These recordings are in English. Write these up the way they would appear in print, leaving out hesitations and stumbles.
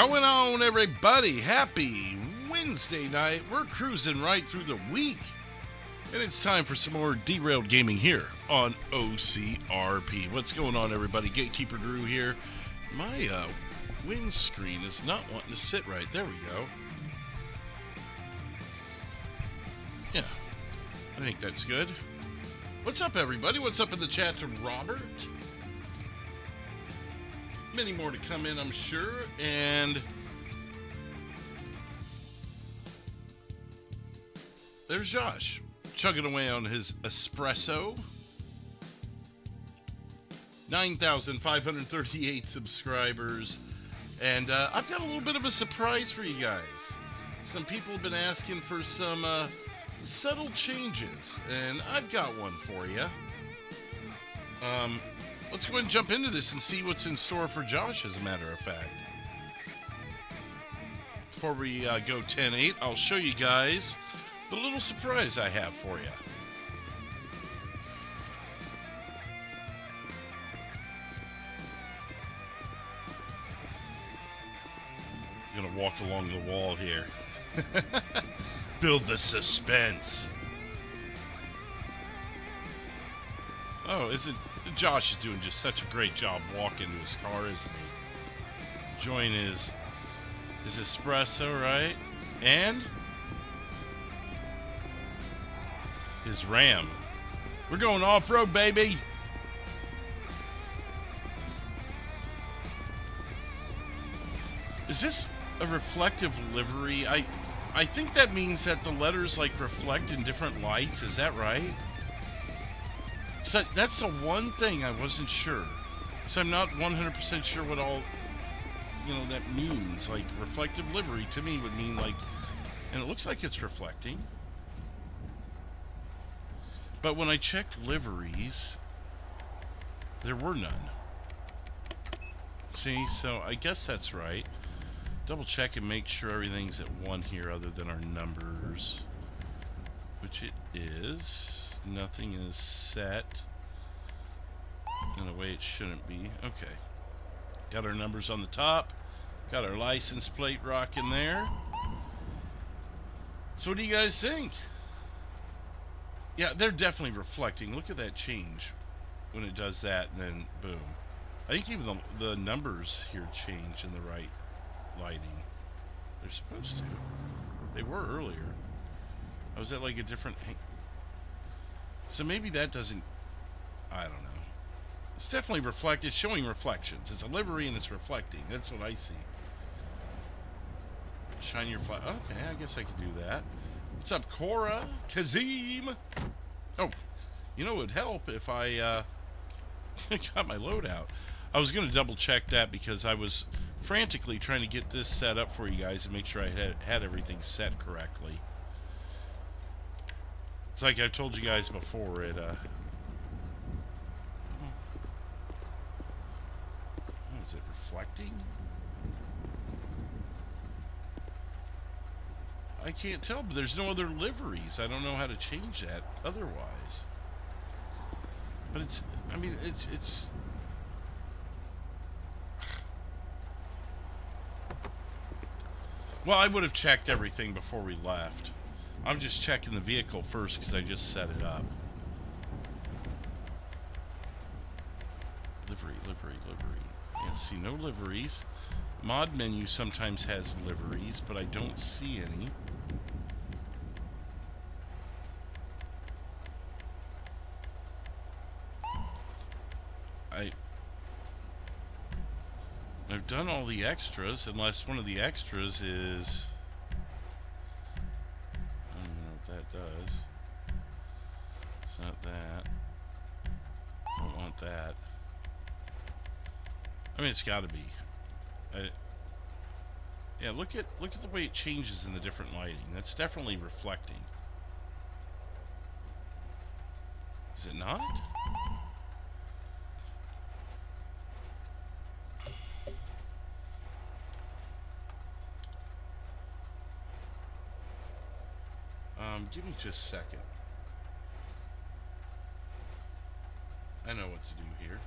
going on, everybody? Happy Wednesday night. We're cruising right through the week. And it's time for some more derailed gaming here on OCRP. What's going on, everybody? Gatekeeper Drew here. My windscreen is not wanting to sit right. There we go. Yeah, I think that's good. What's up, everybody? What's up in the chat to Robert? Many more to come in, I'm sure. And there's Josh, chugging away on his espresso. 9,538 subscribers. And I've got a little bit of a surprise for you guys. Some people have been asking for some subtle changes, and I've got one for you. Let's go ahead and jump into this and see what's in store for Josh, as a matter of fact. Before we go 10-8, I'll show you guys the little surprise I have for you. I'm going to walk along the wall here. Build the suspense. Oh, Josh is doing just such a great job walking to his car, isn't he? Enjoying his espresso, right? And his Ram. We're going off-road, baby! Is this a reflective livery? I think that means that the letters like reflect in different lights. Is that right? So that's the one thing I wasn't sure. So I'm not 100% sure what all, that means. Like, reflective livery to me would mean like, and it looks like it's reflecting. But when I checked liveries, there were none. See, so I guess that's right. Double check and make sure everything's at 1 here other than our numbers, which it is. Nothing is set in a way it shouldn't be. Okay. Got our numbers on the top. Got our license plate rocking there. So what do you guys think? Yeah, they're definitely reflecting. Look at that change when it does that, and then boom. I think even the numbers here change in the right lighting. They're supposed to. They were earlier. I was at like a different... So maybe that doesn't... I don't know. It's definitely it's showing reflections. It's a livery and it's reflecting. That's what I see. Shine your flag. Okay, I guess I could do that. What's up, Cora? Kazim? Oh, it would help if I got my loadout. I was going to double check that because I was frantically trying to get this set up for you guys and make sure I had everything set correctly. It's like I've told you guys before, is it reflecting? I can't tell, but there's no other liveries. I don't know how to change that otherwise. But it's well, I would have checked everything before we left. I'm just checking the vehicle first because I just set it up. Livery. Yeah, see, no liveries. Mod menu sometimes has liveries, but I don't see any. I've done all the extras, unless one of the extras is... I don't know what that does. It's not that. Don't want that. I mean, it's got to be. Yeah, look at the way it changes in the different lighting. That's definitely reflecting. Is it not? Give me just a second. I know what to do here.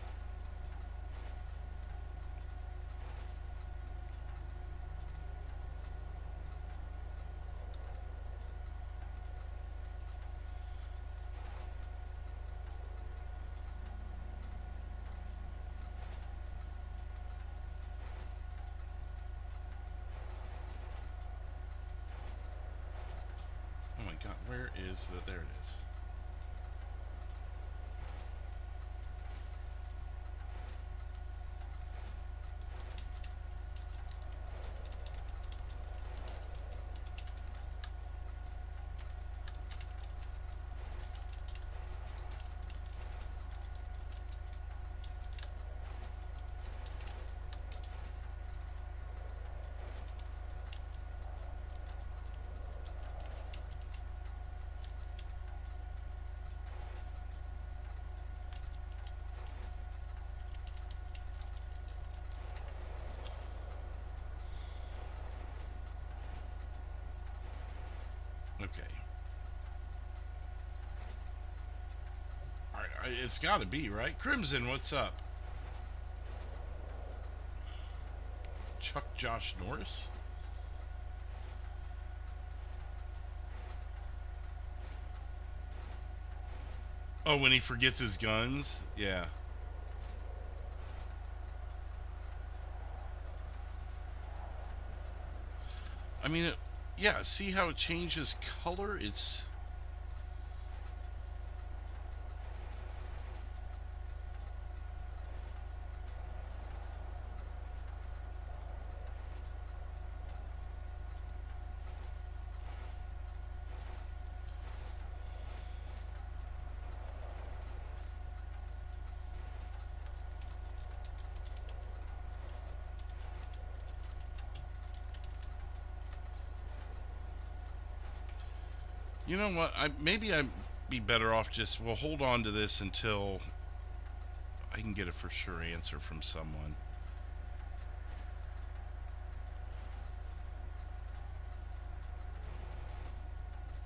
where is the... There it is. Okay. Alright, it's gotta be, right? Crimson, what's up? Chuck Josh Norris? Oh, when he forgets his guns? Yeah. I mean, yeah, see how it changes color? It's... You know what? Maybe I'd be better off just... We'll hold on to this until I can get a for sure answer from someone.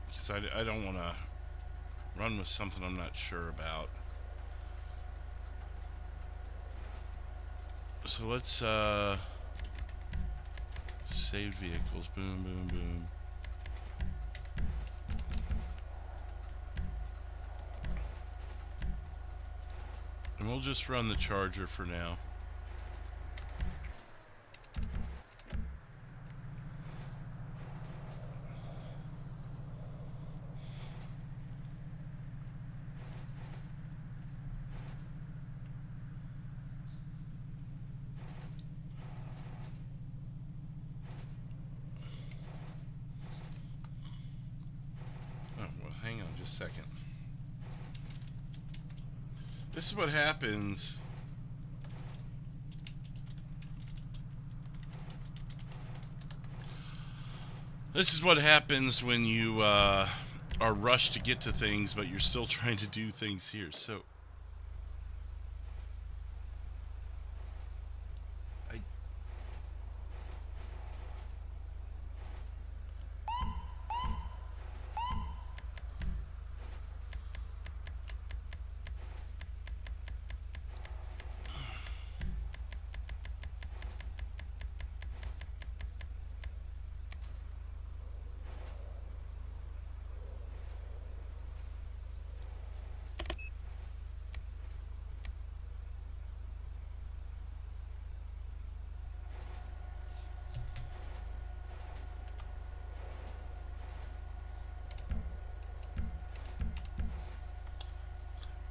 Because I don't want to run with something I'm not sure about. So let's save vehicles. Boom, boom, boom. And we'll just run the Charger for now. Oh, well, hang on just a second. This is what happens. This is what happens when you are rushed to get to things, but you're still trying to do things here. So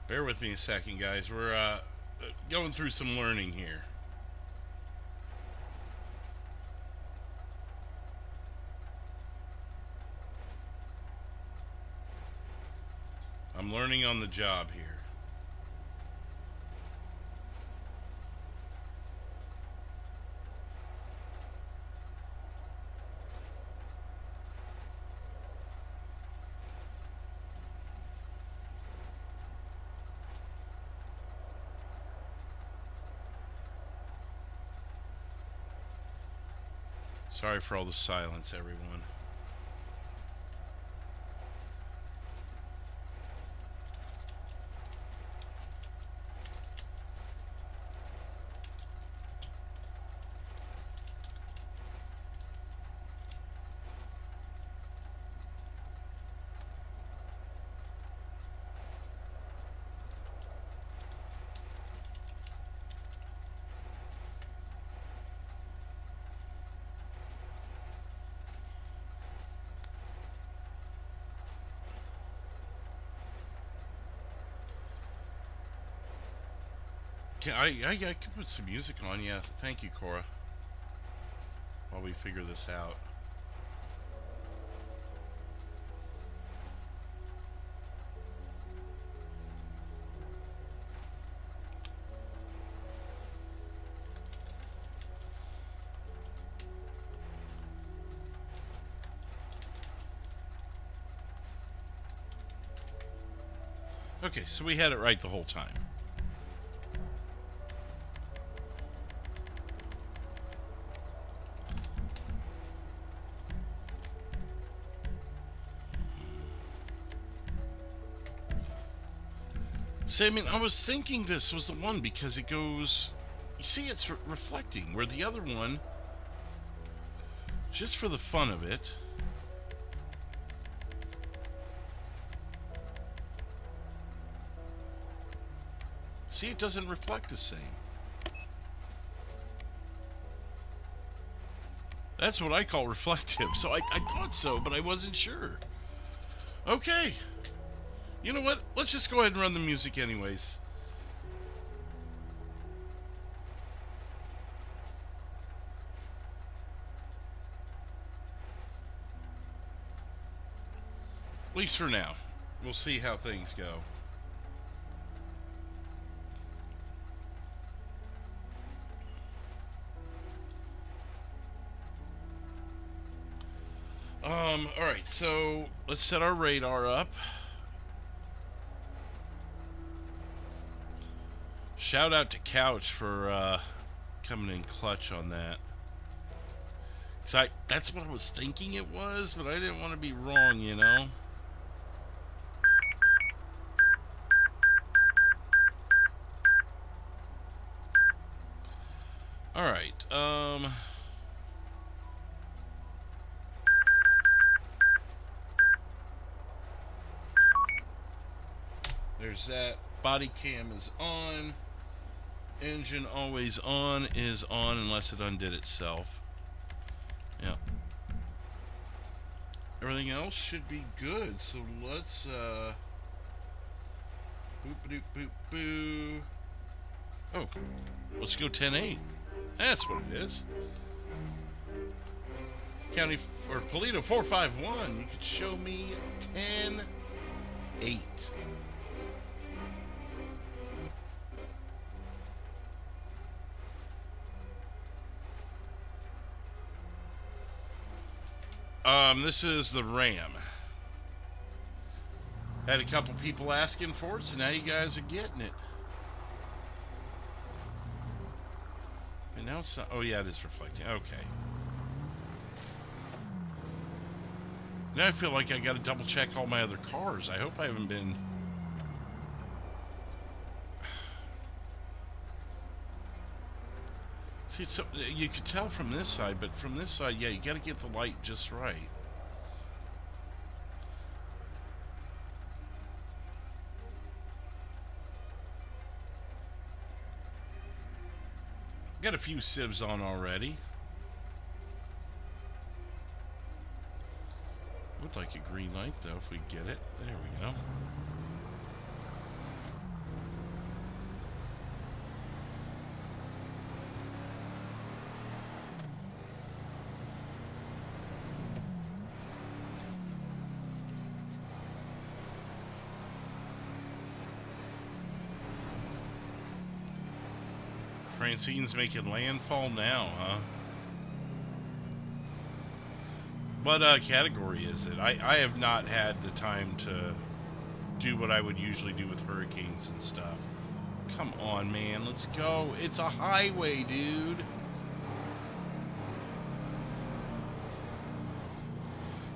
bear with me a second, guys. We're going through some learning here. I'm learning on the job here. Sorry for all the silence, everyone. I could put some music on, yeah. Thank you, Cora. While we figure this out. Okay, so we had it right the whole time. See, I mean, I was thinking this was the one because it goes... You see, it's reflecting, where the other one, just for the fun of it... See, it doesn't reflect the same. That's what I call reflective. So I thought so, but I wasn't sure. Okay. You know what? Let's just go ahead and run the music anyways. At least for now. We'll see how things go. Alright, so let's set our radar up. Shout out to Couch for coming in clutch on that. Cause that's what I was thinking it was, but I didn't want to be wrong, you know? Alright, there's that. Body cam is on. Engine always on is on unless it undid itself. Yeah. Everything else should be good. So let's boop-a-doop-boop-boo. Oh, let's go 10-8. That's what it is. County or Paleto 451. You could show me 10-8. This is the Ram. Had a couple people asking for it, so now you guys are getting it. And now it's not, oh yeah, it is reflecting. Okay. Now I feel like I gotta double check all my other cars. I hope I haven't been... See, it's so, you could tell from this side, but from this side, yeah, you gotta get the light just right. Got a few sieves on already. Would like a green light though if we get it. There we go. Francine's making landfall now, huh? What category is it? I have not had the time to do what I would usually do with hurricanes and stuff. Come on, man. Let's go. It's a highway, dude.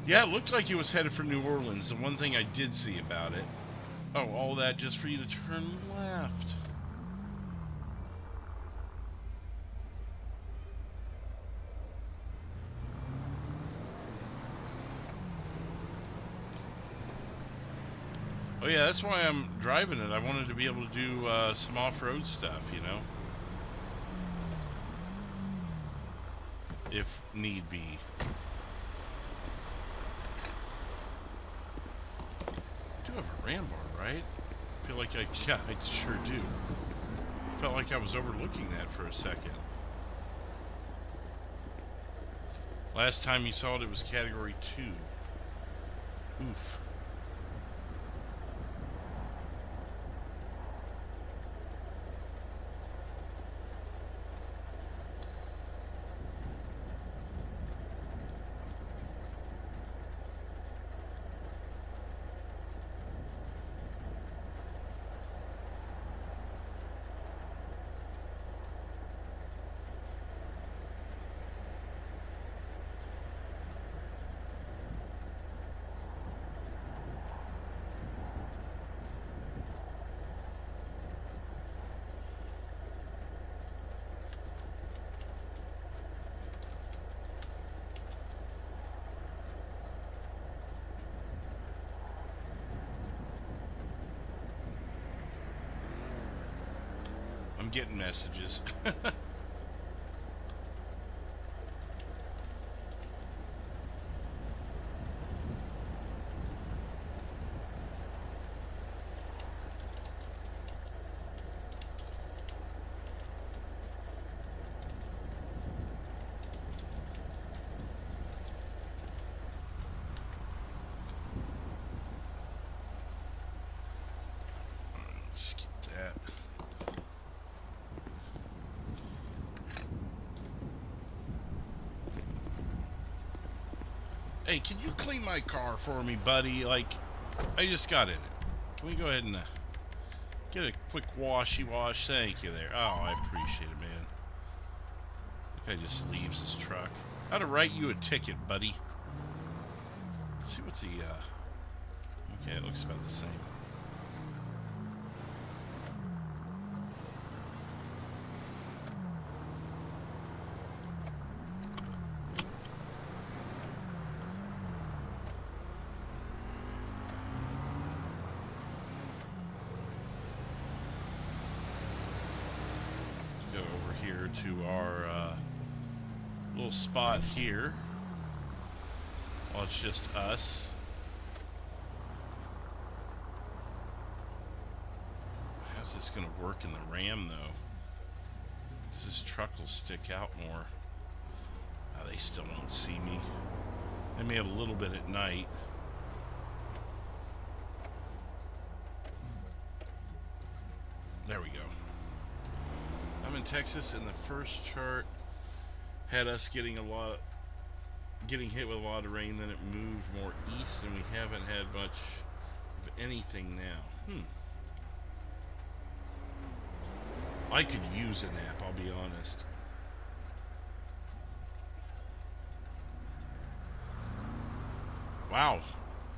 Yeah, it looked like it was headed for New Orleans. The one thing I did see about it. Oh, all that just for you to turn left. Oh yeah, that's why I'm driving it. I wanted to be able to do some off-road stuff, you know? If need be. I do have a ram bar, right? I feel like yeah, I sure do. Felt like I was overlooking that for a second. Last time you saw it, it was Category 2. Oof. I'm getting messages. Skip that. Hey, can you clean my car for me, buddy? Like, I just got in it. Can we go ahead and get a quick washy wash? Thank you there. Oh, I appreciate it, man. That guy just leaves his truck. How to write you a ticket, buddy? Let's see what the, okay, it looks about the same. To our little spot here. Well, it's just us. How's this gonna work in the Ram though? Because this truck will stick out more. Oh, they still don't see me. They may have a little bit at night. There we go. I'm in Texas, and the first chart had us getting hit with a lot of rain. Then it moved more east, and we haven't had much of anything now. I could use a nap, I'll be honest. Wow,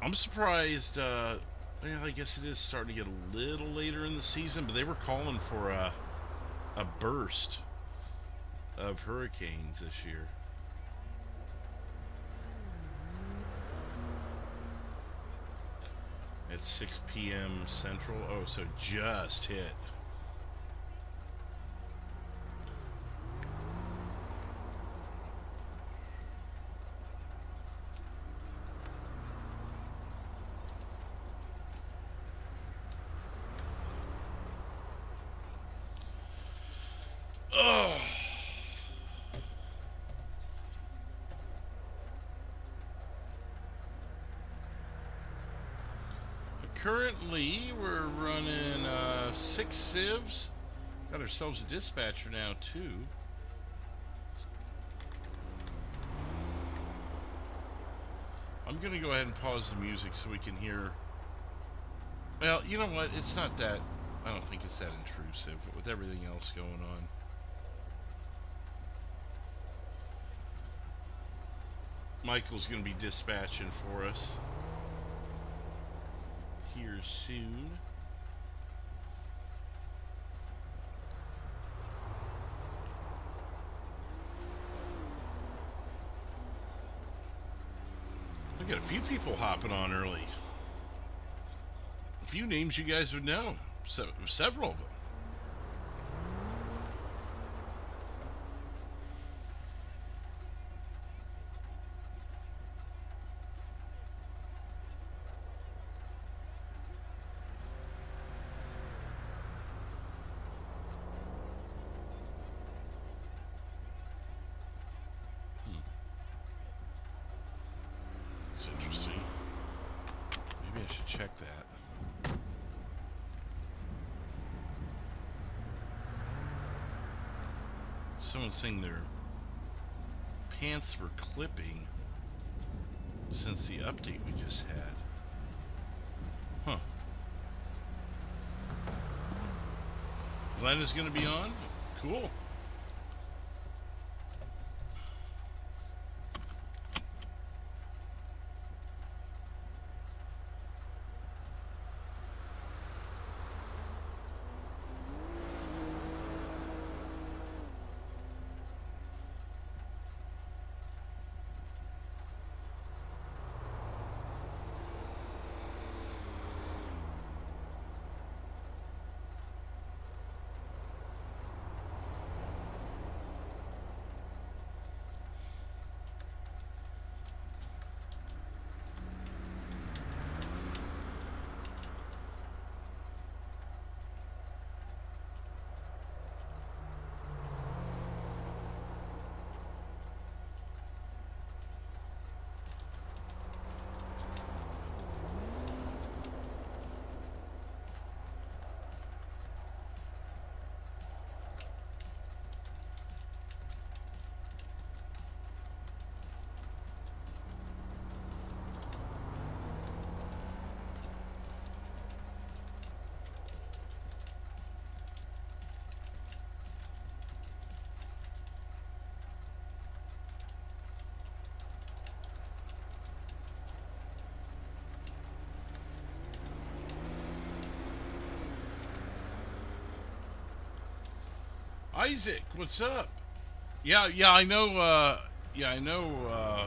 I'm surprised. Well, I guess it is starting to get a little later in the season, but they were calling for a burst of hurricanes this year. At 6 p.m. Central. Oh, so just hit. Currently, we're running 6 civs. Got ourselves a dispatcher now, too. I'm going to go ahead and pause the music so we can hear. Well, you know what? It's not that. I don't think it's that intrusive with everything else going on. Michael's going to be dispatching for us here soon. We got a few people hopping on early. A few names you guys would know. Several of them. That's interesting. Maybe I should check that. Someone's saying their pants were clipping since the update we just had. Huh. Glenn is going to be on? Cool. Isaac, what's up? Yeah, I know, I know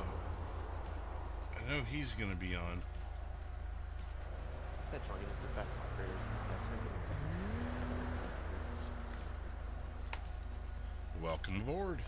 he's gonna be on. That joining us dispatch operators. Welcome aboard.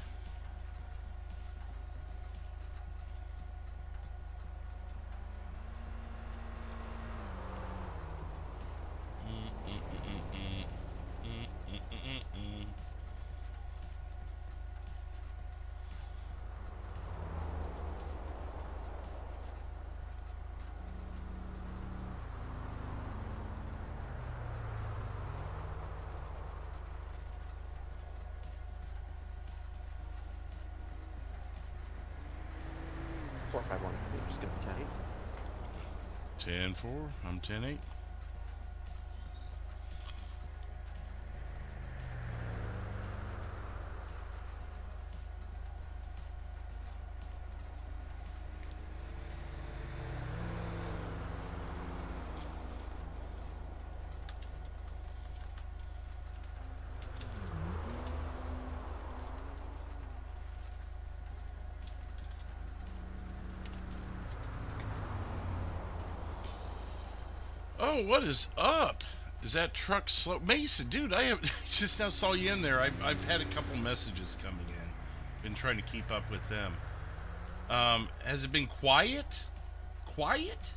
Just gonna be 10-4. I'm 10-8. Oh, what is up? Is that truck slow? Mason, dude, I just now saw you in there. I've had a couple messages coming in. Been trying to keep up with them. Has it been quiet? Quiet?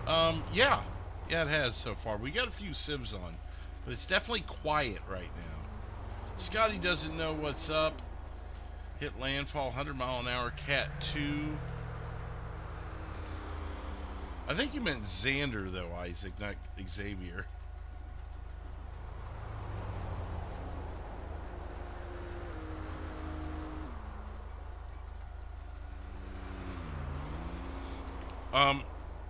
Yeah. Yeah, it has so far. We got a few civs on, but it's definitely quiet right now. Scotty doesn't know what's up. Hit landfall, 100-mile-an-hour, Cat 2. I think you meant Xander, though, Isaac, not Xavier.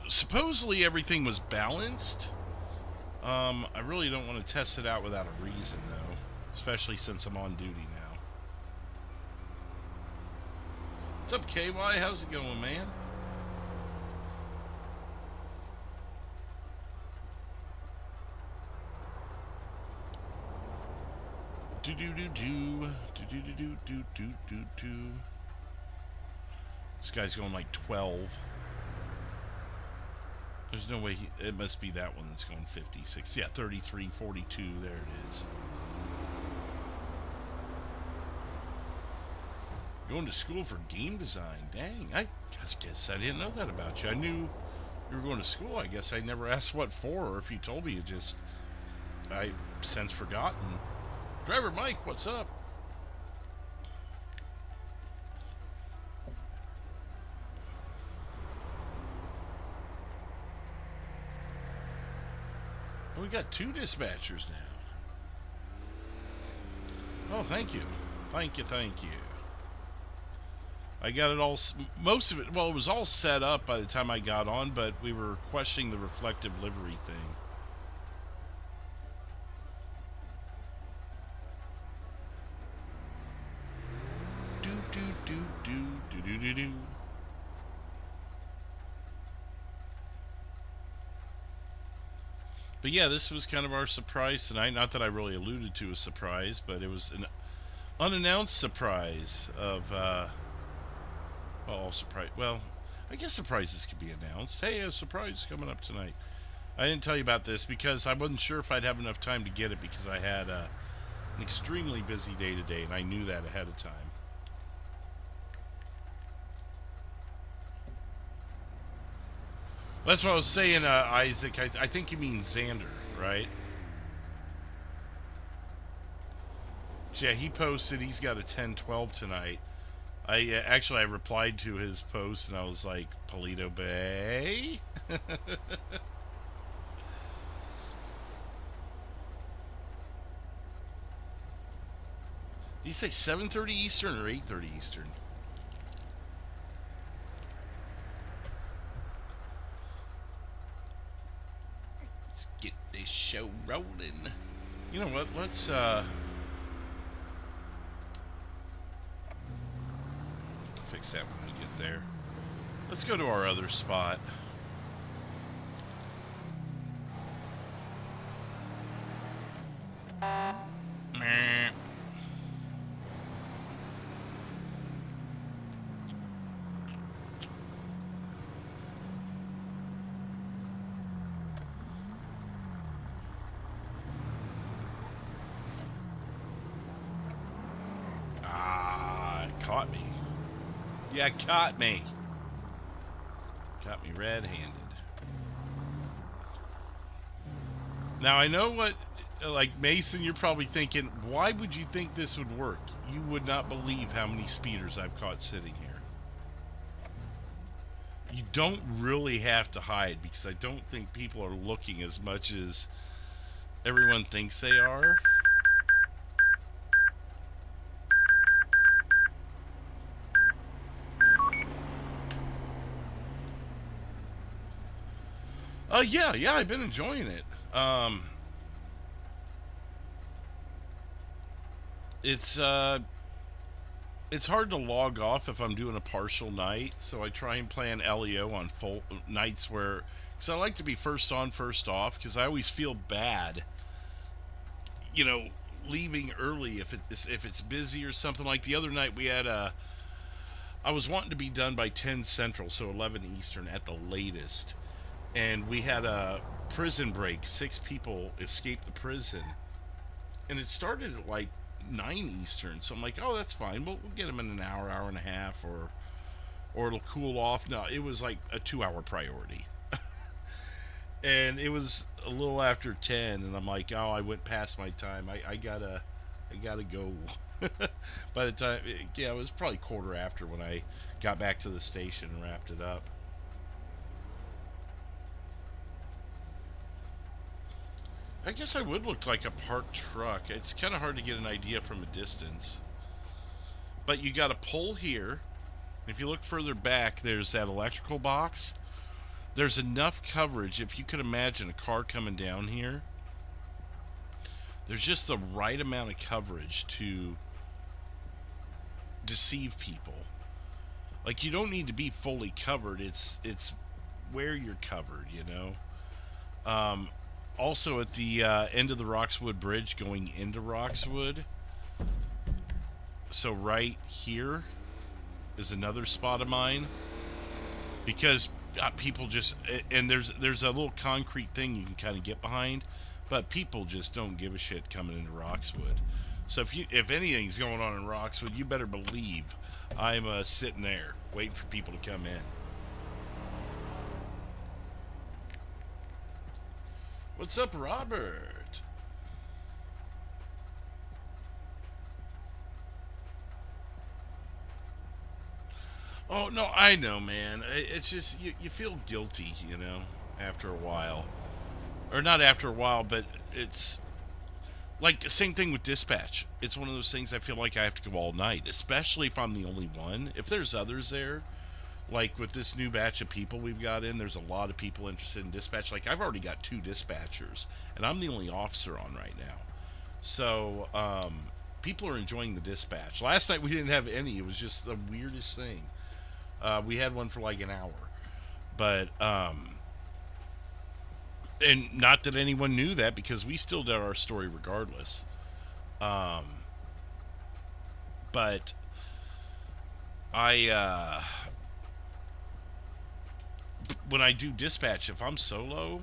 Supposedly everything was balanced. I really don't want to test it out without a reason, though, especially since I'm on duty now. What's up, KY? How's it going, man? Do do do do do do do do do do do. This guy's going like 12. There's no way it must be that one that's going 56. Yeah, 33, 42. There it is. Going to school for game design. Dang, I guess I didn't know that about you. I knew you were going to school. I guess I never asked what for, or if you told me, I since forgotten. Driver Mike, what's up? we got 2 dispatchers now. Oh, thank you. Thank you, thank you. I got it all, most of it, well, it was all set up by the time I got on, but we were questioning the reflective livery thing. Do. But yeah, this was kind of our surprise tonight. Not that I really alluded to a surprise, but it was an unannounced surprise of, well, surprise. Well, I guess surprises could be announced. Hey, a surprise coming up tonight. I didn't tell you about this because I wasn't sure if I'd have enough time to get it because I had an extremely busy day today, and I knew that ahead of time. That's what I was saying, Isaac. I think you mean Xander, right? Yeah, he posted he's got a 10-12 tonight. Actually, I replied to his post, and I was like, Paleto Bay? Did you say 7:30 Eastern or 8:30 Eastern? Let's get this show rolling. You know what? Let's fix that when we get there. Let's go to our other spot. Meh. Caught me. Yeah, caught me. Caught me red-handed. Now, I know what, like, Mason, you're probably thinking, why would you think this would work? You would not believe how many speeders I've caught sitting here. You don't really have to hide because I don't think people are looking as much as everyone thinks they are. Yeah, I've been enjoying it. It's hard to log off if I'm doing a partial night, so I try and plan LEO on full nights where, because I like to be first on, first off, because I always feel bad, you know, leaving early if it's busy or something. Like the other night we had I was wanting to be done by 10 Central, so 11 Eastern at the latest. And we had a prison break. 6 people escaped the prison. And it started at like 9 Eastern. So I'm like, oh, that's fine. We'll get them in an hour, hour and a half, or it'll cool off. No, it was like a 2-hour priority. And it was a little after 10, and I'm like, oh, I went past my time. I gotta go. By the time, yeah, it was probably quarter after when I got back to the station and wrapped it up. I guess I would look like a parked truck. It's kind of hard to get an idea from a distance. But you got to pull here. If you look further back, there's that electrical box. There's enough coverage, if you could imagine a car coming down here. There's just the right amount of coverage to deceive people. Like, you don't need to be fully covered. It's where you're covered, you know. Also, at the end of the Roxwood Bridge going into Roxwood, so right here is another spot of mine, because people just, and there's a little concrete thing you can kind of get behind, but people just don't give a shit coming into Roxwood. So if anything's going on in Roxwood, you better believe I'm sitting there waiting for people to come in. What's up, Robert? Oh, no, I know, man. It's just, you feel guilty, you know, after a while. or not after a while, but it's like the same thing with dispatch. It's one of those things I feel like I have to go all night, especially if I'm the only one. If there's others there, like with this new batch of people we've got in, there's a lot of people interested in dispatch. Like I've already got 2 dispatchers, and I'm the only officer on right now. So people are enjoying the dispatch. Last night we didn't have any. It was just the weirdest thing. We had one for like an hour, but and not that anyone knew that because we still did our story regardless. Um, but I when I do dispatch, if I'm solo,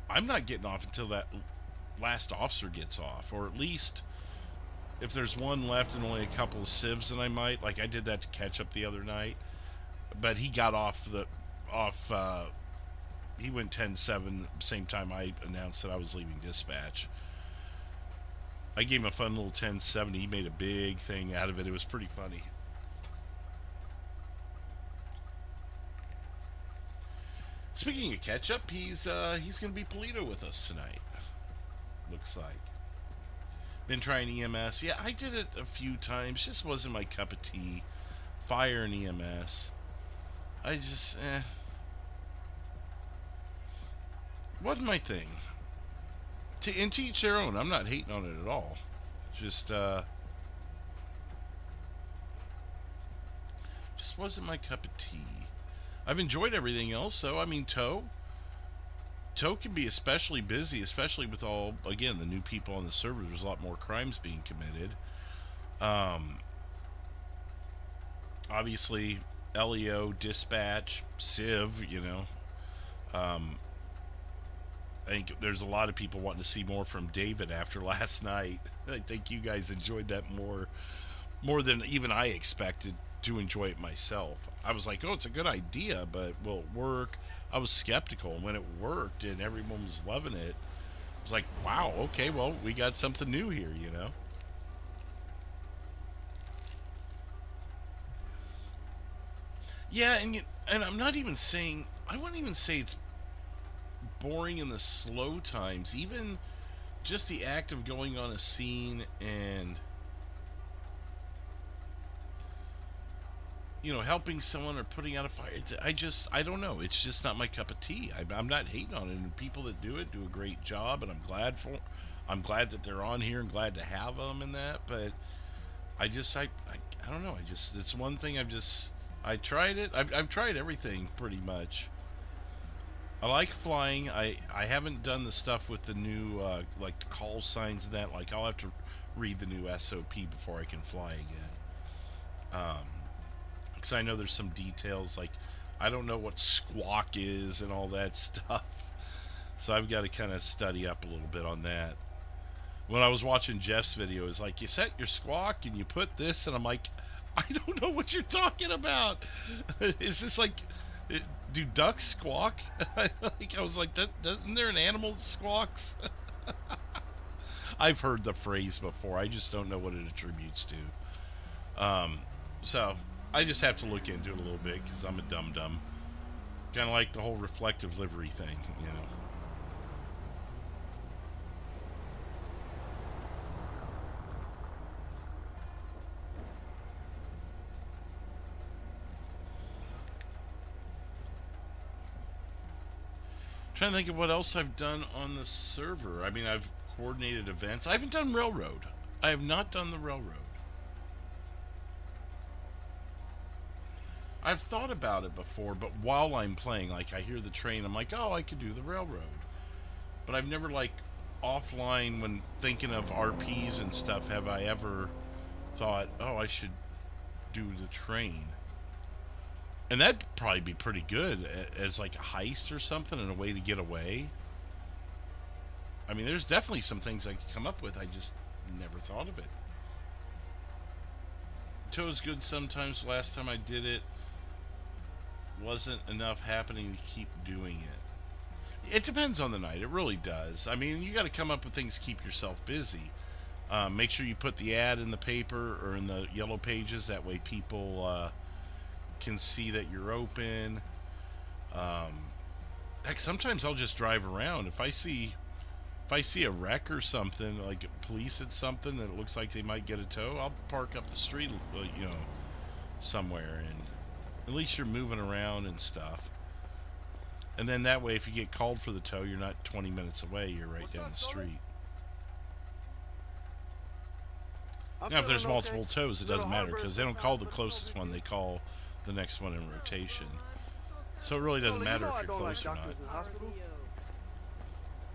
I'm not getting off until that last officer gets off, or at least if there's one left and only a couple of civs, then I might. Like I did that to catch up the other night, but he got off. He went 10-7 same time I announced that I was leaving dispatch. I gave him a fun little 10-7. He made a big thing out of it. It was pretty funny. Speaking of catch up, he's going to be Paleto with us tonight. Looks like. Been trying EMS. Yeah, I did it a few times. Just wasn't my cup of tea. Fire and EMS. I just wasn't my thing. And to each their own. I'm not hating on it at all. Just wasn't my cup of tea. I've enjoyed everything else, though. I mean, Toe can be especially busy, especially with all, again, the new people on the server. There's a lot more crimes being committed. Obviously, LEO, dispatch, Civ, I think there's a lot of people wanting to see more from David after last night. I think you guys enjoyed that more than even I expected to enjoy it myself. I was like, oh, it's a good idea, but will it work? I was skeptical, and when it worked and everyone was loving it, I was like, wow, okay, well, we got something new here, Yeah, and I'm not even saying, I wouldn't even say it's boring in the slow times. Even just the act of going on a scene and helping someone or putting out a fire. I don't know. It's just not my cup of tea. I'm not hating on it. And people that do it do a great job, and I'm glad that they're on here and glad to have them and that. But I don't know. It's one thing. I tried it. I've tried everything pretty much. I like flying. I haven't done the stuff with the new like the call signs and that. Like I'll have to read the new SOP before I can fly again. Because I know there's some details like I don't know what squawk is and all that stuff. So I've got to kind of study up a little bit on that. When I was watching Jeff's video, it's like you set your squawk and you put this, and I'm like, I don't know what you're talking about. Is this like, do ducks squawk? I was like, isn't there an animal that squawks? I've heard the phrase before. I just don't know what it attributes to. So I just have to look into it a little bit because I'm a dum-dum. Kind of like the whole reflective livery thing. Trying to think of what else I've done on the server. I mean, I've coordinated events. I haven't done railroad. I have not done the railroad. I've thought about it before, but while I'm playing, like I hear the train, I'm like, oh, I could do the railroad. But I've never, like, offline when thinking of RPs and stuff, have I ever thought, oh, I should do the train. And that'd probably be pretty good as like a heist or something and a way to get away. I mean, there's definitely some things I could come up with. I just never thought of it. Toe's good sometimes. Last time I did it, wasn't enough happening to keep doing it. It depends on the night. It really does. I mean, you got to come up with things to keep yourself busy. Make sure you put the ad in the paper or in the yellow pages. That way people can see that you're open. Heck, sometimes I'll just drive around. If I see a wreck or something, like police at something that it looks like they might get a tow, I'll park up the street, you know, somewhere, and at least you're moving around and stuff. And then that way, if you get called for the tow, you're not 20 minutes away. You're right down the street. Now, if there's multiple tows, it doesn't matter because they don't call the closest one. They call the next one in rotation. So it really doesn't matter if you're close or not.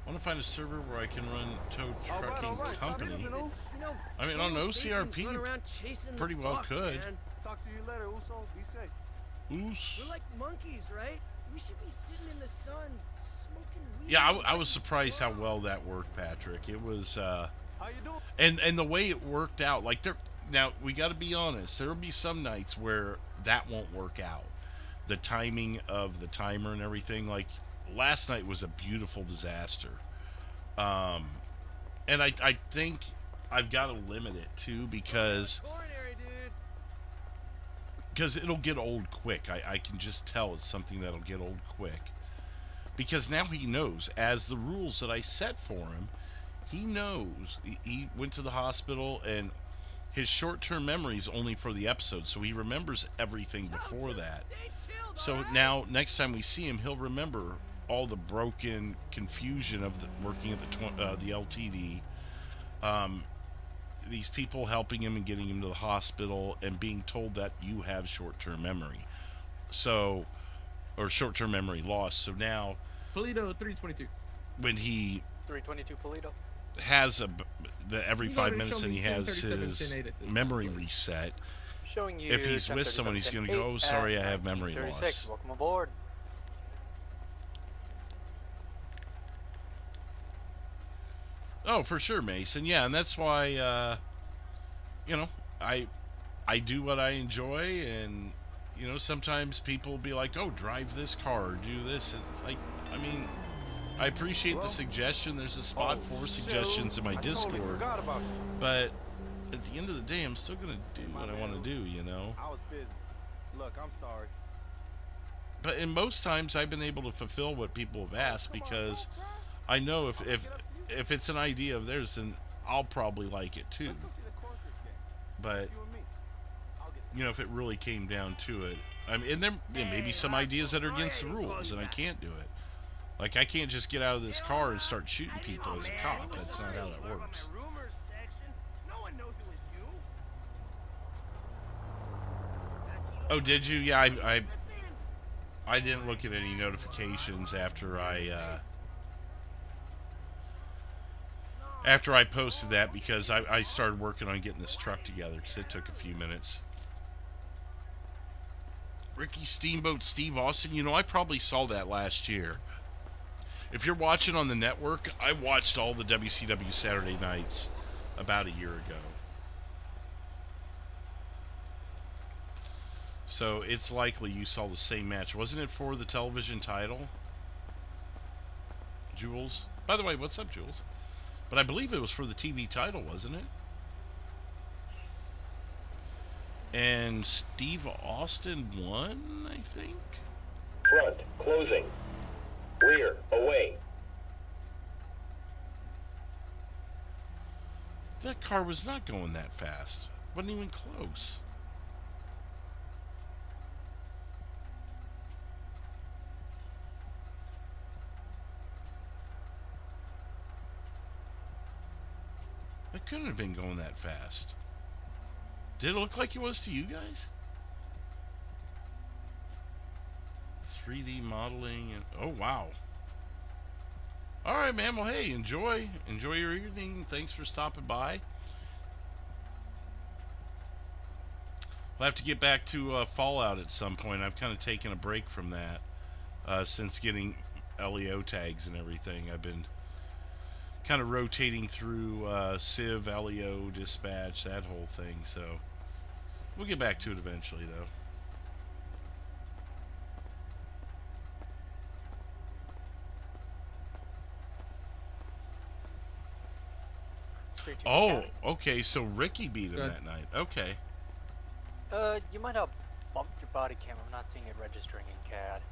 I want to find a server where I can run tow trucking company. I mean, on OCRP, pretty well could. Talk to you later, Uso. Be safe. We're like monkeys, right? We should be sitting in the sun, smoking weed. Yeah, I was surprised how well that worked, Patrick. It was, How you doing? and the way it worked out, like, now, we got to be honest, there will be some nights where that won't work out. The timing of the timer and everything, like, last night was a beautiful disaster. And I think I've got to limit it, too, because it'll get old quick. I can just tell it's something that'll get old quick. Because now he knows, as the rules that I set for him, he knows. He went to the hospital, and his short-term memory is only for the episode, so he remembers everything before that. So now, next time we see him, he'll remember all the broken confusion of working at the LTD. These people helping him and getting him to the hospital and being told that you have short-term memory. So, or short-term memory loss. So now, Paleto 322. when he 322 Paleto has every 5 minutes and he has his memory reset, showing you. if he's with someone, he's going to go, oh, sorry, I have memory loss. Welcome aboard. Oh, for sure, Mason. Yeah, and that's why, you know, I do what I enjoy, and, you know, sometimes people will be like, oh, drive this car, or do this. And it's like, I mean, I appreciate the suggestion. There's a spot for suggestions in my Discord. But at the end of the day, I'm still going to do what I want to do, you know? I was busy. Look, I'm sorry. But in most times, I've been able to fulfill what people have asked because I know if it's an idea of theirs, then I'll probably like it too. But, you know, if it really came down to it, I mean, and there may be some ideas that are against the rules, and I can't do it. Like, I can't just get out of this car and start shooting people as a cop. That's not how that works. Oh, did you? Yeah, I didn't look at any notifications after I posted that because I started working on getting this truck together because it took a few minutes. Ricky Steamboat Steve Austin, you know, I probably saw that last year. If you're watching on the network, I watched all the WCW Saturday nights about a year ago. So it's likely you saw the same match. Wasn't it for the television title? Jules? By the way, what's up, Jules? But I believe it was for the TV title, wasn't it? And Steve Austin won, I think? Front, closing. Rear, away. That car was not going that fast. Wasn't even close. It couldn't have been going that fast. Did it look like it was to you guys? 3D modeling and oh wow. Alright, man, well hey, enjoy your evening. Thanks for stopping by. We'll have to get back to Fallout at some point. I've kind of taken a break from that since getting LEO tags and everything. I've been kind of rotating through Civ, LEO, Dispatch, that whole thing, so we'll get back to it eventually, though. Oh, okay, so Ricky beat him that night. Okay. You might have bumped your body cam. I'm not seeing it registering in CAD.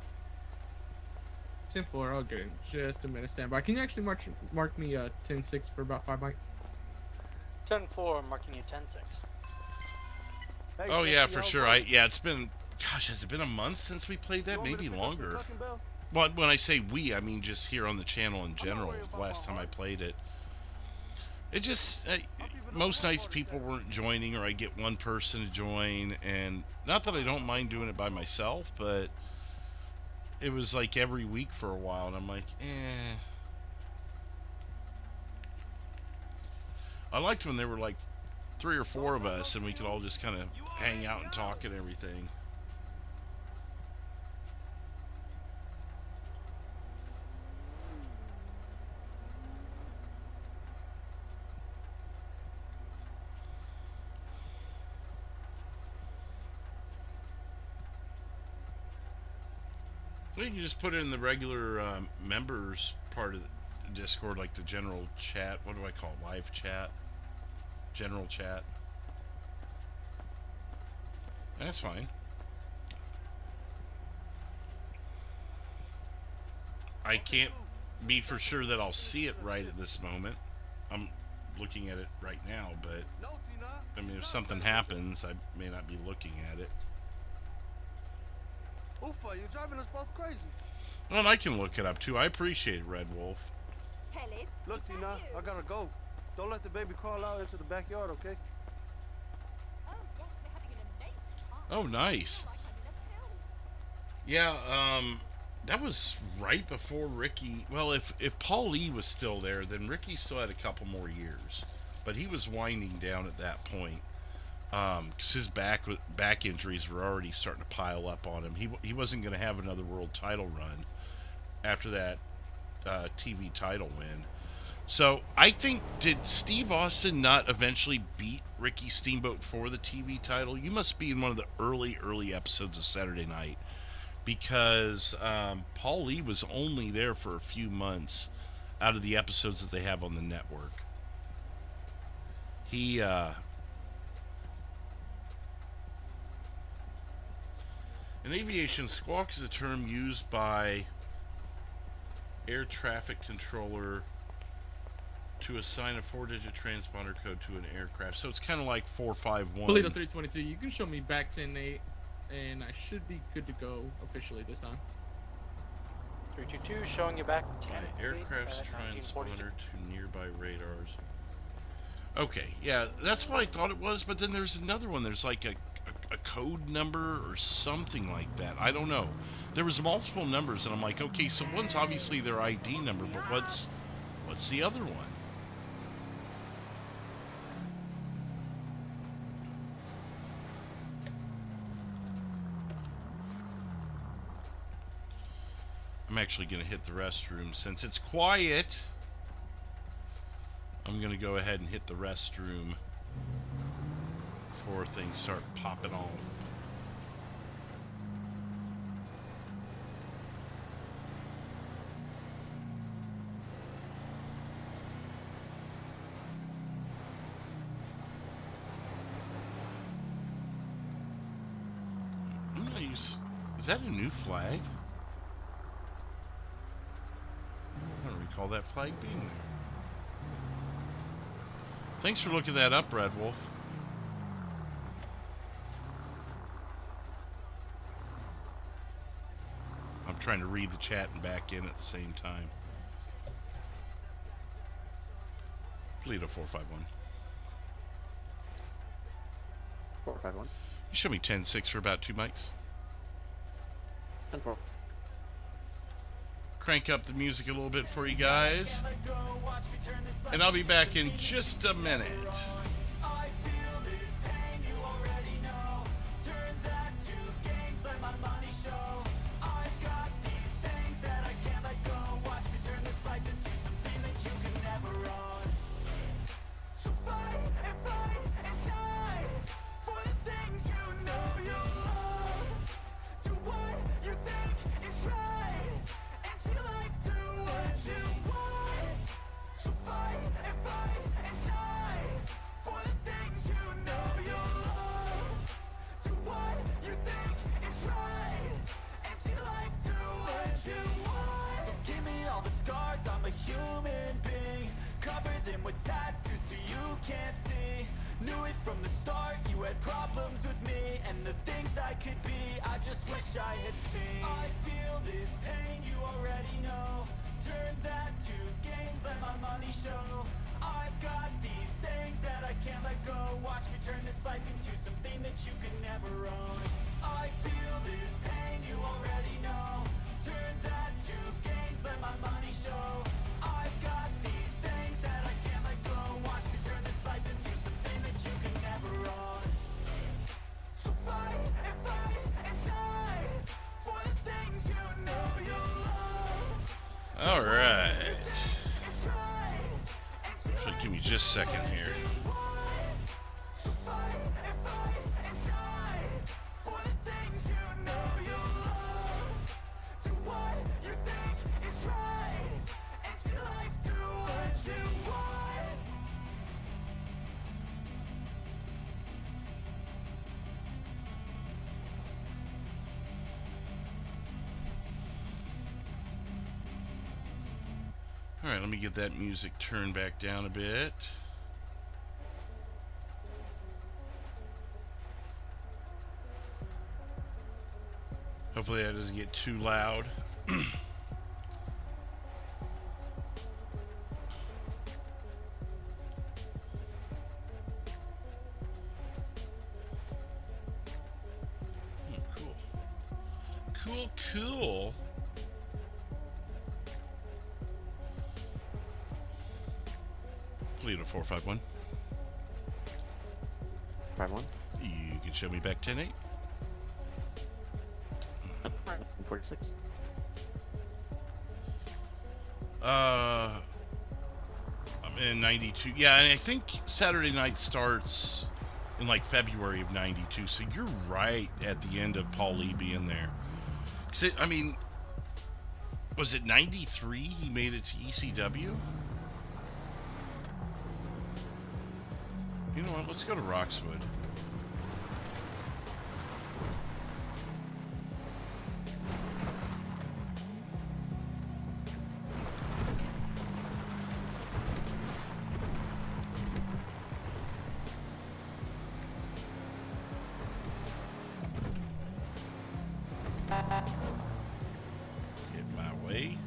10-4, I'll get in just a minute. Stand by. Can you actually mark me 10-6 for about 5 mics? 10-4, marking you 10-6. Hey, Oh Sexy, yeah, for how's sure. it? It's been, gosh, has it been a month since we played You that? want me to Maybe pick up some longer. Dunkin' Bell? Well, when I say we, I mean just here on the channel in not general. worried The about last my time I heart. played it, it just keeping most on my nights heart people attack. weren't joining, or I get one person to join, and not that I don't mind doing it by myself, but it was like every week for a while, and I'm like, eh. I liked when there were like 3 or 4 of us, and we could all just kind of hang out and talk and everything. Well, you can just put it in the regular members part of the Discord, like the general chat. What do I call it? Live chat? General chat? That's fine. I can't be for sure that I'll see it right at this moment. I'm looking at it right now, but No, Tina. I mean, if something happens, I may not be looking at it. Ufa, you're driving us both crazy. Well, and I can look it up too. I appreciate it, Red Wolf. Pellet, Look, is that Tina, you? I gotta go. Don't let the baby crawl out into the backyard, okay? Oh, yes, we're having an amazing time. Oh, nice. I feel like I'm in a film. Yeah, that was right before Ricky. Well, if Paul Lee was still there, then Ricky still had a couple more years, but he was winding down at that point. Because his back injuries were already starting to pile up on him. He wasn't going to have another world title run after that TV title win. So I think, did Steve Austin not eventually beat Ricky Steamboat for the TV title? You must be in one of the early episodes of Saturday Night, because Paul Lee was only there for a few months out of the episodes that they have on the network. He in aviation, squawk is a term used by air traffic controller to assign a 4-digit transponder code to an aircraft. So it's kind of like 451. Paleto 322, you can show me back 10-8, and I should be good to go officially this time. 322, showing you back 10. Aircraft's at 1942. transponder to nearby radars. Okay, yeah, that's what I thought it was, but then there's another one. There's like a code number or something like that. I don't know. There was multiple numbers, and I'm like, okay, so one's obviously their ID number, but what's the other one? I'm actually going to hit the restroom since it's quiet. I'm going to go ahead and hit the restroom before things start popping off. Nice. Is that a new flag? I don't recall that flag being there. Thanks for looking that up, Red Wolf. I'm trying to read the chat and back in at the same time. Paleto 451. 451. You show me 10-6 for about 2 mics. 10-4. Crank up the music a little bit for you guys. And I'll be back in just a minute. start, you had problems with me and the things I could be. I just wish I had seen. I feel this pain, you already know. Turn that to gains, let my money show. I've got these things that I can't let go. Watch me turn this life into something that you could never own. I feel this pain, you already know. Turn that to gains, let my money show. I've got these things that I can't let go. Watch me turn this life into something that you can never own. So fight and die for the things you know you love. All right. Give me just a second here. So fight and die for the things you know you love. Do what you think is right and see life do what you want. All right, let me get that music turned back down a bit. Hopefully that doesn't get too loud. Cool. Cool, cool. Paleto 451. 5-1. You can show me back 10-8. 46. I'm in 92. Yeah, and I think Saturday night starts in like February of 92. So you're right at the end of Paul Lee being there. 'Cause I mean, was it 93 he made it to ECW? You know what? Let's go to Roxwood. Get my way.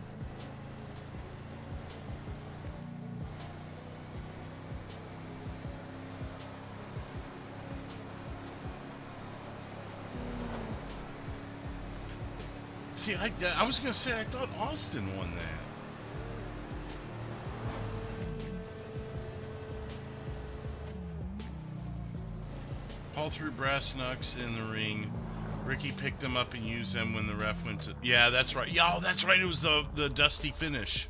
See, I was gonna say I thought Austin won that. Paul threw brass knucks in the ring. Ricky picked them up and used them when the ref went to... Yeah, that's right. Yeah, that's right. It was the dusty finish.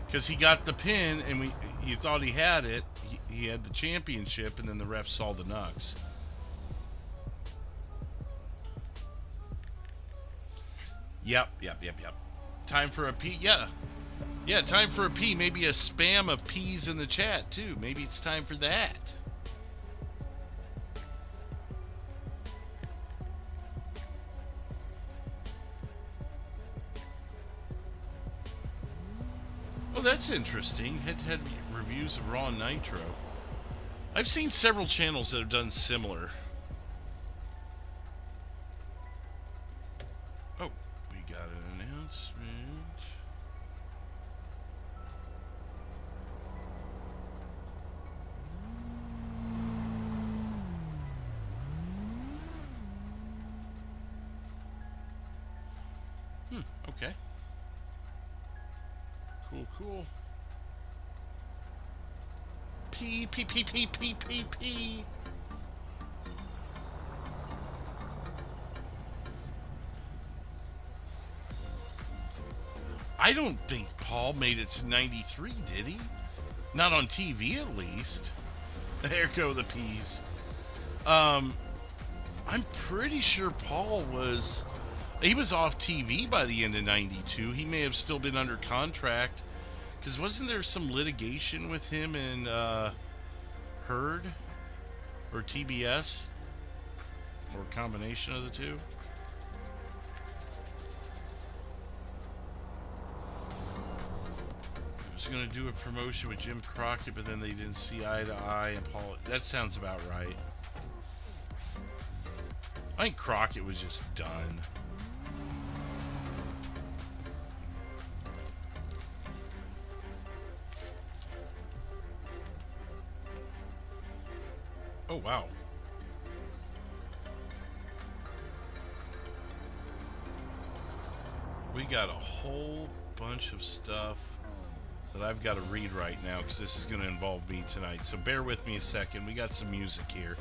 Because he got the pin, and you thought he had it. He had the championship, and then the ref saw the knucks. Yep. Time for a P. Yeah, time for a P. Maybe a spam of P's in the chat, too. Maybe it's time for that. Oh, that's interesting. Head-to-head reviews of Raw and Nitro. I've seen several channels that have done similar. Oh, we got an announcement. Okay. Cool. P. I don't think Paul made it to 93, did he? Not on TV, at least. There go the P's. I'm pretty sure Paul was... He was off TV by the end of 92. He may have still been under contract. Because wasn't there some litigation with him and Herd? Or TBS? Or a combination of the two? going to do a promotion with Jim Crockett, but then they didn't see eye to eye. And Paul, that sounds about right. I think Crockett was just done. Oh, wow. We got a whole bunch of stuff that I've got to read right now because this is going to involve me tonight. So bear with me a second. We got some music here.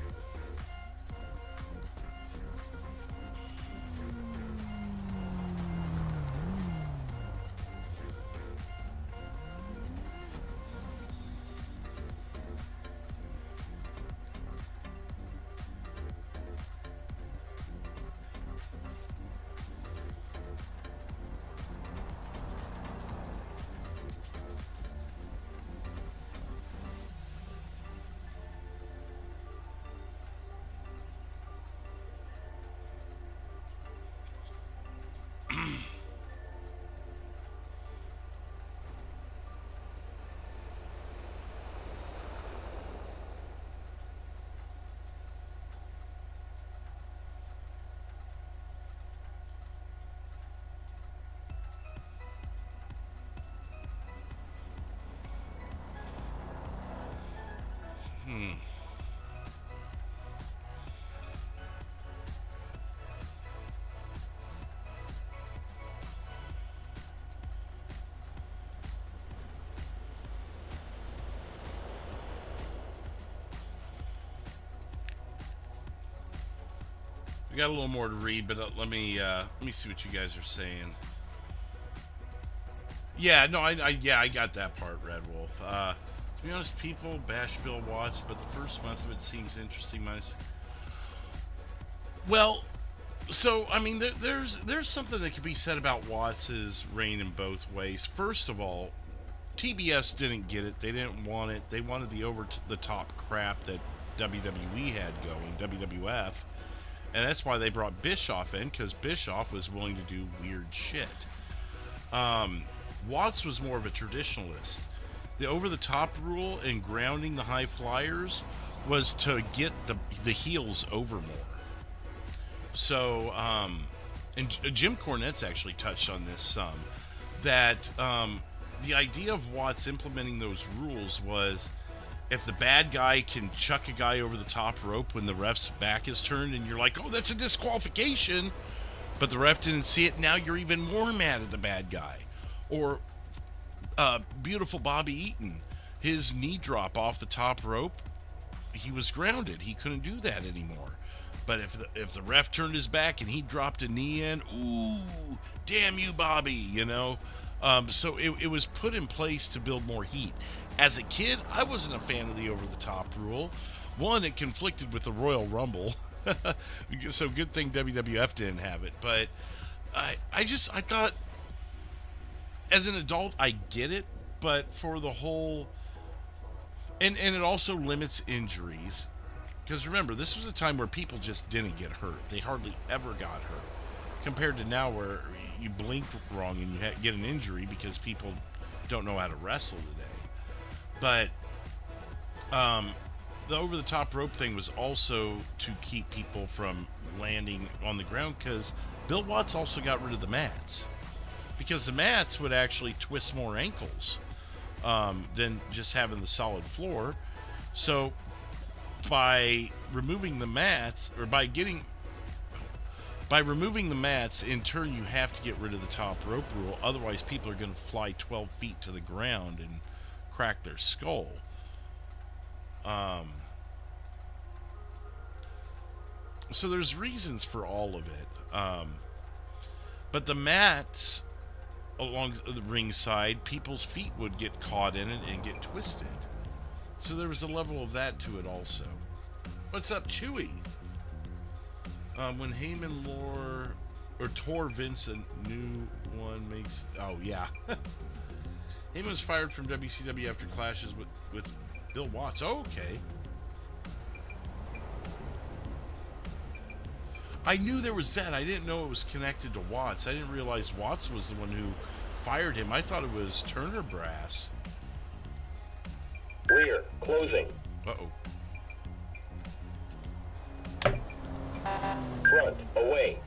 We got a little more to read, but let me see what you guys are saying. Yeah, no, I got that part, Red Wolf. To be honest, people bash Bill Watts, but the first month of it seems interesting. Well, so I mean, there's something that could be said about Watts's reign in both ways. First of all, TBS didn't get it; they didn't want it. They wanted the over-the-top crap that WWE had going, WWF. And that's why they brought Bischoff in, because Bischoff was willing to do weird shit. Watts was more of a traditionalist. The over-the-top rule in grounding the high flyers was to get the heels over more. So, and Jim Cornette's actually touched on this some, that the idea of Watts implementing those rules was, if the bad guy can chuck a guy over the top rope when the ref's back is turned and you're like, oh, that's a disqualification, but the ref didn't see it, now you're even more mad at the bad guy. Or beautiful Bobby Eaton, his knee drop off the top rope, he was grounded. He couldn't do that anymore. But if the ref turned his back and he dropped a knee in, ooh, damn you, Bobby, you know? So it was put in place to build more heat. As a kid, I wasn't a fan of the over-the-top rule. One, it conflicted with the Royal Rumble. So good thing WWF didn't have it. But I thought, as an adult, I get it. But for the whole... And it also limits injuries. Because remember, this was a time where people just didn't get hurt. They hardly ever got hurt. Compared to now where you blink wrong and you get an injury because people don't know how to wrestle today. But the over-the-top rope thing was also to keep people from landing on the ground, because Bill Watts also got rid of the mats. Because the mats would actually twist more ankles than just having the solid floor. So by removing the mats, or by removing the mats, in turn you have to get rid of the top rope rule. Otherwise people are going to fly 12 feet to the ground and crack their skull. So there's reasons for all of it. But the mats along the ringside, people's feet would get caught in it and get twisted. So there was a level of that to it also. What's up, Chewy? When Heyman tore Vince a new one makes... Oh, yeah. Heyman was fired from WCW after clashes with Bill Watts. Oh, okay. I knew there was that. I didn't know it was connected to Watts. I didn't realize Watts was the one who fired him. I thought it was Turner Brass. Rear, closing. Uh-oh. Front, away.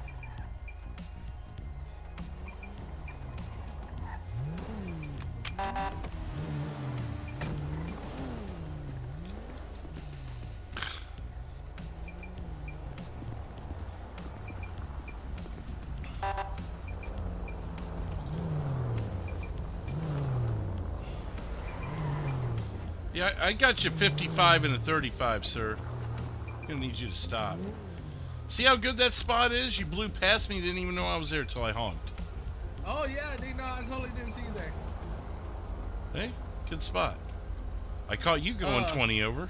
Yeah, I got you 55 and a 35, sir. I'm gonna need you to stop. See how good that spot is? You blew past me, didn't even know I was there till I honked. Oh yeah, I didn't know. I totally didn't see you there. Hey, good spot. I caught you going 20 over.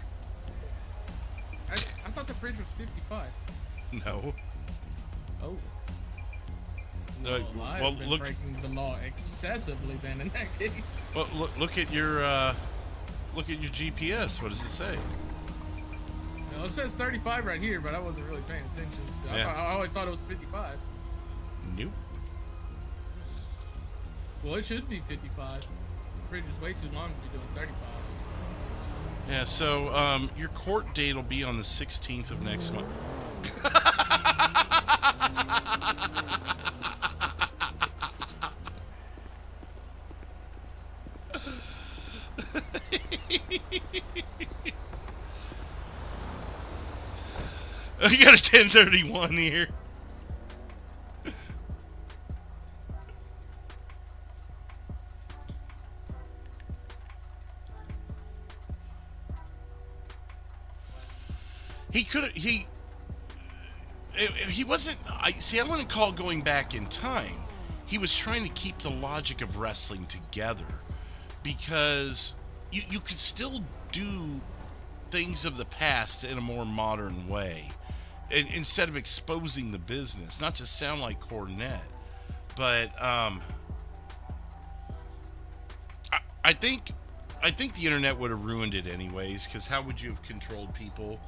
I thought the bridge was 55. No. Oh. Well, I've been look. breaking the law excessively then in that case. Well, look at your GPS. What does it say? It says 35 right here, but I wasn't really paying attention. So Yeah. I always thought it was 55. Nope. Well, it should be 55. The bridge is way too long to be doing 35. Yeah. So your court date will be on the 16th of next month. I got a 1031 here. He wasn't. I wouldn't call going back in time. He was trying to keep the logic of wrestling together, because you could still do things of the past in a more modern way, instead of exposing the business. Not to sound like Cornette, but I think the internet would have ruined it anyways, because how would you have controlled people?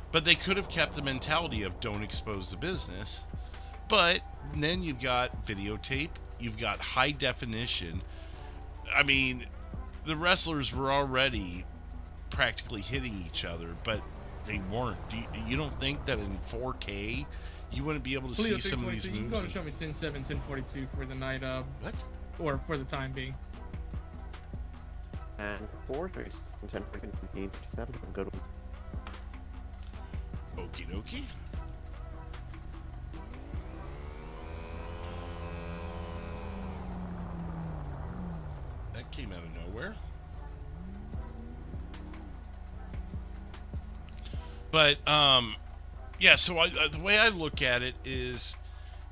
But they could have kept the mentality of don't expose the business. But then you've got videotape, you've got high definition. I mean, the wrestlers were already practically hitting each other, but they weren't. You don't think that in 4K you wouldn't be able to see some of these moves? You can go to show me 10-7, 10-42 for the night, What? or for the time being. And 4, 10, 15, 57. Good one. Okie dokie. That came out of nowhere. But, yeah, so the way I look at it is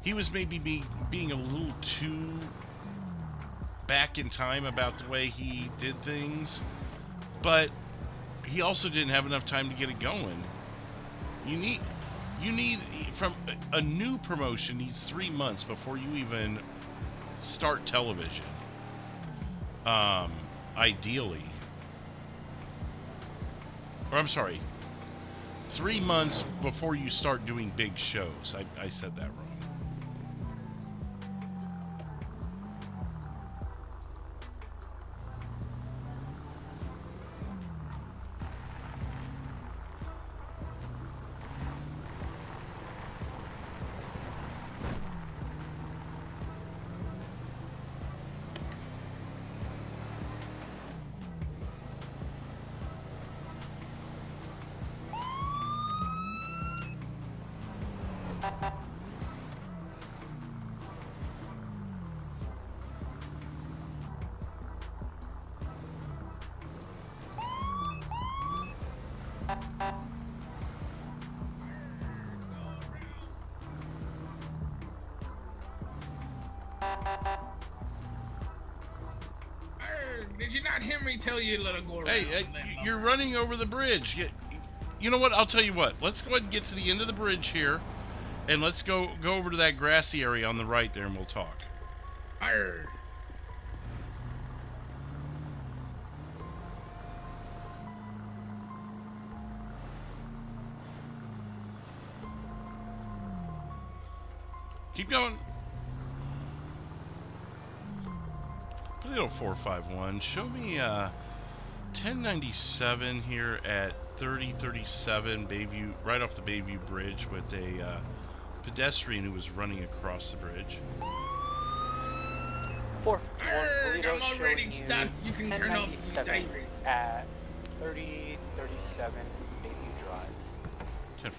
he was maybe being a little too back in time about the way he did things, but he also didn't have enough time to get it going. You need from a new promotion needs 3 months before you even start television. Ideally. Or I'm sorry, 3 months before you start doing big shows. I said that wrong. Did you not hear me tell you, little go around? Hey, you're running over the bridge. You know what? I'll tell you what. Let's go ahead and get to the end of the bridge here, and let's go over to that grassy area on the right there, and we'll talk. Arr. Keep going. Paleto 451, show me 1097 here at 3037 Bayview, right off the Bayview Bridge, with a pedestrian who was running across the bridge. 451 Paleto I'm already showing stopped. You can turn off the 1097 sirens. at 3037 Bayview Drive.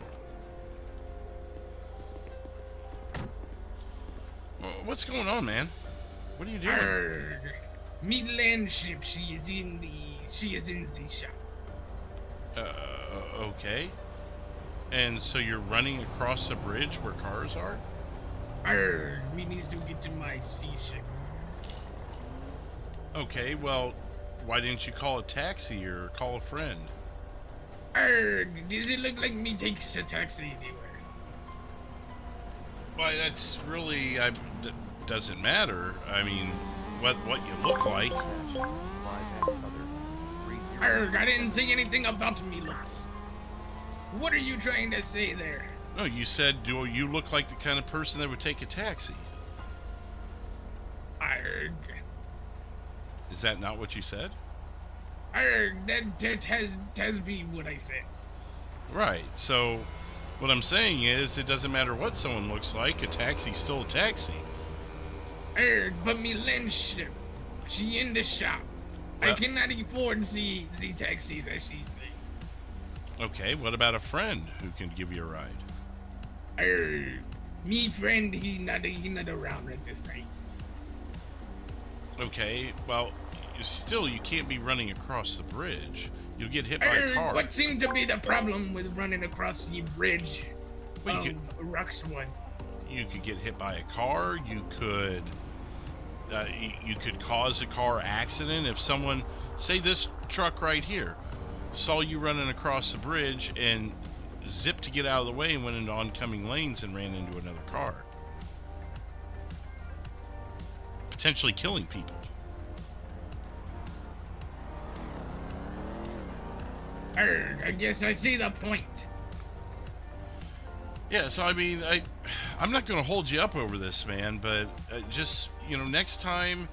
10-4. What's going on, man? What are you doing? Arrgh. Me land ship. She is in the shop. Okay. And so you're running across the bridge where cars are? Arrgh. Me needs to get to my sea ship. Okay, well, why didn't you call a taxi or call a friend? Arrgh. Does it look like me takes a taxi anywhere? Why, that's really, doesn't matter. I mean, what you look like. Arrgh. I didn't say anything about me looks. What are you trying to say there? No, you said, do you look like the kind of person that would take a taxi? Arrgh. Is that not what you said? Arrgh. That has been what I said. Right, so what I'm saying is it doesn't matter what someone looks like, a taxi's still a taxi. Arrgh. But me land ship. She in the shop. I Well- cannot afford the taxi that she take. Okay, what about a friend who can give you a ride? Me friend, he not around at this night. Okay, well, you can't be running across the bridge. You'll get hit by a car. What seemed to be the problem with running across the bridge Well, of you Roxwood? You could get hit by a car. You could cause a car accident if someone, say this truck right here, saw you running across the bridge and zipped to get out of the way and went into oncoming lanes and ran into another car, potentially killing people. I guess I see the point. Yeah, so I mean, I'm not going to hold you up over this, man, but just, next time,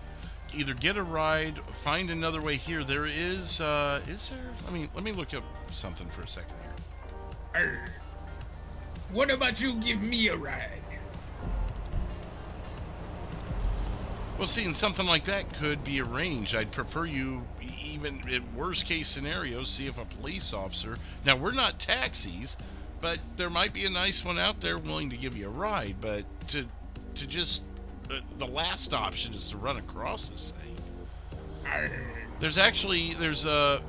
either get a ride, find another way here. There is there? I mean, let me look up something for a second here. What about you give me a ride? Well, seeing something like that could be arranged. I'd prefer you, even in worst case scenario, see if a police officer. Now, we're not taxis, but there might be a nice one out there willing to give you a ride. But to just the last option is to run across this thing. There's a.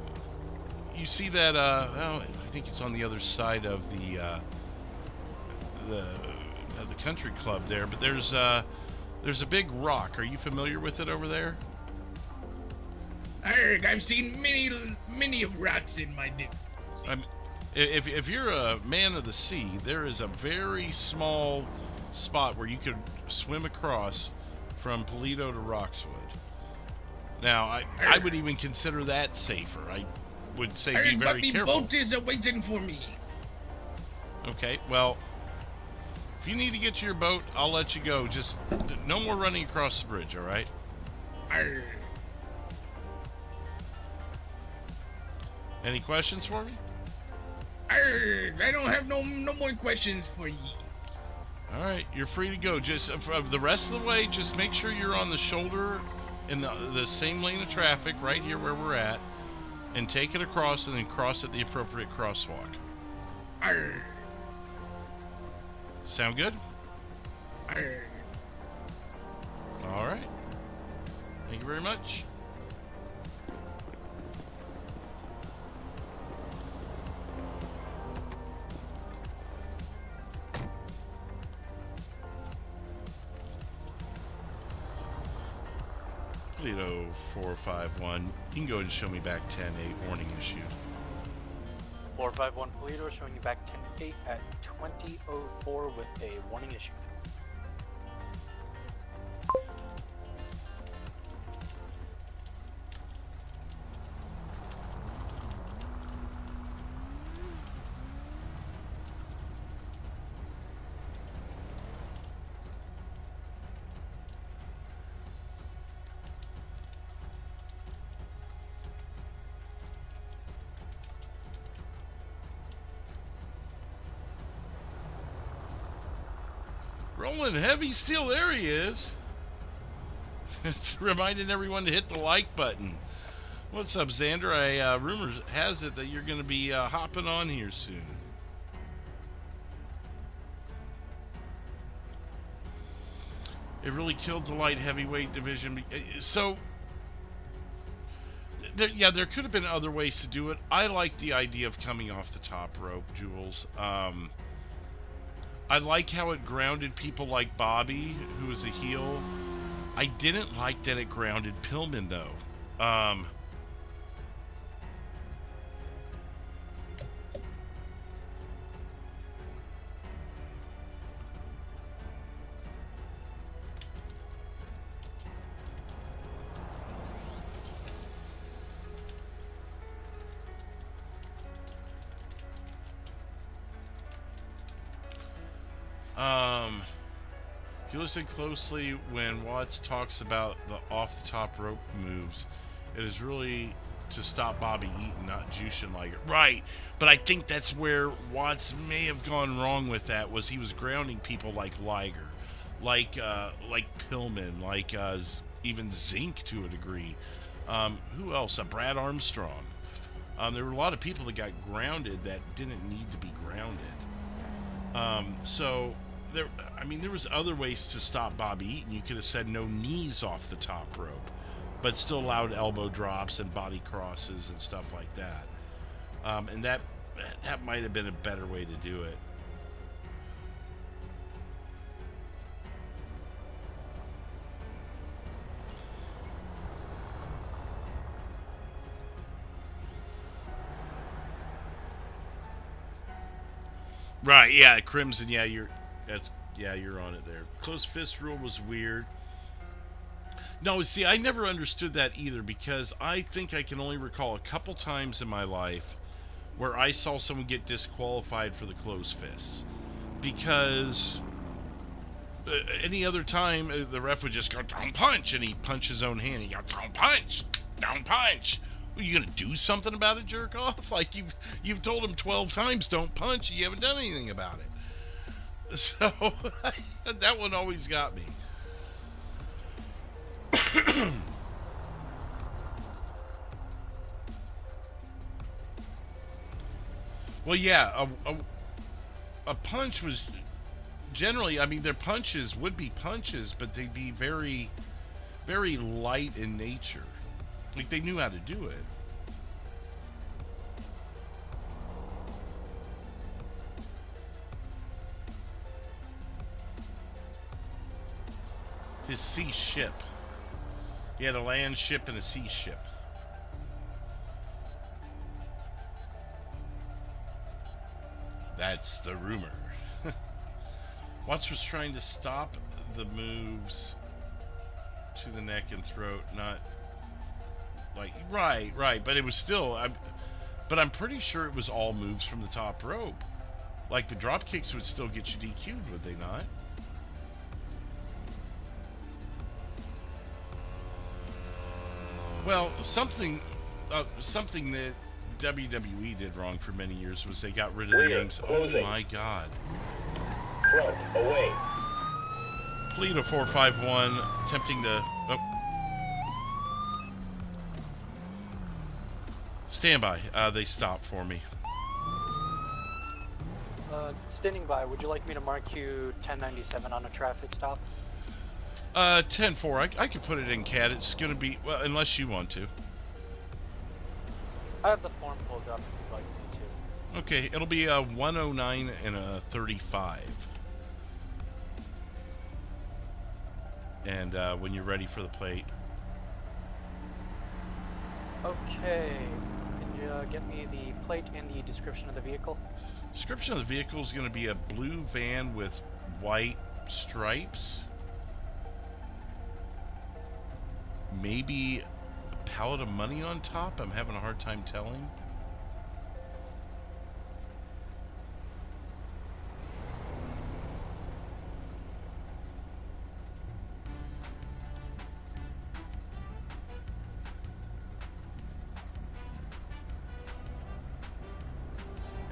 You see that? Well, I think it's on the other side of the country club there. But there's a big rock. Are you familiar with it over there? I've seen many rocks in my day. If you're a man of the sea, there is a very small spot where you could swim across from Paleto to Roxwood. Now, I would even consider that safer. I would say be very careful. But the boat is waiting for me. Okay, well, if you need to get to your boat, I'll let you go. Just no more running across the bridge, all right? Any questions for me? I don't have no more questions for ye. All right, you're free to go. Just for the rest of the way, just make sure you're on the shoulder in the same lane of traffic right here where we're at, and take it across and then cross at the appropriate crosswalk. Sound good? All right. Thank you very much. Paleto 451. You can go ahead and show me back 10-8 warning issued. 451 Paleto showing you back 10-8 at 2004 with a warning issue. Rolling heavy still. There he is. Reminding everyone to hit the like button. What's up, Xander? Rumors has it that you're going to be hopping on here soon. It really killed the light heavyweight division. So, there could have been other ways to do it. I like the idea of coming off the top rope, Jules. I like how it grounded people like Bobby, who was a heel. I didn't like that it grounded Pillman, though. If you listen closely when Watts talks about the off-the-top rope moves, it is really to stop Bobby Eaton, not Jushin Liger. Right, but I think that's where Watts may have gone wrong with that, was he was grounding people like Liger, like Pillman, like even Zink to a degree. Who else? Brad Armstrong. There were a lot of people that got grounded that didn't need to be grounded. So there was other ways to stop Bobby Eaton. You could have said no knees off the top rope, but still allowed elbow drops and body crosses and stuff like that. And that might have been a better way to do it. Right, yeah, Crimson, yeah, you're on it there. Closed fist rule was weird. No, see, I never understood that either, because I think I can only recall a couple times in my life where I saw someone get disqualified for the closed fists. Because any other time, the ref would just go, down punch, and he'd punch his own hand. He'd go, down punch, down punch. Are you gonna do something about it, jerk off? Like you've told him 12 times don't punch, and you haven't done anything about it. So that one always got me. Well, yeah, a punch was generally, I mean, their punches would be punches, but they'd be very, very light in nature. Like, they knew how to do it. His sea ship. He had a land ship and a sea ship. That's the rumor. Watts was trying to stop the moves to the neck and throat, not... Like, right, but it was still, but I'm pretty sure it was all moves from the top rope. Like, the drop kicks would still get you DQ'd, would they not? Well, something that WWE did wrong for many years was they got rid of the names. Closing. Oh my God. Front, away. Paleto 451, attempting to... Oh. Stand by. They stopped for me. Standing by, would you like me to mark you 1097 on a traffic stop? 10-4. I could put it in CAD. It's going to be... Well, unless you want to. I have the form pulled up if you'd like me to. Okay, it'll be a 109 and a 35. And when you're ready for the plate. Okay. Can you get me the plate and the description of the vehicle? Description of the vehicle is going to be a blue van with white stripes. Maybe a pallet of money on top? I'm having a hard time telling.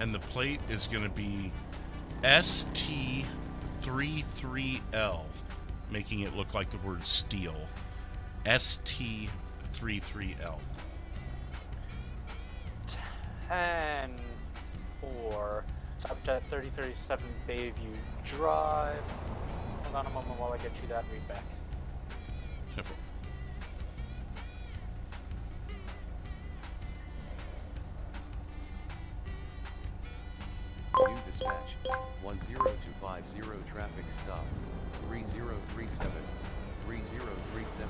And the plate is going to be ST ST33L, making it look like the word steel. ST33L. 10-4. Up to 3037 Bayview Drive. Hold on a moment while I get you that read back. 10-4. New dispatch, 10250 traffic stop, 3037, 3037.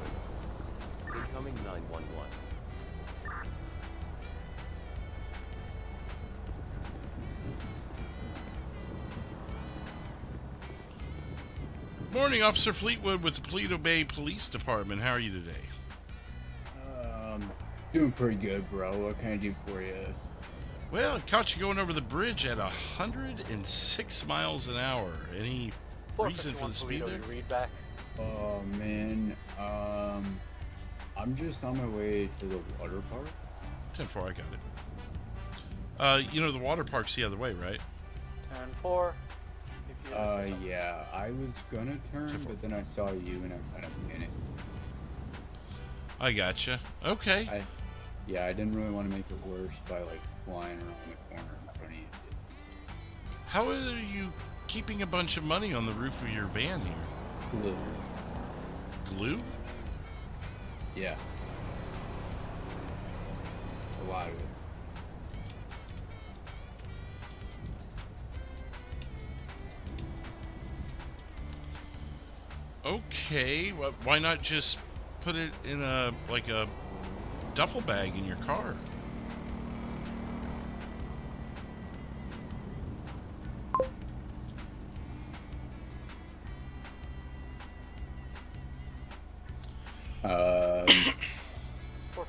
Incoming 911. Morning, Officer Fleetwood with the Paleto Bay Police Department. How are you today? Doing pretty good, bro. What can I do for you? Well, I caught you going over the bridge at 106 miles an hour. Any reason for the speed there? Read back. Oh, man. I'm just on my way to the water park. 10-4, I got it. You know, the water park's the other way, right? 10-4. Yeah, I was gonna turn, but then I saw you and I kind of panicked. I gotcha. Okay. I didn't really want to make it worse by, like, flying around the corner in front of you. How are you keeping a bunch of money on the roof of your van here? Glue. Glue? Yeah. A lot of it. Okay, well, why not just put it in a duffel bag in your car?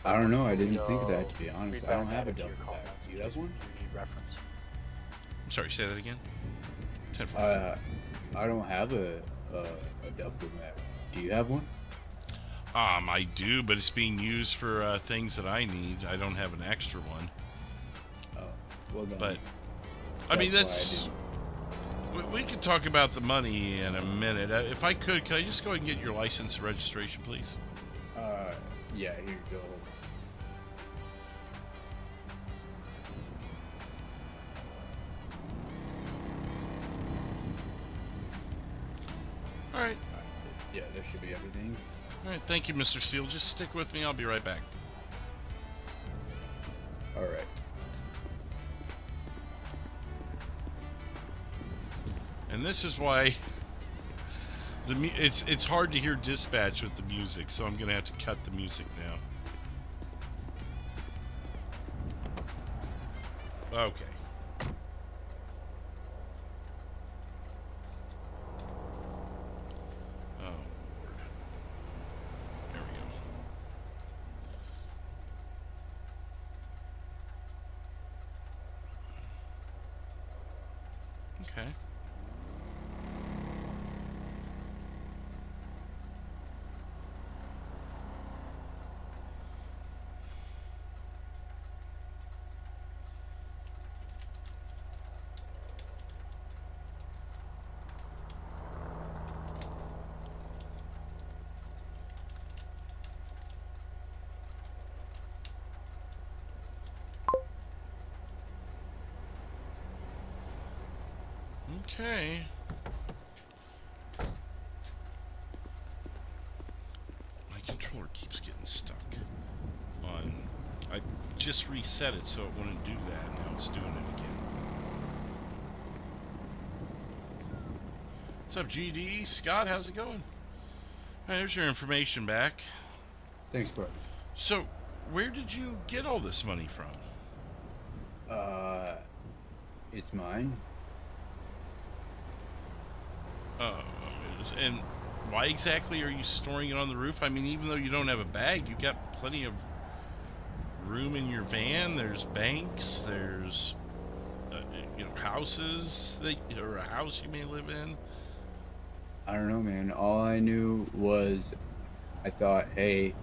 I don't know. I didn't think of that, to be honest. I don't have a duffel bag. Do you have one? Reference. I'm sorry, say that again. 10-4. I don't have a duffel bag. Do you have one? I do, but it's being used for things that I need. I don't have an extra one. Oh, well then. But I mean, that's. We could talk about the money in a minute. If I could I just go ahead and get your license and registration, please? Yeah, here you go. All right. Yeah, there should be everything. All right, thank you, Mr. Steele. Just stick with me. I'll be right back. All right. And this is why it's hard to hear dispatch with the music, so I'm gonna have to cut the music now. Okay. Oh Lord. There we go. Okay. Okay. My controller keeps getting stuck on. I just reset it so it wouldn't do that. Now it's doing it again. What's up, GD? Scott, how's it going? All right, there's your information back. Thanks, bro. So, where did you get all this money from? It's mine. And why exactly are you storing it on the roof? I mean, even though you don't have a bag, you got plenty of room in your van. There's banks. There's, houses or a house you may live in. I don't know, man. All I knew was I thought, hey,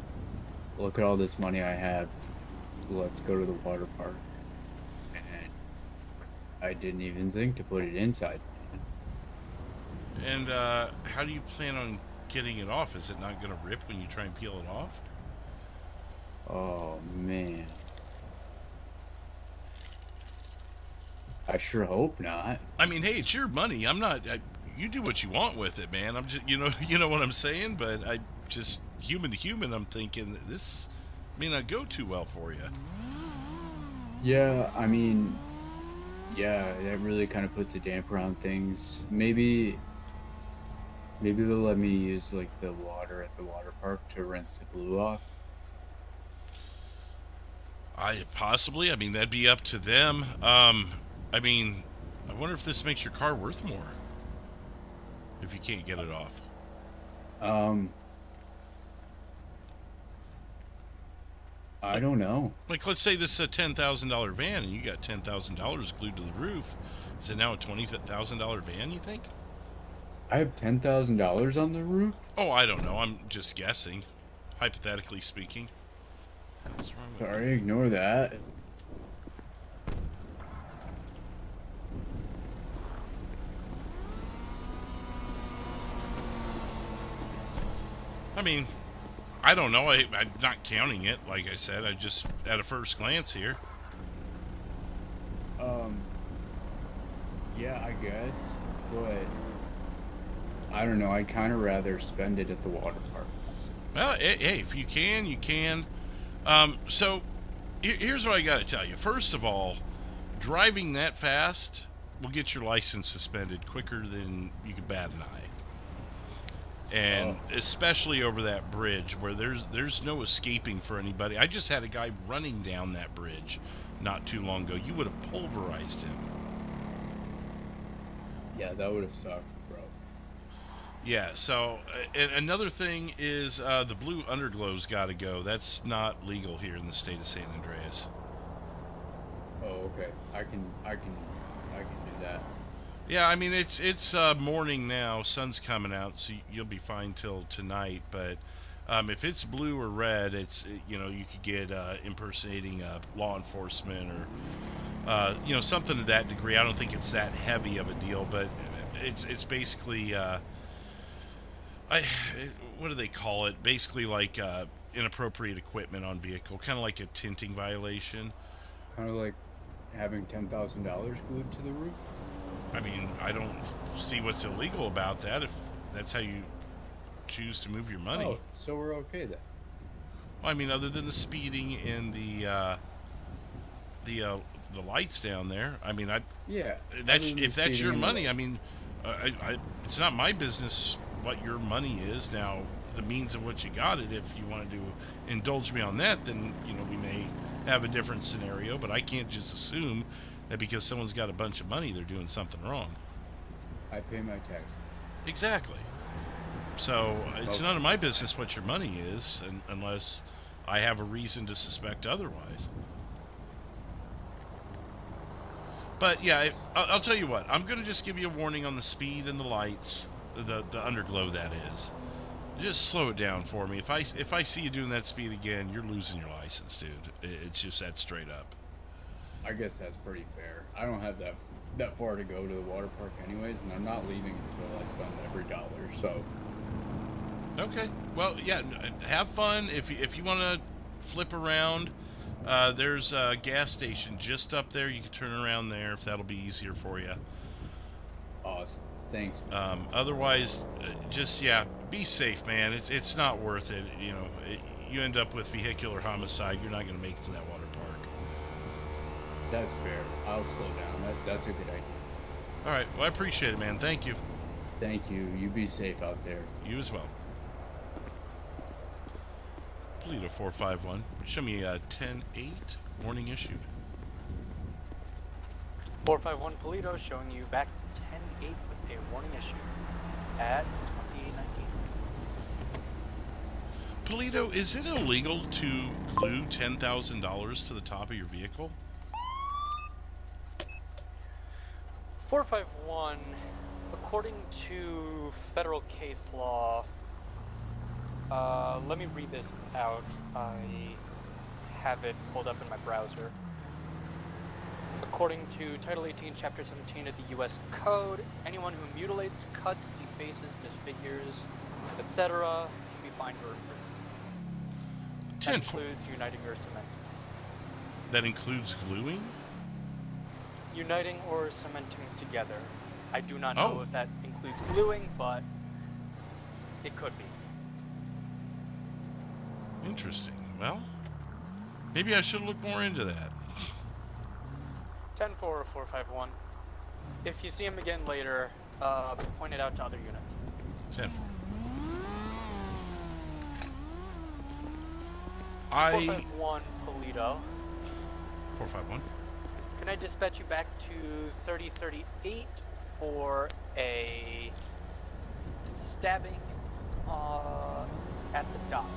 look at all this money I have. Let's go to the water park. And I didn't even think to put it inside. And how do you plan on getting it off? Is it not going to rip when you try and peel it off? Oh man. I sure hope not. I mean, hey, it's your money. I'm not. You do what you want with it, man. I'm just, you know what I'm saying. But I just human to human, I'm thinking that this may not go too well for you. Yeah, I mean, yeah, that really kind of puts a damper on things. Maybe they'll let me use like the water at the water park to rinse the glue off. Possibly. I mean, that'd be up to them. I mean, I wonder if this makes your car worth more if you can't get it off. I don't know. Like, let's say this is a $10,000 van, and you got $10,000 glued to the roof. Is it now a $20,000 van? You think? I have $10,000 on the roof. Oh, I don't know. I'm just guessing, hypothetically speaking. What's wrong with Sorry, ignore that. I mean, I don't know. I'm not counting it. Like I said, I just at a first glance here. Yeah, I guess, but I don't know. I'd kind of rather spend it at the water park. Well, hey, if you can, you can. So here's what I got to tell you. First of all, driving that fast will get your license suspended quicker than you could bat an eye. And especially over that bridge where there's no escaping for anybody. I just had a guy running down that bridge not too long ago. You would have pulverized him. Yeah, that would have sucked, bro. Yeah, so and another thing is the blue underglow's got to go. That's not legal here in the state of San Andreas. Oh, okay. I can do that. Yeah, I mean it's morning now. Sun's coming out, so you'll be fine till tonight. But if it's blue or red, it's you could get impersonating law enforcement or something to that degree. I don't think it's that heavy of a deal, but it's basically what do they call it? Basically like inappropriate equipment on vehicle, kind of like a tinting violation. Kind of like having $10,000 glued to the roof. I mean, I don't see what's illegal about that if that's how you choose to move your money. Oh, so we're okay then. Well, I mean, other than the speeding and the lights down there. I mean, Yeah. if that's your money, I mean, it's not my business what your money is. Now, the means of what you got it. If you wanted to indulge me on that, then we may have a different scenario. But I can't just assume that because someone's got a bunch of money, they're doing something wrong. I pay my taxes. Exactly. So it's none of my business what your money is, unless I have a reason to suspect otherwise. But yeah, I'll tell you what. I'm gonna just give you a warning on the speed and the lights, the underglow that is. Just slow it down for me. If I see you doing that speed again, you're losing your license, dude. It's just that straight up. I guess that's pretty fair. I don't have that far to go to the water park anyways, and I'm not leaving until I spend every dollar, so. Okay. Well, yeah, have fun. If you want to flip around, there's a gas station just up there. You can turn around there if that'll be easier for you. Awesome. Thanks. Otherwise, just, be safe, man. It's not worth it. You end up with vehicular homicide. You're not going to make it to that water park. That's fair. I'll slow down. That's a good idea. All right. Well, I appreciate it, man. Thank you. Thank you. You be safe out there. You as well. Paleto 451. Show me 10-8. Warning issued. 451 Paleto showing you back 10-8 with a warning issued at 2819. Paleto, is it illegal to glue $10,000 to the top of your vehicle? 451, according to federal case law, let me read this out. I have it pulled up in my browser. According to Title 18, Chapter 17 of the U.S. Code, anyone who mutilates, cuts, defaces, disfigures, etc. can be fined or imprisoned. That 10 includes uniting or cementing. That includes gluing? Uniting or cementing together. I do not know Oh. if that includes gluing, but it could be. Interesting. Well, maybe I should look more into that. 10-4-451. If you see him again later, point it out to other units. 10. 451 Paleto. 451. Can I dispatch you back to 3038 for a stabbing at the docks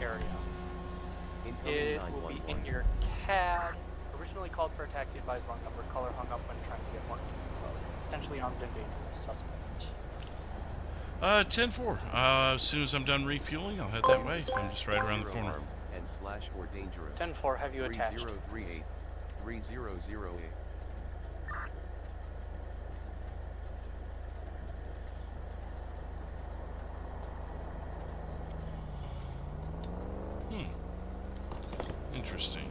area? Incoming It will be 911. in your cab. Originally called for a taxi, advised wrong number. Caller hung up when trying to get more info. Potentially armed and dangerous suspect. 10-4. As soon as I'm done refueling, I'll head that way. I'm just right around the Zero corner. armed and slash or dangerous. 10-4, have you attached? 3038 3008. Interesting.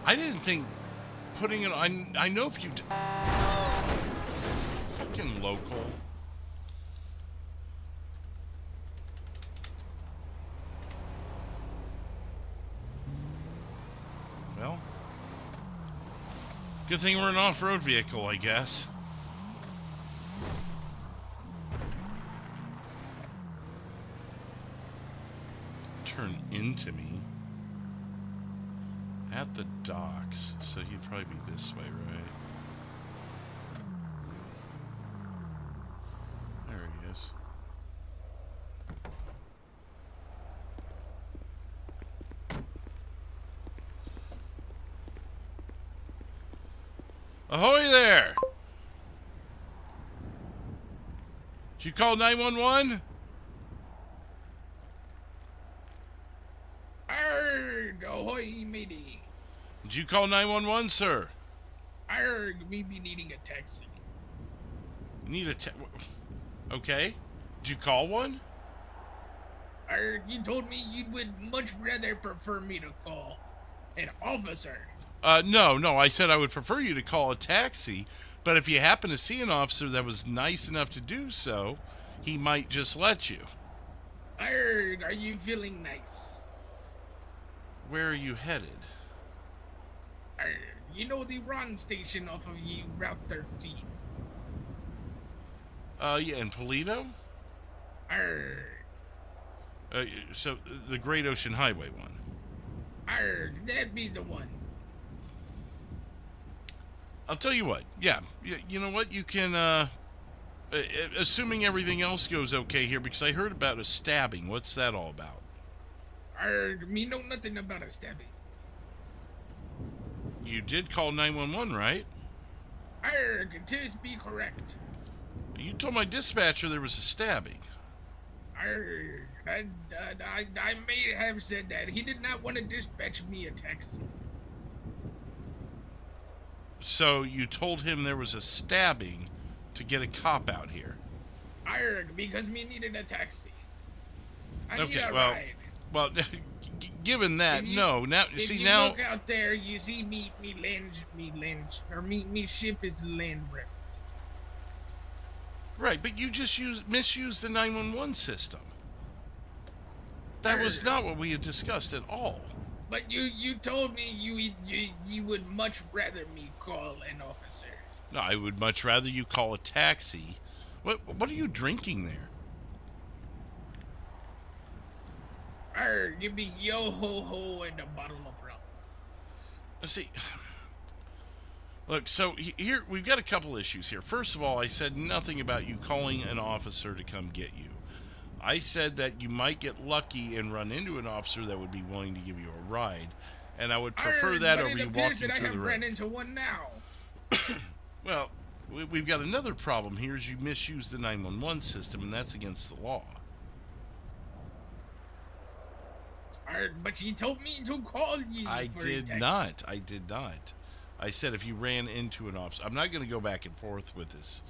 I didn't think putting it on. I know if you fucking local. Well, good thing we're an off-road vehicle, I guess. Turn into me. At the docks, so he'd probably be this way, right? There he is. Ahoy there! Did you call 911? Arrgh, ahoy, matey. Did you call 911, sir? Arrgh, me be needing a taxi. You need a okay. Did you call one? Arrgh, you told me you would much rather prefer me to call an officer. No. I said I would prefer you to call a taxi, but if you happen to see an officer that was nice enough to do so, he might just let you. Arrgh, are you feeling nice? Where are you headed? You know the Ron station off of Route 13. Yeah, in Paleto? Arrgh, So the Great Ocean Highway one. arrgh, that be the one. I'll tell you what. Yeah, you know what? You can, assuming everything else goes okay here, because I heard about a stabbing. What's that all about? Arrgh, me know nothing about a stabbing. You did call 911, right? Arrgh, tis be correct. You told my dispatcher there was a stabbing. Arrgh, I may have said that. He did not want to dispatch me a taxi. So you told him there was a stabbing to get a cop out here. Arrgh, because me needed a taxi. I need a well, ride. well, given that, If you- no. Now, If see you now. look out there, you see me ship is land wrecked. Right, but you just misused the 911 system. That was Arrgh. not what we had discussed at all. But you told me you would much rather me call an officer. No, I would much rather you call a taxi. What are you drinking there? Give me yo ho ho and a bottle of rum. See, Look, so here we've got a couple issues here. First of all, I said nothing about you calling an officer to come get you. I said that you might get lucky and run into an officer that would be willing to give you a ride, and I would prefer that over you walking through I have the ran road. into one now. Well, we've got another problem here is you misuse the 911 system, and that's against the law. But you told me to call you. I for did text. not. I did not. I said if you ran into an officer. I'm not going to go back and forth with this.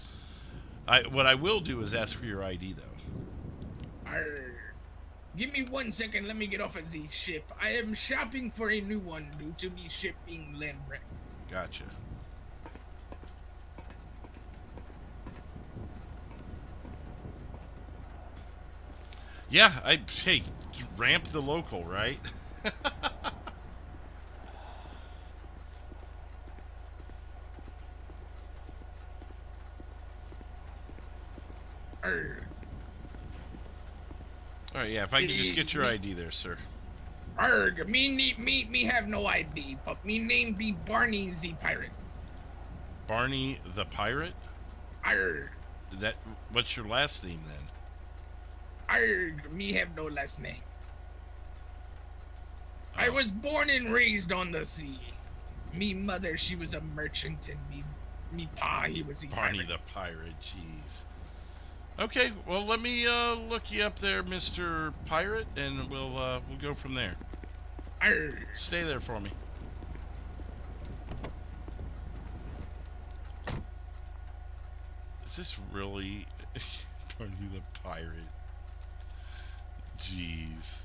What I will do is ask for your ID, though. Give me 1 second. Let me get off of the ship. I am shopping for a new one due to me shipping land wreck. Gotcha. Yeah, hey, ramp the local, right? All right, yeah. If I could just get your ID there, sir. Me have no ID, but me name be Barney the Pirate. Barney the Pirate. Arg, What's your last name then? me have no last name. I was born and raised on the sea. Me mother, she was a merchant, and me pa, he was a Barney pirate. the Pirate. Jeez. Okay, well let me look you up there, Mr. Pirate, and we'll go from there. Arg. Stay there for me. Is this really Barney the Pirate? Jeez.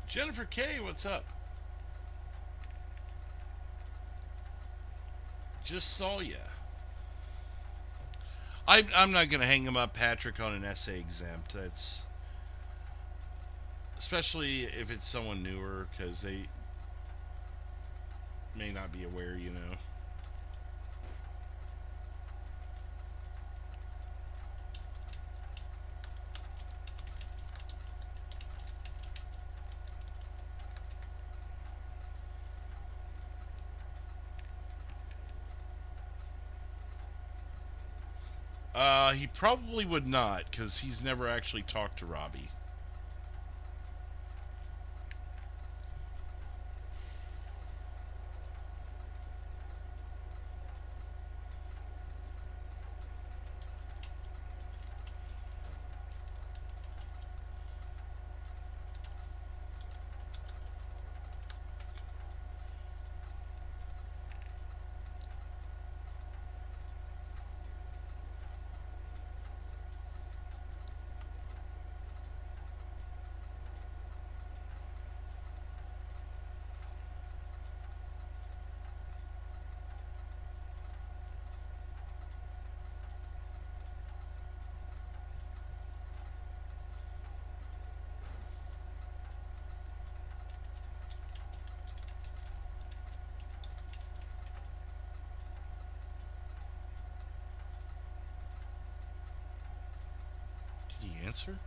Jennifer K, what's up? Just saw ya. I'm not gonna hang him up, Patrick, on an essay exempt. That's especially if it's someone newer, because they may not be aware, you know. He probably would not, because he's never actually talked to Robbie. Did he answer?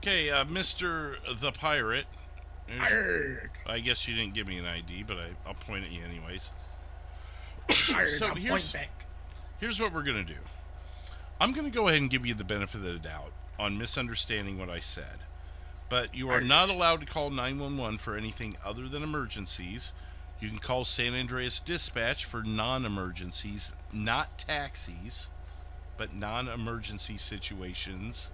Okay, Mr. the Pirate. I guess you didn't give me an ID, but I'll point at you anyways. So here's what we're going to do. I'm going to go ahead and give you the benefit of the doubt on misunderstanding what I said. But you are not allowed to call 911 for anything other than emergencies. You can call San Andreas Dispatch for non-emergencies, not taxis, but non-emergency situations.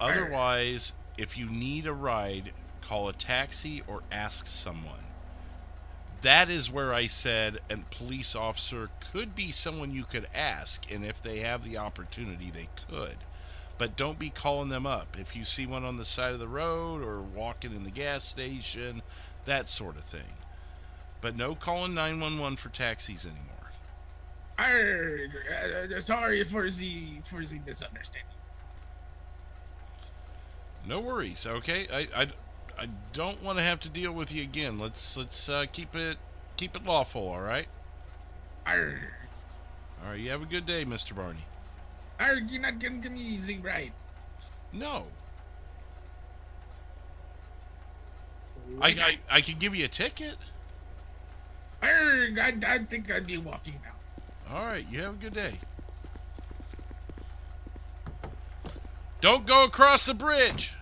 Otherwise, if you need a ride, call a taxi or ask someone. That is where I said a police officer could be someone you could ask, and if they have the opportunity, they could. But don't be calling them up. If you see one on the side of the road or walking in the gas station, that sort of thing. But no calling 911 for taxis anymore. Sorry for the misunderstanding. No worries, okay? I don't want to have to deal with you again. Let's keep it lawful, all right? All right, you have a good day, Mr. Barney. You're not gonna give me the right. No. I could give you a ticket. I think I'd be walking now. All right, you have a good day. Don't go across the bridge.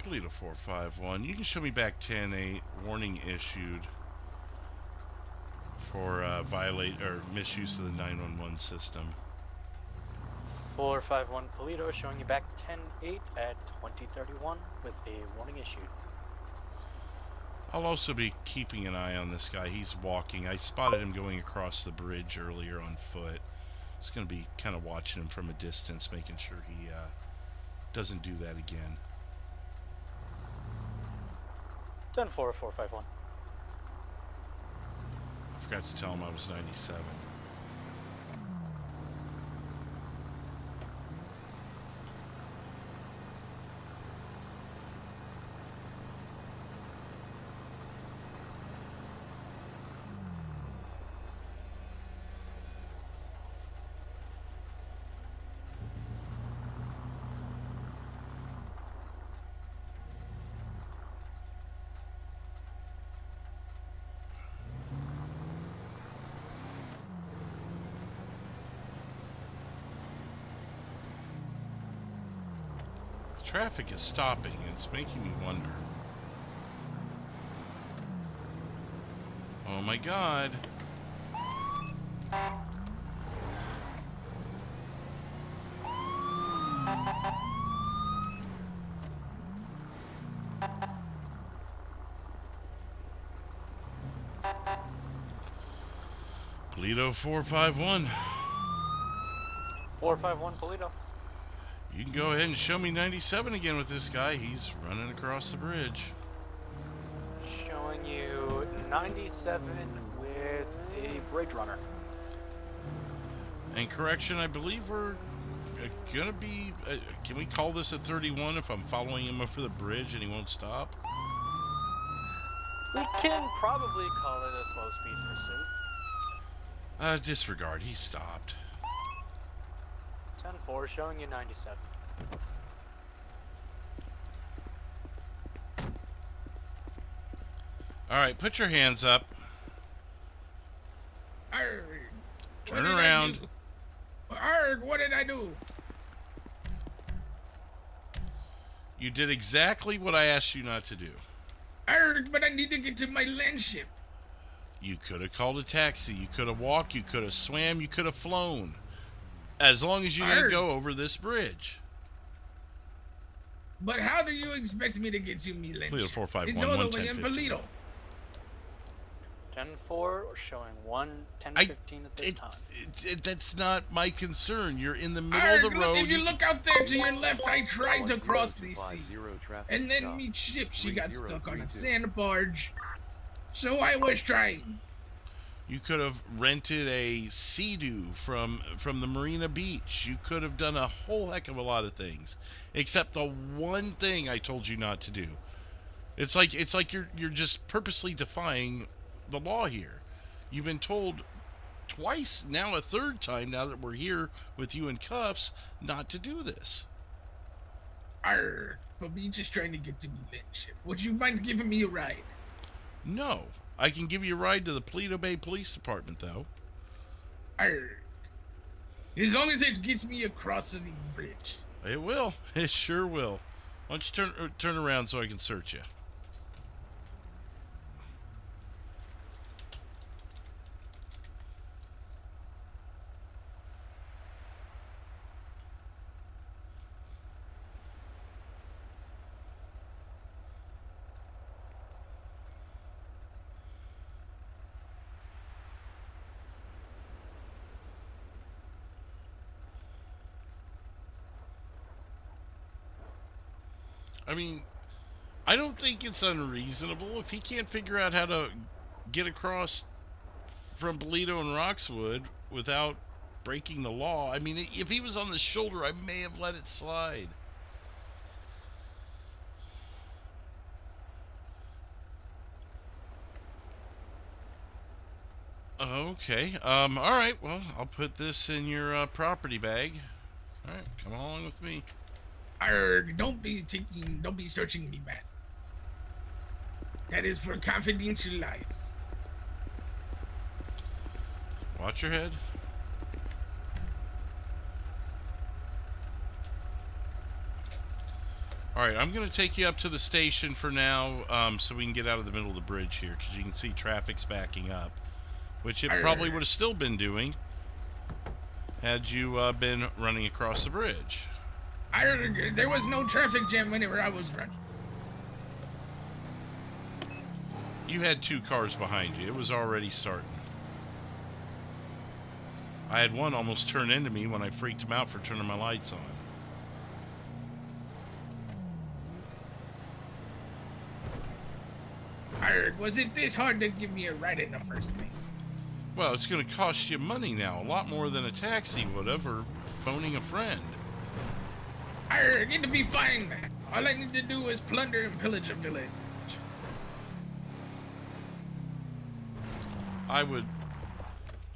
Paleto 451. You can show me back 10-8. Warning issued for violate or misuse of the 911 system. 451 Paleto showing you back 10-8 at 2031 with a warning issued. I'll also be keeping an eye on this guy. He's walking. I spotted him going across the bridge earlier on foot. Just going to be kind of watching him from a distance, making sure he doesn't do that again. 10-4, 451. I forgot to tell him I was 97. Traffic is stopping, and it's making me wonder. Oh my God. Paleto 451. 451 Paleto. You can go ahead and show me 97 again with this guy. He's running across the bridge. Showing you 97 with a bridge runner. And correction, I believe we're gonna be. Can we call this a 31 if I'm following him over the bridge and he won't stop? We can probably call it a slow speed pursuit. Disregard. He stopped. 10-4 showing you 97. Alright, put your hands up. Turn around. What did I do? You did exactly what I asked you not to do. But I need to get to my land ship. You could have called a taxi. You could have walked. You could have swam. You could have flown. As long as you didn't go over this bridge. But how do you expect me to get to me land Paleto ship? 451, It's all the way in 110, Paleto. 10-4 showing 1-10-15 at this time. That's not my concern. You're in the middle of the road. If you look out there to your left, I tried to cross the sea. And then stop. me ship, she got stuck on a 3032. sand barge. So I was trying. You could have rented a Sea-Doo from the Marina Beach. You could have done a whole heck of a lot of things, except the one thing I told you not to do. It's like you're just purposely defying the law here. You've been told twice, now a third time, now that we're here with you in cuffs, not to do this. Arr, but you just trying to get to me, Lynch. Would you mind giving me a ride? No. I can give you a ride to the Paleto Bay Police Department, though. Arr. As long as it gets me across the bridge. It will. It sure will. Why don't you turn around so I can search you? I mean, I don't think it's unreasonable if he can't figure out how to get across from Paleto and Roxwood without breaking the law. I mean, if he was on the shoulder, I may have let it slide. Okay. All right. Well, I'll put this in your property bag. All right. Come along with me. Arr, don't be searching me, man. That is for confidential lies. Watch your head. Alright, I'm going to take you up to the station for now, so we can get out of the middle of the bridge here, because you can see traffic's backing up. Which it probably would have still been doing had you been running across the bridge. There was no traffic jam whenever I was running. You had 2 cars behind you. It was already starting. I had one almost turn into me when I freaked him out for turning my lights on. Was it this hard to give me a ride in the first place? Well, it's going to cost you money now. A lot more than a taxi would have, or phoning a friend. It'll be fine. All I need to do is plunder and pillage a village. I would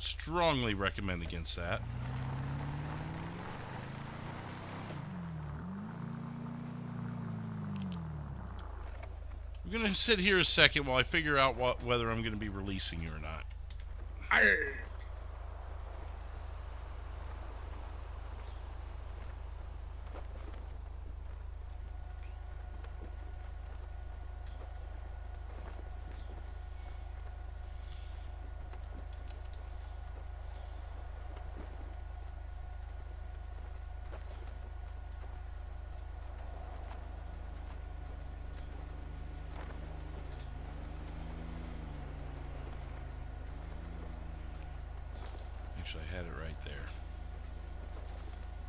strongly recommend against that. We're going to sit here a second while I figure out whether I'm going to be releasing you or not. Actually, I had it right there.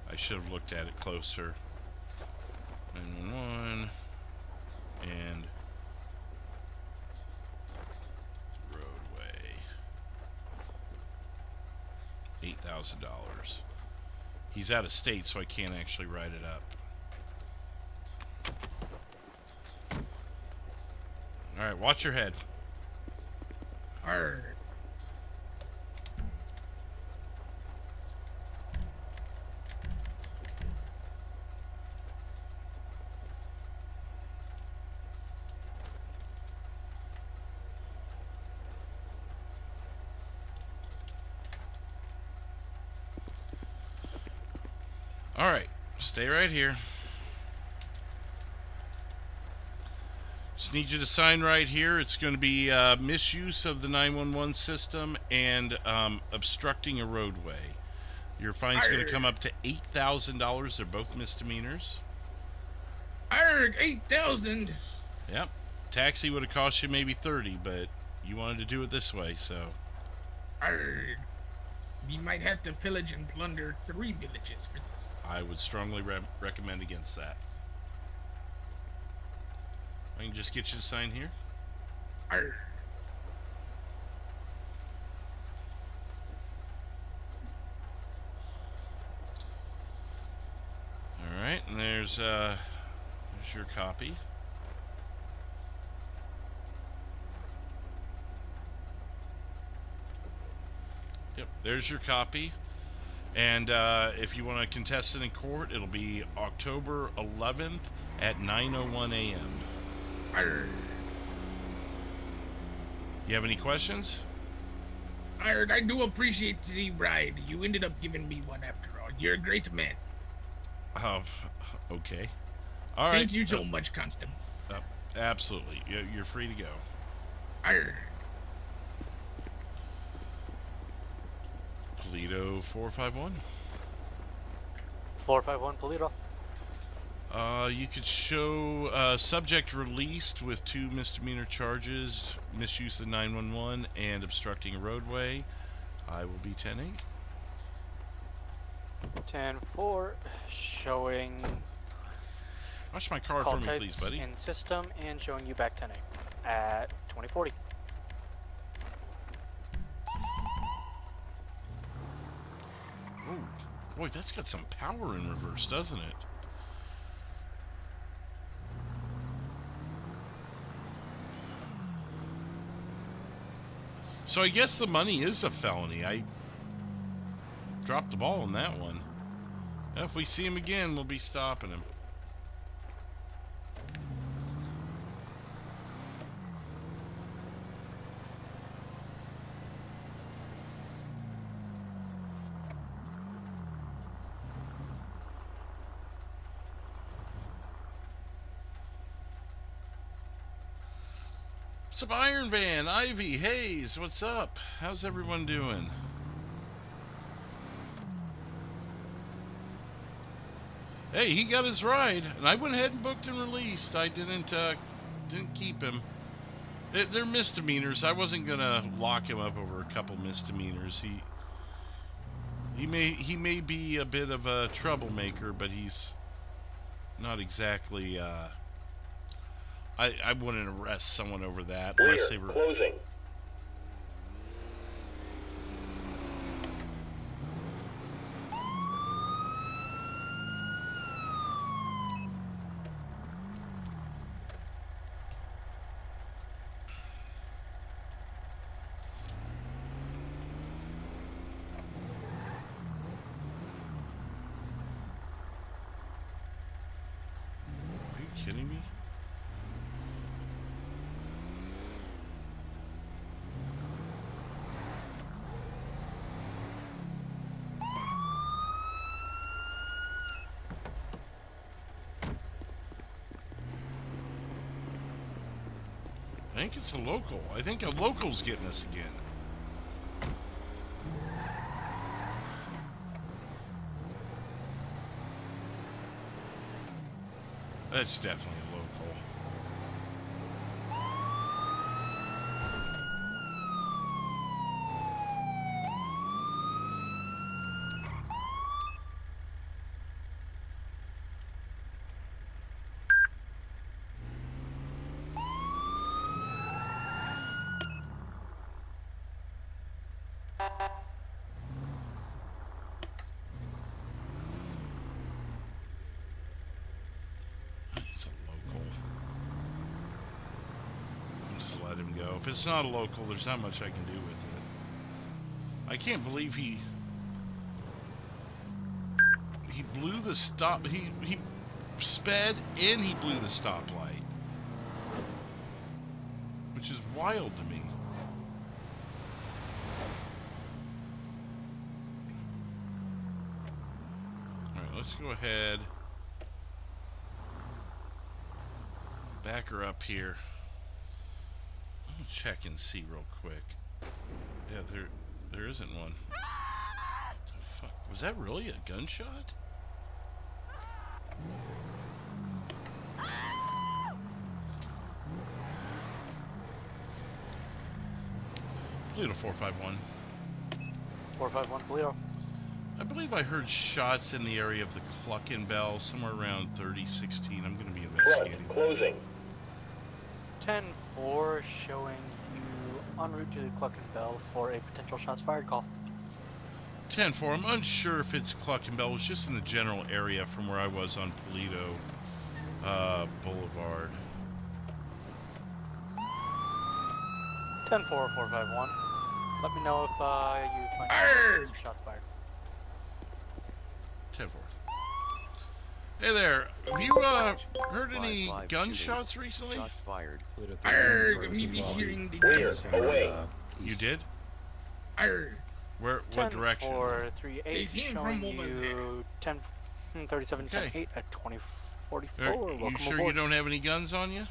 I should have looked at it closer. 911 and roadway. $8,000. He's out of state, so I can't actually write it up. All right, watch your head. Arr. All right, stay right here. Just need you to sign right here. It's going to be misuse of the 911 system and obstructing a roadway. Your fine's going to come up to $8,000. They're both misdemeanors. $8,000. Yep. Taxi would have cost you maybe $30, but you wanted to do it this way, so. We might have to pillage and plunder 3 villages for this. I would strongly recommend against that. I can just get you to sign here. Arr. All right, and there's your copy. Yep, there's your copy. And if you want to contest it in court, it'll be October 11th at 9:01 a.m. Arr. You have any questions? Arr, I do appreciate the ride. You ended up giving me one after all. You're a great man. Okay. All right. Thank you so much, Constable. Absolutely. You're free to go. Arr. Paleto 451. 451 Paleto. You could show subject released with 2 misdemeanor charges, misuse of 911 and obstructing a roadway. I will be 10-8. 10-4 showing Watch my car call for me, types please, buddy. in system and showing you back 10-8 at 2040. Oh, boy, that's got some power in reverse, doesn't it? So I guess the money is a felony. I dropped the ball on that one. If we see him again, we'll be stopping him. What's up, Iron Van, Ivy, Hayes, what's up? How's everyone doing? Hey, he got his ride, and I went ahead and booked and released. I didn't keep him. They're misdemeanors. I wasn't gonna lock him up over a couple misdemeanors. He may be a bit of a troublemaker, but he's not exactly. I wouldn't arrest someone over that unless they were closing. Are you kidding me? I think it's a local. I think a local's getting us again. That's definitely a local. It's a local. Just let him go. If it's not a local, there's not much I can do with it. I can't believe he blew the stop. He sped and he blew the stoplight, which is wild to me. All right, let's go ahead. Back her up here. I'm gonna check and see real quick. Yeah, there isn't one. The fuck? Was that really a gunshot? Paleto 451. 451 Paleto. I believe I heard shots in the area of the Cluckin' Bell, somewhere around 3016. I'm gonna be investigating. Front closing. 10-4 showing you en route to the Cluckin' Bell for a potential shots fired call. 10-4. I'm unsure if it's Cluckin' Bell. It was just in the general area from where I was on Paleto Boulevard. 10-4 451. Let me know if you find Arrgh! some shots fired. 10-4. Hey there, have you heard any Live gunshots shooting. recently? Shots fired. Arrgh, me be hearing the guns. Away. You did? Arrgh. Where? What direction? 10-4-3-8 They came showing from over you 10-37, Okay. 10-8 at 2044. You Welcome sure aboard. you don't have any guns on you?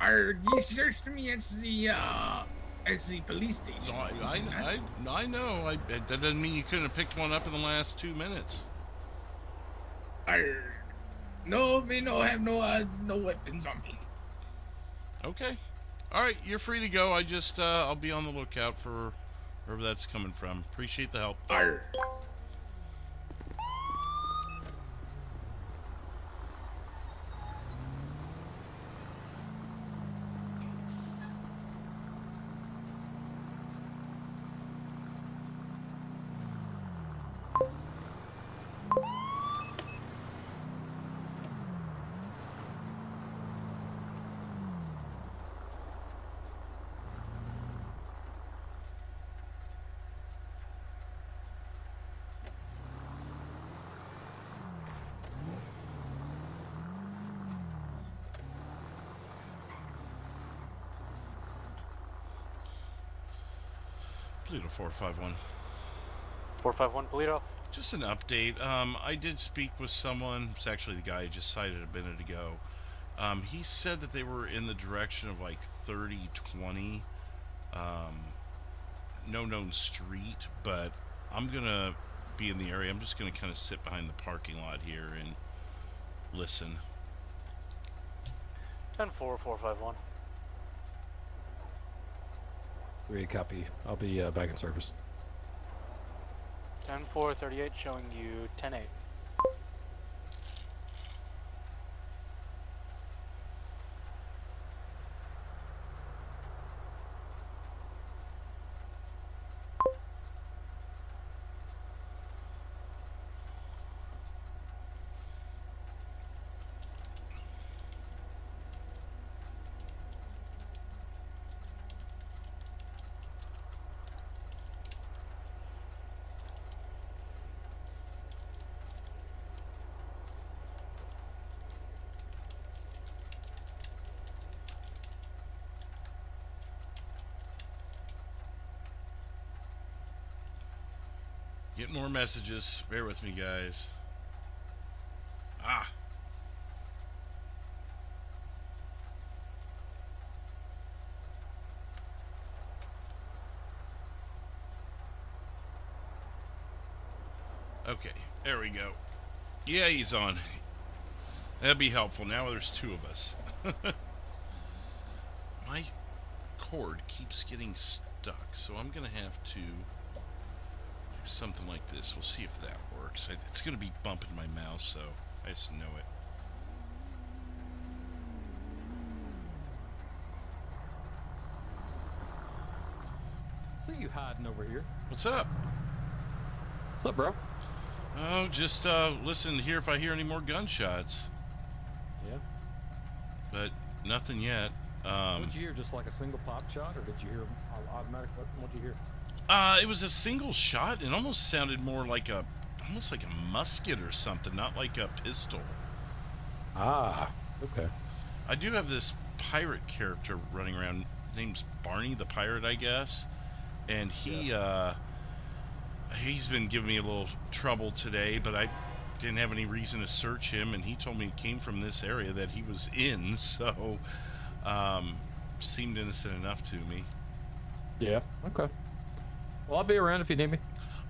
Arrgh, you searched me at the police station. No, I know. That doesn't mean you couldn't have picked one up in the last 2 minutes. Arrgh. No, me no have no weapons on me. Okay. All right, you're free to go. I just I'll be on the lookout for wherever that's coming from. Appreciate the help. Arrgh. Paleto 451. 451 Paleto. Just an update. I did speak with someone. It's actually the guy I just cited a minute ago. He said that they were in the direction of like 3020. No known street, but I'm gonna be in the area. I'm just gonna kind of sit behind the parking lot here and listen. 10-4-451. 3 copy. I'll be back in service. 10-4-38 showing you 10-8. Get more messages. Bear with me, guys. Ah. Okay, there we go. Yeah, he's on. That'd be helpful. Now there's 2 of us. My cord keeps getting stuck, so I'm gonna have to something like this. We'll see if that works. It's going to be bumping my mouse, so I just know it. See you hiding over here. What's up? What's up, bro? Oh, just listen here if I hear any more gunshots. Yeah. But nothing yet. What did you hear? Just like a single pop shot, or did you hear automatic? What did you hear? It was a single shot. It almost sounded more like almost like a musket or something, not like a pistol. Ah, okay. I do have this pirate character running around. His name's Barney the Pirate, I guess. And he's been giving me a little trouble today, but I didn't have any reason to search him, and he told me it came from this area that he was in, so seemed innocent enough to me. Yeah, okay. Well, I'll be around if you need me.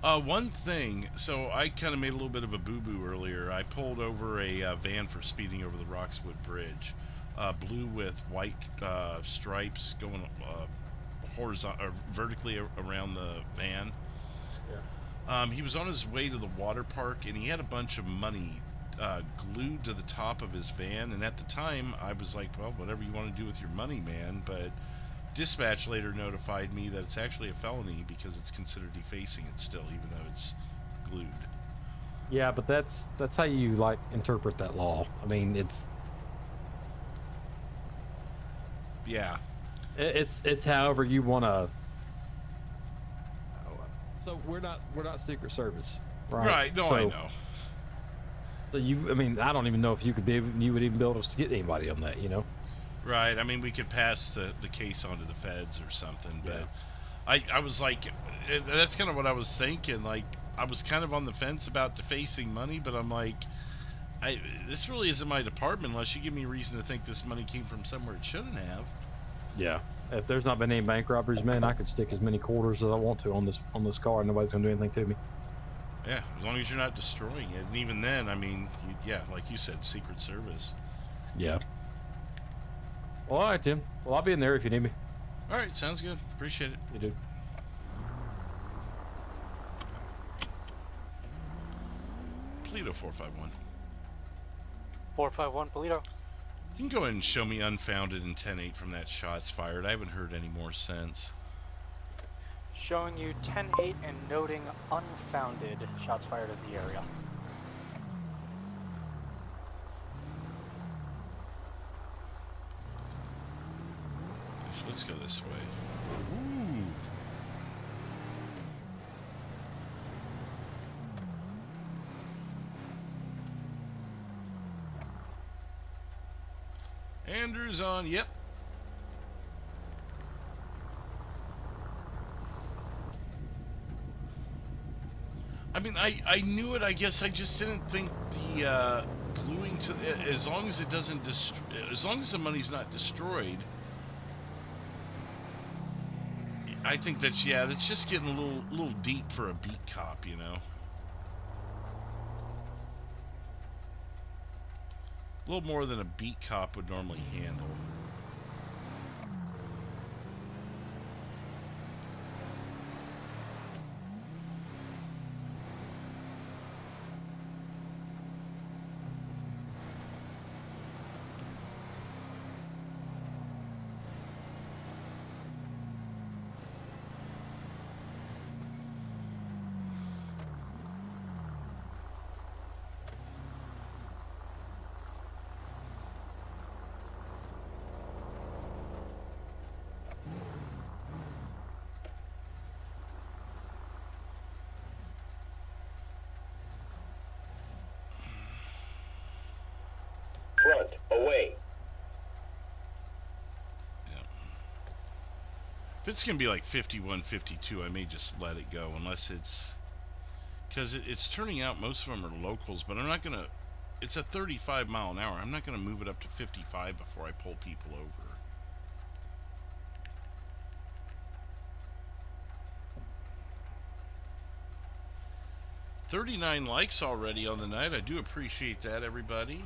One thing, so I kind of made a little bit of a boo-boo earlier. I pulled over a van for speeding over the Roxwood Bridge. Blue with white stripes going horizontal or vertically around the van. Yeah. He was on his way to the water park, and he had a bunch of money glued to the top of his van. And at the time, I was like, well, whatever you want to do with your money, man. But dispatch later notified me that it's actually a felony because it's considered defacing it still, even though it's glued. Yeah, but that's how you like interpret that law. I mean, it's Yeah. It's however you want to So we're not Secret Service, right? Right. No, so, I know. So I mean, I don't even know if you would even be able to get anybody on that, you know? Right. I mean, we could pass the case on to the feds or something, but I was like, that's kind of what I was thinking. Like, I was kind of on the fence about defacing money, but I'm like, this really isn't my department unless you give me a reason to think this money came from somewhere it shouldn't have. Yeah. If there's not been any bank robberies, man, I could stick as many quarters as I want to on this car, and nobody's gonna do anything to me. Yeah, as long as you're not destroying it. And even then, I mean, yeah, like you said, Secret Service. Yeah. Well, all right, Tim. Well, I'll be in there if you need me. All right, sounds good. Appreciate it. You do. Paleto 451. 451 Paleto. You can go ahead and show me unfounded and 10-8 from that shots fired. I haven't heard any more since. Showing you 10-8 and noting unfounded shots fired at the area. Let's go this way. Ooh. Andrew's on, yep. I mean, I knew it. I guess I just didn't think the gluing to as long as it doesn't as long as the money's not destroyed. I think that's just getting a little deep for a beat cop, you know. A little more than a beat cop would normally handle. Front, away. Yeah. If it's going to be like 51, 52, I may just let it go unless it's... Because it's turning out most of them are locals, but I'm not going to... It's a 35 mile an hour. I'm not going to move it up to 55 before I pull people over. $39 likes already on the night. I do appreciate that, everybody.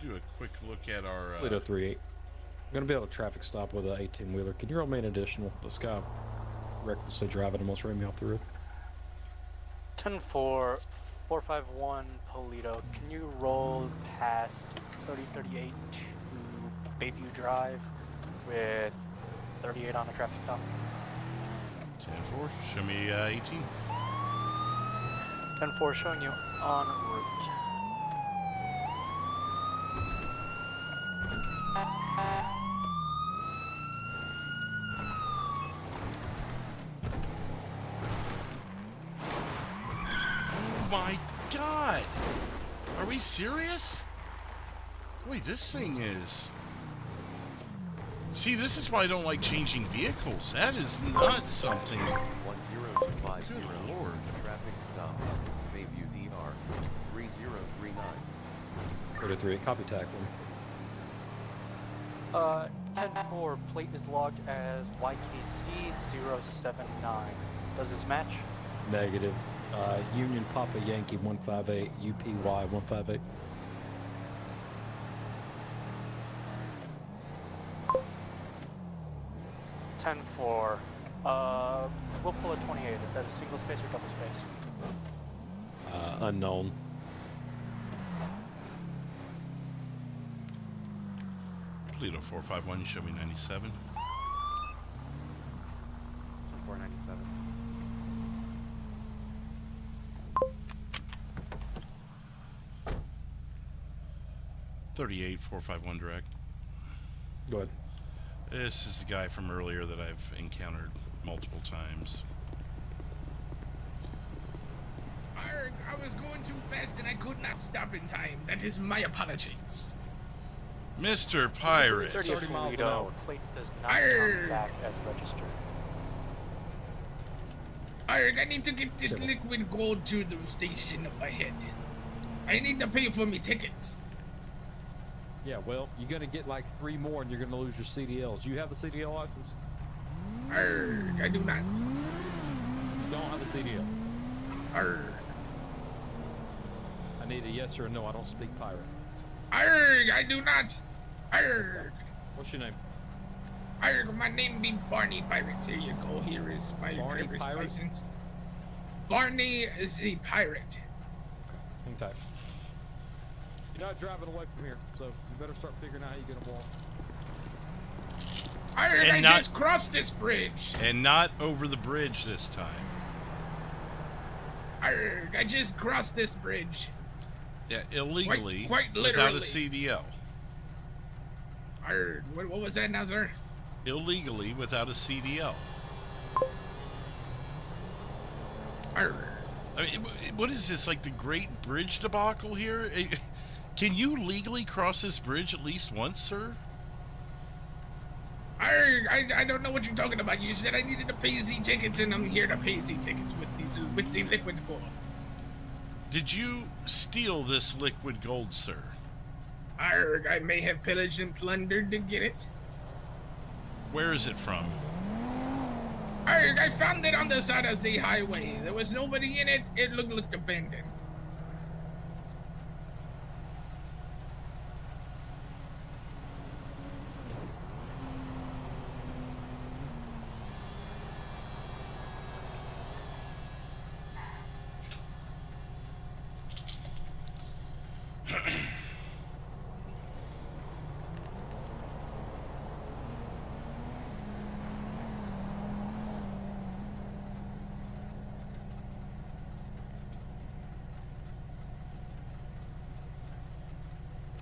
Do a quick look at our... Paleto 38. I'm going to be able to traffic stop with an 18-wheeler. Can you roll me an additional? This guy recklessly driving almost ran me off the road. 10-4, 451 Paleto. Can you roll past 3038 to Bayview Drive with 38 on a traffic stop? 10-4. Show me 18. 10-4 showing you en route. Oh my god! Are we serious? Wait, this thing is... See, this is why I don't like changing vehicles. That is not something... 10250. Good lord. Traffic stop. Bayview DR 3039. Paleto 38, copy tag for me. 10-4, plate is logged as YKC079. Does this match? Negative. Union Papa Yankee 158, UPY 158. We'll pull a 28. Is that a single space or double space? Unknown. Paleto 451, you show me 97. 497. .38 451 direct. Go ahead. This is the guy from earlier that I've encountered multiple times. I was going too fast and I could not stop in time. That is my apologies. Mr. Pirate. 30 miles an hour. Plate does not Arr. come back as registered. Arg, I need to get this liquid gold to the station up ahead. I need to pay for me tickets. Yeah, well, you're gonna get like 3 more and you're gonna lose your CDLs. You have a CDL license? Arg, I do not. You don't have a CDL. Arg. I need a yes or a no. I don't speak pirate. Arg, I do not. Arg. What's your name? Arg, my name be Barney Pirate. Here you go. Here is my Barney driver's Pirate? license. Barney is the pirate. Hang tight. You're not driving away from here, so you better start figuring out how you're gonna walk. Arg, And I not- just crossed this bridge. And not over the bridge this time. Arg, I just crossed this bridge. Yeah, illegally Quite without a literally. CDL. Arg, what was that now, sir? Illegally without a CDL. Arg. I mean, what is this, like the Great Bridge debacle here? Can you legally cross this bridge at least once, sir? Arg, I don't know what you're talking about. You said I needed to pay Z tickets, and I'm here to pay Z tickets with the liquid gold. Did you steal this liquid gold, sir? Arg, I may have pillaged and plundered to get it. Where is it from? Arg, I found it on the side of the highway. There was nobody in it. It looked abandoned.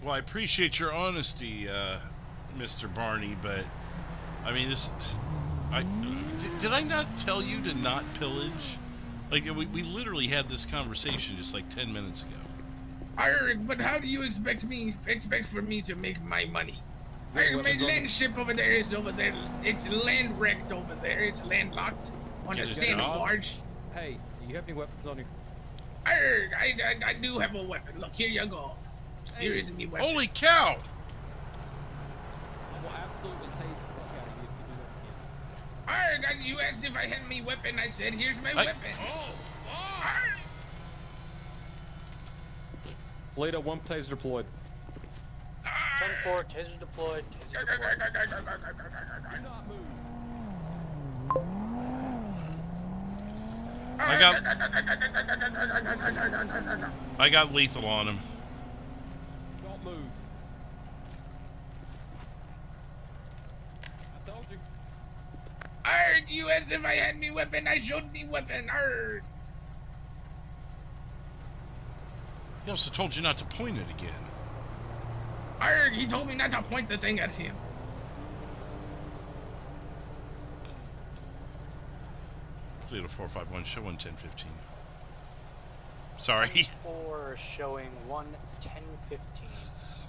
Well, I appreciate your honesty, Mr. Barney, but I mean, did I not tell you to not pillage? Like, we literally had this conversation just like 10 minutes ago. Arg, but how do you expect for me to make my money? Arg, my land ship over there is over there. It's land wrecked over there. It's landlocked on Get a a sand job. barge. Hey, do you have any weapons on you? Arg, I do have a weapon. Look, here you go. Here is me weapon. Holy cow! I will absolutely taste the fuck out of you if you do that again. Arg, you asked if I had me weapon. I said, here's my I- weapon. Arg. Paleto, 1 taser deployed. 10-4, taser deployed. Taser deployed. Do not move. I got lethal on him. Don't move. I told you. Arg, you asked if I had me weapon. I showed me weapon. Arg. He also told you not to point it again. Arg, he told me not to point the thing at him. Paleto 451, show 11015. Sorry. 4 showing 1-10-15.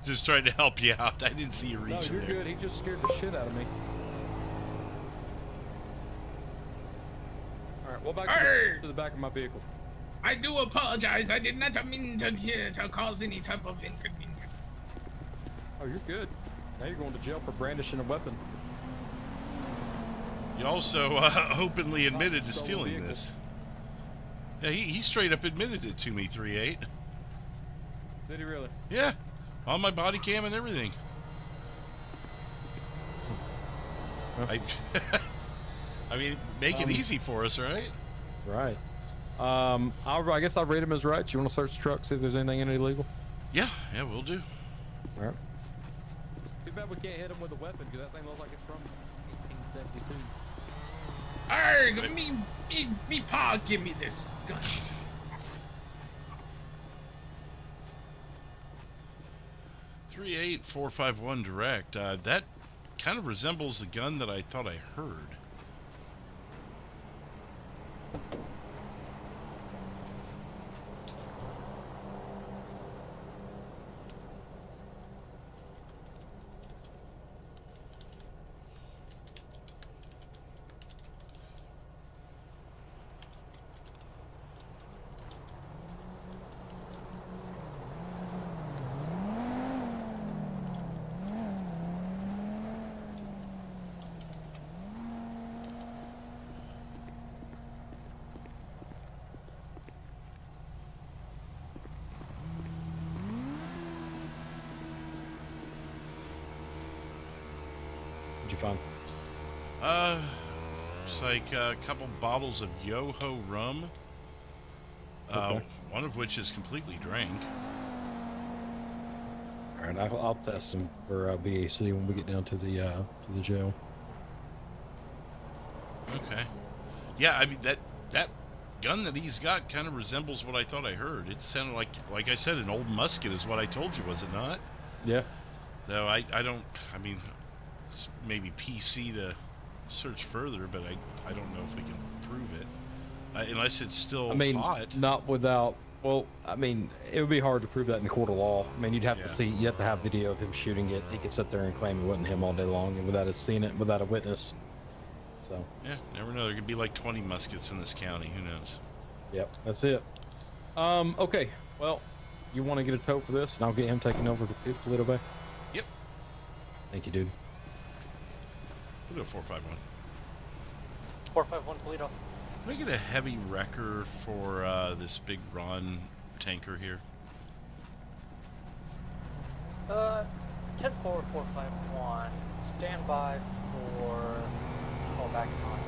Just trying to help you out. I didn't see you No, reaching you're there. good. He just scared the shit out of me. Alright, well, back Arr! to the back of my vehicle. I do apologize. I did not mean to cause any type of inconvenience. Oh, you're good. Now you're going to jail for brandishing a weapon. You also openly admitted to Stolen stealing vehicle. this. Yeah, he straight up admitted it to me, 3-8. Did he really? Yeah, on my body cam and everything. I, I mean, make it easy for us, right? Right. I guess I'll rate him as right. You want to search the truck, see if there's anything in it illegal? Yeah, we'll do. All right. Too bad we can't hit him with a weapon, because that thing looks like it's from 1872. Arg, me pa give me this gun. Three 451 direct. That kind of resembles the gun that I thought I heard. What'd you find? It's like a couple bottles of Yo-Ho rum. Okay. One of which is completely drank. All right, I'll test them for BAC when we get down to the jail. Okay. Yeah, I mean that gun that he's got kind of resembles what I thought I heard. It sounded like I said, an old musket is what I told you, was it not? Yeah. So I don't. I mean, it's maybe PC to search further, but I don't know if we can prove it unless it's still hot. Not without. Well, I mean, it would be hard to prove that in the court of law. I mean, you'd have to see. You have to have video of him shooting it. He could sit there and claim it wasn't him all day long, and without us seeing it, without a witness. So. Yeah, never know. There could be like 20 muskets in this county. Who knows? Yep, that's it. Okay. Well, you want to get a tow for this, and I'll get him taken over to Paleto Bay. Yep. Thank you, dude. We'll do 451. 451 Paleto. Can I get a heavy wrecker for this big Ron tanker here? 10-4-451. Stand by for call back on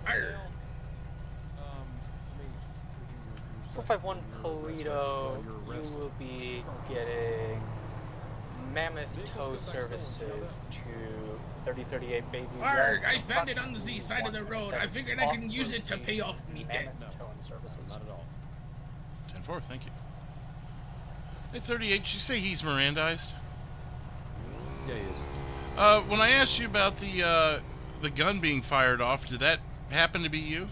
ETA. 451 Paleto, you will be getting Mammoth Tow Services to 3038 Baby. Arg, I found it on the side of the road. I figured I can use it to pay off me debt. Mammoth Towing Services. Not at all. 10-4, thank you. Hey, 38, did you say he's Mirandized? Yeah, he is. When I asked you about the gun being fired off, did that happen to be you?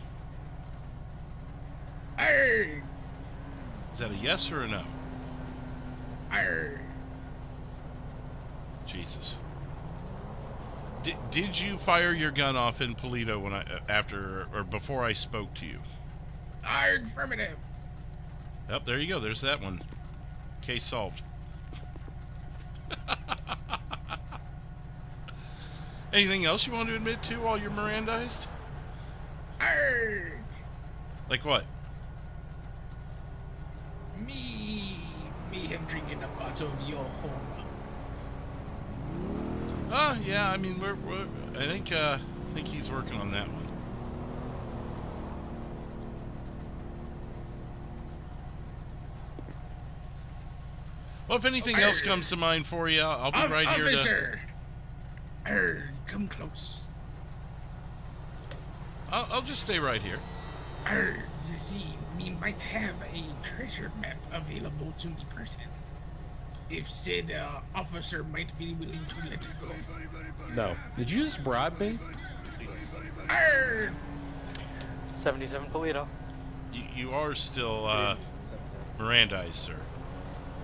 Arg, Is that a yes or a no? arg. Jesus. Did you fire your gun off in Paleto when before I spoke to you? Arg, affirmative. Yep, there you go. There's that one. Case solved. Anything else you want to admit to while you're Mirandized? Arg. Like what? Me him drinking a bottle of your home. Oh, yeah, I mean, I think he's working on that one. Well, if anything else comes to mind for you, I'll be right here to... Officer! Come close. I'll just stay right here. You see, we might have a treasure map available to the person. If said officer might be willing to let it go. No. Did you just bribe me? 77 Paleto. You are still Mirandized, sir.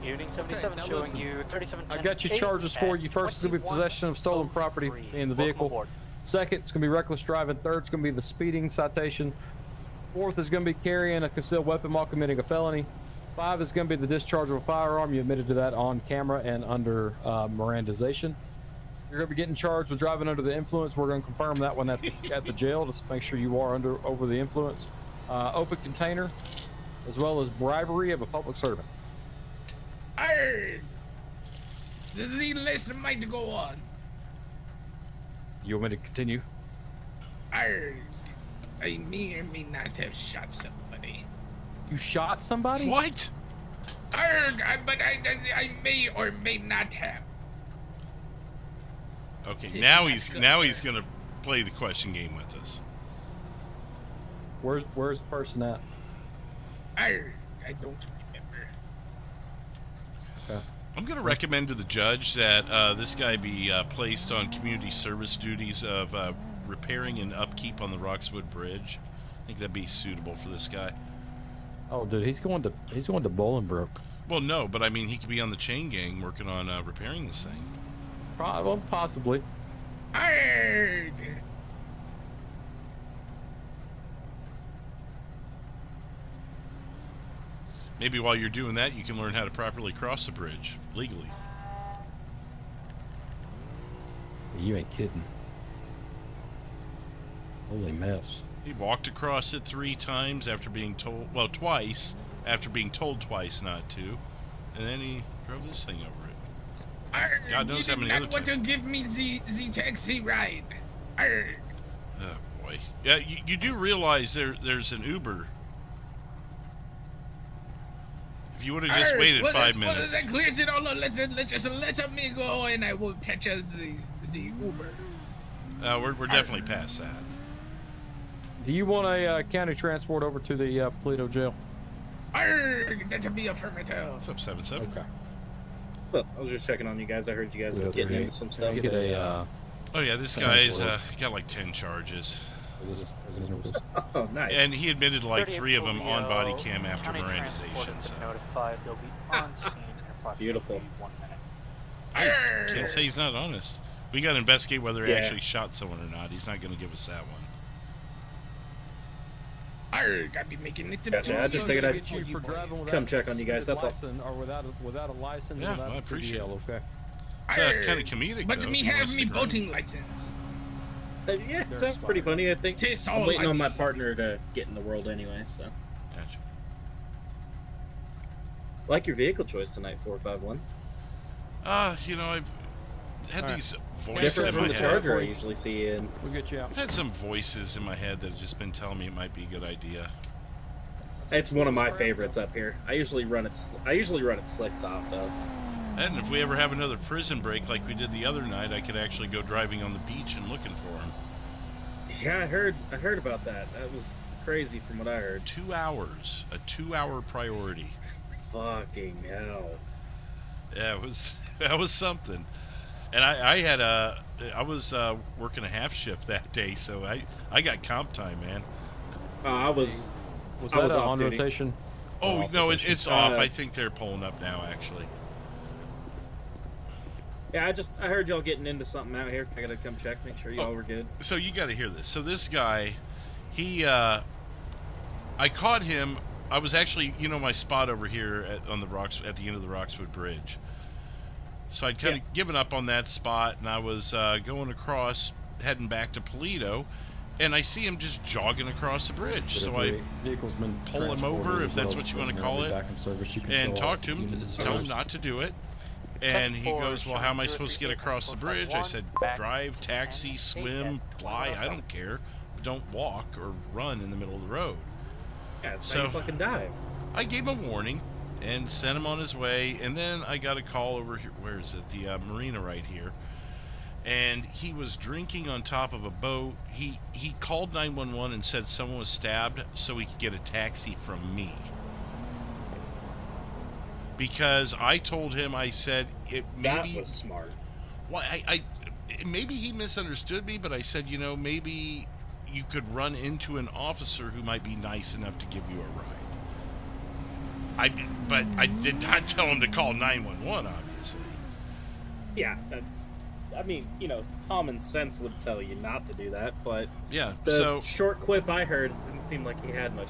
Evening 77 Okay, showing listen. you 37. I got your charges for you. First, it's going to be possession of stolen property in the vehicle. Second, it's going to be reckless driving. Third, it's going to be the speeding citation. Fourth is going to be carrying a concealed weapon while committing a felony. 5 is going to be the discharge of a firearm. You admitted to that on camera and under Mirandization. You're going to be getting charged with driving under the influence. We're going to confirm that one at the jail. Just make sure you are over the influence. Open container, as well as bribery of a public servant. The list might go on. You want me to continue? I may or may not have shot somebody. You shot somebody? What? But I may or may not have. Okay, now he's gonna play the question game with us. Where's the person at? I don't remember. Okay. I'm gonna recommend to the judge that this guy be placed on community service duties of repairing and upkeep on the Roxwood Bridge. I think that'd be suitable for this guy. Oh, dude, he's going to Bolingbrook. Well, no, but I mean, he could be on the chain gang working on repairing this thing. Well, possibly. Maybe while you're doing that, you can learn how to properly cross the bridge legally. You ain't kidding. Holy mess. He walked across it 3 times after being told, well, twice, after being told twice not to, and then he drove this thing over it. God knows how many other want to times. give me the taxi ride. Arr. Oh boy. Yeah, you do realize there's an Uber. If you would have just waited 5 minutes. That clears it all. Let me go, and I will catch us the Uber. We're definitely past that. Do you want a county transport over to the Paleto jail? That'll be affirmative. What's up, 77? Okay. Well, I was just checking on you guys. I heard you guys getting into some stuff. Get a, Oh yeah, this guy's got like 10 charges. Oh, nice. And he admitted to like 38 3 of them on body OVO, cam after county transport Mirandization. has So been notified. They'll be on scene in approximately Beautiful. 1 minute. I can't say he's not honest. We got to investigate whether he Yeah. actually shot someone or not. He's not going to give us that one. I'll be making it to Gotcha. I just figured I'd get you for driving without come check on you guys. That's all. license, or without a license. Yeah, without I a appreciate CDL, okay. It's kind of comedic. But though, me if you wanna have me stick around. boating license. Yeah, it sounds pretty funny. I think Tastes I'm all waiting on my like- partner to get in the world anyway. So, Gotcha. like your vehicle choice tonight, 451. You know, I've had All right. these voices Different in from my the head. Charger I usually see in. We'll get you out. I've had some voices in my head that have just been telling me it might be a good idea. It's one of my favorites up here. I usually run it. I usually run it slick top though. And if we ever have another prison break like we did the other night, I could actually go driving on the beach and looking for him. Yeah, I heard about that. That was crazy from what I heard. 2 hours, a 2-hour priority. Fucking hell. Yeah, it was that was something. And I was working a half shift that day, so I got comp time, man. I was. Was I that was off on duty. rotation? Oh Off no, rotation? it's off. I think they're pulling up now, actually. Yeah, I heard y'all getting into something out here. I gotta come check, make sure y'all were good. So you got to hear this. So this guy, I caught him. I was actually, my spot over here on the rocks at the end of the Roxwood Bridge. So I'd kind of given up on that spot, and I was going across, heading back to Paleto, and I see him just jogging across the bridge. So I pull him over, if that's what you want to call it, and talk to him, tell him not to do it. And he goes, well, how am I supposed to get across the bridge? I said, drive, taxi, swim, fly, I don't care. Don't walk or run in the middle of the road. Yeah, it's how you fucking dive. I gave him a warning and sent him on his way, and then I got a call over here, where is it, the marina right here, and he was drinking on top of a boat. He called 911 and said someone was stabbed so he could get a taxi from me. Because I told him, I said, maybe... That was smart. Well, maybe he misunderstood me, but I said, maybe you could run into an officer who might be nice enough to give you a ride. But I did not tell him to call 911, obviously. Yeah, I mean, common sense would tell you not to do that, but yeah. The short quip I heard didn't seem like he had much.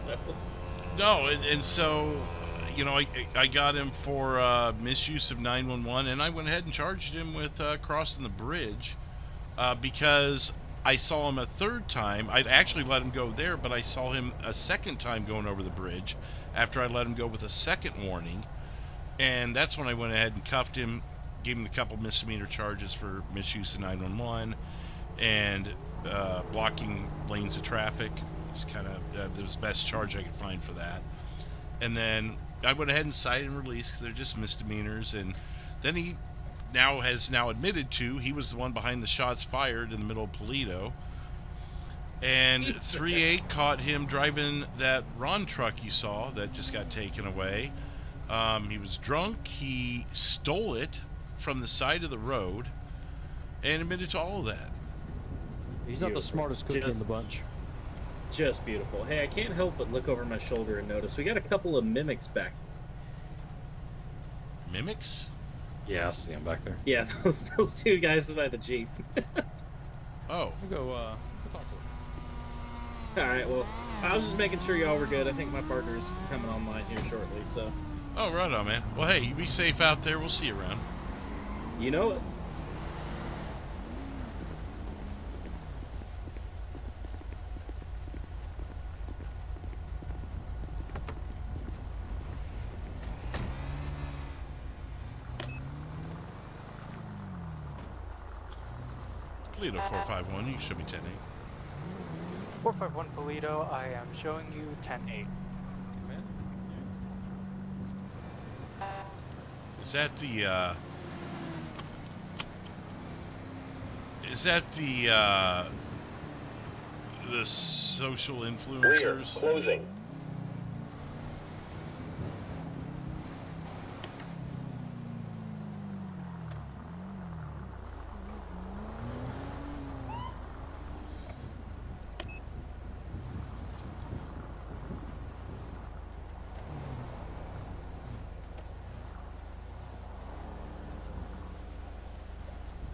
So. No, and so, I got him for misuse of 911, and I went ahead and charged him with crossing the bridge because I saw him a third time. I'd actually let him go there, but I saw him a second time going over the bridge after I let him go with a second warning, and that's when I went ahead and cuffed him, gave him a couple misdemeanor charges for misuse of 911 and blocking lanes of traffic. It's kind of the best charge I could find for that. And then I went ahead and cited and released because they're just misdemeanors. And then he has admitted he was the one behind the shots fired in the middle of Paleto. And 3-8 caught him driving that Ron truck you saw that just got taken away. He was drunk. He stole it from the side of the road and admitted to all of that. He's not the smartest cookie in the bunch. Just beautiful. Hey, I can't help but look over my shoulder and notice we got a couple of mimics back. Mimics? Yeah, I see him back there. Yeah, those two guys by the Jeep. Oh. We'll go talk to him. Alright, well, I was just making sure y'all were good. I think my partner's coming online here shortly, so. Oh, right on, man. Well, hey, you be safe out there. We'll see you around. You know it. Paleto 451, you should be 10-8. 451 Paleto, I am showing you 10-8. Is that the, the social Clear. influencers? Closing.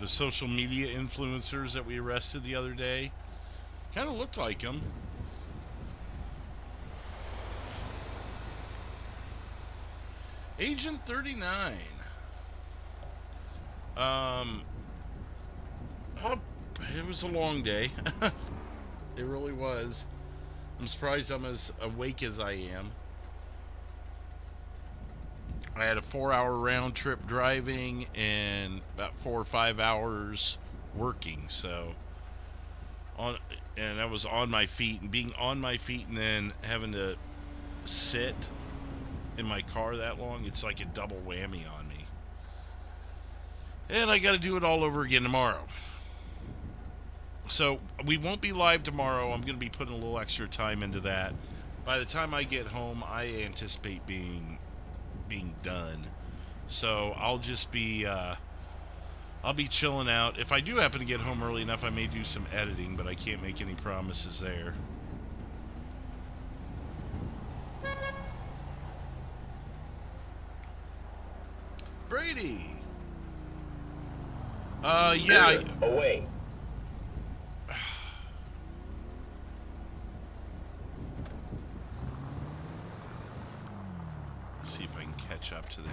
The social media influencers that we arrested the other day kind of looked like them. Agent 39. Oh, it was a long day. It really was. I'm surprised I'm as awake as I am. I had a 4-hour round trip driving and about 4 or 5 hours working, so and I was on my feet, and being on my feet and then having to sit in my car that long, it's like a double whammy on me. And I got to do it all over again tomorrow. So we won't be live tomorrow. I'm going to be putting a little extra time into that. By the time I get home, I anticipate being done. So I'll just be I'll be chilling out. If I do happen to get home early enough, I may do some editing, but I can't make any promises there. Brady. Yeah. Away. See if I can catch up to them.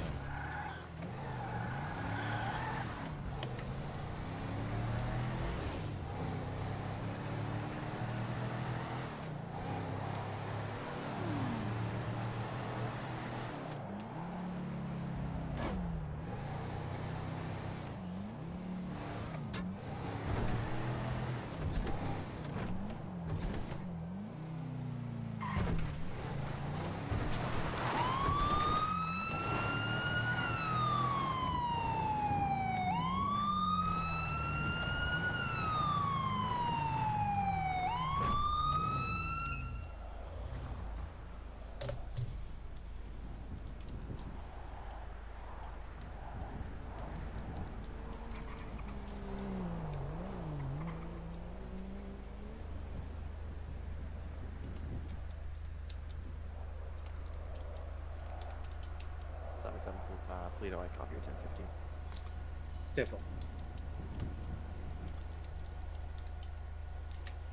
Paleto, I copy your 1015. Careful.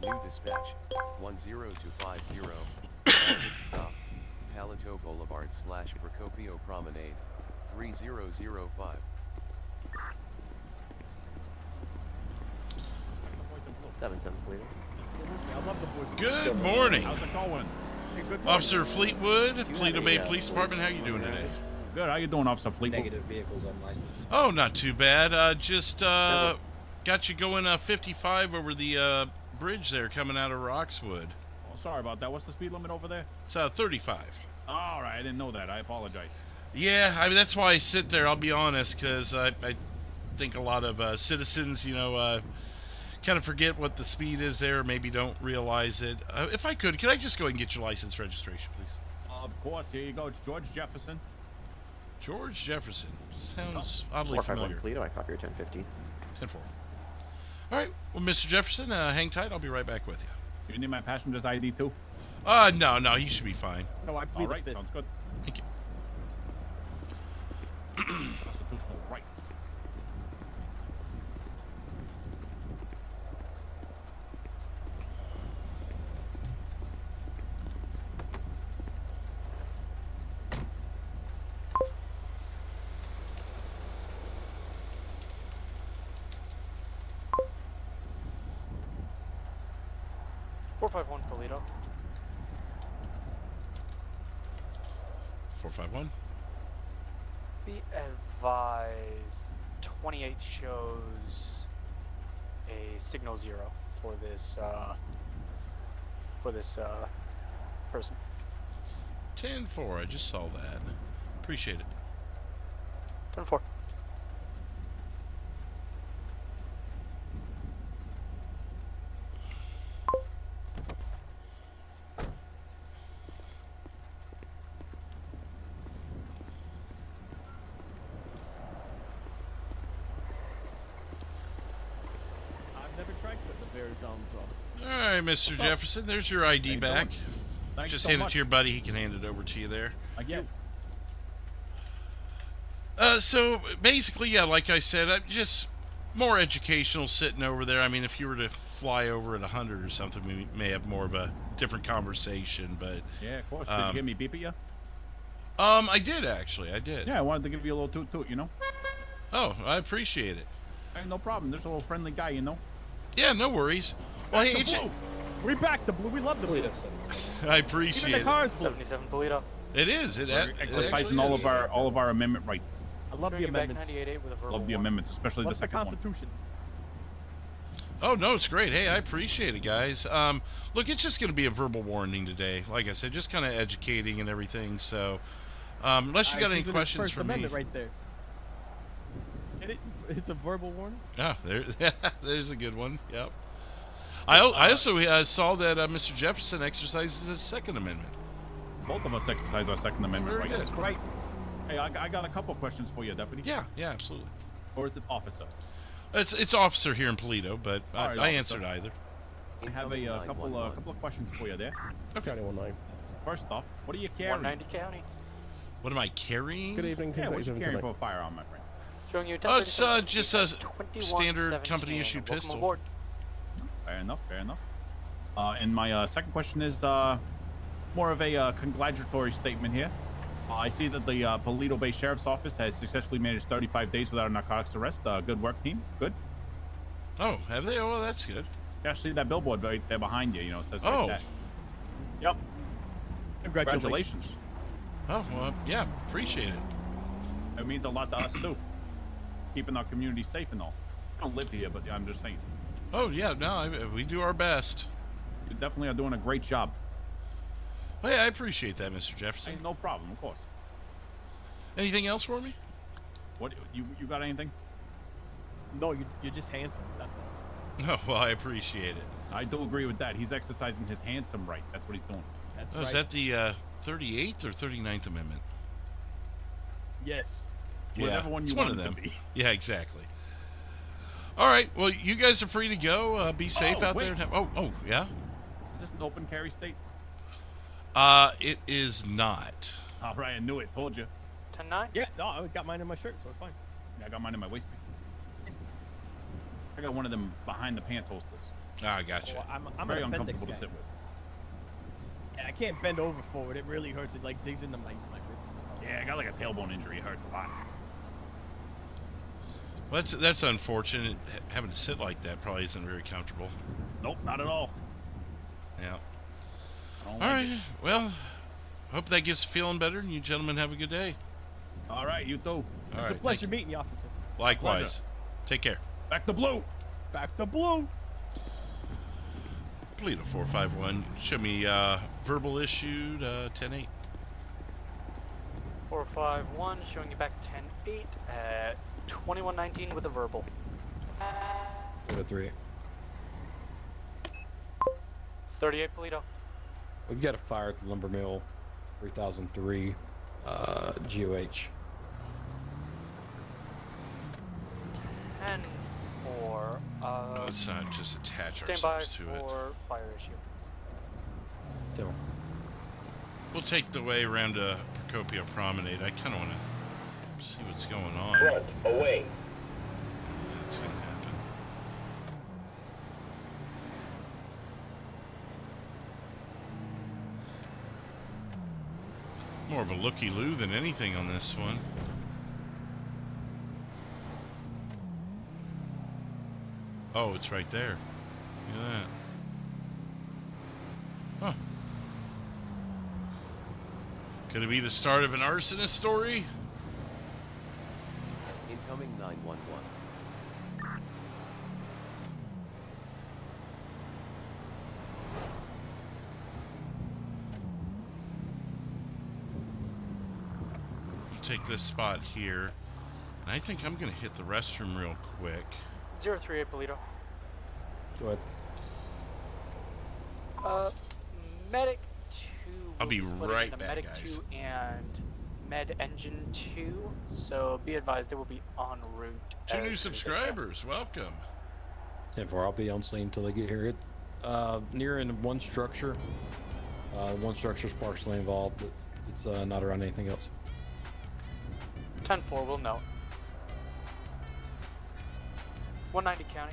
New dispatch, 10250, traffic stop, Paleto Boulevard / Procopio Promenade, 3005. 7-7 Paleto. Good morning. How's it going? Hey, good morning. Officer Fleetwood, Paleto Bay Police Department. How you doing today? Good. How you doing, Officer Fleetwood? Negative vehicles unlicensed. Oh, not too bad. Just got you going 55 over the bridge there coming out of Roxwood. Oh, sorry about that. What's the speed limit over there? It's 35. All right, I didn't know that. I apologize. Yeah, I mean, that's why I sit there, I'll be honest, because I think a lot of citizens, kind of forget what the speed is there, maybe don't realize it. If I could I just go ahead and get your license registration, please? Of course. Here you go. It's George Jefferson. George Jefferson. Sounds oddly familiar. 451 Paleto, I copy your 1015. 10-4. All right. Well, Mr. Jefferson, hang tight. I'll be right back with you. Do you need my passenger's ID too? No, he should be fine. No, I plead the fifth. Sounds good. Thank you. Constitutional rights. Paleto. 451. Be advised, 28 shows a signal 0 for this person. 10-4. I just saw that. Appreciate it. 10-4. All right, Mr. Jefferson. There's your ID back. Thanks Just so hand it much. to your buddy. He can hand it over to you there. Again. So basically, yeah, like I said, I'm just more educational sitting over there. I mean, if you were to fly over at 100 or something, we may have more of a different conversation. But Yeah, of course. Did you give me beep at you? I did actually. I did. Yeah, I wanted to give you a little toot toot, you know? Oh, I appreciate it. Hey, no problem. There's a little friendly guy, you know? Yeah, no worries. Well, hey, it's, We back the blue. We love the blue. I appreciate Even the car's it. blue. 77 Polito. It is. It We're exercising all of our amendment rights. I love the Showing you back amendments. 98.8 with a verbal Love the warning. amendments, especially What's the the second one. Constitution? Oh, no, it's great. Hey, I appreciate it, guys. Look, it's just going to be a verbal warning today. Like I said, just kind of educating and everything. So, unless you got any questions for me. Amendment right there. It's a verbal warning. Yeah, there's a good one. Yep. I also saw that Mr. Jefferson exercises his Second Amendment. Both of us exercise our Second Amendment Very rights. good. Right. Hey, I got a couple questions for you, Deputy. Yeah, absolutely. Or is it Officer? It's officer here in Paleto, but All right, I officer. answered either. I have a couple of questions for you there. Okay. First off, what are you carrying? 190 county. What am I carrying? Good evening. Yeah, what are you 10:37 carrying tonight. for a firearm, my friend? Showing you Oh, it's 1037, just a 2117. standard company issued Welcome pistol. aboard. Fair enough, fair enough. And my second question is more of a congratulatory statement here. I see that the Paleto Bay Sheriff's Office has successfully managed 35 days without a narcotics arrest. Good work, team. Good. Oh, have they? Oh, well, that's good. Yeah, see that billboard right there behind you, you know, it says Oh. like that. Yep. Congratulations. Oh, well, yeah, appreciate it. It means a lot to us, too. Keeping our community safe and all. I don't live here, but I'm just saying. Oh, yeah, no, we do our best. You definitely are doing a great job. Well, yeah, I appreciate that, Mr. Jefferson. Hey, no problem, of course. Anything else for me? What, you got anything? No, you're just handsome. That's all. Oh, well, I appreciate it. I do agree with that. He's exercising his handsome right. That's what he's doing. That's Oh, right. is that the 38th or 39th Amendment? Yes. Whatever one you it's want one of it to them. be. Yeah, exactly. All right, well, you guys are free to go. Be safe out there. wait. And oh, yeah? Is this an open carry state? It is not. All right, I knew it. Told you. 10-9. Yeah. No, I got mine in my shirt, so it's fine. Yeah, I got mine in my waistband. I got one of them behind the pants holsters. Ah, I gotcha. Oh, I'm Very an appendix uncomfortable to guy. sit with. Yeah, I can't bend over forward. It really hurts. It like digs into my ribs and stuff. Yeah, I got like a tailbone injury. It hurts a lot. Well, that's unfortunate. Having to sit like that probably isn't very comfortable. Nope, not at all. Yeah. I don't All like right. it. Well, hope that gets feeling better, and you gentlemen have a good day. All right, you too. All It's a right. pleasure meeting you, officer. Likewise. Pleasure. Take care. Back to blue. Back to blue. Paleto 451. Show me verbal issued 10-8. 451, showing you back 10-8 at 2119 with a verbal. 3. 38 Paleto. We've got a fire at the lumber mill, 3003 GOH. 10-4. No, it's not. Just attach Stand by ourselves to it. for fire issue. Tell 'em. We'll take the way around to Procopio Promenade. I kind of want to see what's going on. Front, away. That's going to happen. More of a looky-loo than anything on this one. Oh, it's right there. Look at that. Huh. Could it be the start of an arsonist story? Incoming 911. take this spot here. And I think I'm going to hit the restroom real quick. 038 Paleto. Go ahead. Medic 2 I'll be splitting right into back, Medic guys. 2 and Med Engine 2, so be advised they will be en route. 2 new subscribers, welcome. 10-4, I'll be on scene until they get here. It's nearing one structure. One structure's partially involved, but it's not around anything else. 10-4, we'll know. 190 County.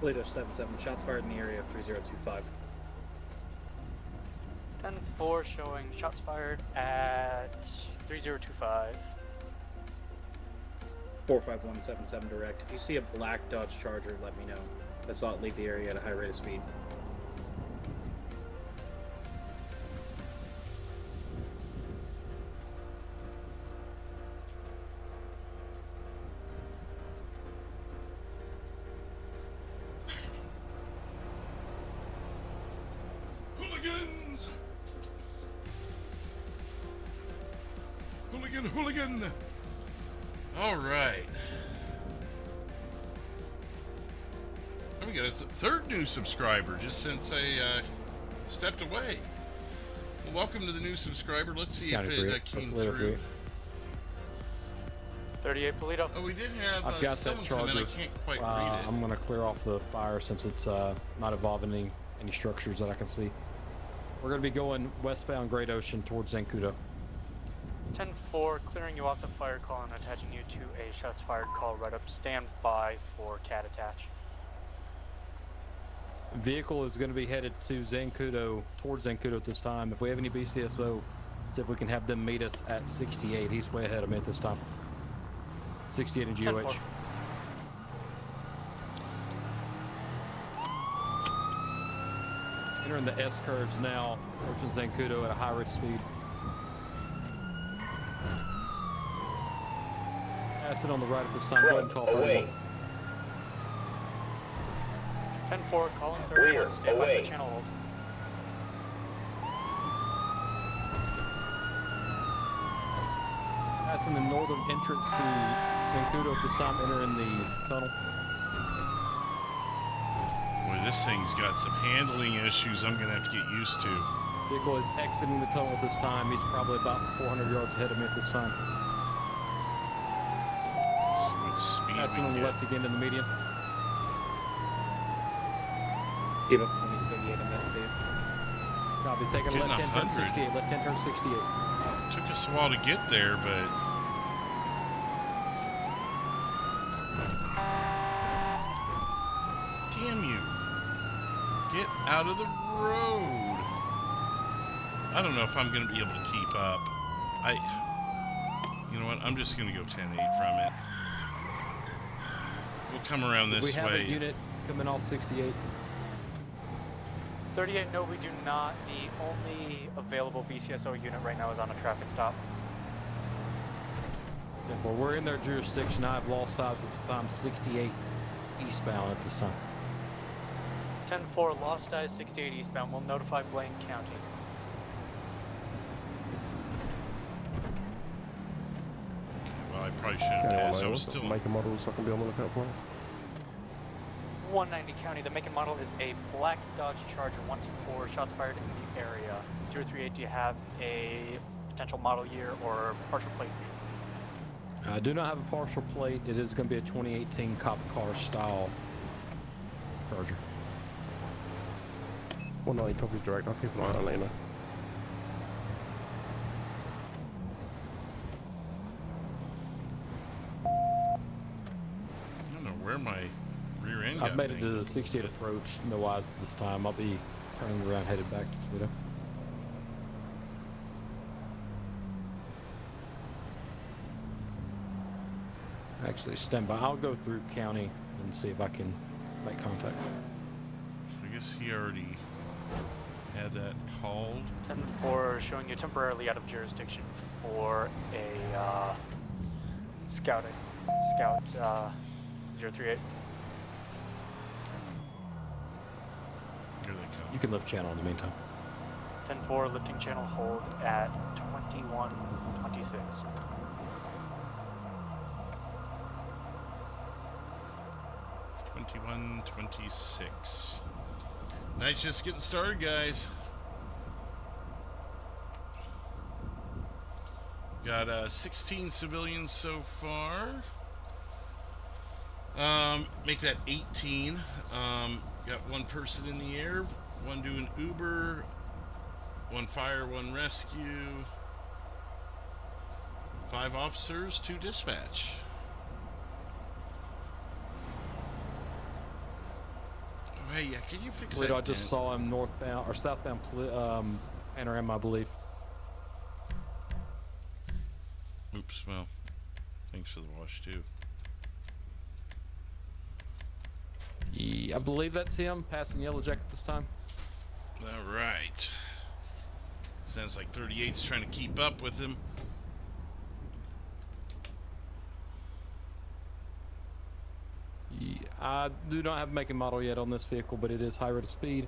Paleto 77, shots fired in the area of 3025. 10-4 showing shots fired at 3025. 45177 direct. If you see a black Dodge Charger, let me know. I saw it leave the area at a high rate of speed. Hooligans! Hooligan! All right. And we got a third new subscriber just since I stepped away. Well, welcome to the new subscriber. Let's see if it came through. 38 Paleto. Oh, we did have I've got someone that come in. Charger. I can't quite read it. I'm going to clear off the fire since it's not involving any structures that I can see. We're going to be going westbound Great Ocean towards Zancudo. 10-4, clearing you off the fire call and attaching you to a shots fired call right up. Stand by for cat attach. Vehicle is going to be headed to Zancudo, towards Zancudo at this time. If we have any BCSO, see if we can have them meet us at 68. He's way ahead of me at this time. 68 in GOH. 10-4. Entering the S curves now, approaching Zancudo at a high rate of speed. Acid on the right at this time. Go ahead and call for away. 10-4, calling 31. Stand by away. for channel hold. Passing the northern entrance to Zancudo at this time, entering the tunnel. Boy, this thing's got some handling issues I'm going to have to get used to. Vehicle is exiting the tunnel at this time. He's probably about 400 yards ahead of me at this time. See what speed Passing we on the get. left again in the median. Keep up 2038 on that day. Copy. Taking a Getting left hand turn 100. 68. Left hand turn 68. Took us a while to get there, but damn you. Get out of the road. I don't know if I'm going to be able to keep up. You know what? I'm just going to go 10-8 from it. We'll come around this We have way. a unit coming off 68. 38, no, we do not. The only available BCSO unit right now is on a traffic stop. Well, we're in their jurisdiction. I've lost eyes at this time. 68 eastbound at this time. 10-4, lost eyes 68 eastbound. We'll notify Blaine County. Well, I probably shouldn't pass. I was still... Make a model so I can be on the lookout for it. 190 County, the make and model is a black Dodge Charger 124, shots fired in the area. 038, do you have a potential model year or partial plate for you? I do not have a partial plate. It is going to be a 2018 cop car style Charger. 190 copies direct. I'll keep an eye on it later. I don't know the 68 approach, no eyes this time. I'll be turning around, headed back to Paleto. Actually, stand by. I'll go through county and see if I can make contact. I guess he already had that called. 10-4 showing you temporarily out of jurisdiction for a scout 038. Here they come. You can lift channel in the meantime. 10-4 lifting channel hold at 2126. $21.26. Night's just getting started, guys. Got 16 civilians so far. Make that 18. Got one person in the air, one doing Uber, one fire, one rescue, 5 officers, 2 dispatch. Oh, hey, yeah, can you fix that? I just saw him northbound or southbound panorama, I believe. Oops, well, thanks for the wash, too. Yeah, I believe that's him, passing Yellow Jacket this time. All right. Sounds like 38's trying to keep up with him. Yeah, I do not have make and model yet on this vehicle, but it is high rate of speed.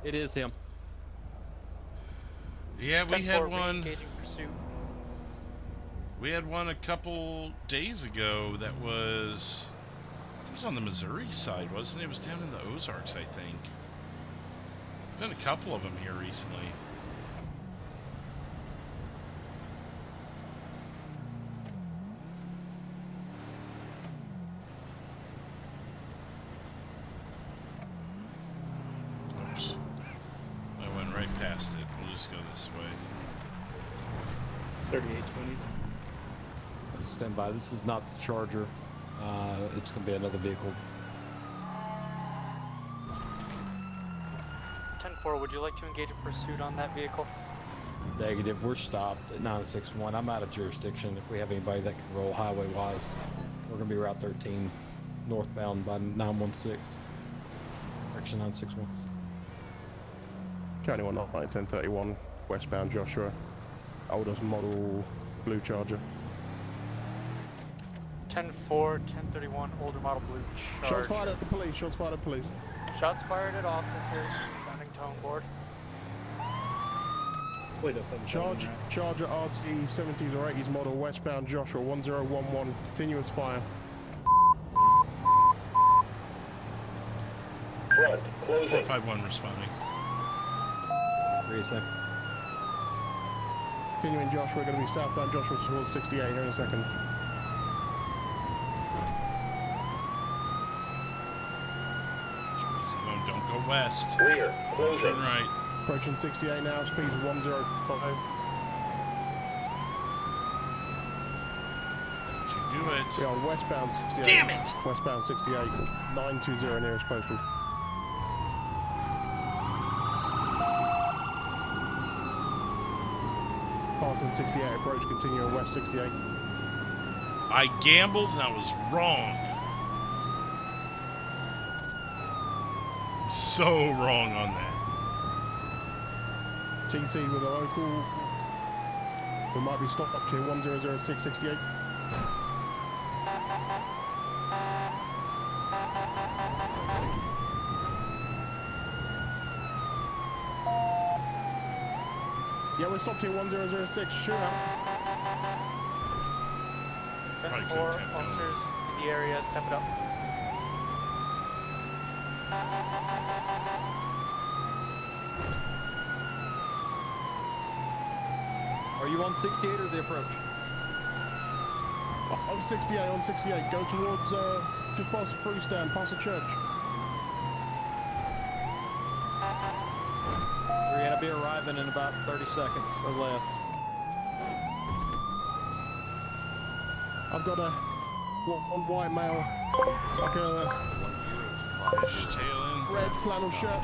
It is him. Yeah, we had one. Engaging pursuit. We had one a couple days ago that was... It was on the Missouri side, wasn't it? It was down in the Ozarks, I think. Been a couple of them here recently. Oops. I went right past it. We'll just go this way. 3820s. Stand by. This is not the Charger. It's going to be another vehicle. 10-4, would you like to engage a pursuit on that vehicle? Negative. We're stopped at 961. I'm out of jurisdiction. If we have anybody that can roll highway-wise, we're going to be Route 13 northbound by 916. Direction 961. County 109, 1031, westbound Joshua. Oldest model blue Charger. 10-4, 1031, older model blue Charger. Shots fired at the police, shots fired at police. Shots fired at officers, sounding tone board. Paleto 7. Charger RT 70s or 80s model westbound Joshua 1011, continuous fire. Front, closing. 451 responding. Reason. Continuing Joshua, going to be southbound Joshua towards 68 here in a second. Don't go west. Rear, closing. Turn right. Approaching 68 now, speed 105. You do it. We are westbound 68. Damn it! Westbound 68, 920 nearest postal. Passing 68, approach, continuing west 68. I gambled and I was wrong. So wrong on that. TC with a local. We might be stopped up to 100668. Yeah, we're stopped here 1006. Shootout. 10-4, officers in the area, step it up. Are you on 68 or the approach? On 68, on 68. Go towards, just past the free stand, past the church. We're going to be arriving in about 30 seconds or less. I've got a one white male, like a Fishtailing. Red flannel shirt.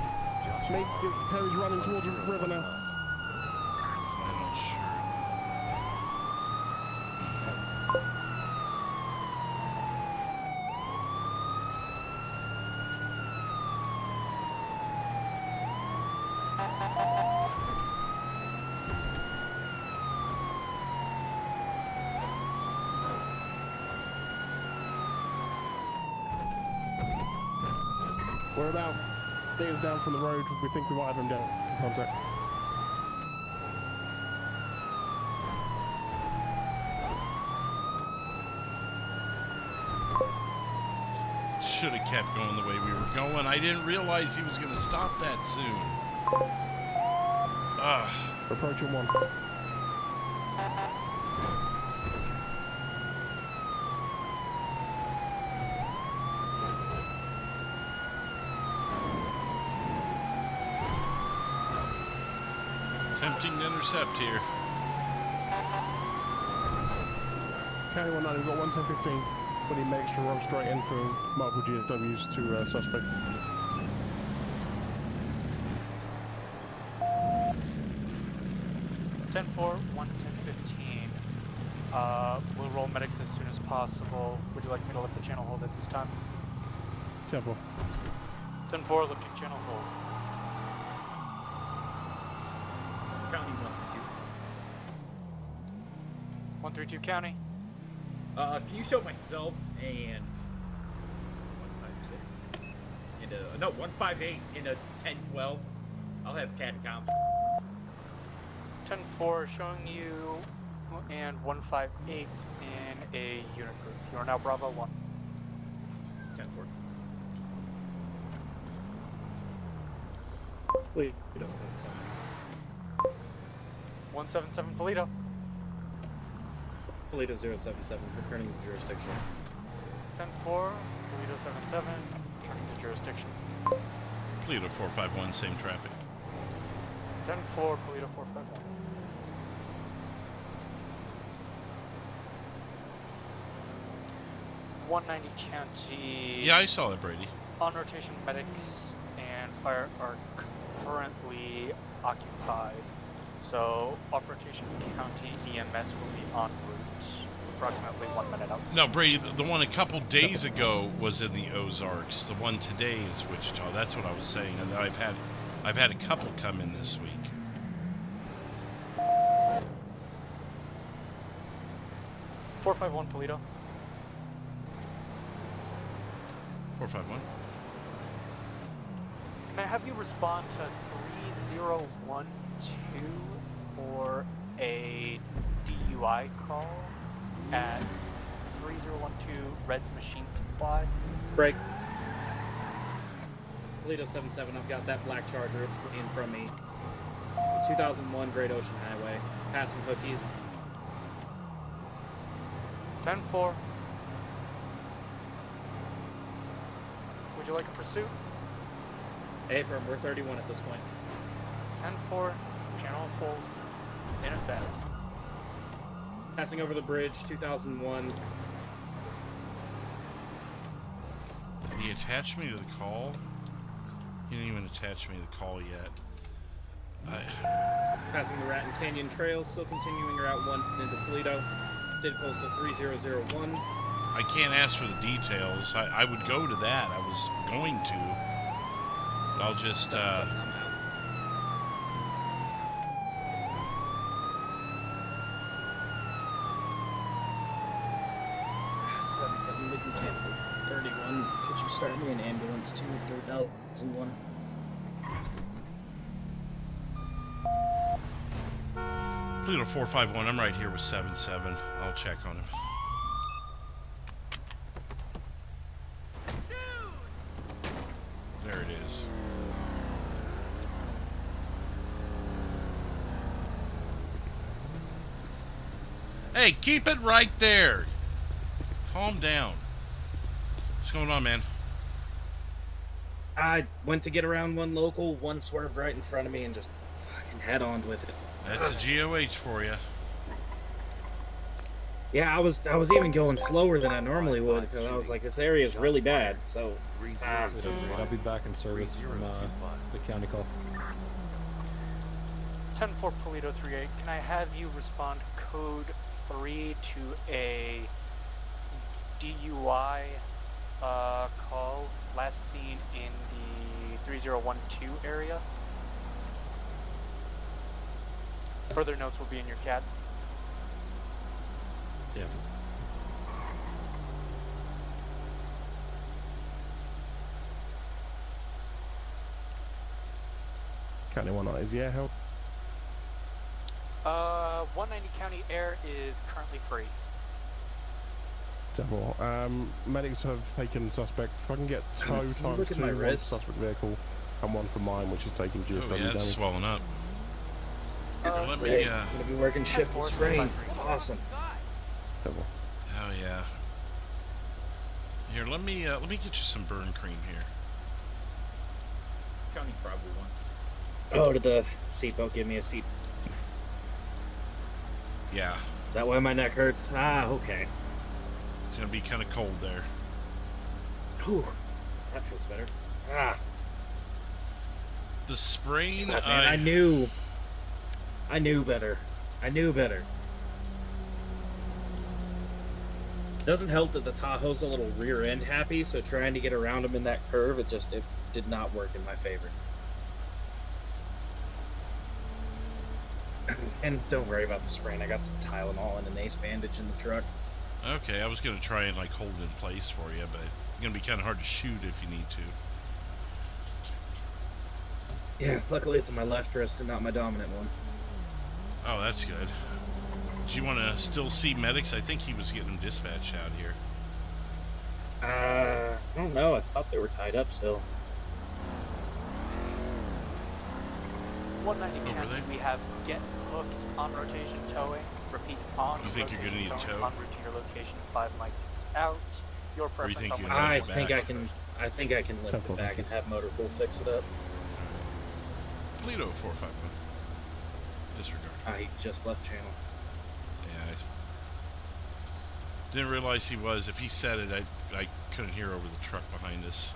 Maybe Terry's running towards the river now. Flannel shirt. We're about meters down from the road. We think we might have him down in contact. Should have kept going the way we were going. I didn't realize he was going to stop that soon. Approaching one. Attempting to intercept here. County 19, we've got 11015. But he makes sure I'm straight in from multiple GFWs to suspect. Ten 4, 11015. We'll roll medics as soon as possible. Would you like me to lift the channel hold at this time? 10-4. 10-4, lifting channel hold. County 132 county. can you show myself and 158 in a 10-12? I'll have cat comp. 10-4 showing you and 158 in a unit group. You are now Bravo 1. 10-4. Wait, 177 Paleto. Paleto 077, returning to jurisdiction. 10-4, Paleto 77, returning to jurisdiction. Paleto 451, same traffic. 10-4, Paleto 451. .190 County. Yeah, I saw that, Brady. On rotation, medics and fire are currently occupied. So, off rotation, county EMS will be en route, approximately 1 minute out. No, Brady, the one a couple days ago was in the Ozarks. The one today is Wichita. That's what I was saying. And I've had a couple come in this week. .451 Paleto. 451. Can I have you respond to 3012 for a DUI call at 3012 Red's Machine Supply? Break. Paleto 77, I've got that black Charger. It's in from me. 2001 Great Ocean Highway. Passing hookies. 10-4. Would you like a pursuit? A firm, we're 31 at this point. 10-4, channel full, in effect. Passing over the bridge, 2001. Did he attach me to the call? He didn't even attach me to the call yet. Passing the Raton Canyon Trail, still continuing Route 1 into Paleto. Did postal 3001. I can't ask for the details. I would go to that. I was going to. But I'll just, 77, we can cancel. 31, could you start me an ambulance to 3001? Paleto 451, I'm right here with 77. I'll check on him. There it is. Hey, keep it right there. Calm down. What's going on, man? I went to get around one local, one swerved right in front of me and just fucking head on with it. That's a GOH for you. Yeah, I was even going slower than I normally would because I was like, this area is really bad. So, I'll be back in service from the county call. 10-4 Paleto 38. Can I have you respond code 3 to a DUI call last seen in the 3012 area? Further notes will be in your CAD. Yeah. County 190 is the air help. 190 County Air is currently free. Devil. Medics have taken suspect. If I can get tow times Look at 2, my one wrist. suspect vehicle and one for mine, which is taking GSW Oh, yeah, it's damage. swelling up. Let me, Hey, I'm gonna be working shift and sprain. Awesome. Devil. Oh yeah. Here, let me get you some burn cream here. County probably one. Oh, did the seatbelt give me a seat? Yeah. Is that why my neck hurts? Ah, okay. It's gonna be kind of cold there. Whew. That feels better. Ah. The sprain. God, man, I knew better. I knew better. Doesn't help that the Tahoe's a little rear end happy, so trying to get around him in that curve, it did not work in my favor. And don't worry about the sprain. I got some Tylenol and an ace bandage in the truck. Okay, I was gonna try and like hold it in place for you, but it's gonna be kind of hard to shoot if you need to. Yeah, luckily it's in my left wrist and not my dominant one. Oh, that's good. Do you want to still see medics? I think he was getting them dispatched out here. I don't know. I thought they were tied up still. 190 County, we have get hooked on rotation towing. Repeat, on You think you're gonna rotation need a towing, tow? En route to your location, 5 mics out. Your Or you preference think on you when can I take it think back? I can lift it back and have motor pool fix it up. Paleto 451. Disregard. I just left channel. Yeah. Didn't realize he was. If he said it, I couldn't hear over the truck behind us.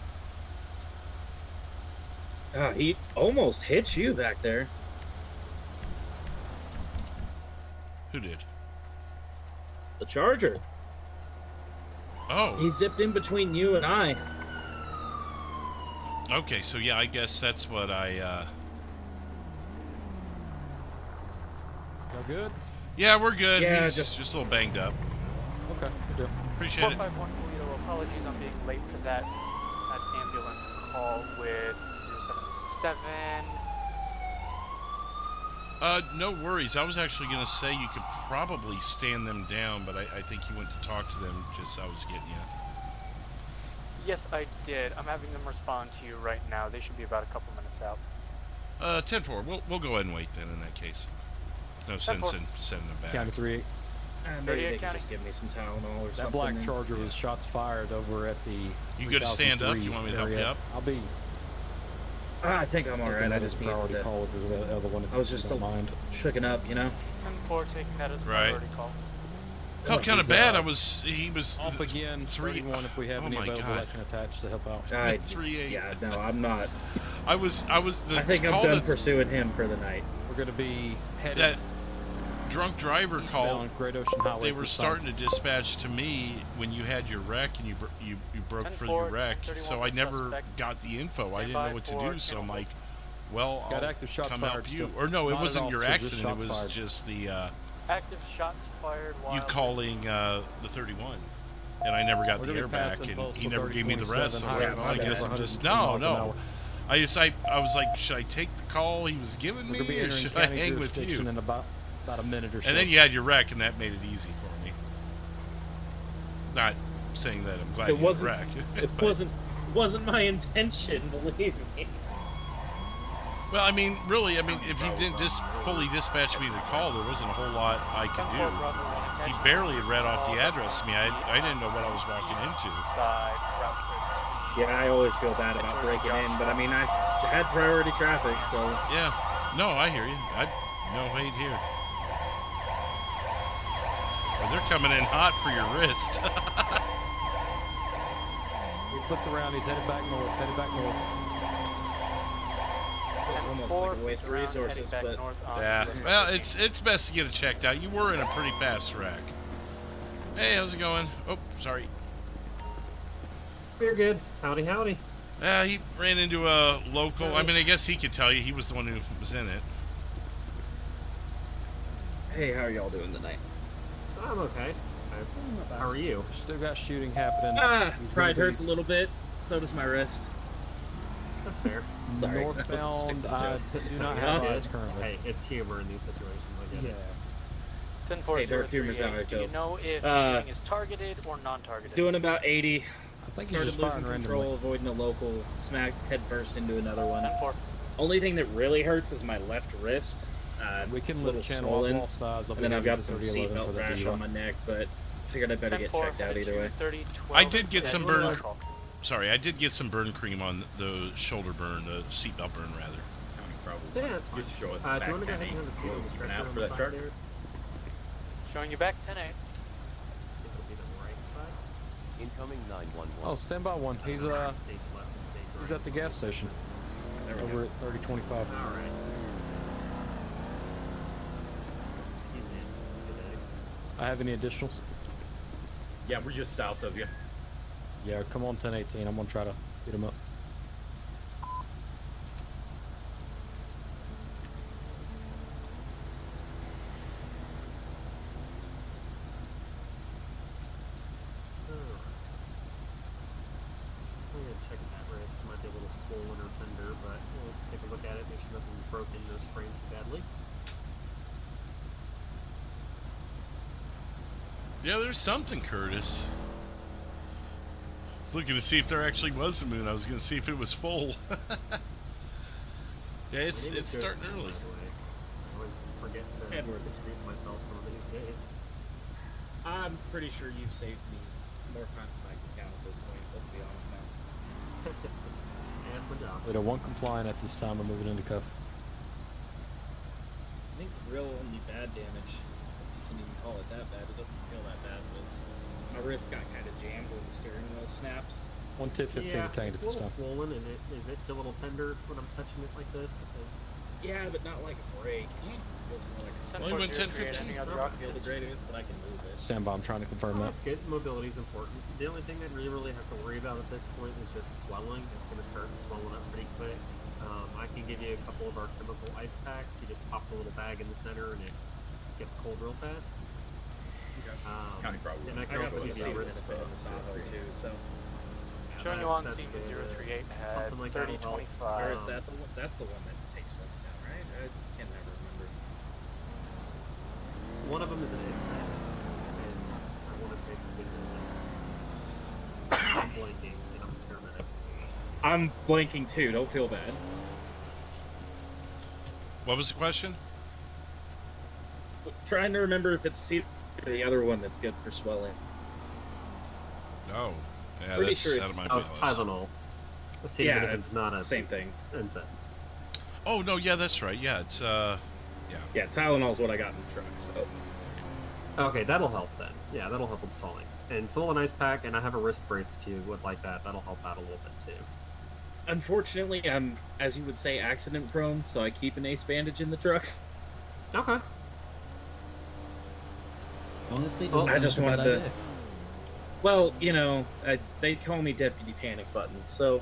He almost hit you back there. Who did? The Charger. Oh. He zipped in between you and I. Okay, so yeah, I guess that's what I. Y'all good? Yeah, we're good. Yeah, He's just a little banged up. Okay, good deal. Appreciate it. 451 Paleto, apologies on being late for that ambulance call with 077. No worries. I was actually going to say you could probably stand them down, but I think you went to talk to them just as I was getting you. Yes, I did. I'm having them respond to you right now. They should be about a couple minutes out. 10-4. We'll go ahead and wait then in that case. No sense in sending them back. County 38. Maybe they can just give me some Tylenol or That something. black Charger was shots fired over at the. You good to stand up? 3003 You want me to help you area. up? I'll be. I think I'm alright. I just priority needed call over the other one. If I was you just don't mind. shooken up, you know. 10-4, taking that as a Right. priority call. Felt kind of He's, bad. He was off again. 31 if we have oh any my available God. that can attach to help out. 3-8. Yeah, no, I'm not. I was. The I think I'm call done that- pursuing him for the night. We're going to be headed. That drunk driver call. eastbound Great Ocean Highway. They were this starting time. to dispatch to me when you had your wreck and you broke for 10-4, your wreck. 10-31 So I never suspect. got the info. I Stand didn't by know what to for do. So I'm channel like, well, Got I'll active shots come fired help you. still. Or no, it Not at wasn't all, your so just accident. It shots was fired. just the Active shots fired while you calling the 31. And I never got We're the gonna be air back, passing and postal he never gave me the 3027, rest. So higher I guess than I'm just 100 miles an no. hour. I was like, should I take the call he was giving We're me, going to be or entering should I county hang with jurisdiction you? in about a minute or so. And then you had your wreck, and that made it easy for me. Not saying that I'm glad It you had a wasn't. wreck. It but- wasn't my intention. Believe me. Well, I mean, really, if he didn't fully dispatch me the call, there wasn't a whole lot I could do. He barely had read off the address to me. I didn't know what I was walking into. Yeah, I always feel bad about breaking in, but I mean, I had priority traffic, so. Yeah. No, I hear you. No hate here. Oh, they're coming in hot for your wrist. He flipped around. He's headed back north. It's almost like a waste of resources, but Yeah, well, it's best to get it checked out. You were in a pretty fast wreck. Hey, how's it going? Oh, sorry. We're good. Howdy, howdy. He ran into a local. I mean, I guess he could tell you. He was the one who was in it. hey, how are y'all doing tonight? I'm okay. How are you? Still got shooting happening. Pride hurts a little bit. So does my wrist. That's fair. Sorry. Northbound, I do not have eyes currently. Hey, it's humor in these situations. I get it. 10-4-0-3-8. Do you know if shooting is targeted or non-targeted? It's doing about 80. I think he's Started just losing firing control, randomly. avoiding a local, smacked head first into another one. 10-4. Only thing that really hurts is my left wrist. It's We can a lift little channel swollen, on all sides. and then I've got some seatbelt rash on my neck, but figured I'd better get checked out either way. 30, 12, I did get some burn. call. Sorry, I did get some burn cream on the shoulder burn, the seatbelt burn rather. Yeah, that's fine. Just show us If you back want to go 10-8. ahead and have a seat on the stretcher Out on for the that side truck. there. Showing you back 10-8. It'll be the right side. Incoming 911. Oh, stand by one. He's Stage left and stage right. he's at the gas station over at 3025. All right. Excuse me. Good day. I have any additionals? Yeah, we're just south of you. Yeah, come on 1018. I'm gonna try to get him up. I'm gonna check that wrist. Might be a little swollen or tender, but we'll take a look at it. Make sure nothing's broken, no sprains badly. Yeah, there's something, Curtis. I was looking to see if there actually was a moon. I was going to see if it was full. Yeah, it's starting early. By the way. I always forget to Edwards. introduce myself some of these days. I'm pretty sure you've saved me more times than I can count at this point. Let's be honest now. And my job. We have one compliant at this time. I'm moving into cuff. I think the real only bad damage, if you can even call it that bad, it doesn't feel that bad, was my wrist got kind of jammed when the steering wheel snapped. 110-15 Yeah, detained it's at a this little time. swollen, and does it feel a little tender when I'm touching it like this? Yeah, but not like a break. It just feels more like a Only went 10-4-0-3-8. 10-15. Any other I don't feel the occupants? greatest, but I can move it. Stand by. I'm trying to confirm that. That's good. Mobility is important. The only thing that we really have to worry about at this point is just swelling. It's going to start swelling up pretty quick. I can give you a couple of our chemical ice packs. You just pop the little bag in the center, and it gets cold real fast. County probably. And I can I got also some give you a seat wrist benefit band of Tahoe too, so. Showing you on scene good. 038 had Something like that'll help. 30-25. Or is that the one? That's the one that takes one down, right? I can never remember. One of them is an insect, and I want to say it's a single one. I'm blanking, and I'm a paramedic. I'm blanking too. Don't feel bad. What was the question? Trying to remember if it's seat or the other one that's good for swelling. Oh, yeah, Pretty that's sure out of it's- my It's wheelhouse. Tylenol. See, Yeah, even if it's not a same thing. insect. Oh no, yeah, that's right. Yeah, it's yeah. Yeah, Tylenol's what I got in the truck. So Okay, that'll help then. Yeah, that'll help with swelling. And swollen ice pack, and I have a wrist brace if you would like that. That'll help out a little bit too. unfortunately, I'm, as you would say, accident prone. So I keep an ace bandage in the truck. Okay. Honestly, Well, I just wanted to. idea. Well, you know, they call me Deputy Panic Button, so.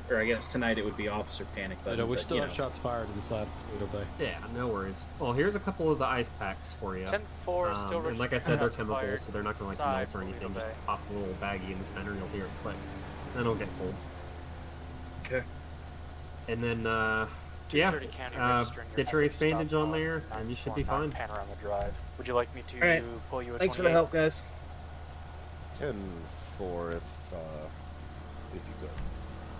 Or I guess tonight it would be Officer Panic Button. We but, still you have know. shots fired inside Paleto Bay. Yeah, no worries. Well, here's a couple of the ice packs for you. 10-4 still And like I said, they're shots chemicals, fired so they're not going to inside melt or anything. Paleto Just Bay. pop a little baggie in the center, you'll hear it click. Then it'll get cold. Okay. And then, yeah, 230 County registering your get your ace heavily bandage stopped on there, and you should be 949 fine. Panorama Drive. Would you like me to Alright. pull you a Thanks for 28? the help, guys. 10-4 if you go.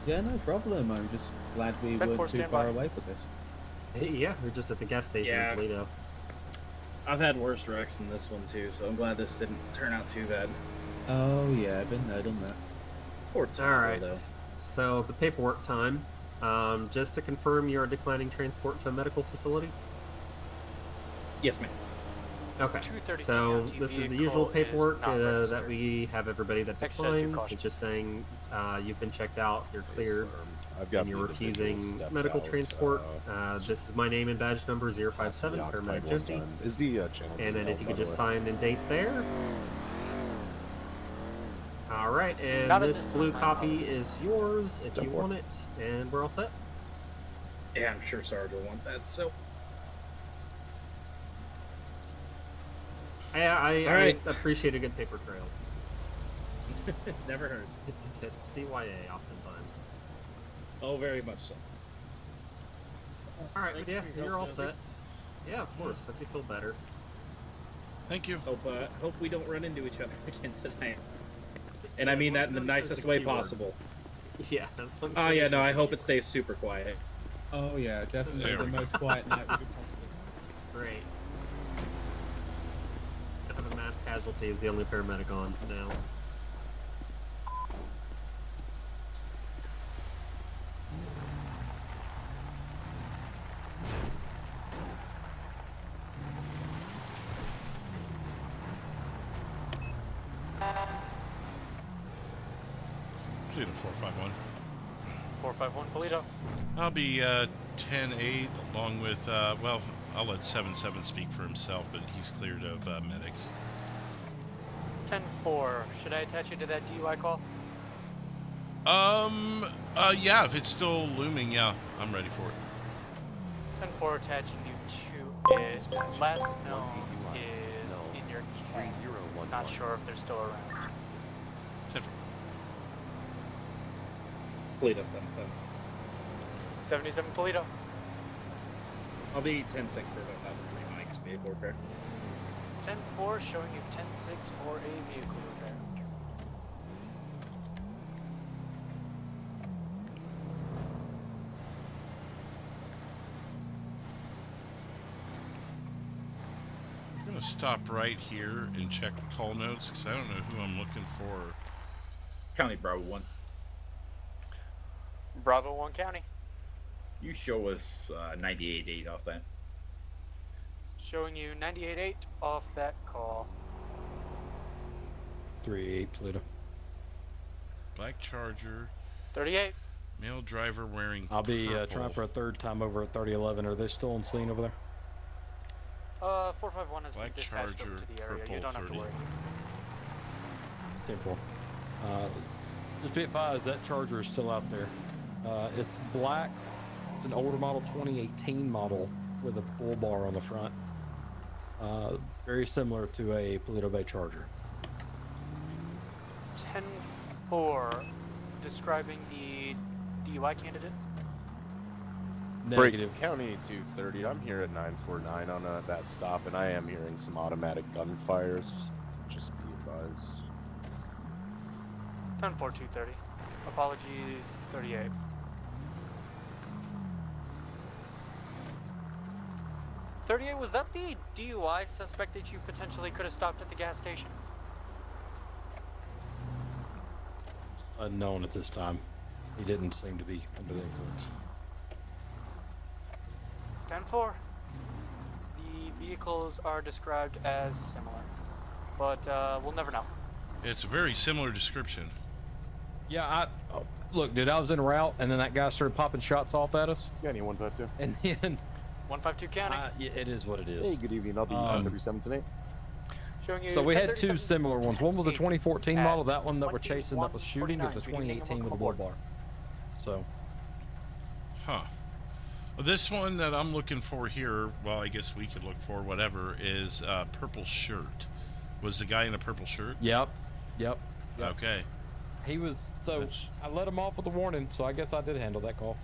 Yeah, no problem. I'm just glad we 10-4, weren't too stand far by. away for this. Yeah, we're just at the gas station Yeah. in Toledo. I've had worse wrecks than this one too, so I'm glad this didn't turn out too bad. Oh yeah, I've been there, done that. Poor Tahoe, Alright. though. So, the paperwork time. Just to confirm, you are declining transport to a medical facility? Yes, ma'am. Okay. 230 So county this is the vehicle usual is paperwork not that registered. we have everybody that Exercise due declines. caution. It's just saying you've been checked out, you're cleared, I've got and you're the individual refusing stepped medical out, transport. This is my name and badge number 057, Paramedic Josie. Is the channel? And then if you could just sign and date there. All right, and Not at this this blue time, copy is yours if you want it, and we're all set. Yeah, I'm sure Sarge will want that. So. I All right. appreciate a good paper trail. Never hurts. It's CYA oftentimes. Oh, very much so. All right, Thank yeah, you for your you're all help, Josie. set. Yeah, of course. Hope you feel better. Thank you. Hope we don't run into each other again tonight. And I mean that in the nicest way possible. Yeah. As long as Oh nobody yeah, says no, I the hope keyword. it stays super quiet. Oh yeah, definitely There the we go. most quiet night we could possibly. Great. Death of a mass casualty is the only paramedic on now. Toledo 451. 451 Paleto. I'll be 10-8 along with, well, I'll let 7-7 speak for himself, but he's cleared of medics. 10-4. Should I attach you to that DUI call? Yeah, if it's still looming, yeah, I'm ready for it. 10-4 attaching you to it. Last known is in your cab. Not sure if they're still around. 10-4. Paleto 77. 77 Paleto. I'll be 10-6 for about 3 Mike's vehicle repair. 10-4 showing you 10-6 for a vehicle repair. I'm going to stop right here and check the call notes because I don't know who I'm looking for. County Bravo 1. Bravo 1 County. You show us 98.8 off that. Showing you 98.8 off that call. 3-8 Paleto. Black Charger. 38. Male driver wearing I'll be trying purple. for a third time over at 3011. Are they still on scene over there? 451 has Black been dispatched over Charger, to the area. You purple don't have to 30. worry. 10-4. Just be advised that Charger is still out there. It's black. It's an older model, 2018 model with a bull bar on the front. Very similar to a Paleto Bay Charger. 10-4. Describing the DUI candidate. Negative. County 230. I'm here at 949 on that stop, and I am hearing some automatic gunfires. Just be advised. 10-4 230. Apologies 38. Was that the DUI suspect that you potentially could have stopped at the gas station? Unknown at this time. He didn't seem to be under the influence. 10-4. The vehicles are described as similar, but we'll never know. It's a very similar description. Yeah, look, dude, I was en route, and then that guy started popping shots off at us. Yeah, anyone but two. And then 152 County. yeah, it is what it is. Hey, good evening. I'll be 1037 tonight. Showing you So we had 1037 two similar ones. One was a 2014 at model. That one that we're chasing that was shooting is a 2149. 2018 with a bull bar. So, Huh. Well, this one that I'm looking for here, well, I guess we could look for whatever, is purple shirt. Was the guy in a purple shirt? yep. Okay. He was, so I let him off with a warning, so I guess I did handle that call.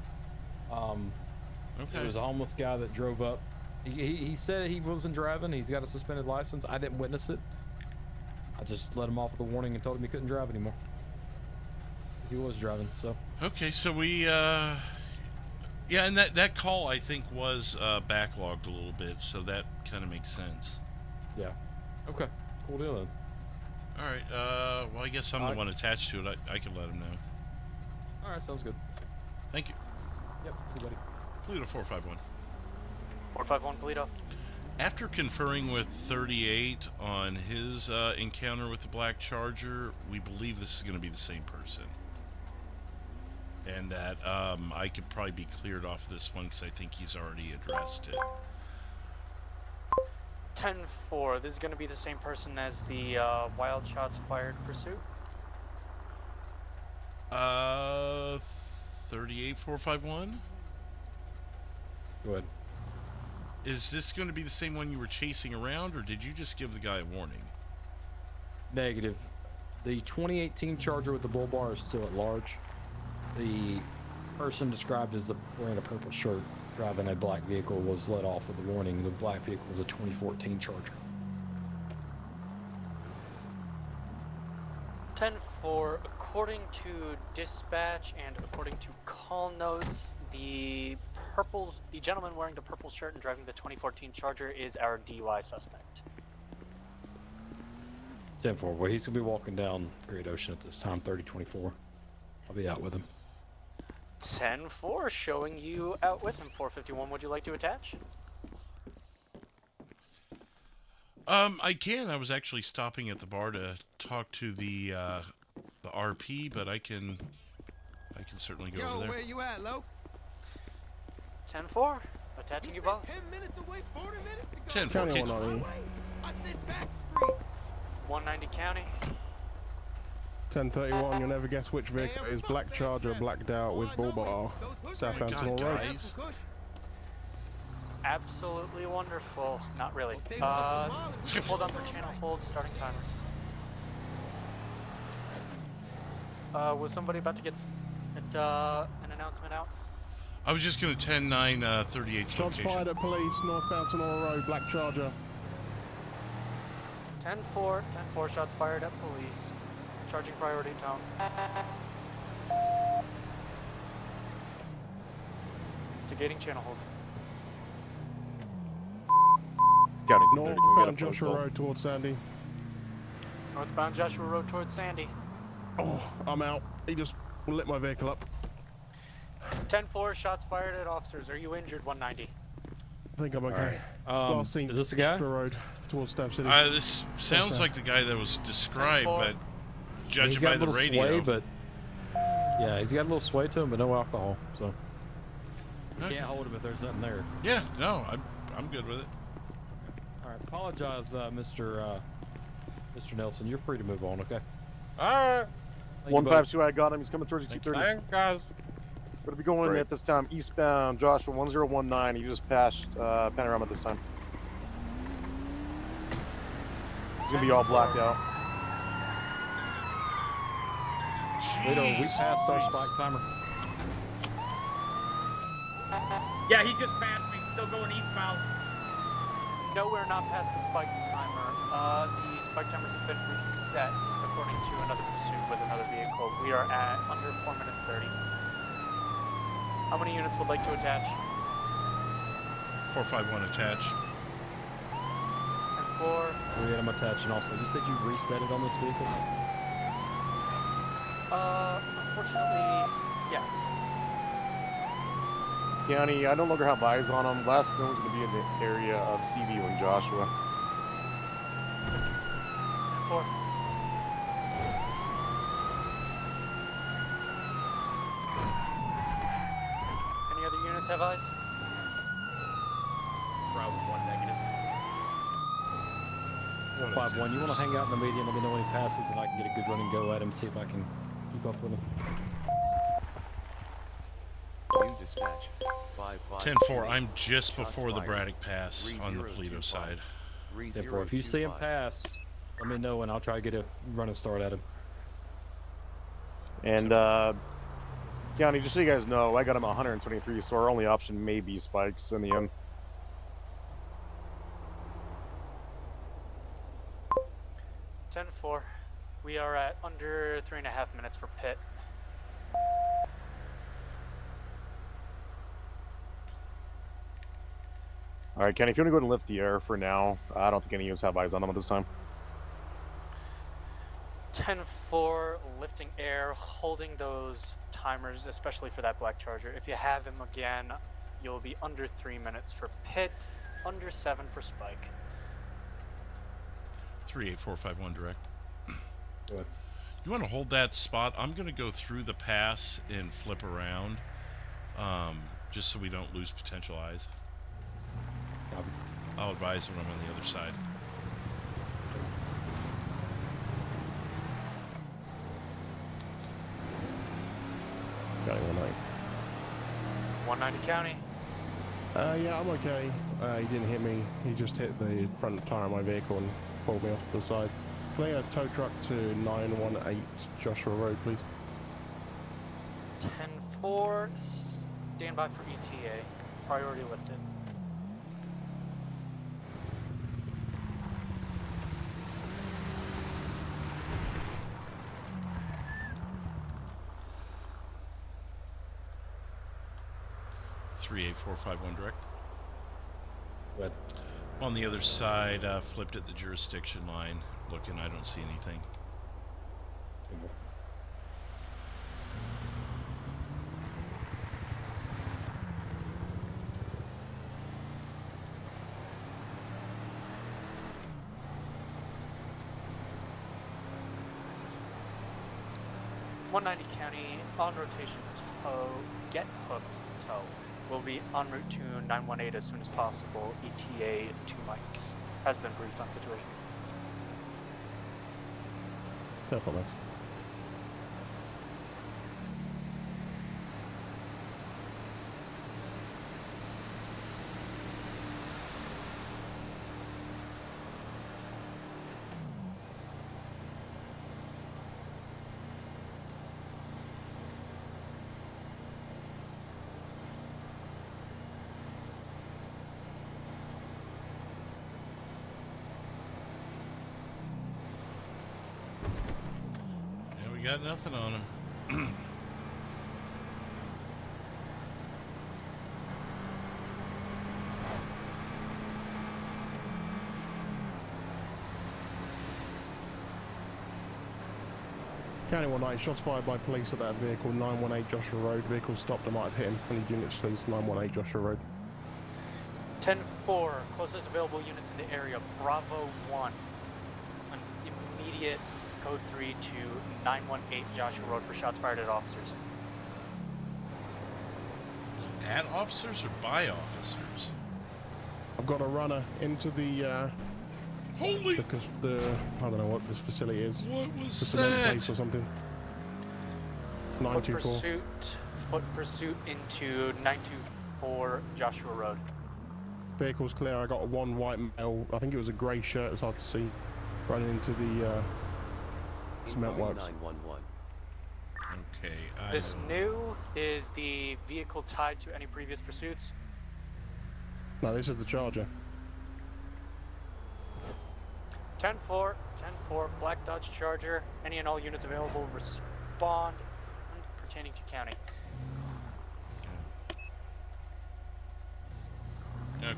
Okay. It was a homeless guy that drove up. He said he wasn't driving. He's got a suspended license. I didn't witness it. I just let him off with a warning and told him he couldn't drive anymore. He was driving, so. Okay, so we, yeah, and that call, I think, was backlogged a little bit, so that kind of makes sense. Yeah. Okay. Cool deal then. All right, well, I guess I'm the one attached to it. I can let him know. All right, sounds good. Thank you. Yep, see you, buddy. Paleto 451. 451 Paleto. After conferring with 38 on his encounter with the Black Charger, we believe this is going to be the same person. And that I could probably be cleared off this one because I think he's already addressed it. 10-4, this is going to be the same person as the wild shots fired pursuit? 38451? Go ahead. Is this going to be the same one you were chasing around, or did you just give the guy a warning? Negative. The 2018 Charger with the bull bar is still at large. The person described as wearing a purple shirt driving a black vehicle was let off with a warning. The black vehicle was a 2014 Charger. 10-4, according to dispatch and according to call notes, the gentleman wearing the purple shirt and driving the 2014 Charger is our DUI suspect. 10-4, well, he's going to be walking down Great Ocean at this time, 3024. I'll be out with him. 10-4, showing you out with him. 451, would you like to attach? I can. I was actually stopping at the bar to talk to the RP, but I can certainly go over there. Where you at, Lo? 10-4, attaching you both. 10 minutes away, 40 minutes ago. 10-4. County 190. I said back streets. 190 County. 1031, you'll never guess which vehicle is Black Charger blacked out with bull bar. Southampton Road. Guys. Absolutely wonderful. Not really. Hold on for channel hold, starting timers. Was somebody about to get an announcement out? I was just going to 10-9 38 Shots location. fired at police, northbound Sonora Road, Black Charger. 10-4, 10-4 shots fired at police. Charging priority tone. Instigating channel hold. County 230, we got a Northbound phone Joshua call. Road towards Sandy. Northbound Joshua Road towards Sandy. Oh, I'm out. He just lit my vehicle up. 10-4 shots fired at officers. Are you injured? 190. I think I'm okay. Right. Last scene, Is this the guy? Joshua Road towards Stab City. This sounds like the guy that was described, 10-4. but judging He's got by a the little radio. sway, but yeah, he's got a little sway to him, but no alcohol, so you can't hold him if there's nothing there. Yeah, no, I'm good with it. All right, apologize, Mr. Nelson. You're free to move on, okay? Alright. Thank you, 152, I got him. He's coming towards you, 230. Thanks, guys. Gonna be going Great. at this time eastbound Joshua 1019. He just passed Panorama this time. He's gonna be all blacked out. We passed our spike timer. Yeah, he just passed me. Still going eastbound. No, we're not past the spike timer. The spike timers have been reset according to another pursuit with another vehicle. We are at under 4 minutes 30. How many units would like to attach? 451 attach. 10-4. I'm attaching also. You said you reset it on this vehicle? Unfortunately, yes. County, I no longer have eyes on him. Last known was gonna be in the area of Seaview and Joshua. 4. Any other units have eyes? Route 1 negative. 5-1, you want to hang out in the median, let me know when he passes, and I can get a good running go at him, see if I can keep up with him. New dispatch. 10-4, I'm just before the Braddock Pass on the Paleto side. 10-4, if you see him pass, let me know and I'll try to get a running start at him. And County, just so you guys know, I got him 123, so our only option may be spikes in the end. Ten 4. We are at under 3.5 minutes for pit. Alright, Kenny, if you want to go ahead and lift the air for now, I don't think any of us have eyes on him at this time. 10-4, lifting air, holding those timers, especially for that Black Charger. If you have him again, you'll be under 3 minutes for pit. under 7 for Spike. 38451 direct. What? You want to hold that spot? I'm going to go through the pass and flip around, just so we don't lose potential eyes. I'll advise when I'm on the other side. County 190 County. Yeah, I'm okay. He didn't hit me. He just hit the front tire of my vehicle and pulled me off to the side. Can I get a tow truck to 918 Joshua Road, please? 10-4, stand by for ETA. Priority lifted. Three 8451 direct. What? On the other side, flipped at the jurisdiction line. Looking, I don't see anything. County on rotation tow, get hooked tow. Will be en route to 918 as soon as possible. ETA 2 mics. Has been briefed on situation. Careful, Max. Got nothing on him. County 19, shots fired by police at that vehicle, 918 Joshua Road. Vehicle stopped, I might have hit him. Any units, please, 918 Joshua Road. 10-4, closest available units in the area, Bravo 1. An immediate code 3 to 918 Joshua Road for shots fired at officers. At officers or by officers? I've got a runner into the, Holy! Because the I don't know what this facility is. What was the cement that? place or something. 924. Foot pursuit into 924 Joshua Road. Vehicle's clear. I got one white male. I think it was a grey shirt. It's hard to see. Running into the cement works. 911. Okay. This new is the vehicle tied to any previous pursuits. No, this is the Charger. 10-4, Black Dodge Charger. Any and all units available respond pertaining to county. Okay.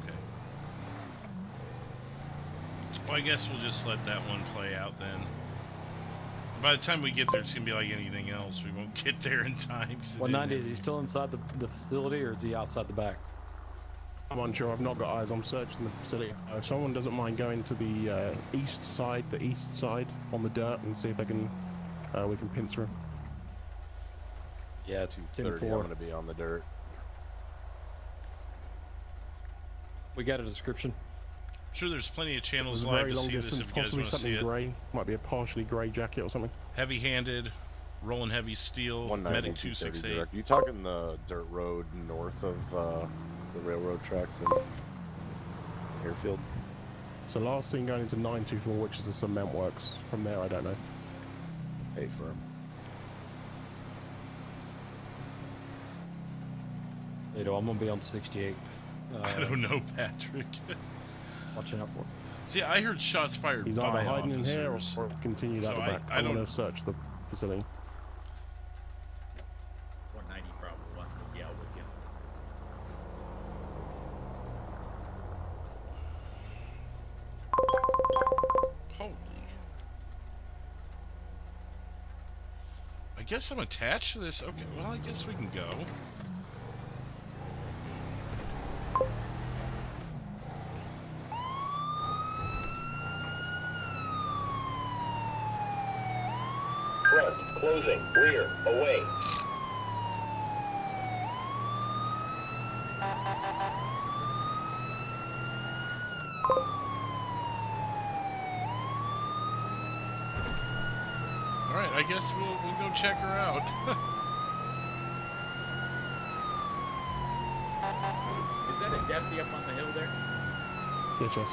Well, I guess we'll just let that one play out then. By the time we get there, it's going to be like anything else. We won't get there in time. 190, is he still inside the facility or is he outside the back? I'm unsure. I've not got eyes. I'm searching the facility. If someone doesn't mind going to the east side on the dirt and see if they can, we can pincer him. Yeah, 230. I'm going to be on the dirt. We got a description. I'm sure there's plenty of channels There's a live very to long see this distance, if you guys possibly want to see something it. grey. Might be a partially grey jacket or something. Heavy-handed, rolling heavy steel, 190, medic 268. direct. You talking the dirt road north of the railroad tracks in Airfield? So last seen going into 924, which is the cement works. From there, I don't know. Hey, firm. Later, I'm gonna be on 68. I don't know, Patrick. Watching out for him. See, I heard shots fired He's by either hiding officers. in here or continued out So the back. I I'm don't going to search the facility. 190 Bravo 1 will be out with you. Holy. I guess I'm attached to this. Okay, well, I guess we can go. Closing. Rear. Away. Alright, I guess we'll go check her out. Is that a deputy up on the hill there? Yeah, Chess.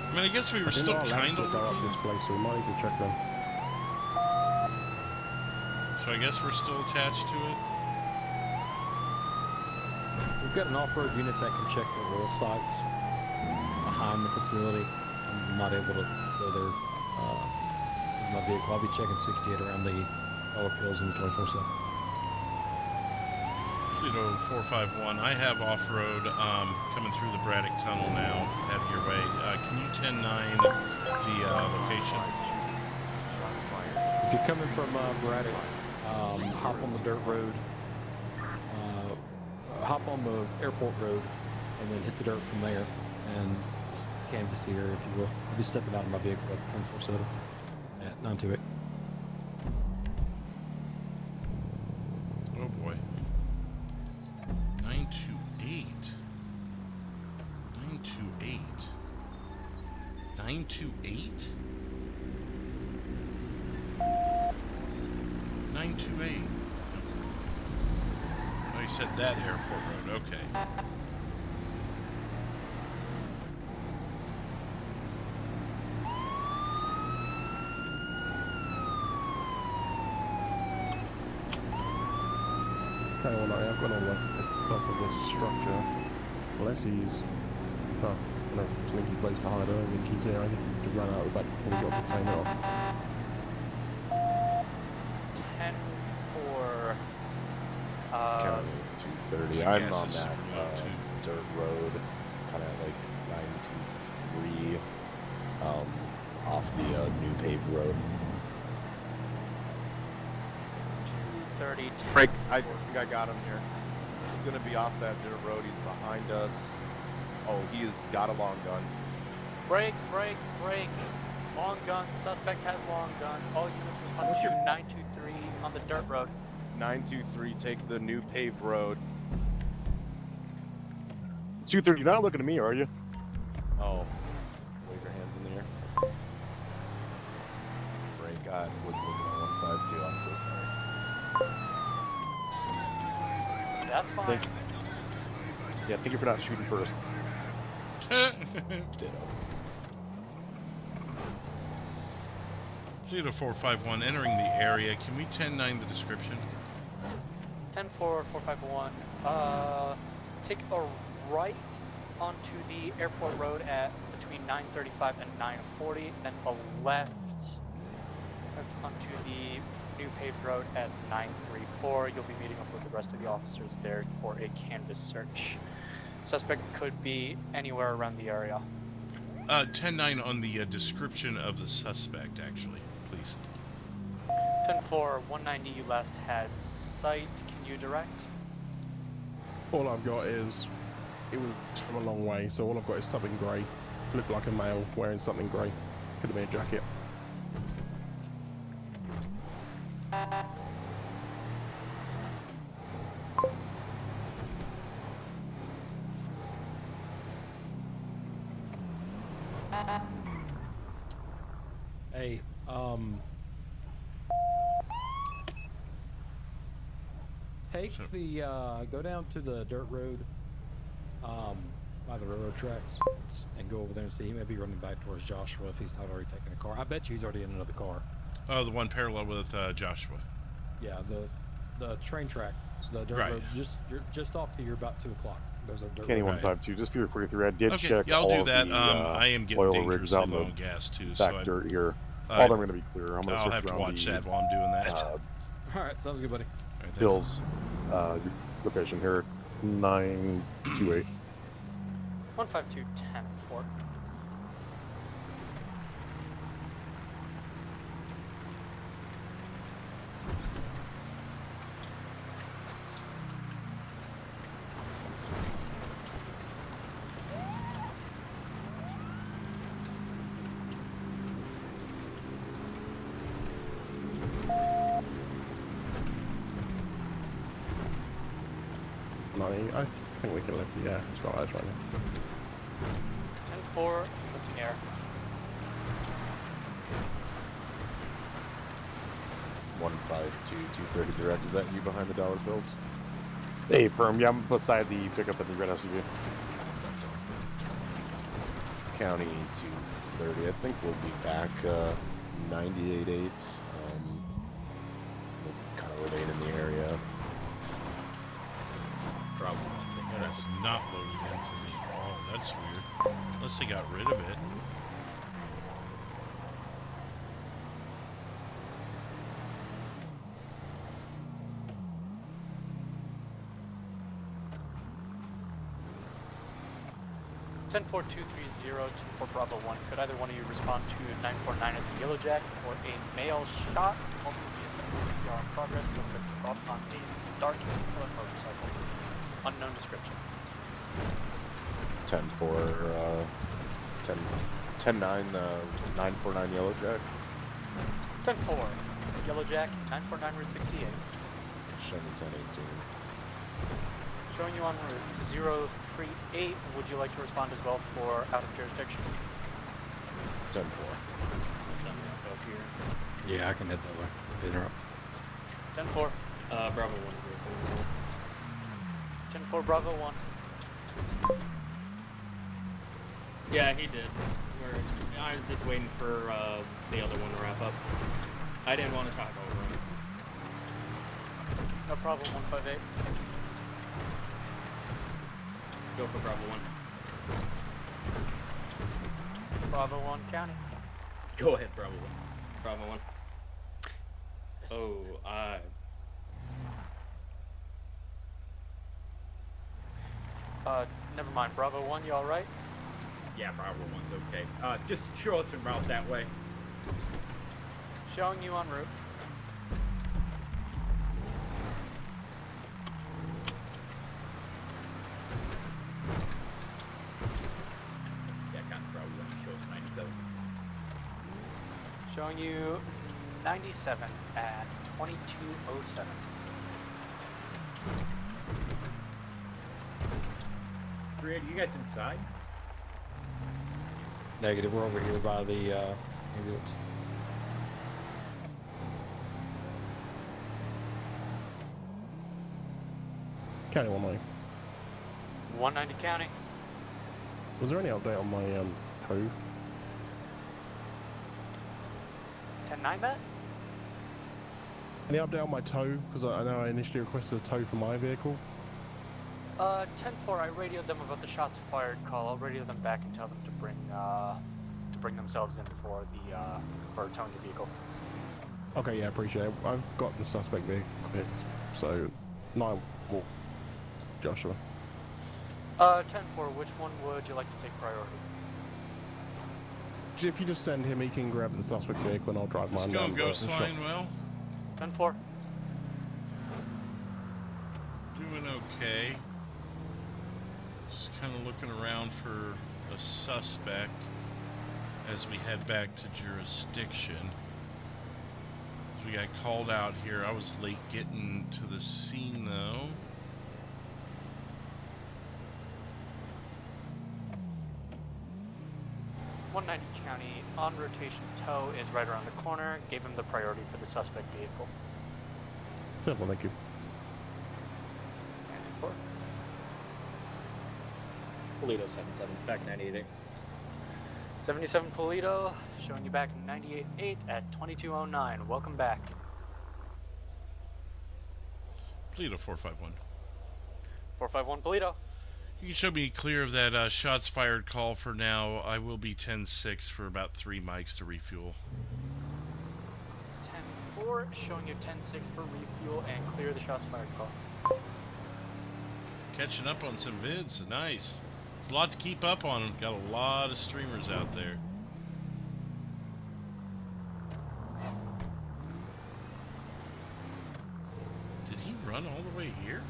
I mean, I guess we were still kind of go up this place, so we might need to check them. So I guess we're still attached to it. We've got an off-road unit that can check the oil sites behind the facility. I'm not able to go there with my vehicle. I'll be checking 68 around the Dollar Pills in the 24/7. Pluto 451. I have off-road coming through the Braddock Tunnel now. Out of your way. Can you 10-9 the location? If you're coming from Braddock, hop on the dirt road, hop on the airport road, and then hit the dirt from there, and just canvass the area, if you will. I'll be stepping out of my vehicle at 24/7 at 928. Oh boy. 928. 928. 928? 928. Oh, you said that airport road. Okay. Okay, well, I've got all the top of this structure. Unless he's a sneaky place to hide. I don't think he's here. I think he could run out the back before we got the container off. 10 for. County 230. I'm on that dirt road, kind of like 923, off the new paved road. 230. Frank, I think I got him here. He's gonna be off that dirt road. He's behind us. Oh, he has got a long gun. Break. Long gun. Suspect has long gun. All units respond to 923 on the dirt road. 923, take the new paved road. 230, you're not looking at me, are you? Oh, wave your hands in the air. Frank, I was looking at 152. I'm so sorry. That's fine. Yeah, thank you for not shooting first. Ditto. Pluto 451 entering the area. Can we 10-9 the description? 10-4-451. Take a right onto the airport road at between 9:35 and 9:40, then a left onto the new paved road at 9:34. You'll be meeting up with the rest of the officers there for a canvas search. Suspect could be anywhere around the area. 10-9 on the description of the suspect, actually, please. 10-4, 190 you last had sight. Can you direct? All I've got is, it was from a long way, so all I've got is something grey. Looked like a male wearing something grey. Could have been a jacket. Hey, take the, go down to the dirt road, by the railroad tracks, and go over there and see. He may be running back towards Joshua if he's not already taking a car. I bet you he's already in another car. Oh, the one parallel with Joshua. Yeah, the train track, the dirt road, you're just off to, you're about 2 o'clock. There's a dirt Kenny road. 152, just for your 43, I did Okay, check yeah, I'll all do of that. the I am getting oil rigs out dangerously in low on the gas too, back so dirt here. I- All of them are going to be clear. I'm going I'll search have to around watch the, that while I'm doing that. All right, sounds good, buddy. All right, Hills location here, 928. 152 10-4. No, I think we can lift the air. It's got eyes right now. 10-4, lifting air. 152 230 direct. Is that you behind the dollar bills? Hey, firm. Yeah, I'm beside the pickup at the red SUV. County 230. I think we'll be back 98.8. We'll kind of remain in the area. Probably. That's not loaded in for me at all. That's weird. Unless they got rid of it. Ten 4-230, 10-4 Bravo 1. Could either one of you respond to 949 at the Yellow Jack or a male shot? Multiple vehicles CPR in progress. Suspect brought on a dark colored motorcycle. Unknown description. 10-4, 10-9, 949 Yellow Jack. 10-4 Yellow Jack, 949 Route 68. Show me 10-18. Showing you on route 038. Would you like to respond as well for out of jurisdiction? 10-4. Yeah, I can head that way. Hit her up. 10-4. Bravo 1. 10-4 Bravo 1. Yeah, he did. I was just waiting for the other one to wrap up. I didn't want to talk over him. No problem, 158. Go for Bravo 1. Bravo 1 County. Go ahead, Bravo 1. Bravo 1. Never mind. Bravo 1, you alright? Yeah, Bravo 1's okay. Just show us en route that way. Showing you en route. Yeah, kind of Bravo 1 shows 97. Showing you 97 at 2207. Are you guys inside? Negative. We're over here by the ambulance. County 190. 190 County. Was there any update on my tow? 10-9 that? Any update on my tow? Because I know I initially requested a tow for my vehicle. 10-4, I radioed them about the shots fired call. I'll radio them back and tell them to bring themselves in for towing the vehicle. Okay, yeah, appreciate it. I've got the suspect vehicle, so 9 walk Joshua. 10-4, which one would you like to take priority? If you just send him, he can grab the suspect vehicle and I'll drive mine down. Go sign well. 10-4. Doing okay. Just kind of looking around for a suspect as we head back to jurisdiction. We got called out here. I was late getting to the scene though. .190 County on rotation tow is right around the corner. Gave him the priority for the suspect vehicle. Simple, thank you. 10-4. Paleto 77, back 98.8. 77 Paleto, showing you back 98.8 at 2209. Welcome back. Paleto 451. 451 Paleto. You can show me clear of that shots fired call for now. I will be 10-6 for about 3 mics to refuel. 10-4, showing you 10-6 for refuel and clear the shots fired call. Catching up on some vids, nice. It's a lot to keep up on. Got a lot of streamers out there. Did he run all the way here?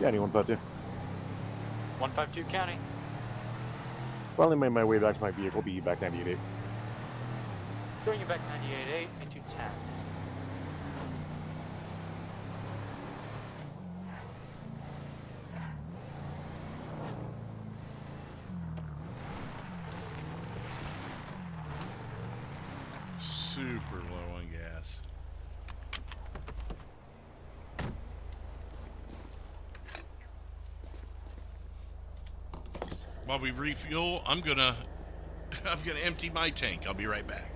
Yeah, anyone but you? 152 county. Finally made my way back to my vehicle, be back 98.8. Throwing you back 98.8 into 10. Super low on gas. While we refuel, I'm gonna empty my tank. I'll be right back.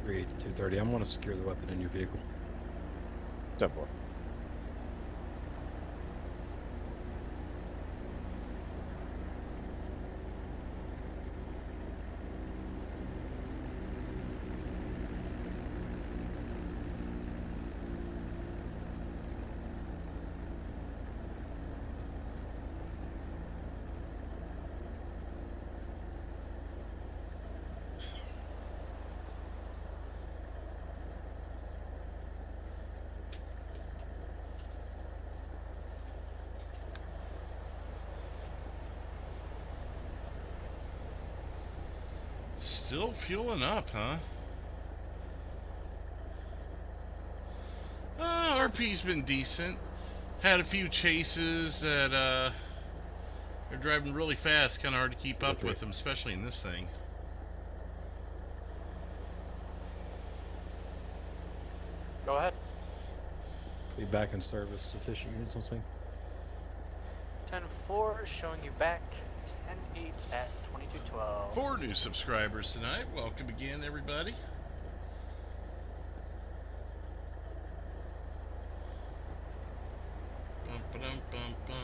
To 230. I'm going to secure the weapon in your vehicle. 10-4. Still fueling up, huh? RP's been decent. Had a few chases that they're driving really fast. Kind of hard to keep up with them, especially in this thing. Go ahead. Be back in service. Sufficient units on scene. 10-4 showing you back. 10-8 at 2212. 4 new subscribers tonight. Welcome again, everybody. Bum, ba-dum, bum, bum.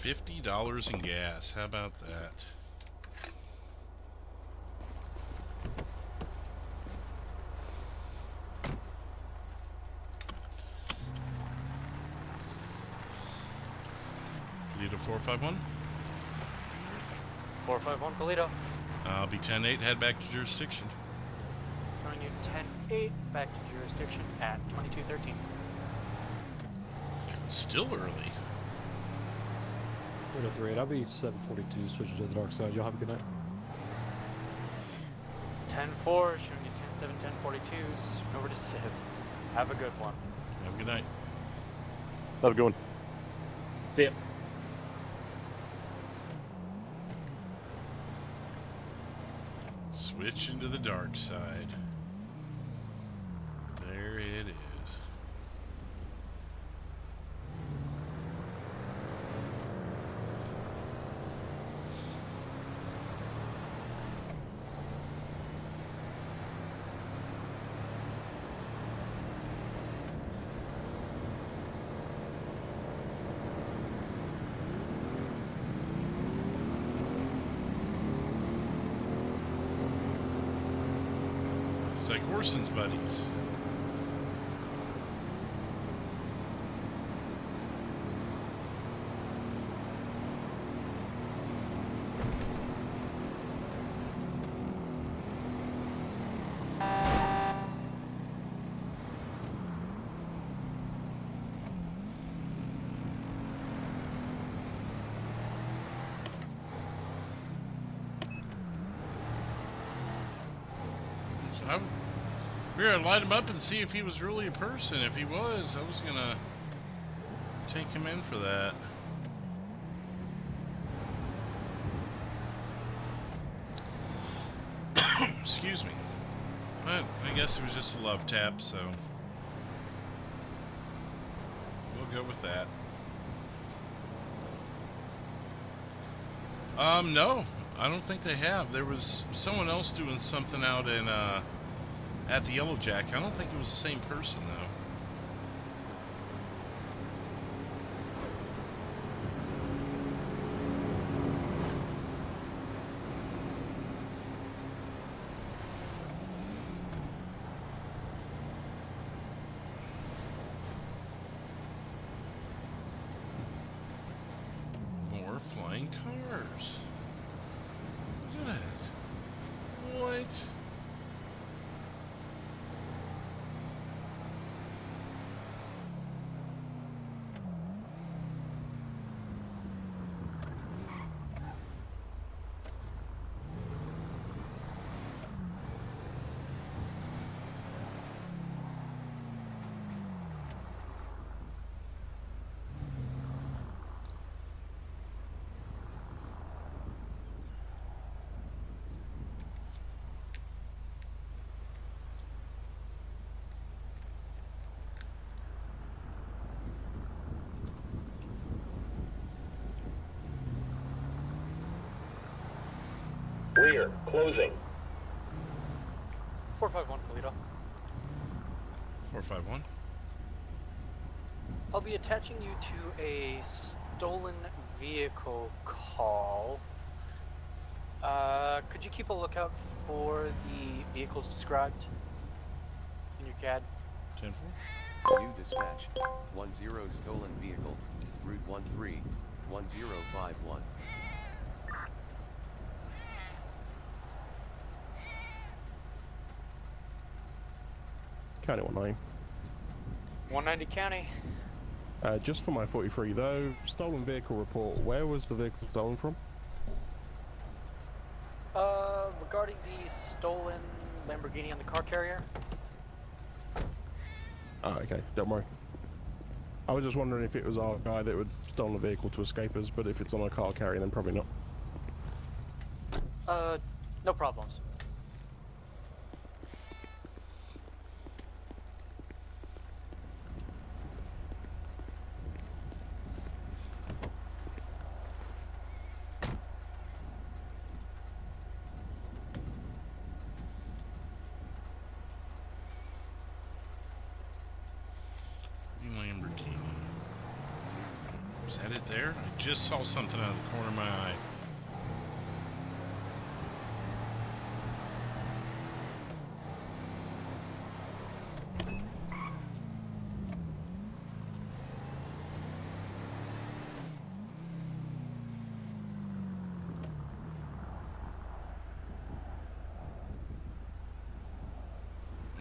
$50 in gas. How about that? Paleto 451. 451 Paleto. I'll be 10-8. Head back to jurisdiction. Showing you 10-8 back to jurisdiction at 2213. Still early. 3. I'll be 742 switching to the dark side. Y'all have a good night. 10-4 showing you 10-7, 10-42s. Over to Civ. Have a good one. Have a good night. Have a good one. See ya. Switch into the dark side. There it is. It's like Orson's buddies. We're gonna light him up and see if he was really a person. If he was, I was gonna take him in for that. Excuse me. But I guess it was just a love tap, so we'll go with that. No, I don't think they have. There was someone else doing something out in at the Yellow Jack. I don't think it was the same person though. More flying cars. Look at that. What? Rear, closing. 451 Paleto. 451. I'll be attaching you to a stolen vehicle call. Could you keep a lookout for the vehicles described in your CAD? 10-4. New dispatch, 10 stolen vehicle, Route 13, 1051. County 19. 190 County. Just for my 43 though, stolen vehicle report, where was the vehicle stolen from? Regarding the stolen Lamborghini on the car carrier. Ah, okay, don't worry. I was just wondering if it was our guy that would stolen the vehicle to escape us, but if it's on a car carrier, then probably not. No problems. Lamborghini. Is that it there? I just saw something out of the corner of my eye.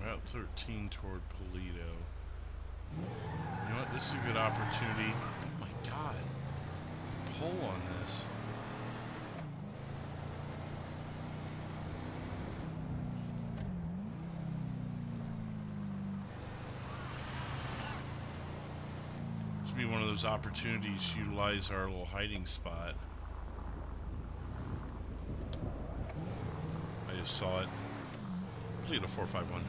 Route 13 toward Paleto. You know what? This is a good opportunity. Oh my god. Pull on this. This would be one of those opportunities to utilize our little hiding spot. I just saw it. Paleto 451.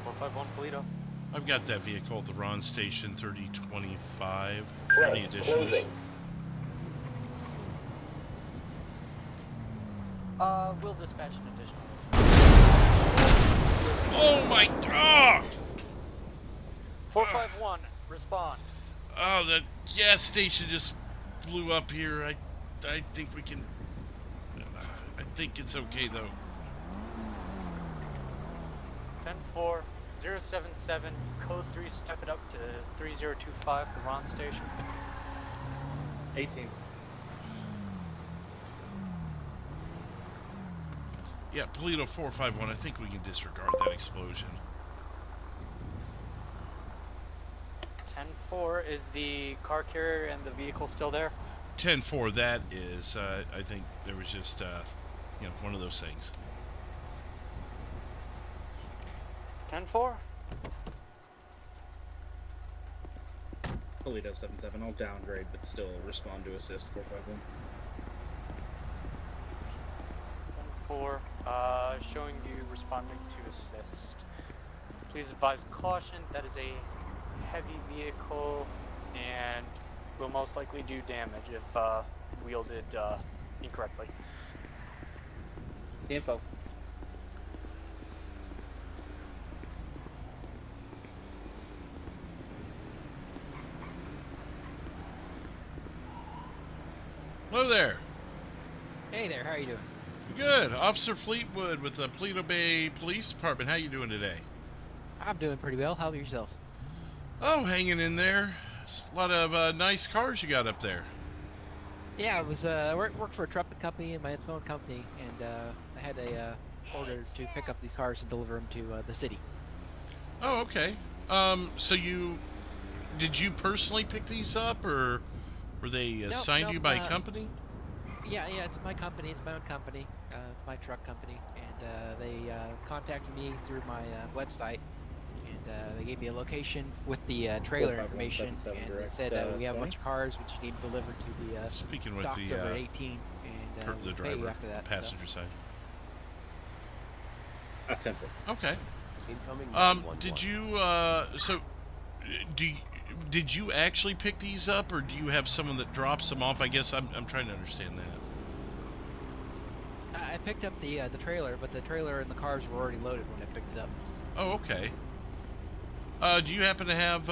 451 Paleto. I've got that vehicle at the Ron Station 3025. Right, Any additionals? closing. We'll dispatch an additional. Oh my god! 451, respond. Oh, the gas station just blew up here. I think we can. I think it's okay though. 10-4, 077, code 3, step it up to 3025, the Ron Station. 18. Yeah, Paleto 451. I think we can disregard that explosion. 10-4, is the car carrier and the vehicle still there? 10-4. That is. I think there was just, you know, one of those things. 10-4. Paleto 77. I'll downgrade, but still respond to assist 451. 4, showing you responding to assist. Please advise caution, that is a heavy vehicle and will most likely do damage if wielded incorrectly. Info. Hello there. Hey there, how are you doing? Good. Officer Fleetwood with the Paleto Bay Police Department. How you doing today? I'm doing pretty well. How about yourself? Oh, hanging in there. A lot of nice cars you got up there. Yeah, I was worked for a trucking company and my own company, and I had a order to pick up these cars and deliver them to the city. Oh, okay. So did you personally pick these up, or were they assigned to you by a company? Yeah, it's my company. It's my own company. It's my truck company, and they contacted me through my website, and they gave me a location with the trailer information, and they said we have a bunch of cars which you need delivered to the Speaking with docks the over at 18, and the we'll pay you driver, after that. passenger side. Temple. Okay. Incoming did you did you actually pick these up, or do you have someone that drops them off? I guess I'm trying to understand that. I picked up the trailer, but the trailer and the cars were already loaded when I picked it up. Oh, okay. Do you happen to have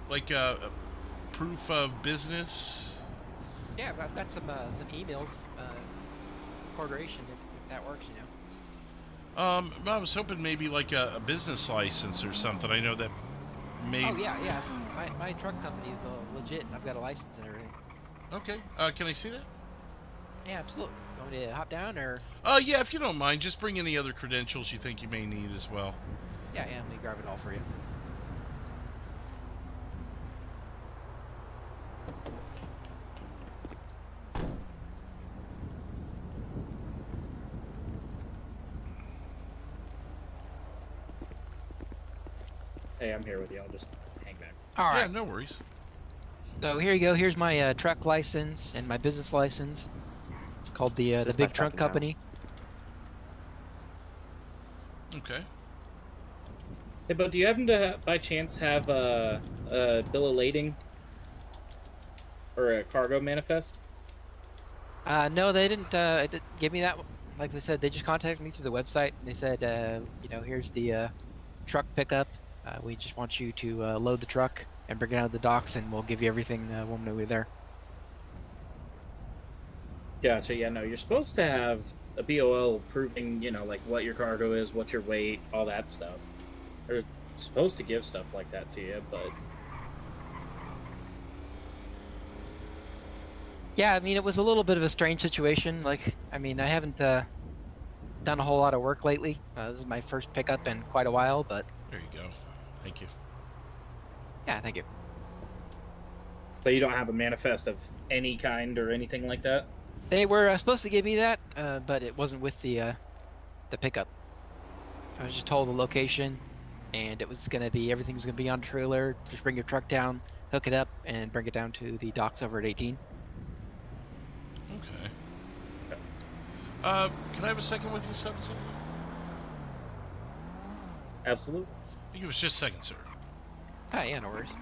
like proof of business? Yeah, I've got some emails, corporation, if that works, you know. I was hoping maybe like a business license or something. I know that may. Oh yeah. My truck company is legit. I've got a license and everything. Okay. Can I see that? Yeah, absolutely. Want me to hop down or? Yeah, if you don't mind, just bring any other credentials you think you may need as well. Yeah, let me grab it all for you. Hey, I'm here with you. I'll just hang back. All right. Yeah, no worries. So here you go. Here's my truck license and my business license. It's called the Big Trunk Company. Okay. Hey, but do you happen to, by chance, have a bill of lading or a cargo manifest? No, they didn't give me that. Like they said, they just contacted me through the website. And they said, here's the truck pickup. We just want you to load the truck and bring it out of the docks, and we'll give you everything when we're there. Gotcha. Yeah, no, you're supposed to have a BOL proving, like what your cargo is, what your weight, all that stuff. They're supposed to give stuff like that to you, but... Yeah, I mean, it was a little bit of a strange situation. I haven't done a whole lot of work lately. This is my first pickup in quite a while, but... There you go. Thank you. Yeah, thank you. So you don't have a manifest of any kind or anything like that? They were supposed to give me that, but it wasn't with the pickup. I was just told the location, and it was gonna be everything's gonna be on trailer. Just bring your truck down, hook it up, and bring it down to the docks over at 18. Okay. Can I have a second with you, sir? Absolutely. Give us just a second, sir. Yeah, no worries.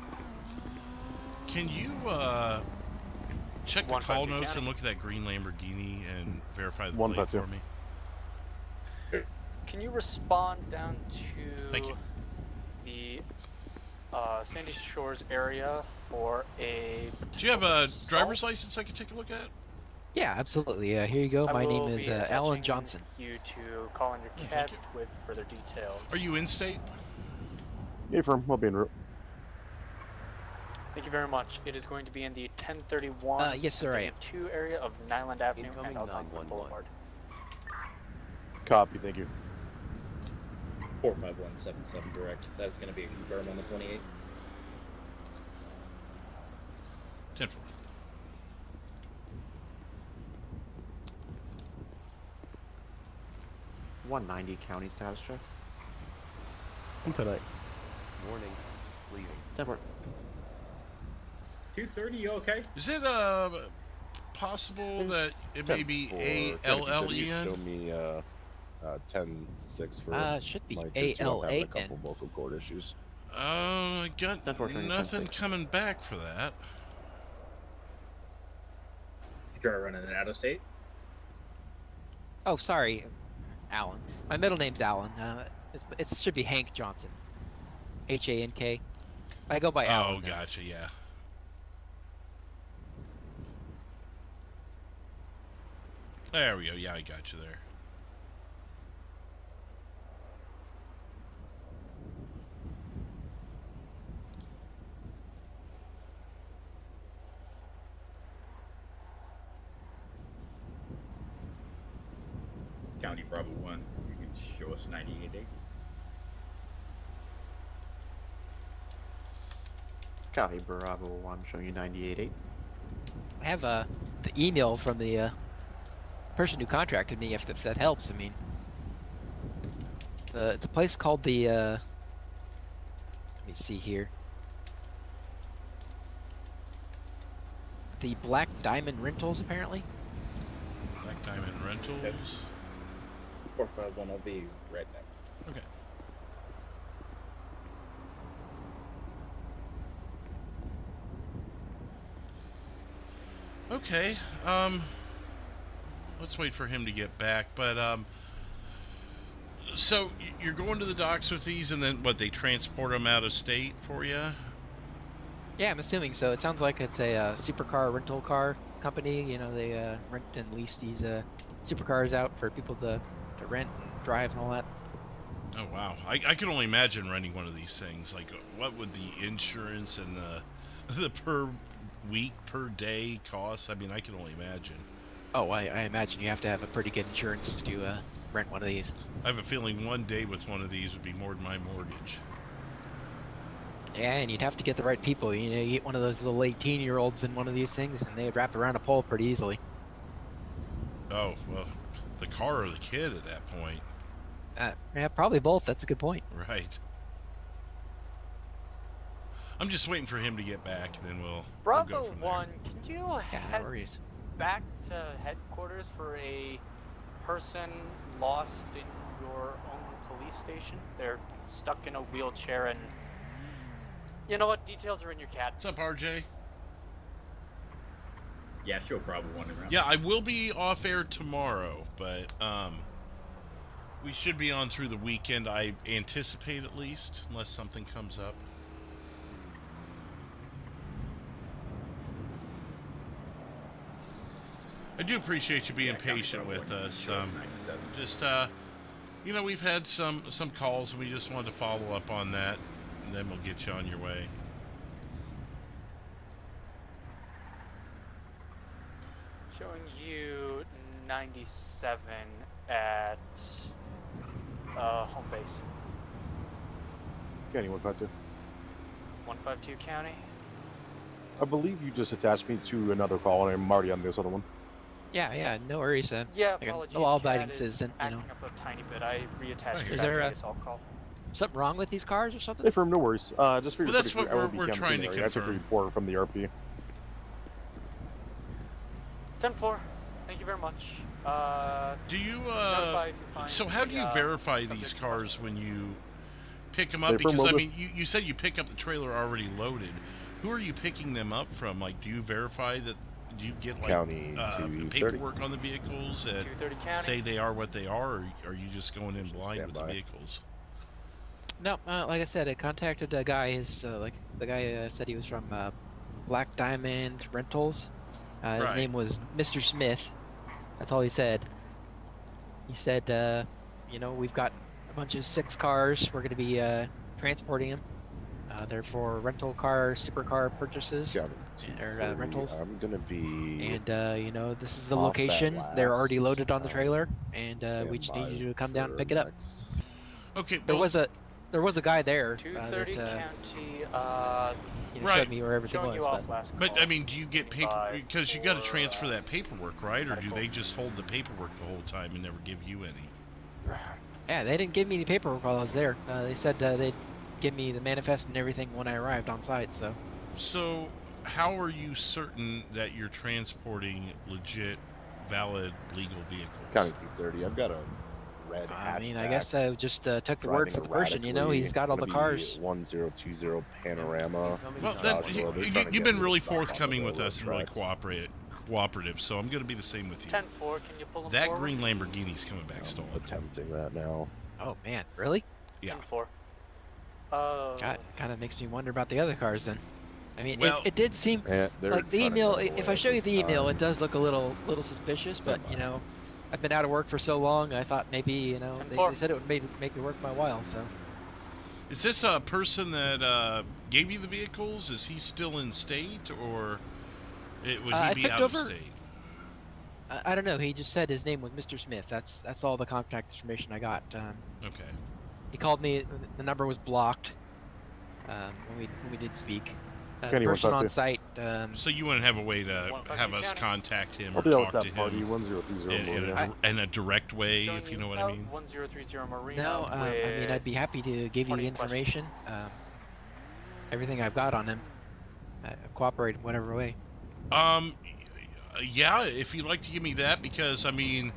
Can you check the call notes and look at that green Lamborghini and verify the plate for me? Can you respond down to Thank you. the Sandy Shores area for a... Do you have a driver's license I can take a look at? Yeah, absolutely. Here you go. My name is Alan Johnson. You to call in your CAD with further details. Are you in state? Yeah, firm. We'll be en route. Thank you very much. It is going to be in the 1031 yes, sir, I am. 2 area of Nyland Avenue and Algonquin Boulevard. Copy, thank you. 45177 direct. That's going to be confirmed on the 28th. 10-4. $190 county status check. Tonight. Warning. Leaving. 10-4. 230, you okay? Is it possible that it may be A-L-L-E-N? Show me 10-6 for should be my kids who don't have a A-L-A-N. couple vocal cord issues. I got nothing 10-6. coming back for that. You try running it out of state? Oh, sorry, Alan. My middle name's Alan. It should be Hank Johnson. Hank. I go by Alan. Oh, gotcha. Yeah. There we go. Yeah, I got you there. County Bravo 1, you can show us 98.8. County Bravo 1 showing you 98.8. I have the email from the person who contracted me, if that helps. I mean, it's a place called the. Let me see here. The Black Diamond Rentals, apparently. Black Diamond Rentals. 451 will be right now. Okay. Okay. Let's wait for him to get back. But so you're going to the docks with these, and then what? They transport them out of state for you? Yeah, I'm assuming so. It sounds like it's a supercar rental car company. You know, they rent and lease these supercars out for people to rent and drive and all that. Oh wow! I could only imagine renting one of these things. Like, what would the insurance and the per week, per day cost? I mean, I can only imagine. Oh, I imagine you have to have a pretty good insurance to rent one of these. I have a feeling one day with one of these would be more than my mortgage. Yeah, and you'd have to get the right people. You know, you get one of those little 18-year-olds in one of these things, and they'd wrap around a pole pretty easily. Oh, well, the car or the kid at that point. Yeah, probably both. That's a good point. Right. I'm just waiting for him to get back, and then we'll Bravo go from 1, can you head worries. back to headquarters for a person lost in your own police station? They're stuck in a wheelchair, and you know what? Details are in your CAD. What's up, RJ? Yeah, show Bravo 1 around. Yeah, I will be off air tomorrow, but we should be on through the weekend, I anticipate at least, unless something comes up. I do appreciate you being patient with us. Just, you know, we've had some calls, and we just wanted to follow up on that, and then we'll get you on your way. Showing you 97 at home base. County 152. 152 County. I believe you just attached me to another call, and I'm already on this other one. Yeah, no worries. Yeah, like apologies. a law-abiding CAD is citizen, you know. acting up a tiny bit. I reattached your Is there I'll call. something wrong with these cars or something? Hey, firm, no worries. Just for your Well, that's what we're trying to I took a confirm. report from the RP. 10-4. Thank you very much. Do you, notify if you find so how do you the, verify subject these in cars question. when you pick them up? Hey, firm, Because, I will mean, you said you pick up the trailer already loaded. Who are you picking them up from? Like, do you verify that, do you get, like, County 230. paperwork on the vehicles that 230 County. say they are what they are, or are you just going in blind stand with the by. vehicles? No, like I said, I contacted a guy. Like the guy said he was from Black Diamond Rentals. His Right. name was Mr. Smith. That's all he said. He said, you know, we've got a bunch of 6 cars. We're going to be transporting them. They're for rental car, supercar purchases or rentals. I'm gonna be. And you know, this is the off that location. They're already last, loaded on the trailer, and we just need you to come down and pick it up. Okay. There well, was a guy there 230 that County. you know, Right. showed me where everything Showing was. you off But last But, call. I mean, do you get paper, because you got to transfer for, that paperwork, right? Or do medical. they just hold the paperwork the whole time and never give you any? yeah, they didn't give me any paperwork while I was there. They said they'd give me the manifest and everything when I arrived on site. So, how are you certain that you're transporting legit, valid, legal vehicles? County 230. I've got a red hatchback. I mean, I guess I just took the word driving for the person. You know, he's got all the erratically, cars. 1020 Panorama. Well, then, you've been really forthcoming with us and really cooperated cooperative, so I'm going to be the same with you. 10-4, can you pull him That forward? green Lamborghini's coming back stolen. Attempting that now. Oh man, really? Yeah. 10-4. God, kind of makes me wonder about the other cars then. I mean, Well, it did seem they're like the trying to email. run If away I show you this the email, time. it does look a little suspicious. But you know, I've been out of work for so long. I thought maybe they said it would make it worth my while. So. Is this a person that gave you the vehicles? Is he still in state, or would he be out of state? I don't know. He just said his name was Mr. Smith. That's all the contact information I got. Okay. He called me. The number was blocked when we did speak. The Kenny, what's person up, on too? site. So you wouldn't have a way to have us contact him I'll or be out talk with to that party, him 1030 in a direct way, if you know what I mean? 1030 Marina. No, I mean I'd be happy to give you the information. Everything I've got on him. I cooperate in whatever way. Yeah, if you'd like to give me that, because I mean,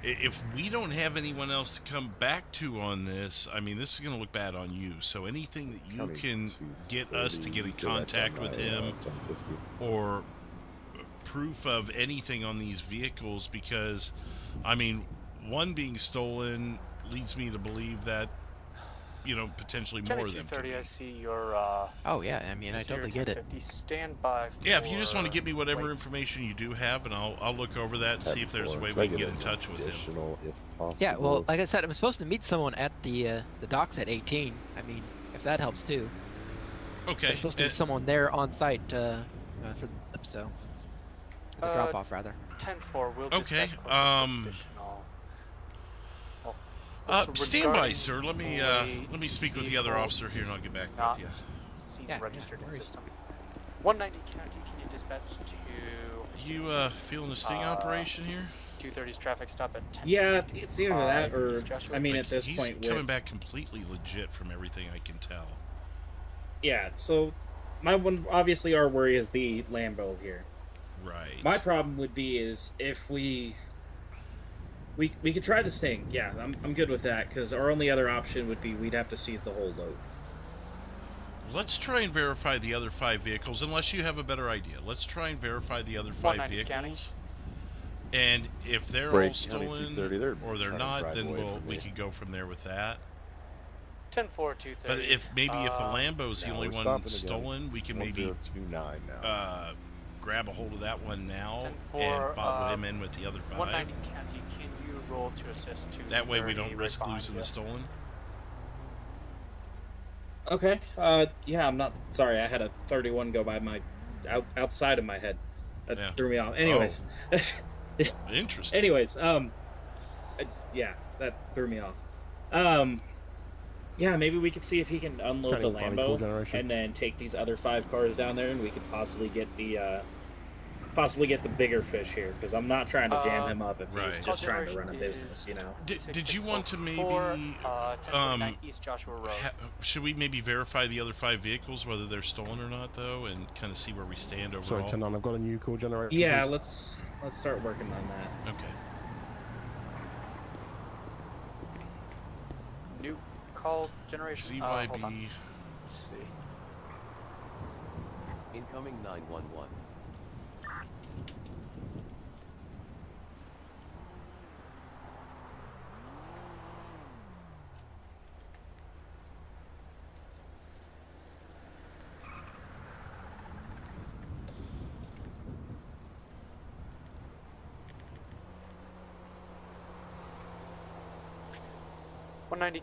if we don't have anyone else to come back to on this, I mean, this is going to look bad on you. So anything that you can get us to get in contact with him, or proof of anything on these vehicles, because, I mean, one being stolen leads me to believe that, you know, potentially more of them. 230, I see your. Oh yeah, I mean I totally get it. Stand by. Yeah, if you just want to give me whatever information you do have, and I'll look over that and see if there's a way we can get in touch with him. If possible. Yeah, well, like I said, I'm supposed to meet someone at the docks at 18. I mean, if that helps too. Okay. There's supposed to be someone there on site for the drop off rather. 10-4. We'll Okay. dispatch closest additional. Stand by, sir. Let me speak with the other officer here, and I'll get back with you. Yeah, registered in system. 190 County, can you dispatch to? You feeling a sting operation here? 230's traffic stop at 10. Yeah, it's either that or I mean, Like, at this he's point, coming back completely legit from everything I can tell. Yeah. So, my one obviously our worry is the Lambo here. Right. My problem would be is if we could try the sting. Yeah, I'm good with that because our only other option would be we'd have to seize the whole load. Let's try and verify the other 5 vehicles, unless you have a better idea. Let's try and verify the other 5 vehicles. County. And if they're Break all County stolen 230, or they're trying to not, drive then away from we me. can go from there with that. 10-4, 230. But if the Lambo's the now only we're one stopping again. stolen, we can maybe 1029 now. grab a hold of that one now 10-4, and follow him in with the other 5. 190 County, can you roll to assist to? That way we don't risk losing the stolen. Okay. Yeah, I'm not sorry. I had a 31 go by my outside of my head. That threw me off. Anyways. Interesting. Anyways, yeah, that threw me off. Yeah, maybe we could see if he can unload the Lambo and then take these other 5 cars down there, and we could possibly get the bigger fish here, because I'm not trying to jam him up if he's just trying to run a business, you know. Did you want to maybe East Joshua Road. should we maybe verify the other 5 vehicles, whether they're stolen or not, though, and kind of see where we stand overall? Sorry, 10-9, I've got a new call generator. Yeah, please. let's start working on that. Okay. New call generation. ZYB. Hold on. Let's see. Incoming 911.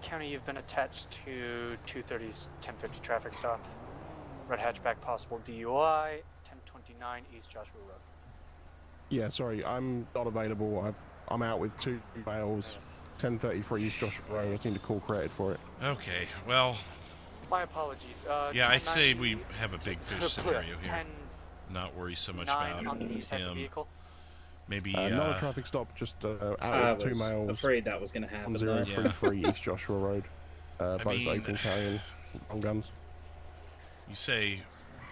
County, you've been attached to 230's 1050 traffic stop. Red hatchback, possible DUI. 1029 East Joshua Road. Yeah, sorry, I'm not available. I'm out with 2 bails. 1033 East Joshua Road. I just need a call created for it. Okay, well... My apologies. Yeah, I'd say we have a big fish scenario here. 10, not worry so much 9 about on the type of him. vehicle. Maybe not a traffic stop, just out I with 2 was males. afraid that was going to happen. 1033 East Joshua Road. Both mean, open carrying on guns. You say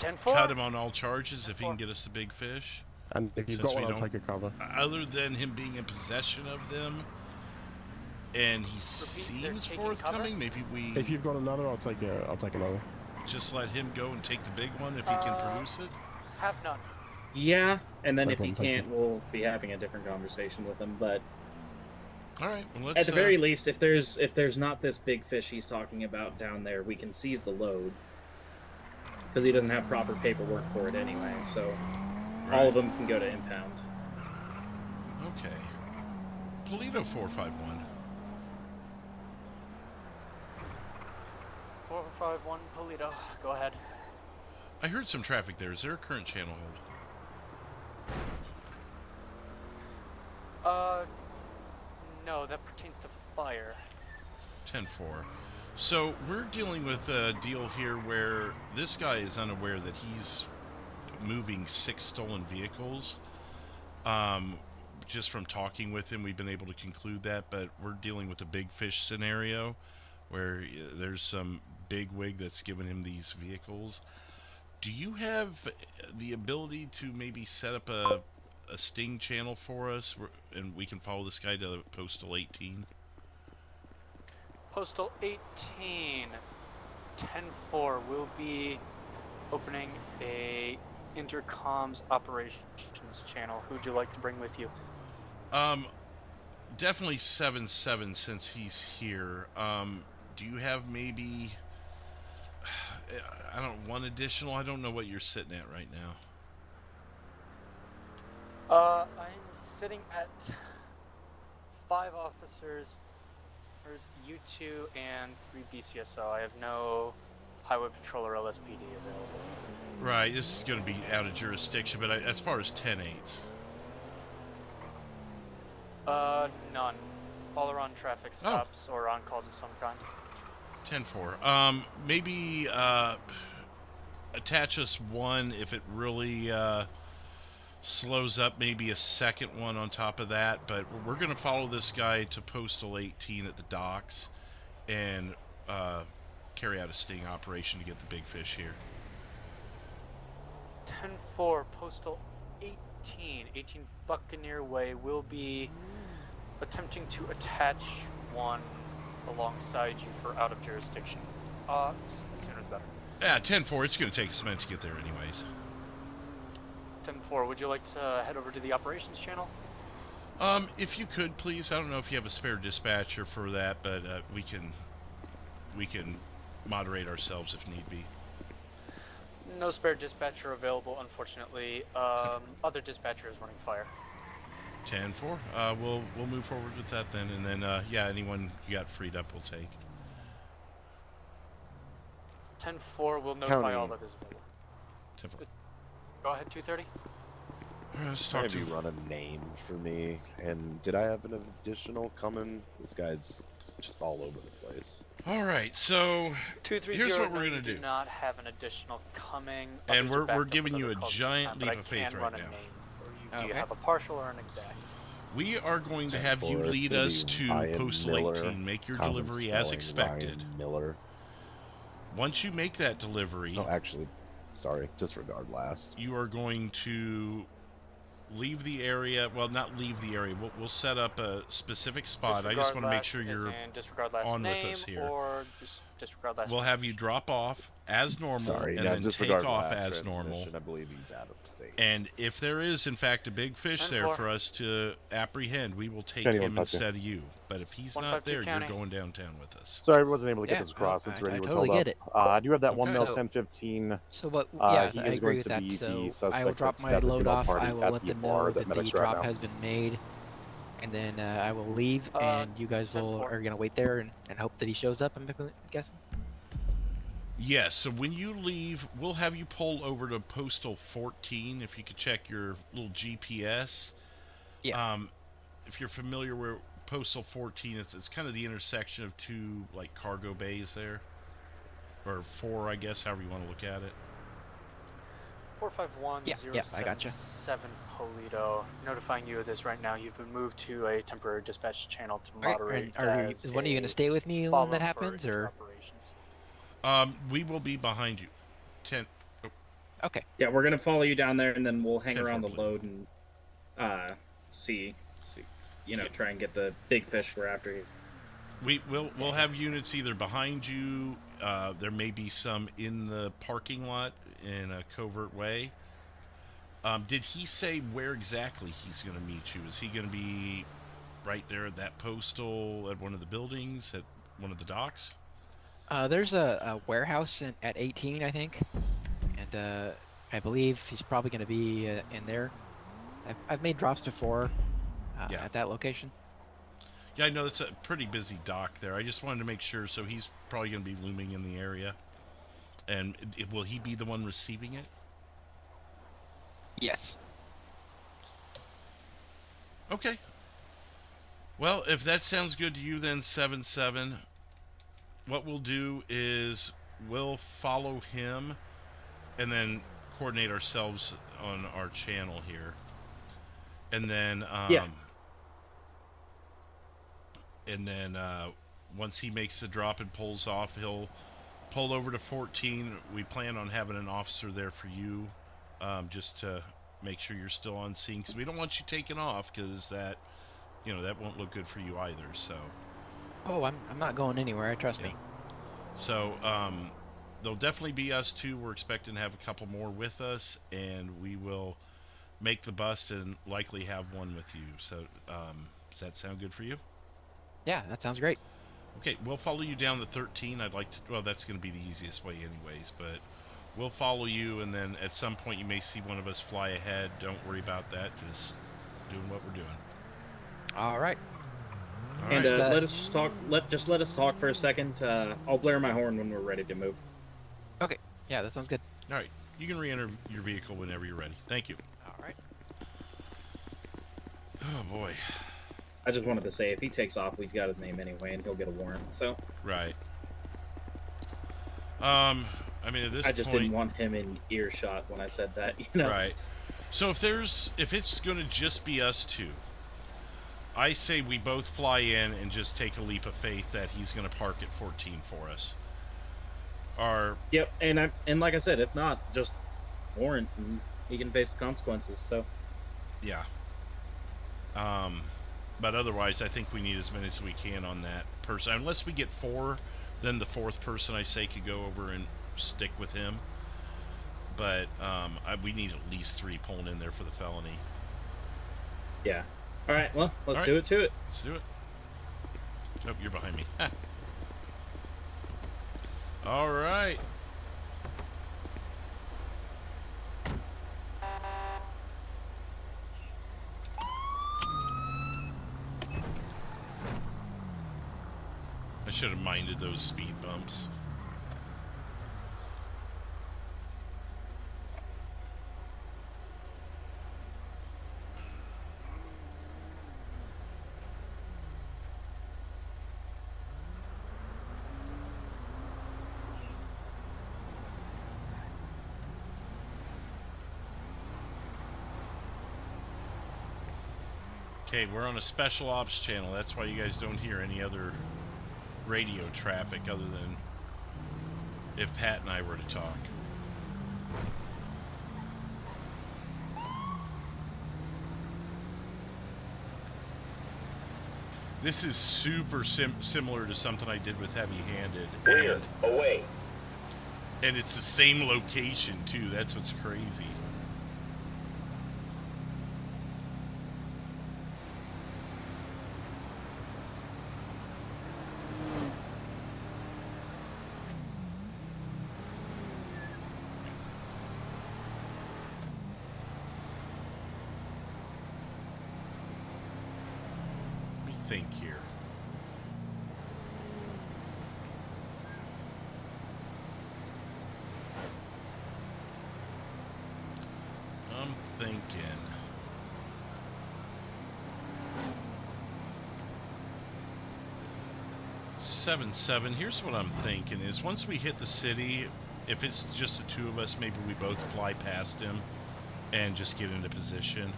10-4? cut him on all charges if he can get us the big fish? And if you've Since got we one, I'll don't- take a cover. Other than him being in possession of them, and he seems forthcoming, maybe we If you've got another, I'll take another. just let him go and take the big one if he can produce it? Have none. Yeah, and then No if he problem, thank can't, we'll be having a different conversation with him. But All right. Well, let's, at the very least, if there's not this big fish he's talking about down there, we can seize the load because he doesn't have proper paperwork for it anyway. So all of them can go to impound. Okay. Paleto 451. 451 Paleto. Go ahead. I heard some traffic there. Is there a current channel hold? No, that pertains to fire. 10-4. So we're dealing with a deal here where this guy is unaware that he's moving 6 stolen vehicles. Just from talking with him, we've been able to conclude that, but we're dealing with a big fish scenario where there's some big wig that's given him these vehicles. Do you have the ability to maybe set up a sting channel for us, and we can follow this guy to Postal 18? Postal 18, 10-4 will be opening a intercoms operations channel. Who'd you like to bring with you? Definitely 7-7 since he's here. Do you have maybe, I don't know, one additional? I don't know what you're sitting at right now. I'm sitting at 5 officers. There's U2 and 3 BCSO. I have no highway patrol or LSPD available. Right, this is going to be out of jurisdiction, but as far as 10-8s? None. All are on traffic stops or on calls of some kind. 10-4. Maybe attach us one if it really slows up, maybe a second one on top of that, but we're going to follow this guy to Postal 18 at the docks and carry out a sting operation to get the big fish here. 10-4, Postal 18 Buccaneer Way will be attempting to attach one alongside you for out of jurisdiction. The sooner the better. Yeah, 10-4, it's going to take us a minute to get there anyways. 10-4, would you like to head over to the operations channel? If you could, please. I don't know if you have a spare dispatcher for that, but we can moderate ourselves if need be. No spare dispatcher available, unfortunately. Other dispatcher is running fire. 10-4. We'll move forward with that then, and then yeah, anyone you got freed up, we'll take. 10-4 will notify all that is available. 10-4. Go ahead, 230. Let's talk Have to you run a name for me? And did I have an additional coming? This guy's just all over the place. All right, so 230, here's what we're gonna do. do. Not have an additional coming. And Others are we're backed up giving with you other a calls this giant time, but leap I of faith can right run a now. name for you. Do you have a partial or an exact? We are going to have you 10-4, lead it's us to gonna be Postal Ryan Miller, 18. Make your common delivery as spelling, expected. Ryan Miller. Once you make that delivery... No, actually, sorry, disregard last. You are going to leave the area. Well, not leave the area. We'll set up a specific spot. Disregard I just want to make sure last you're as in disregard last on name, with us here. Or just disregard last We'll have you drop off as normal Sorry, and no, then take disregard off last as normal. transmission. I believe he's out of state. And if there is, in fact, a big fish there for us to apprehend, we will take Anyone him touch it. instead of you. But if he's not 152 there, County. you're going downtown with us. Sorry, I wasn't able to get Yeah, this across since I Randy was totally held get up. it. I do have that one Okay. male So- 1015. So what? He Yeah, I is agree going with to that. be So the suspect I will drop that my stabbed the load female off. party I will at let the them bar know that that met the us right drop now. has been made, and then I will leave, and you guys are gonna wait there and hope that he shows up. I'm guessing. Yes, so when you leave, we'll have you pull over to Postal 14 if you could check your little GPS. Yeah. If you're familiar where Postal 14 is, it's kind of the intersection of two like cargo bays there. Or 4, I guess, however you want to look at it. 451 Yeah, I gotcha. 077 Paleto. Notifying you of this right now. You've been moved to a temporary dispatch channel to All right, moderate. and is one of you gonna stay with me when that happens, or? We will be behind you. 10. Oh. Okay. Yeah, we're gonna follow you down there, and then we'll hang 10-4, around the please. load and see, try and get the big fish we're after here. We'll have units either behind you. There may be some in the parking lot in a covert way. Did he say where exactly he's going to meet you? Is he going to be right there at that postal at one of the buildings at one of the docks? There's a warehouse at 18, I think, and I believe he's probably going to be in there. I've made drops before at that location. Yeah, I know it's a pretty busy dock there. I just wanted to make sure, so he's probably going to be looming in the area. And will he be the one receiving it? Yes. Okay. Well, if that sounds good to you, then 7-7, what we'll do is we'll follow him and then coordinate ourselves on our channel here. And then, and then once he makes the drop and pulls off, he'll pull over to 14. We plan on having an officer there for you, just to make sure you're still on scene, because we don't want you taking off, because that, that won't look good for you either. So. Oh, I'm not going anywhere. Trust me. So there'll definitely be us two. We're expecting to have a couple more with us, and we will make the bust and likely have one with you. So does that sound good for you? Yeah, that sounds great. Okay, we'll follow you down to 13. I'd like to, well, that's going to be the easiest way anyways, but we'll follow you, and then at some point you may see one of us fly ahead. Don't worry about that. Just doing what we're doing. All right. And let us just talk. Let us talk for a second. I'll blare my horn when we're ready to move. Okay. Yeah, that sounds good. All right. You can re-enter your vehicle whenever you're ready. Thank you. All right. Oh boy. I just wanted to say, if he takes off, he's got his name anyway, and he'll get a warrant. So. Right. I mean, at this point, I just didn't want him in earshot when I said that. Right. So if it's going to just be us two, I say we both fly in and just take a leap of faith that he's going to park at 14 for us. Yep, and like I said, if not, just warrant, and he can face the consequences. So. Yeah. But otherwise, I think we need as many as we can on that person. Unless we get 4, then the 4th person I say could go over and stick with him. But we need at least 3 pulling in there for the felony. Yeah. All right. Well, let's do it to it. Let's do it. Oh, you're behind me. All right. I should have minded those speed bumps. Okay, we're on a special ops channel. That's why you guys don't hear any other radio traffic other than if Pat and I were to talk. This is super similar to something I did with Heavy Handed. Clear, away. And it's the same location too. That's what's crazy. Think here. I'm thinking 7-7. Here's what I'm thinking is once we hit the city, if it's just the two of us, maybe we both fly past him and just get into position.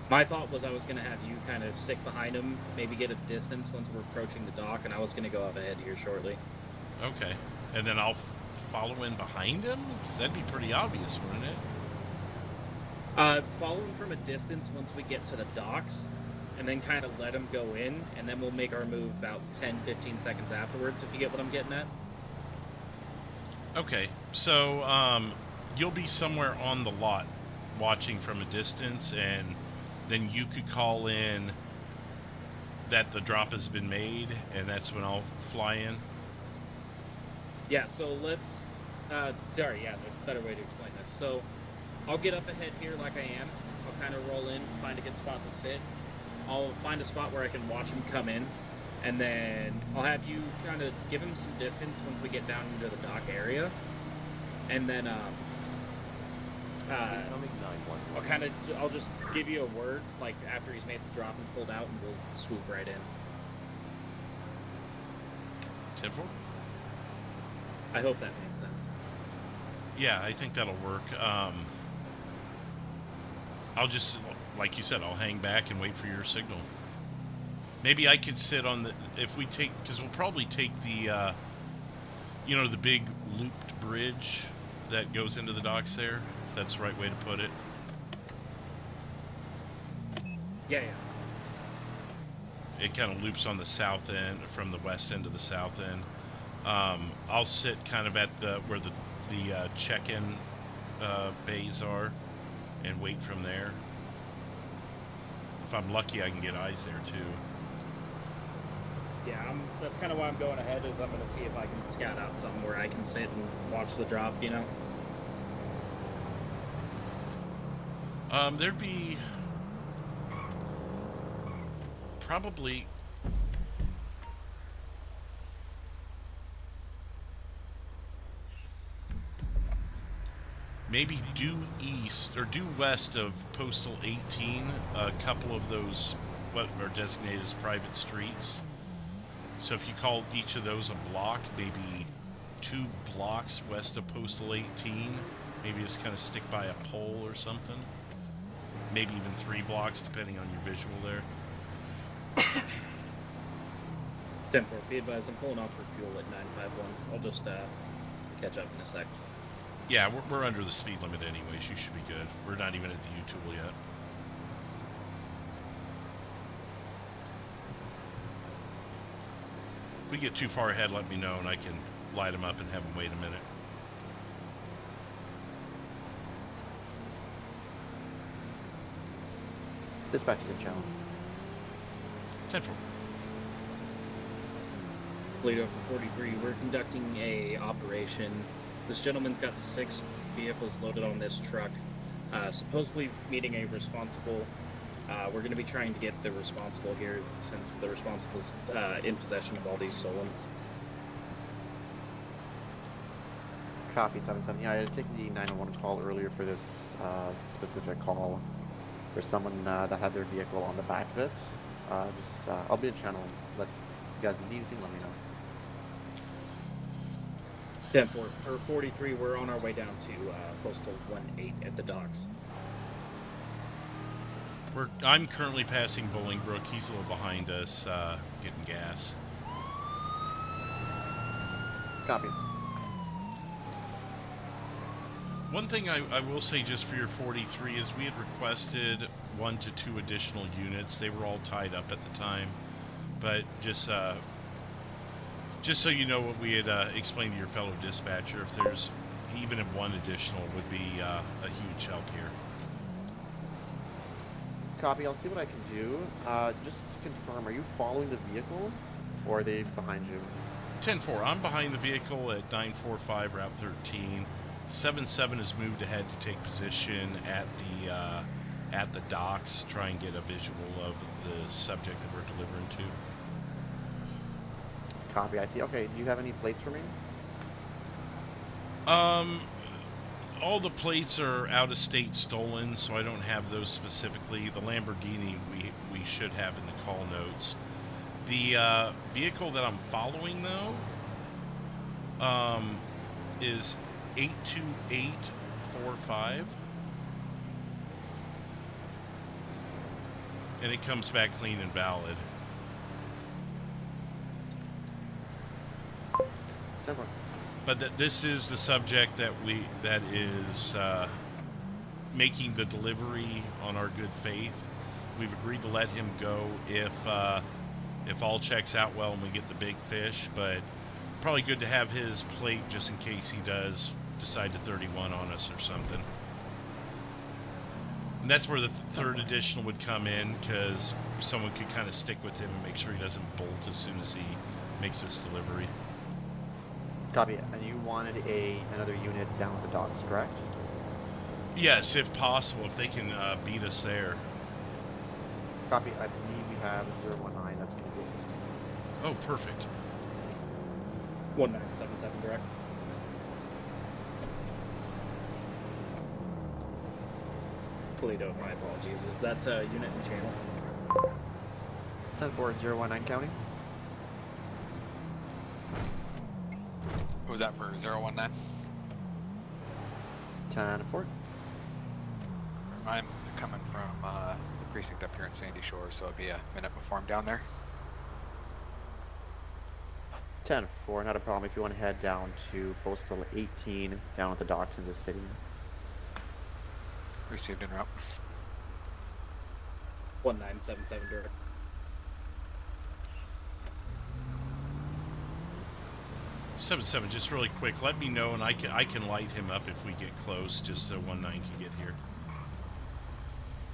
My thought was I was going to have you kind of stick behind him, maybe get a distance once we're approaching the dock, and I was going to go up ahead here shortly. Okay. And then I'll follow in behind him? Because that'd be pretty obvious, wouldn't it? Follow him from a distance once we get to the docks, and then kind of let him go in, and then we'll make our move about 10-15 seconds afterwards, if you get what I'm getting at. Okay. So, you'll be somewhere on the lot watching from a distance, and then you could call in that the drop has been made, and that's when I'll fly in. Yeah, so let's, sorry, yeah, there's a better way to explain this. So I'll get up ahead here like I am. I'll kind of roll in, find a good spot to sit. I'll find a spot where I can watch him come in, and then I'll have you kind of give him some distance once we get down into the dock area. And then, I'll just give you a word, like, after he's made the drop and pulled out, and we'll swoop right in. 10-4? I hope that made sense. Yeah, I think that'll work. I'll just, like you said, I'll hang back and wait for your signal. Maybe I could sit on the, if we take, because we'll probably take the, you know, the big looped bridge that goes into the docks there, if that's the right way to put it. Yeah. It kind of loops on the south end, from the west end to the south end. I'll sit kind of at the, where the check-in bays are, and wait from there. If I'm lucky, I can get eyes there too. Yeah, that's kind of why I'm going ahead, is I'm going to see if I can scout out somewhere I can sit and watch the drop, you know? There'd be probably maybe due east or due west of Postal 18, a couple of those what are designated as private streets. So if you call each of those a block, maybe 2 blocks west of Postal 18, maybe just kind of stick by a pole or something. Maybe even 3 blocks, depending on your visual there. 10-4, be advised, I'm pulling off for fuel at 951. I'll just catch up in a sec. Yeah, we're under the speed limit anyways. You should be good. We're not even at the U-tool yet. If we get too far ahead, let me know, and I can light them up and have them wait a minute. Dispatch is in channel. 10-4. Paleto for 43, we're conducting a operation. This gentleman's got 6 vehicles loaded on this truck, supposedly meeting a responsible. We're going to be trying to get the responsible here, since the responsible's in possession of all these stolens. Copy, 7-7. Yeah, I had taken the 911 call earlier for this specific call for someone that had their vehicle on the back of it. I'll be in channel. Let you guys need anything, let me know. 10-4, or 43, we're on our way down to Postal 18 at the docks. I'm currently passing Bolingbrook. He's a little behind us, getting gas. Copy. One thing I will say just for your 43 is we had requested 1 to 2 additional units. They were all tied up at the time, but just so you know what we had explained to your fellow dispatcher, if there's even if 1 additional would be a huge help here. Copy, I'll see what I can do. Just to confirm, are you following the vehicle, or are they behind you? 10-4, I'm behind the vehicle at 945 Route 13. 7-7 has moved ahead to take position at the docks, try and get a visual of the subject that we're delivering to. Copy, I see. Okay, do you have any plates for me? All the plates are out-of-state stolen, so I don't have those specifically. The Lamborghini we should have in the call notes. The vehicle that I'm following, though, is 82845. And it comes back clean and valid. But this is the subject that is making the delivery on our good faith. We've agreed to let him go if all checks out well and we get the big fish, but probably good to have his plate just in case he does decide to 31 on us or something. And that's where the third additional would come in, because someone could kind of stick with him and make sure he doesn't bolt as soon as he makes this delivery. Copy. And you wanted another unit down at the docks, correct? Yes, if possible, if they can beat us there. Copy. I believe we have 019 that's going to be assisting. Oh, perfect. 1977 direct. Paleto, my apologies. Is that unit in channel? 10419 county. What was that for 019? 10-4. I'm coming from the precinct up here in Sandy Shore, so it'll be a minute before I'm down there. 10-4, not a problem. If you want to head down to Postal 18 down at the docks in the city. Received en route. 1977 direct. Seven, just really quick, let me know, and I can light him up if we get close, just so 19 can get here.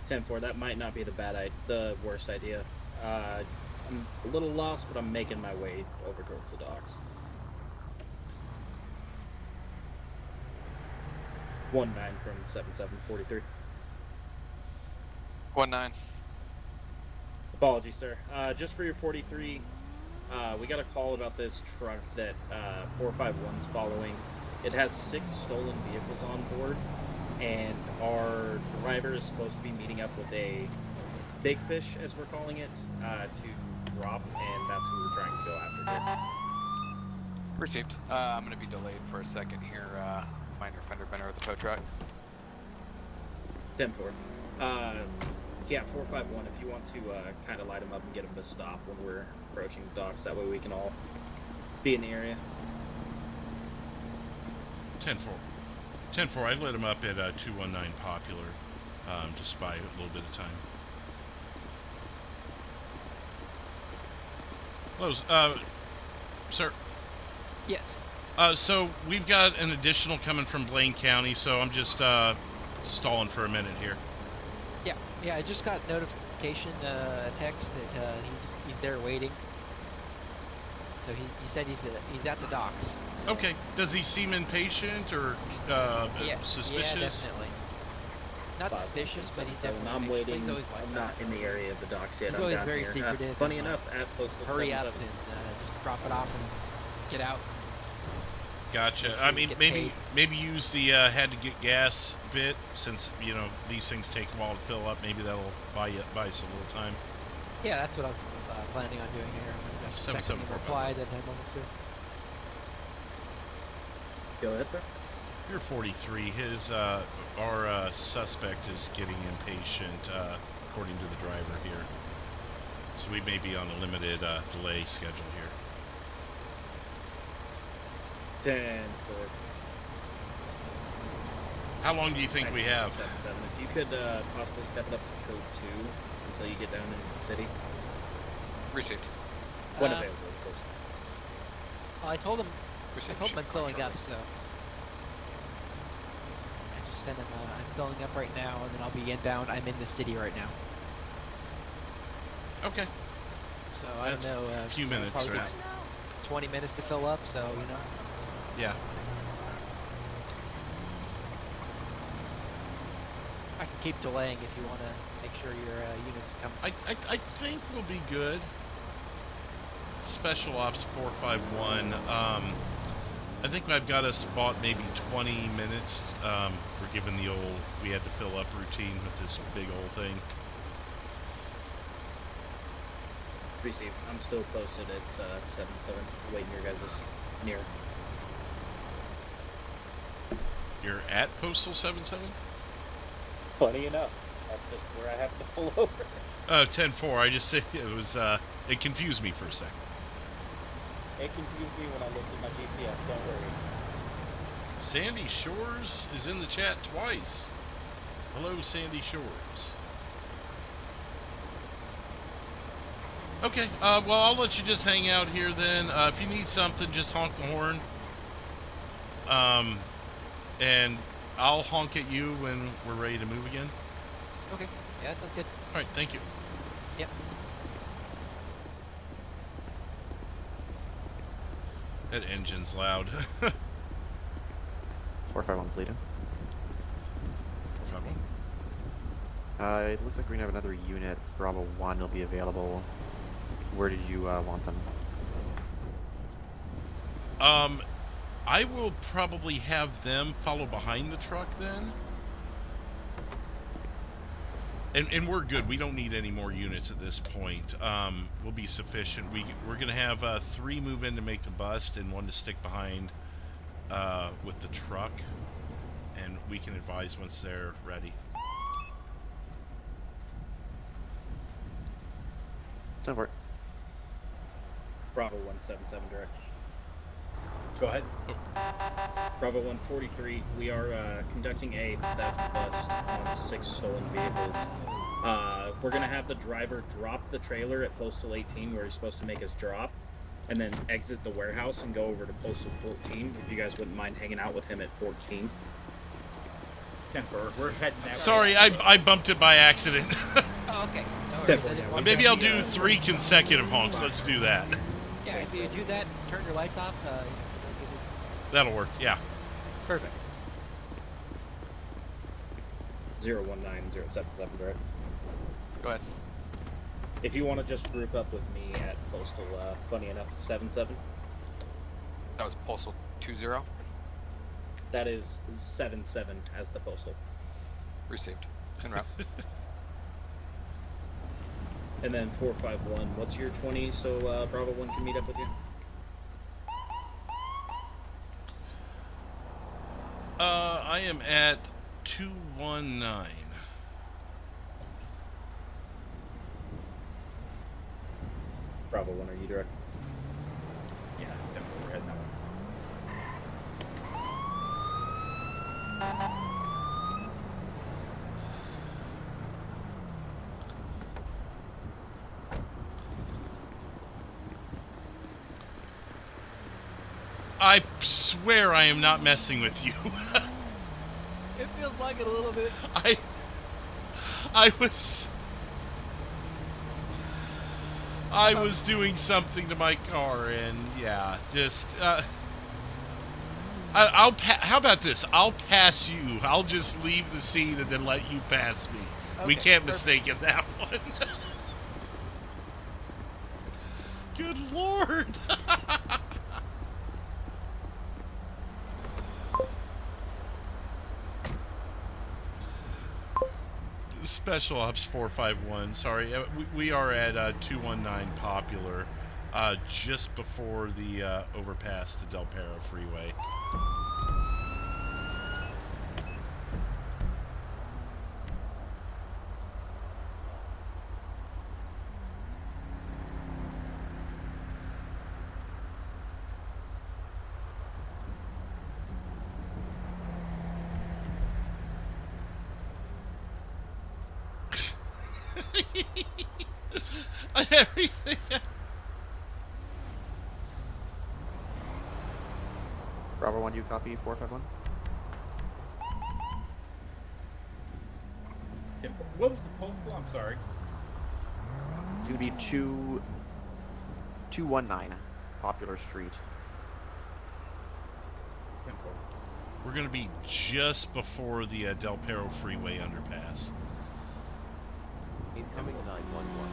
10-4, that might not be the worst idea. I'm a little lost, but I'm making my way over towards the docks. 19 from 7743. 19. Apologies, sir. Just for your 43, we got a call about this truck that 451's following. It has 6 stolen vehicles on board, and our driver is supposed to be meeting up with a big fish, as we're calling it, to drop, and that's who we're trying to go after here. Received. I'm going to be delayed for a second here. Minor fender bender with the tow truck. 10-4. Yeah, 451, if you want to kind of light him up and get him to stop when we're approaching the docks, that way we can all be in the area. 10-4. 10-4, I lit him up at 219 Popular, just by a little bit of time. Hello, sir. Yes. So we've got an additional coming from Blaine County, so I'm just stalling for a minute here. Yeah, I just got notification, a text that he's there waiting. So he said he's at the docks. So. Okay. Does he seem impatient or suspicious? Yeah, definitely. Not suspicious, but he's definitely. I'm waiting. He's always like I'm not in the area of the docks yet. He's I'm always down very here. secretive. Funny enough, at Postal hurry 77. up and just drop it off and get out. Gotcha. I mean, maybe use the had to get gas bit, since these things take a while to fill up. Maybe that'll buy us a little time. Yeah, that's what I was planning on doing here. I'm just texting him reply that I'm almost here. Go ahead, sir. You're 43. Our suspect is getting impatient, according to the driver here. So we may be on a limited delay schedule here. 10-4. How long do you think we have? 77. If you could possibly step it up to code 2 until you get down into the city. Received. When available, of course. Well, I told him Received. I'm filling up, so I just sent him. I'm filling up right now, and then I'll be down. I'm in the city right now. Okay. So I don't know. A few minutes, probably right? takes 20 minutes to fill up, so Yeah. I can keep delaying if you want to make sure your units come. I think we'll be good. Special Ops 451. I think I've got us bought maybe 20 minutes. We're given the old we had to fill up routine with this big old thing. Received. I'm still posted at 77, waiting your guys' near. You're at Postal 77? Funny enough. That's just where I have to pull over. 10-4. I just said it was, it confused me for a second. It confused me when I looked at my GPS, don't worry. Sandy Shores is in the chat twice. Hello, Sandy Shores. Okay, well, I'll let you just hang out here then. If you need something, just honk the horn. And I'll honk at you when we're ready to move again. Okay. Yeah, that sounds good. All right, thank you. Yep. That engine's loud. 451 Paleto. 451. It looks like we're gonna have another unit. Bravo 1 will be available. Where did you want them? I will probably have them follow behind the truck then. And we're good. We don't need any more units at this point. We'll be sufficient. We're going to have 3 move in to make the bust and 1 to stick behind with the truck. And we can advise once they're ready. Time for it. Bravo 177 direct. Go ahead. Bravo 143, we are conducting a theft bust on 6 stolen vehicles. We're going to have the driver drop the trailer at Postal 18 where he's supposed to make his drop, and then exit the warehouse and go over to Postal 14, if you guys wouldn't mind hanging out with him at 14. 10-4, we're heading that Sorry, I bumped it by accident. Oh, okay. No worries. Maybe I'll do 3 consecutive honks. Let's do that. Yeah, if you do that, turn your lights off. That'll work, yeah. Perfect. 019077 direct. Go ahead. If you want to just group up with me at Postal, funny enough, 77. That was Postal 20? That is 77 as the Postal. Received. En route. And then 451, what's your 20 so Bravo 1 can meet up with you? I am at 219. Bravo 1, are you direct? Yeah, definitely we're heading that way. I swear I am not messing with you. It feels like it a little bit. I was doing something to my car, and yeah, just how about this? I'll pass you. I'll just leave the scene and then let you pass me. Okay, we can't mistake it that one. Good Lord. Special Ops 451. Sorry, we are at 219 Popular, just before the overpass to Del Perro Freeway. Everything. Bravo 1, you copy 451? What was the postal? I'm sorry. It's going to be 219 Popular Street. 10-4. We're going to be just before the Del Perro Freeway underpass. Incoming 911.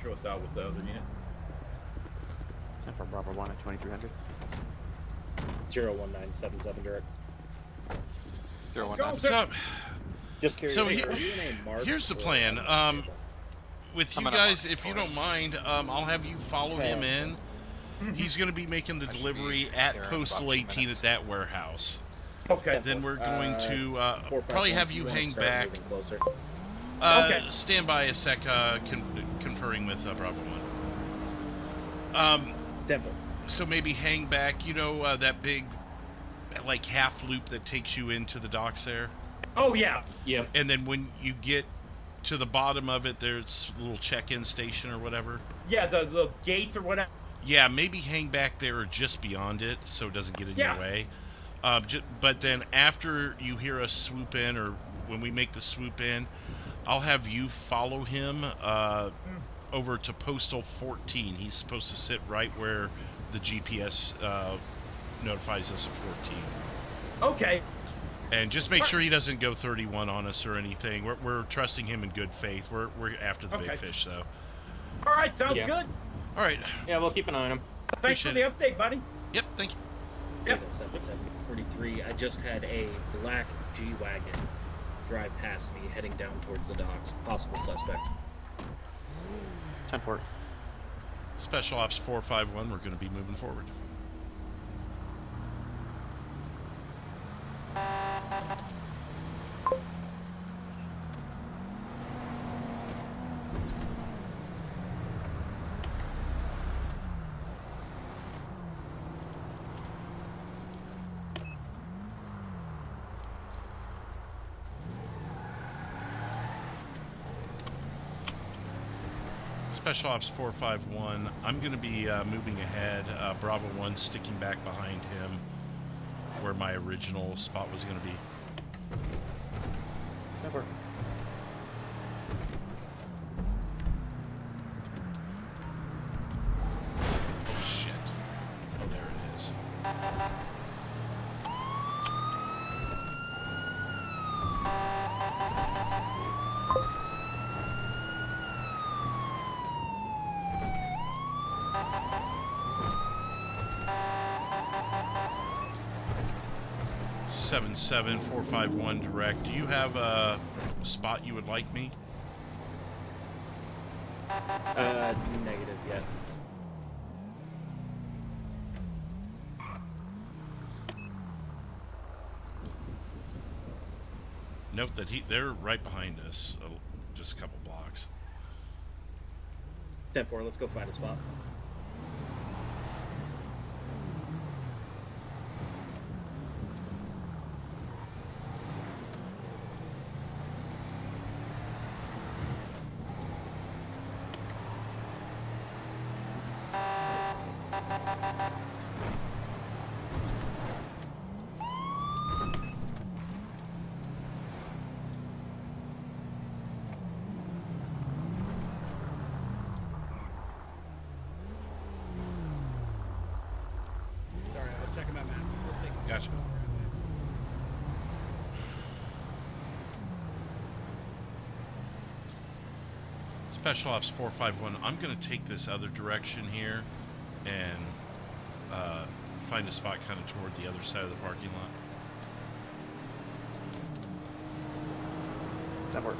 show us out. What's the other unit? 10 for Bravo 1 at 2300. 01977 direct. 019. What's up? Just curious. So are you in a mark here's the or- plan. With you I'm in a guys, mark, if you of course. don't mind, I'll have you follow him in. He's going to be making the I should delivery be at there in Postal about 2 18 minutes. at that warehouse. Okay. Then we're going to 451, probably have if you wanna hang start back. moving Closer. Okay. Stand by a sec, conferring with Bravo 1. Temple. So maybe hang back, you know, that big, like, half loop that takes you into the docks there? Oh yeah. Yep. And then when you get to the bottom of it, there's a little check-in station or whatever. Yeah, the gates or whatever. Yeah, maybe hang back there or just beyond it so it doesn't get in Yeah. your way. But then after you hear us swoop in, or when we make the swoop in, I'll have you follow him over to Postal 14. He's supposed to sit right where the GPS notifies us of 14. Okay. And just make sure he doesn't go 31 on us or anything. We're trusting him in good faith. We're after the big fish, though. All right, sounds Yeah. good. All right. Yeah, we'll keep an eye on him. Thanks for the update, buddy. Yep, thank you. Yep. 43. I just had a black G-Wagon drive past me heading down towards the docks. Possible suspect. 10-4. Special Ops 451, we're going to be moving forward. Special Ops 451, I'm going to be moving ahead. Bravo 1 sticking back behind him where my original spot was going to be. 10-4. Oh, shit. Oh, there it is. Seven 451 direct. Do you have a spot you would like me? Negative, yeah. Note that they're right behind us, just a couple blocks. 10-4, let's go find a spot. Sorry, I was checking my map. Gotcha. Special Ops 451, I'm going to take this other direction here and find a spot kind of toward the other side of the parking lot. 10-4.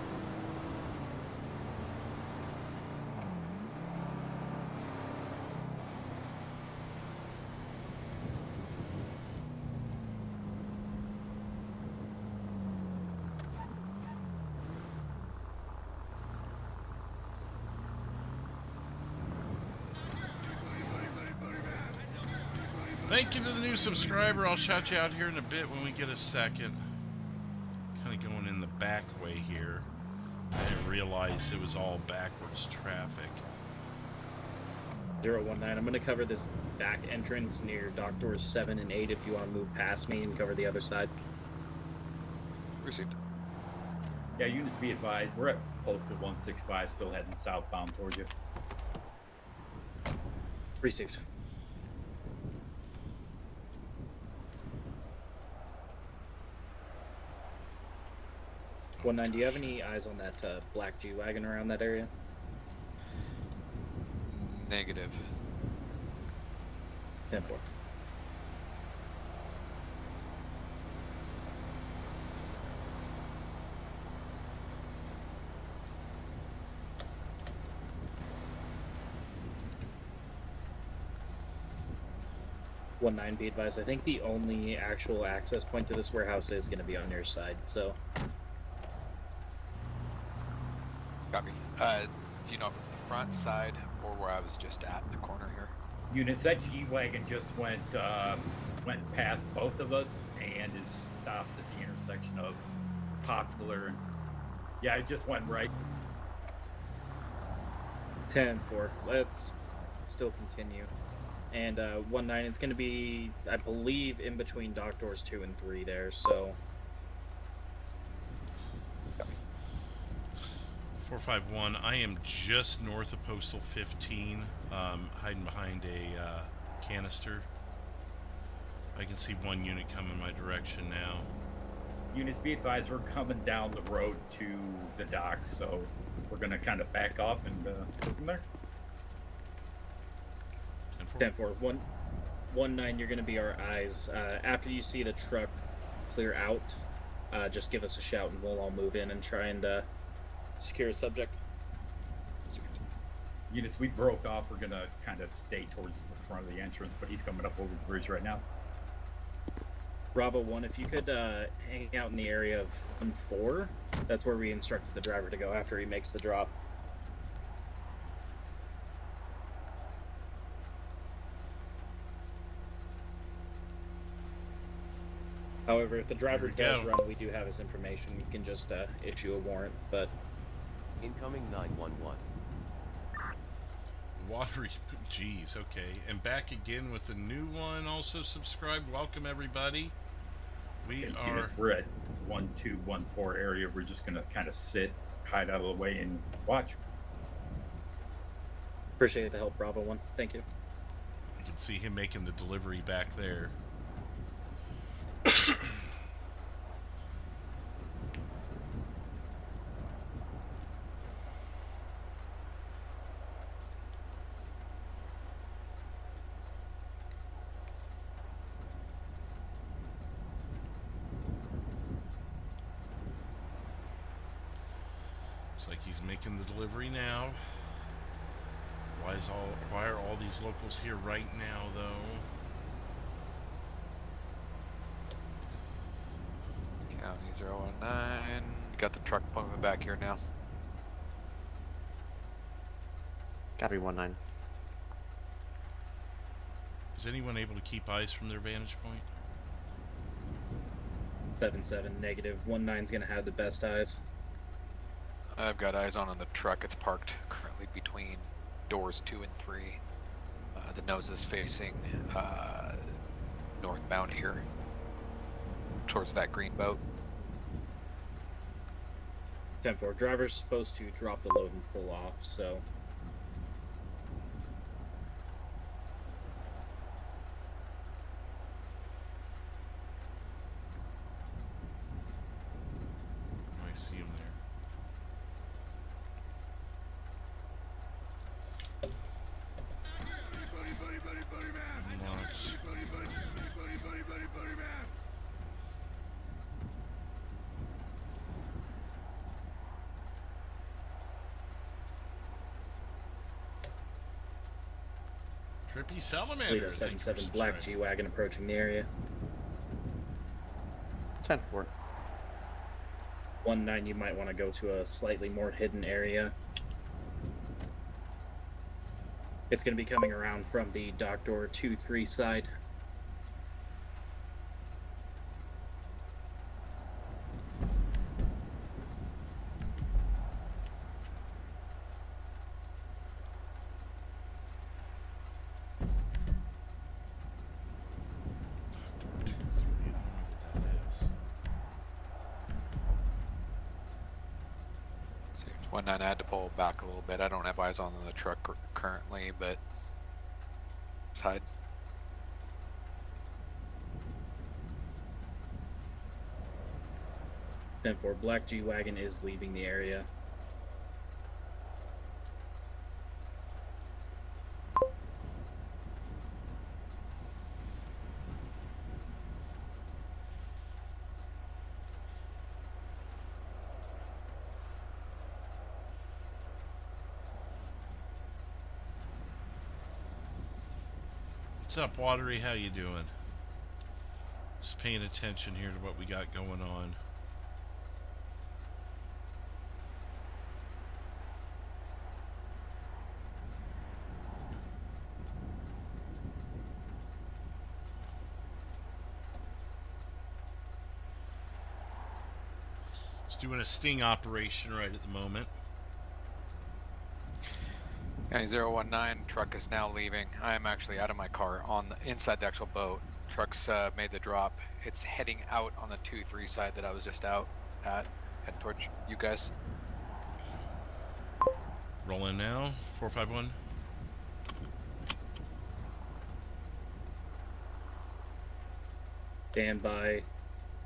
Thank you to the new subscriber. I'll shout you out here in a bit when we get a second. Kind of going in the back way here. I didn't realize it was all backwards traffic. 019, I'm going to cover this back entrance near dock doors 7 and 8 if you want to move past me and cover the other side. Received. Yeah, units be advised. We're at posted 165, still heading southbound towards you. Received. 19, do you have any eyes on that black G-Wagon around that area? Negative. 10-4. One nine, be advised. I think the only actual access point to this warehouse is going to be on your side. So, Copy. Do you know if it's the front side or where I was just at the corner here? Units, that G-Wagon just went past both of us and is stopped at the intersection of Popular and... Yeah, it just went right. 10-4. Let's still continue. And 1-9, it's going to be, I believe, in between dock doors 2 and 3 there, so... 451, I am just north of Postal 15, hiding behind a canister. I can see one unit coming my direction now. Units, be advised, we're coming down the road to the dock, so we're going to kind of back off and go from there. 10-4. 1-9, you're going to be our eyes. After you see the truck clear out, just give us a shout and we'll all move in and try and secure a subject. Units, we broke off. We're going to kind of stay towards the front of the entrance, but he's coming up over the bridge right now. Bravo 1, if you could hang out in the area of 1-4, that's where we instructed the driver to go after he makes the drop. However, if the driver does run, we do have his information. We can just issue a warrant, but... Incoming 911. Watery, geez, okay. And back again with a new one, also subscribed. Welcome, everybody. We're at 1214 area. We're just going to kind of sit, hide out of the way, and watch. Appreciate the help, Bravo 1. Thank you. You can see him making the delivery back there. Looks like he's making the delivery now. Why are all these locals here right now, though? County 019. Got the truck moving back here now. Copy 1-9. Is anyone able to keep eyes from their vantage point? 7-7, negative. 1-9's going to have the best eyes. I've got eyes on the truck. It's parked currently between doors 2 and 3. The nose is facing northbound here, towards that green boat. 10-4. Driver's supposed to drop the load and pull off, so... I see him there. Trippy Salamander. Leader 7-7, black G-Wagon approaching the area. 10-4. 1-9, you might want to go to a slightly more hidden area. It's going to be coming around from the dock door 2-3 side. One nine, I had to pull back a little bit. I don't have eyes on the truck currently, but let's hide. And for black G-Wagon is leaving the area. What's up, Watery? How you doing? Just paying attention here to what we got going on. Just doing a sting operation right at the moment. County 019, truck is now leaving. I am actually out of my car on the inside the actual boat. Truck's made the drop. It's heading out on the 2-3 side that I was just out at, heading towards you guys. Roll in now, 451. Stand by.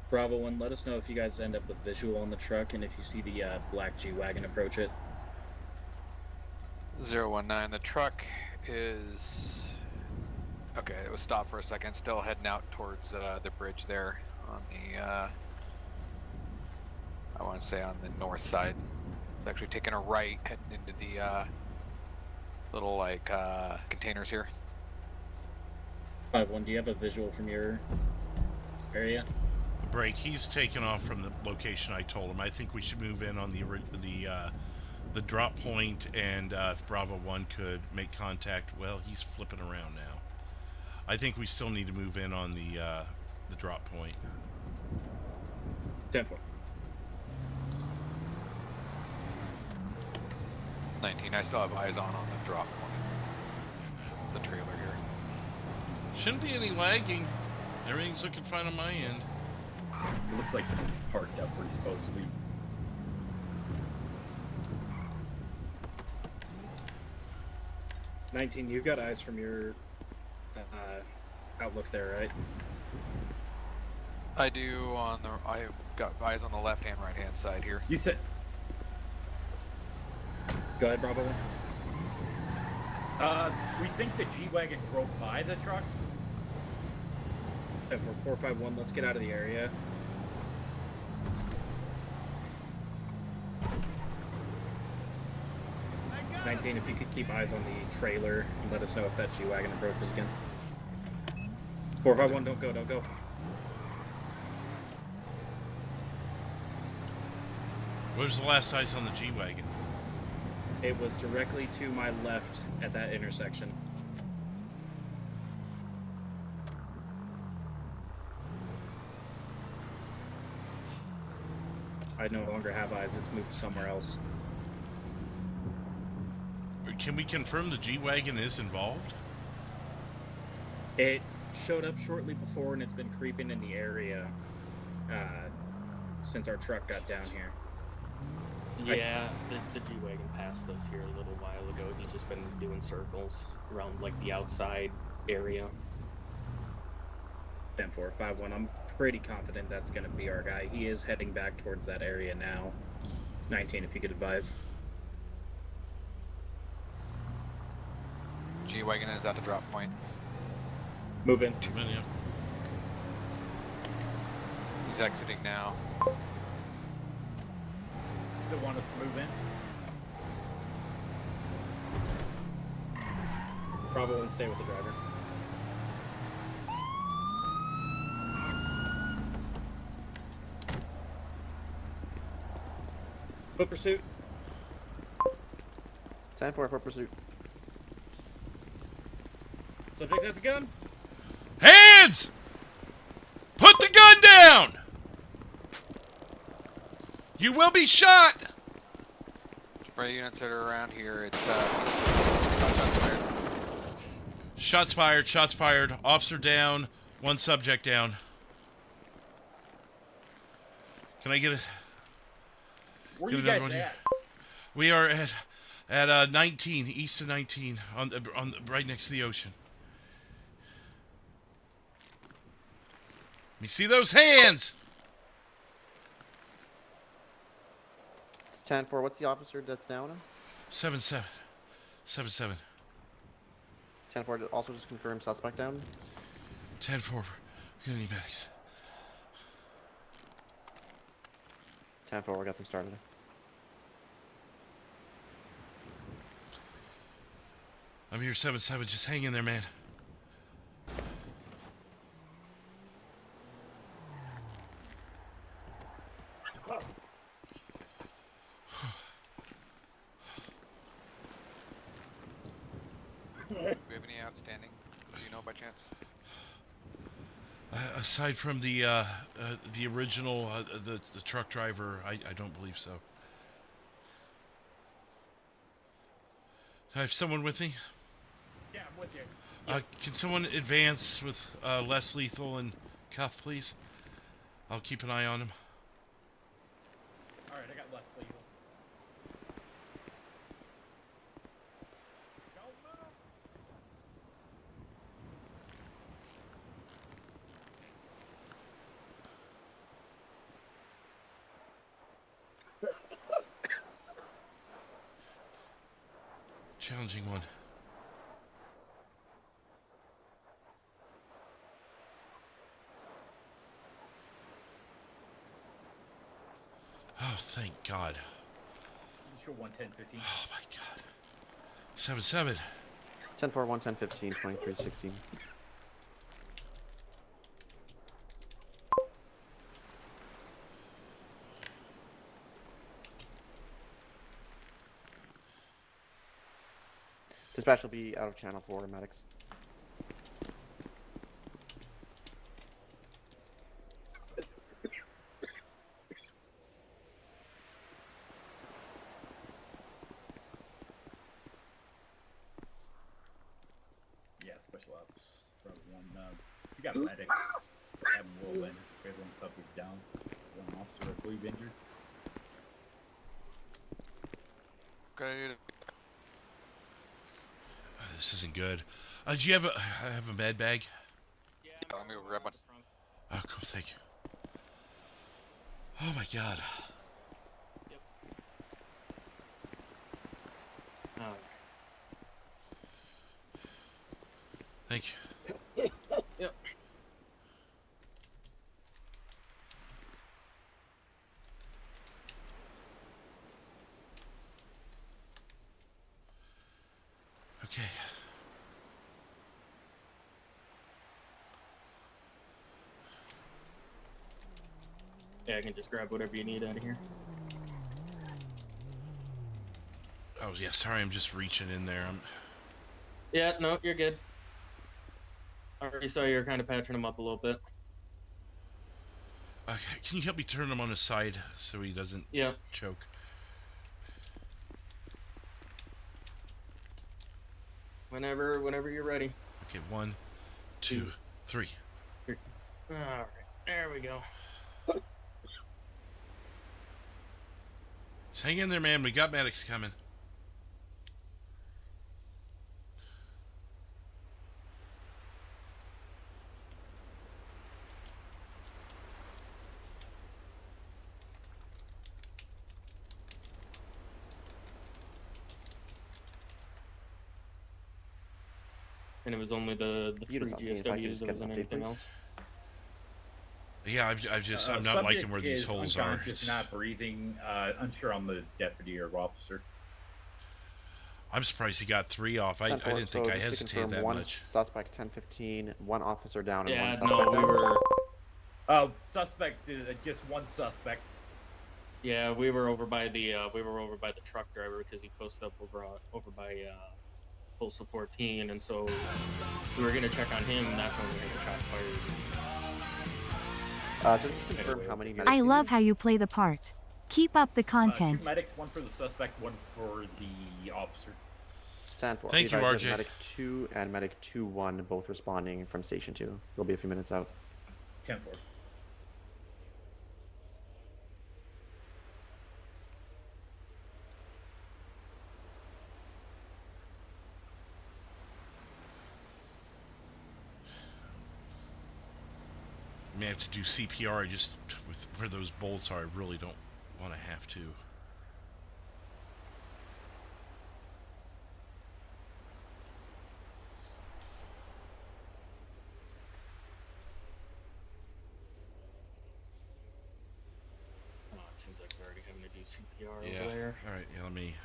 Bravo 1, let us know if you guys end up with visual on the truck and if you see the black G-Wagon approach it. 019, the truck is... Okay, it was stopped for a second, still heading out towards the bridge there on the, I want to say on the north side. It's actually taking a right, heading into the little, like, containers here. 5-1, do you have a visual from your area? Break. He's taken off from the location I told him. I think we should move in on the drop point, and if Bravo 1 could make contact. Well, he's flipping around now. I think we still need to move in on the drop point. 10-4. 19, I still have eyes on the drop point. The trailer here. Shouldn't be any lagging. Everything's looking fine on my end. It looks like it's parked up where he's supposed to be. $19, you've got eyes from your outlook there, right? I do on the... I've got eyes on the left-hand, right-hand side here. You said... Go ahead, Bravo. We think the G-Wagon drove by the truck. And for 451, let's get out of the area. $19, if you could keep eyes on the trailer and let us know if that G-Wagon approaches again. 451, don't go, don't go. Where's the last eyes on the G-Wagon? It was directly to my left at that intersection. I no longer have eyes, it's moved somewhere else. Can we confirm the G-Wagon is involved? It showed up shortly before and it's been creeping in the area since our truck got down here. Yeah, the G-Wagon passed us here a little while ago. He's just been doing circles around like the outside area. 10-4-5-1, I'm pretty confident that's going to be our guy. He is heading back towards that area now. 19, if you could advise. G-Wagon is at the drop point. Move in. 2 minutes. He's exiting now. Still want us to move in? Bravo 1, stay with the driver. Foot pursuit. 10-4 for pursuit. Subject has a gun. Hands! Put the gun down! You will be shot! Spray units that are around here, it's shots fired, shots fired. Officer down, 1 subject down. Can I get it? Where you guys at? We are at 19, east of 19, on the right next to the ocean. Let me see those hands! 10-4, what's the officer that's down? 7-7. 7-7. 10-4, also just confirm suspect down. 10-4, we're gonna need medics. 10-4, we got them started. I'm here, 7-7, just hang in there, man. Do we have any outstanding? Do you know by chance? Aside from the original, the truck driver, I don't believe so. I have someone with me. Yeah, I'm with you. Can someone advance with less lethal and cuff, please? I'll keep an eye on him. All right, I got less lethal. Challenging one. Oh, thank God. You show 110-15. Oh my God. 7-7. 10-4, 110-15, 23-16. Dispatch will be out of channel for medics. Yeah, special ops. Probably one. You got medics. Have them roll in. Everyone subject down. One officer, I believe, injured. Good. This isn't good. Do you have a med bag? Yeah, let me go grab one. Oh, cool. Thank you. Oh my God. Yep. Oh. Thank you. Yep. Okay. Yeah, I can just grab whatever you need out of here. Oh yeah, sorry, I'm just reaching in there. Yeah, no, you're good. I already saw you were kind of patching him up a little bit. Okay, can you help me turn him on his side so he doesn't choke? Whenever you're ready. Okay, 1, 2, 3. All right, there we go. Just hang in there, man. We got medics coming. And it was only the three GSWs. There wasn't anything else. Yeah, I'm not liking where these holes are. Just not breathing. Unsure on the deputy or officer. I'm surprised he got 3 off. I didn't think I hesitated that one much. Suspect 10-15, one officer down, and Yeah, one suspect no, down. we were. Oh, suspect. Just one suspect. Yeah, we were over by the truck driver because he posted up over by Postal 14, and so we were gonna check on him, and that's when we heard the shots fired. So just confirm how many medics I love how you play the part. Keep up the 2 content. medics, one for the suspect, one for the officer. 10-4. Thank you, RJ. Medic 2 and Medic 2-1 both responding from Station 2. They'll be a few minutes out. 10-4. I may have to do CPR. I just, with where those bolts are, I really don't want to have to. Oh, it seems like we're already having to do CPR Yeah. over there. All right. Yeah, let me.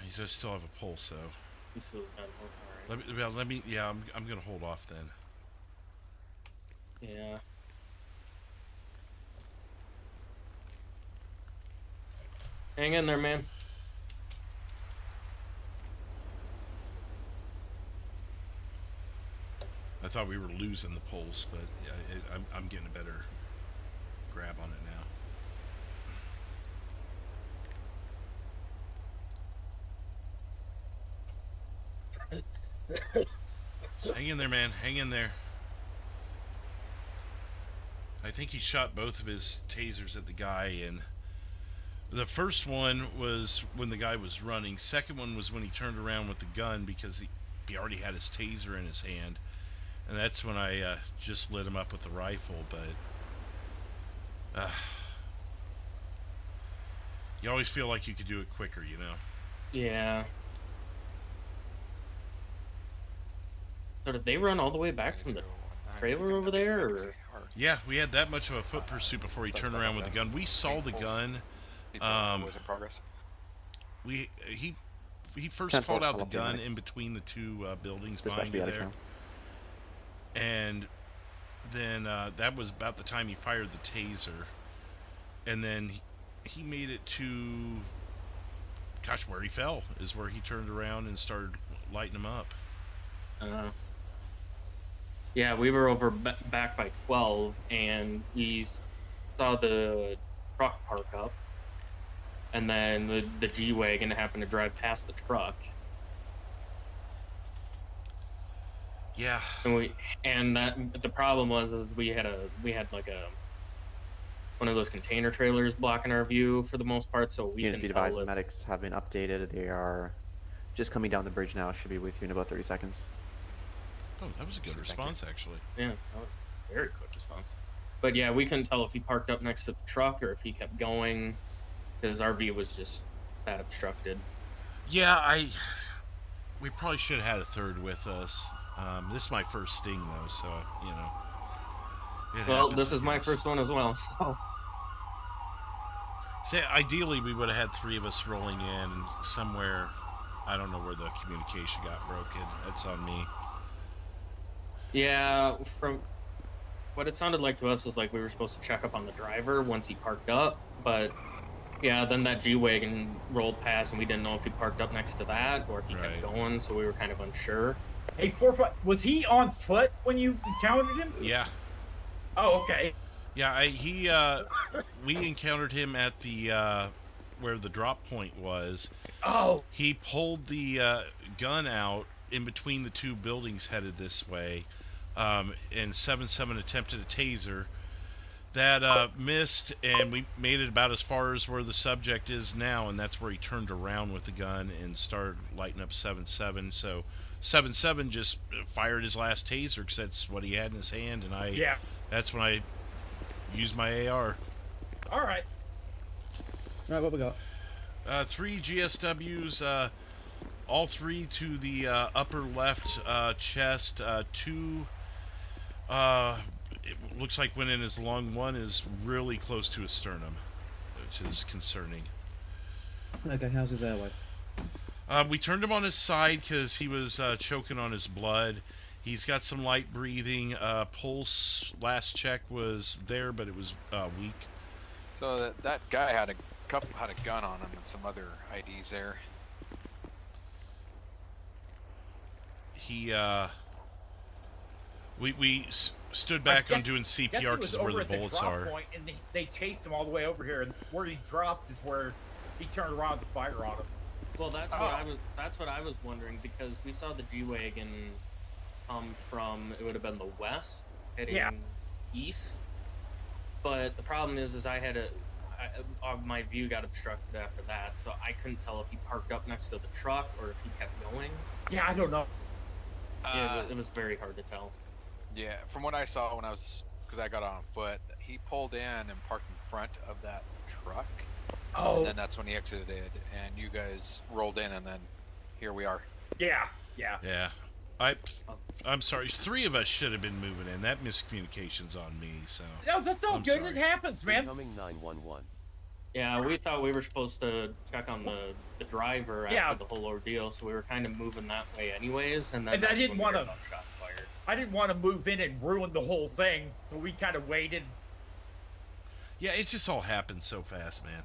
He does still have a pulse, though. He still has got a pulse. Let me. Yeah, I'm gonna hold off then. Yeah. Hang in there, man. I thought we were losing the pulse, but yeah, I'm getting a better grab on it now. So hang in there, man. Hang in there. I think he shot both of his tasers at the guy, and the first one was when the guy was running. Second one was when he turned around with the gun because he already had his taser in his hand. And that's when I just lit him up with the rifle, but you always feel like you could do it quicker, you know? Yeah. So did they run all the way back from the trailer over there, or? Yeah, we had that much of a foot pursuit before he turned around with the gun. We saw the gun. Was in progress. He first called out the gun in between the two buildings behind you there. And then that was about the time he fired the taser. And then he made it to, gosh, where he fell is where he turned around and started lighting him up. Yeah, we were over back by 12, and we saw the truck park up, and then the G-Wagon happened to drive past the truck. Yeah. And the problem was is we had like one of those container trailers blocking our view for the most part, so we can tell if medics have been updated. They are just coming down the bridge now. Should be with you in about 30 seconds. Oh, that was a good response, actually. Yeah, that was a very quick response. But yeah, we couldn't tell if he parked up next to the truck or if he kept going, because our view was just that obstructed. Yeah, we probably should have had a third with us. This is my first sting, though, so, you know. Well, this is my first one as well, so. See, ideally, we would have had three of us rolling in somewhere. I don't know where the communication got broken. That's on me. Yeah, from what it sounded like to us was like we were supposed to check up on the driver once he parked up, but yeah, then that G-Wagon rolled past and we didn't know if he parked up next to that or if he kept going, so we were kind of unsure. Hey, 4-4, was he on foot when you encountered him? Yeah. Oh, okay. Yeah, we encountered him at the where the drop point was. Oh. He pulled the gun out in between the two buildings headed this way, and 7-7 attempted a taser. That missed, and we made it about as far as where the subject is now, and that's where he turned around with the gun and started lighting up 7-7. So 7-7 just fired his last taser because that's what he had in his hand, and that's when I used my AR. All right. All right, what we got? 3 GSWs, all three to the upper left chest. 2, it looks like went in his lung. 1 is really close to his sternum, which is concerning. Okay, how's his airway? We turned him on his side because he was choking on his blood. He's got some light breathing. Pulse, last check was there, but it was weak. So that guy had a gun on him and some other IDs there. He we stood back on doing CPR because of where the bullets are. Point, and they chased him all the way over here, and where he dropped is where he turned around to fire on him. Well, that's what I was wondering, because we saw the G-Wagon come from, it would have been the west heading east. But the problem is I had my view got obstructed after that, so I couldn't tell if he parked up next to the truck or if he kept going. Yeah, I don't know. Yeah, it was very hard to tell. Yeah, from what I saw when because I got on foot, he pulled in and parked in front of that truck. Oh. And then that's when he exited, and you guys rolled in, and then here we are. Yeah. I'm sorry. 3 of us should have been moving in. That miscommunication's on me. So. No, that's all good. Sorry. It happens, man. Incoming 911. Yeah, we thought we were supposed to check on the driver after the whole ordeal, so we were kind of moving that way anyways, and then And I that's didn't when we want heard to. about shots fired. I didn't want to move in and ruin the whole thing, so we kind of waited. Yeah, it just all happened so fast, man.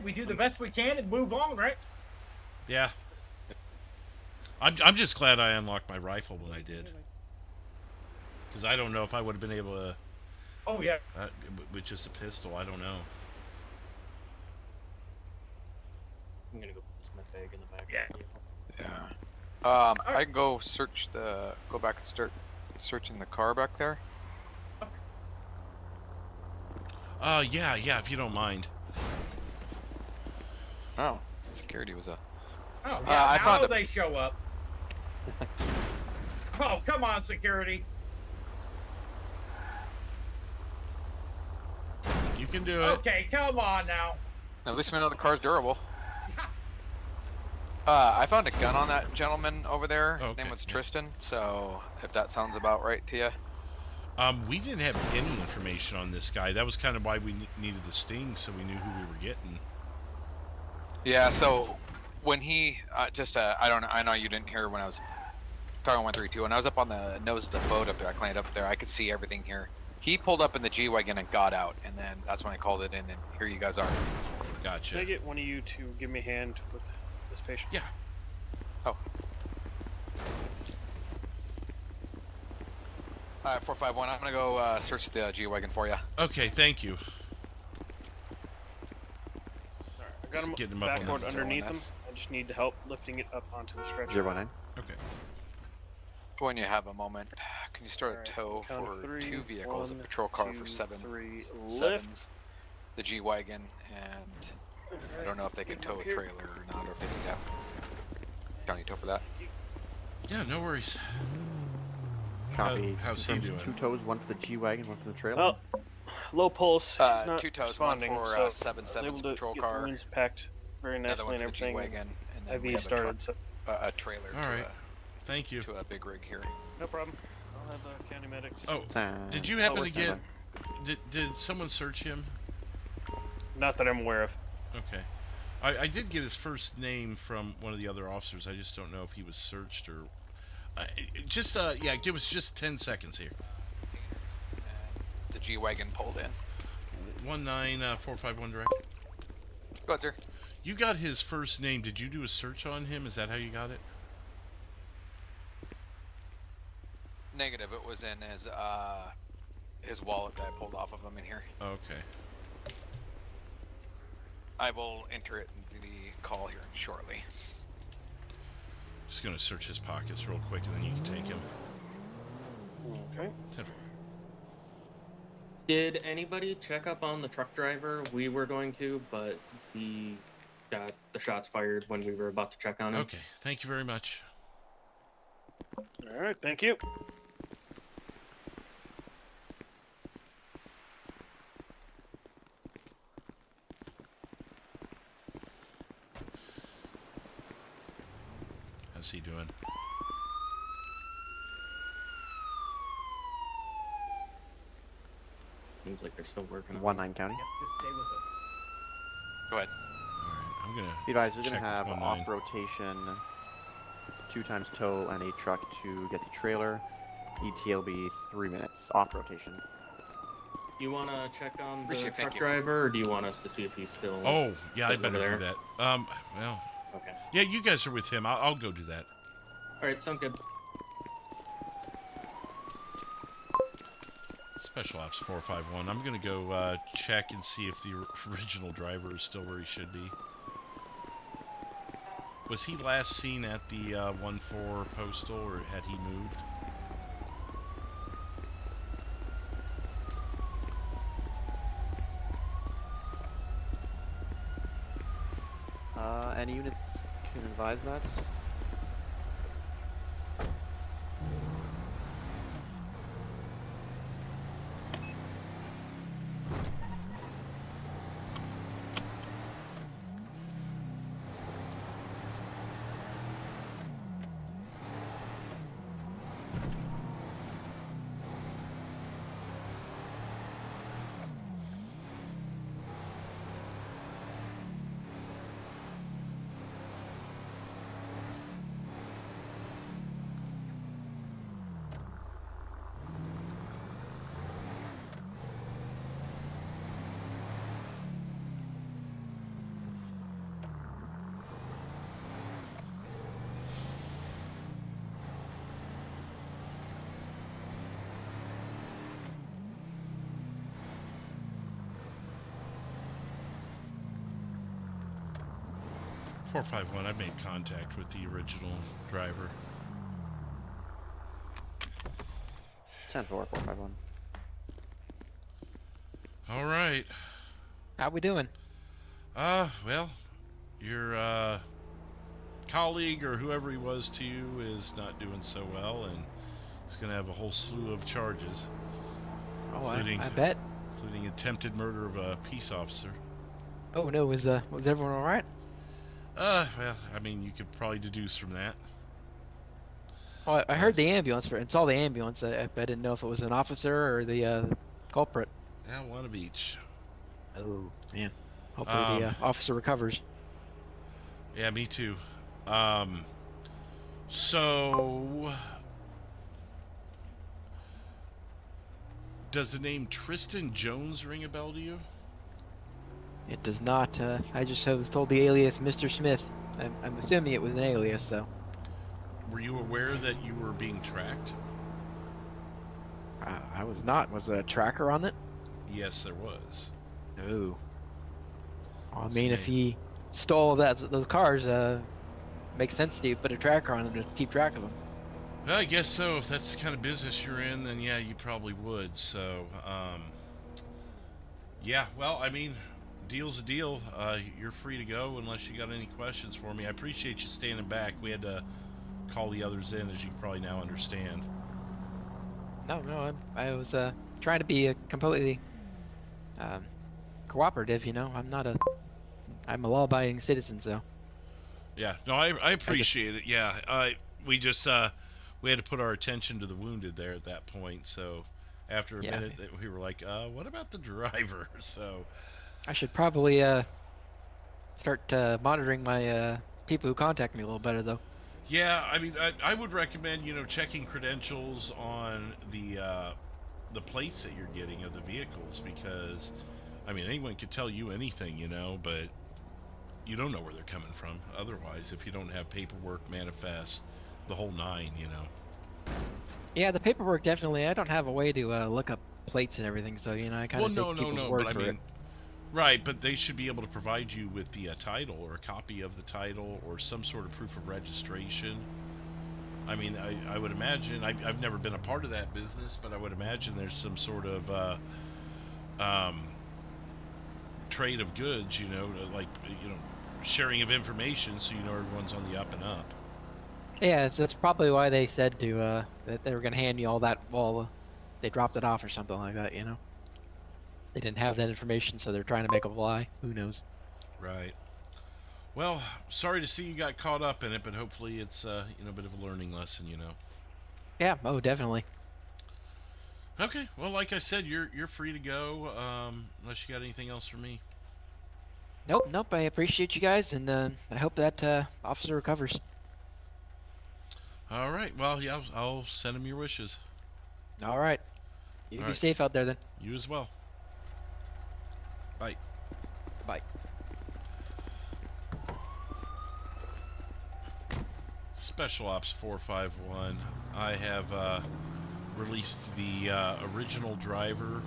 We do the best we can and move on, right? Yeah. I'm just glad I unlocked my rifle when I did. Because I don't know if I would have been able to... Oh, yeah. With just a pistol, I don't know. I'm gonna go put this med bag in the back. Yeah. I can go search go back and start searching the car back there. Yeah, if you don't mind. Oh, security was up. Oh, yeah, I now found they show up. Oh, come on, security. You can do it. Okay, come on now. At least we know the car's durable. I found a gun on that gentleman over there. His name was Tristan, so if that sounds about right to you. We didn't have any information on this guy. That was kind of why we needed the sting, so we knew who we were getting. Yeah, so when he I know you didn't hear when I was talking 132. When I was up on the nose of the boat up there, I climbed up there, I could see everything here. He pulled up in the G-Wagon and got out, and then that's when I called it in, and here you guys are. Gotcha. Can I get one of you to give me a hand with this patient? Yeah. Oh. 451, I'm gonna go search the G-Wagon for you. Okay, thank you. I got him Getting him up on backboard the underneath him. I just need help lifting it up onto the stretcher. 019. Okay. When you have a moment, can you start a tow count for of three. 2 vehicles, a 1, patrol car 2, for 3, sevens, lift. the G-Wagon, and I don't know if they can tow a trailer or not, or if they need to have county tow for that. Yeah, no worries. Copy. How's he doing? 2 tows, 1 for the G-Wagon, 1 for the trailer. Well, low pulse. He's not 2 tows, 1 responding, for so I was 7-7's able to patrol get car. the wounds packed very Another nicely one and for the everything. G-Wagon, and then we IV have started. So a trailer All right. Thank you. to a big rig here. no problem. I'll have the county medics. Oh, did you happen to get... Did someone search him? Not that I'm aware of. Okay. I did get his first name from one of the other officers. I just don't know if he was searched or... yeah, give us just 10 seconds here. The G-Wagon pulled in. 19451 direct. Go ahead, sir. You got his first name. Did you do a search on him? Is that how you got it? Negative. It was in his wallet that I pulled off of him in here. Okay. I will enter it into the call here shortly. Just gonna search his pockets real quick, and then you can take him. Okay. 10-4. Did anybody check up on the truck driver? We were going to, but we got the shots fired when we were about to check on him. Okay, thank you very much. All right, thank you. How's he doing? Seems like they're still working on 19 county. Just stay with them. Go ahead. Alright, I'm gonna... You guys, we're check going to have this 19. off rotation 2 times tow and a truck to get the trailer. ETA will be 3 minutes off rotation. You want to check on the Appreciate it, truck thank you. driver, or do you want us to see if he's still... Oh, yeah, I over better there? do that. Well... Okay. Yeah, you guys are with him. I'll go do that. Alright, sounds good. Special Ops 451. I'm gonna go check and see if the original driver is still where he should be. Was he last seen at the 1-4 postal, or had he moved? Any units can advise that? 451, I made contact with the original driver. 10-4, 451. All right. How we doing? Well, your colleague or whoever he was to you is not doing so well, and he's going to have a whole slew of charges. Oh, including, I bet. Including attempted murder of a peace officer. Oh no, was everyone all right? Well, I mean, you could probably deduce from that. Oh, I heard the ambulance. I saw the ambulance. I didn't know if it was an officer or the culprit. Yeah, one of each. Oh man. Hopefully the officer recovers. Yeah, me too. So does the name Tristan Jones ring a bell to you? It does not. I just was told the alias Mr. Smith. I'm assuming it was an alias, though. Were you aware that you were being tracked? I was not. Was there a tracker on it? Yes, there was. Oh. Well, I mean, if he stole those cars, makes sense to put a tracker on them to keep track of them. Well, I guess so. If that's the kind of business you're in, then yeah, you probably would. So, yeah. Well, I mean, deal's a deal. You're free to go unless you got any questions for me. I appreciate you standing back. We had to call the others in, as you probably now understand. No, I was trying to be completely cooperative. You know, I'm a law-abiding citizen, so. Yeah, no, I appreciate it. Yeah, we just we had to put our attention to the wounded there at that point. So after a minute, we were like, what about the driver? So I should probably start monitoring my people who contact me a little better, though. Yeah, I mean, I would recommend, checking credentials on the plates that you're getting of the vehicles, because, I mean, anyone could tell you anything, but you don't know where they're coming from otherwise if you don't have paperwork, manifest, the whole nine, Yeah, the paperwork definitely. I don't have a way to look up plates and everything, so, I kind of take people's word for it. Right, but they should be able to provide you with the title or a copy of the title or some sort of proof of registration. I mean, I would imagine, I've never been a part of that business, but I would imagine there's some sort of trade of goods, like, sharing of information so everyone's on the up and up. Yeah, that's probably why they said that they were going to hand you all that while they dropped it off or something like that, They didn't have that information, so they're trying to make a lie. Who knows? Right. Well, sorry to see you got caught up in it, but hopefully it's a bit of a learning lesson, Yeah, oh, definitely. Okay, well, like I said, you're free to go, unless you got anything else for me. Nope, I appreciate you guys, and I hope that officer recovers. All right, well, yeah, I'll send him your wishes. All right. You be safe out there, then. You as well. Bye. Bye. Special Ops 451. I have released the original driver.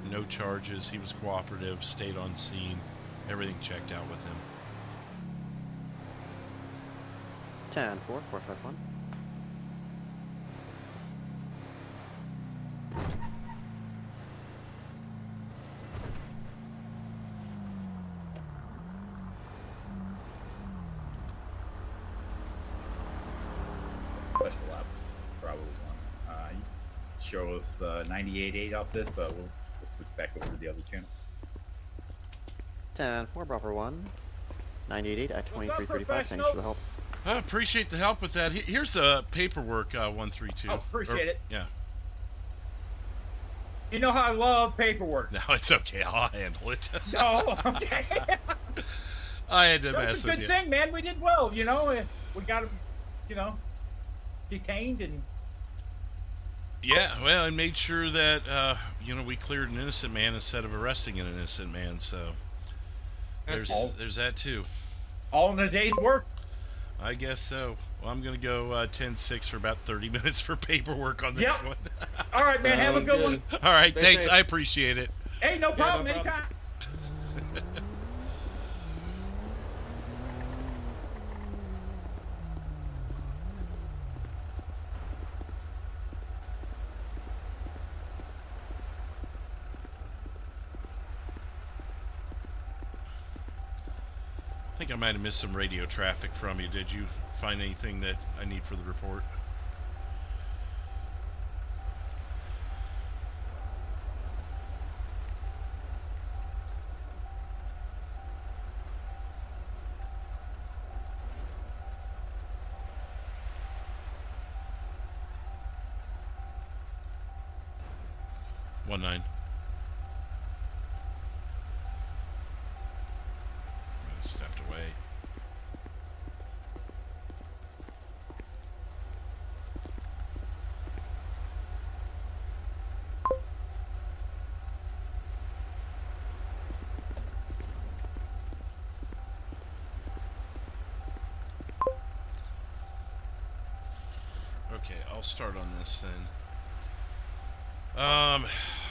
No charges. He was cooperative. Stayed on scene. Everything checked out with him. 10-4, 451. Special Ops, probably one. Shows 98.8 off this, so we'll switch back over to the other channel. 10-4, Bravo 1. 98.8 at 2335. Thanks for the help. I appreciate the help with that. Here's the paperwork, 132. Oh, appreciate it. Yeah. You know how I love paperwork. No, it's okay. I'll handle it. No, okay. I had to mess with you. That's a good thing, man. We did well, We got him, detained and... Yeah, well, and made sure that, we cleared an innocent man instead of arresting an innocent man, so... There's that, too. All in a day's work. I guess so. Well, I'm going to go 10-6 for about 30 minutes for paperwork on this one. All right, man. Have a good one. All right. Thanks. I appreciate it. Hey, no problem. Anytime. think I might have missed some radio traffic from you. Did you find anything that I need for the report? One nine. Stepped away. Okay, I'll start on this then.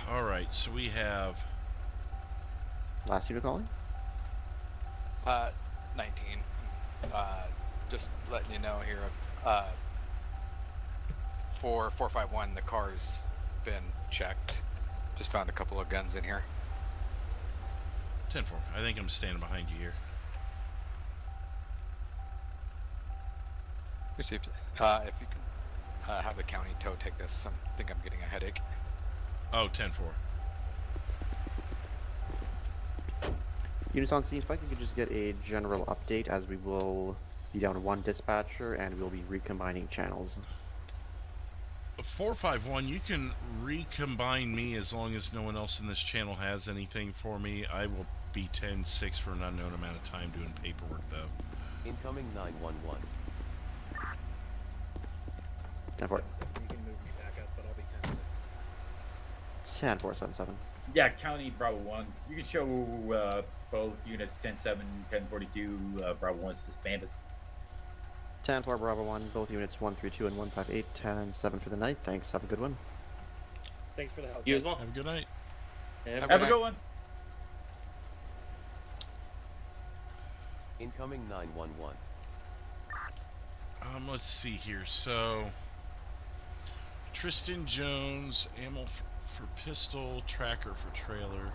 All right, so we have last unit calling. 19. Just letting you know here. For 451, the car's been checked. Just found a couple of guns in here. 10-4. I think I'm standing behind you here. Received. If you can have the county tow take this, I think I'm getting a headache. Oh, 10-4. Units on scene, if I could just get a general update, as we will be down to one dispatcher and we'll be recombining channels. 451, you can recombine me as long as no one else in this channel has anything for me. I will be 10-6 for an unknown amount of time doing paperwork, though. Incoming 911. 10-4. You can move me back up, but I'll be 10-6. 10-4-7-7. Yeah, County Bravo 1. You can show both units 10-7, 10-42. Bravo 1's disbanded. 10-4 Bravo 1, both units 132 and 158, 10-7 for the night. Thanks, have a good one. Thanks for the help. You as well. Have a good night. Have a good one. Incoming 911. Let's see here. So, Tristan Jones, ammo for pistol, tracker for trailer.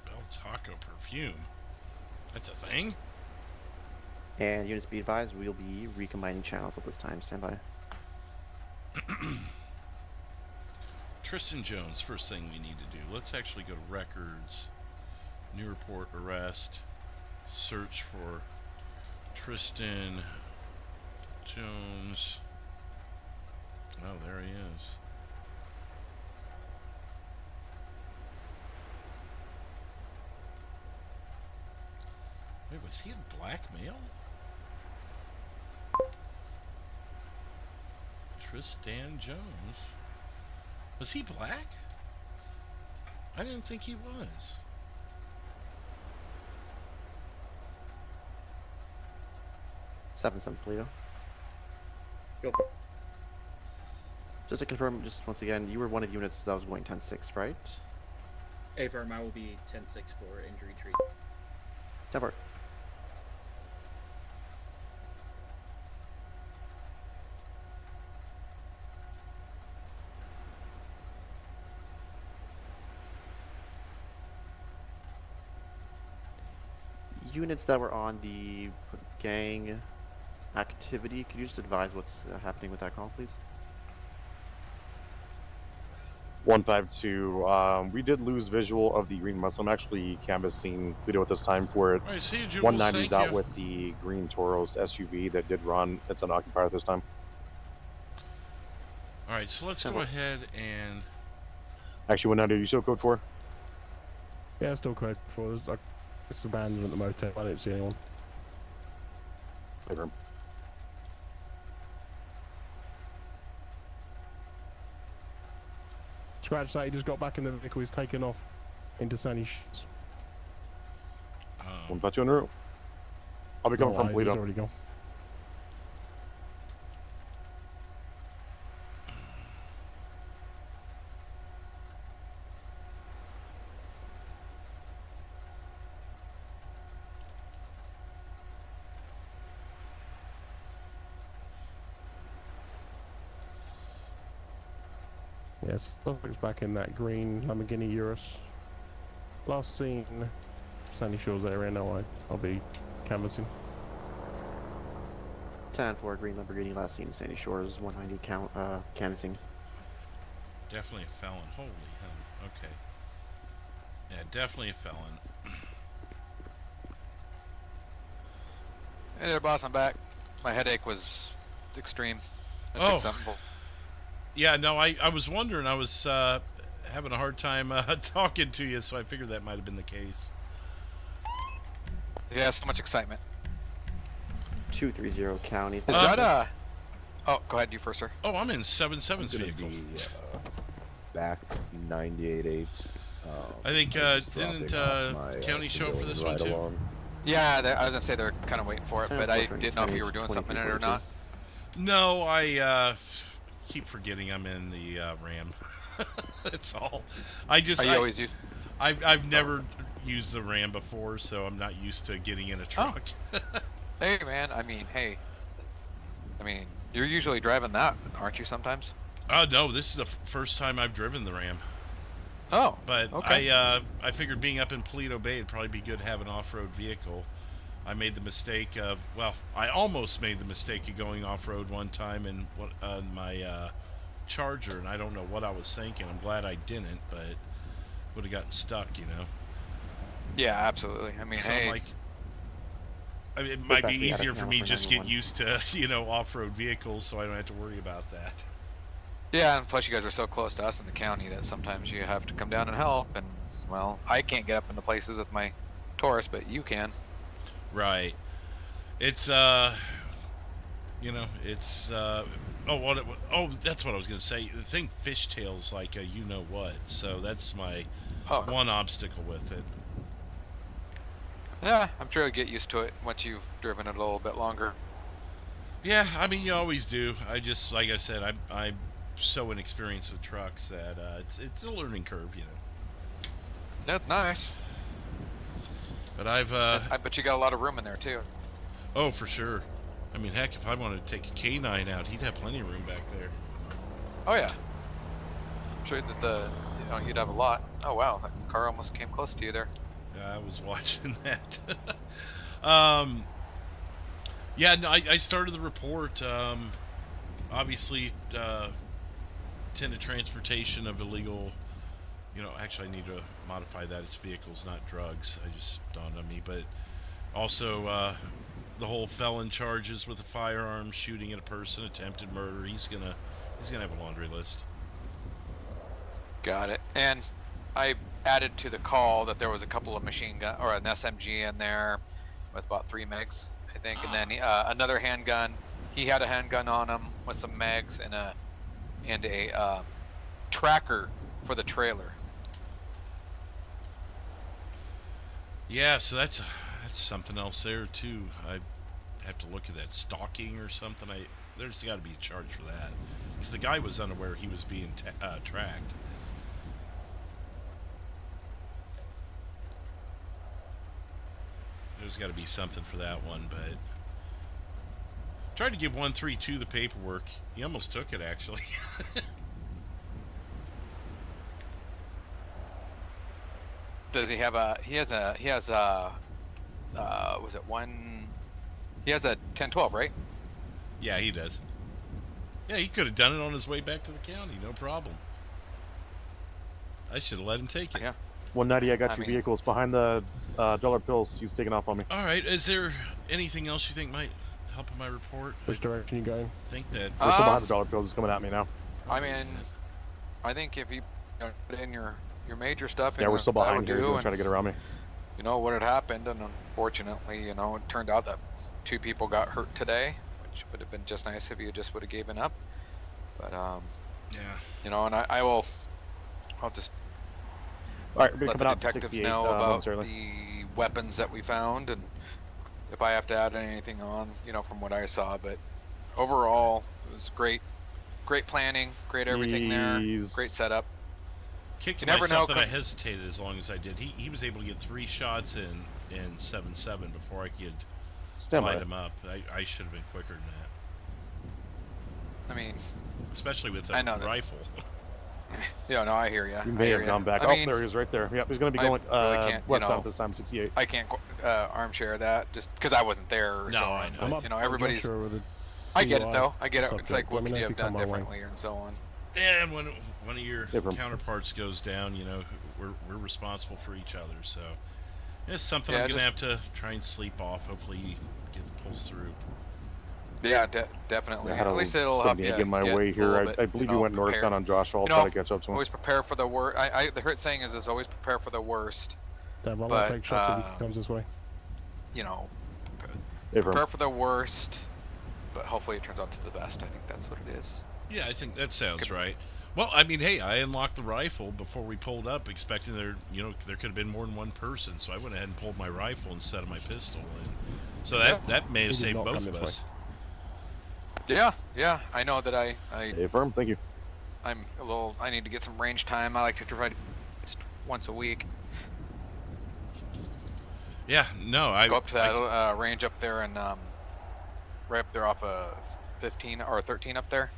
Bell Taco perfume. That's a thing? And units be advised, we'll be recombining channels at this time. Stand by. Tristan Jones, first thing we need to do. Let's actually go to records, new report, arrest, search for Tristan Jones. Oh, there he is. Wait, was he a black male? Tristan Jones. Was he black? I didn't think he was. Seven Paleto. Go for it. Just to confirm, just once again, you were one of the units that was going 10-6, right? AFRM, I will be 10-6 for injury treat. 10-4. Units that were on the gang activity, could you just advise what's happening with that call, please? 152. We did lose visual of the green Muslim. Actually canvassing Paleto at this time for it. Right, see you, Jules. 190's out you. with the green Tauros SUV that did run. It's unoccupied at this time. Alright, so let's go ahead and... Actually, 190, you still code 4? Yeah, still code 4. It's abandoned at the motel. I don't see anyone. Favor. Scratch that, he just got back in the vehicle, he's taken off into sunny shoes. 152 en route. I'll be coming from He's Paleto. already gone. Yes, suspect's back in that green Lamborghini Urus. Last seen Sandy Shores area. Now I'll be canvassing. 10-4 green Lamborghini, last seen Sandy Shores, 190 canvassing. Definitely a felon. Holy hell. Okay. Yeah, definitely a felon. Hey there, boss. I'm back. My headache was extreme. I took something. Yeah, no, I was wondering. I was having a hard time talking to you, so I figured that might have been the case. Yeah, so much excitement. 230 county. Is that Oh, go ahead. You first, sir. Oh, I'm in 7-7's vehicle. Back 98.8. I think didn't county show up for this one too? Along. Yeah, I was gonna say they're kind of waiting for it, but I didn't know if you were doing something in it or not. No, I keep forgetting I'm in the Ram. That's all. Always used? I've never used the Ram before, so I'm not used to getting in a truck. Hey, man. I mean, you're usually driving that, aren't you? Sometimes. Oh no, this is the first time I've driven the Ram. Oh, but okay. I figured being up in Paleto Bay, it'd probably be good to have an off-road vehicle. I made the mistake of, well, I almost made the mistake of going off-road one time in my Charger, and I don't know what I was thinking. I'm glad I didn't, but would have gotten stuck, you know. Yeah, absolutely. I mean, so hey, it might be easier for me just get used to, you know, off-road vehicles, so I don't have to worry about that. Yeah, and plus you guys are so close to us in the county that sometimes you have to come down and help, and, well, I can't get up into places with my Taurus, but you can. Right. It's, you know, it's, that's what I was going to say. The thing fishtails like a you-know-what, so that's my one obstacle with it. Yeah, I'm sure you'll get used to it once you've driven it a little bit longer. Yeah, I mean, you always do. I just, like I said, I'm so inexperienced with trucks that it's a learning curve, you know. That's nice. But I bet you got a lot of room in there too. Oh, for sure. I mean, heck, if I wanted to take a K9 out, he'd have plenty of room back there. Oh yeah. I'm sure that you'd have a lot. Oh wow, that car almost came close to you there. Yeah, I was watching that. Yeah, no, I started the report. Obviously, intended transportation of illegal, you know, actually I need to modify that. It's vehicles, not drugs. I just dawned on me. But also the whole felon charges with a firearm, shooting at a person, attempted murder. He's gonna have a laundry list. Got it. And I added to the call that there was a couple of machine gun or an SMG in there with about 3 megs, I think, and then another handgun. He had a handgun on him with some megs and a tracker for the trailer. Yeah, so that's something else there too. I have to look at that, stalking or something. There's got to be a charge for that because the guy was unaware he was being tracked. There's got to be something for that one, but tried to give 132 the paperwork. He almost took it, actually. Does he have a? He has a. Was it one? He has a 1012, right? Yeah, he does. Yeah, he could have done it on his way back to the county, no problem. I should have let him take it. Yeah. 190, I got your vehicles behind the dollar bills. He's taking off on me. All right. Is there anything else you think might help in my report? Which direction you going? I think that. We're still behind the dollar bills. It's coming at me now. I mean, I think if you put in your major stuff. Yeah, we're still behind you. He's trying to get around me. You know what had happened, and unfortunately, you know, it turned out that 2 people got hurt today, which would have been just nice if you just would have given up. But yeah, you know, and I'll just. All right, let the detectives know about the weapons that we found, and if I have to add anything on, you know, from what I saw. But overall, it was great planning, great everything there, great setup. Kicked myself that I hesitated as long as I did. He was able to get 3 shots in 7-7 before I could light him up. I should have been quicker than that. I mean, especially with a rifle. Yeah, no, I hear you. You may have gone back. I mean, there he is, right there. Yep, he's going to be going westbound this time, 68. I can't armchair that just because I wasn't there or so on. But, you know, everybody's. I get it though. I get it. It's like, what could you have done differently and so on. And when one of your counterparts goes down, you know, we're responsible for each other. So it's something I'm gonna have to try and sleep off. Hopefully, get the pulls through. Yeah, definitely. At least it'll help you get my way here. I believe you went northbound on Joshua. I'll try to catch up to him. Always prepare for the worst. The saying is always prepare for the worst. I'll take shots if he comes this way. You know, prepare for the worst, but hopefully it turns out to the best. I think that's what it is. Yeah, I think that sounds right. Well, I mean, hey, I unlocked the rifle before we pulled up, expecting there could have been more than one person. So I went ahead and pulled my rifle instead of my pistol, and so that may have saved both of us. Yeah, I know that I firm, thank you. I need to get some range time. I like to try just once a week. Yeah, no, I go up to that range up there and right up there off of 15 or 13 up there.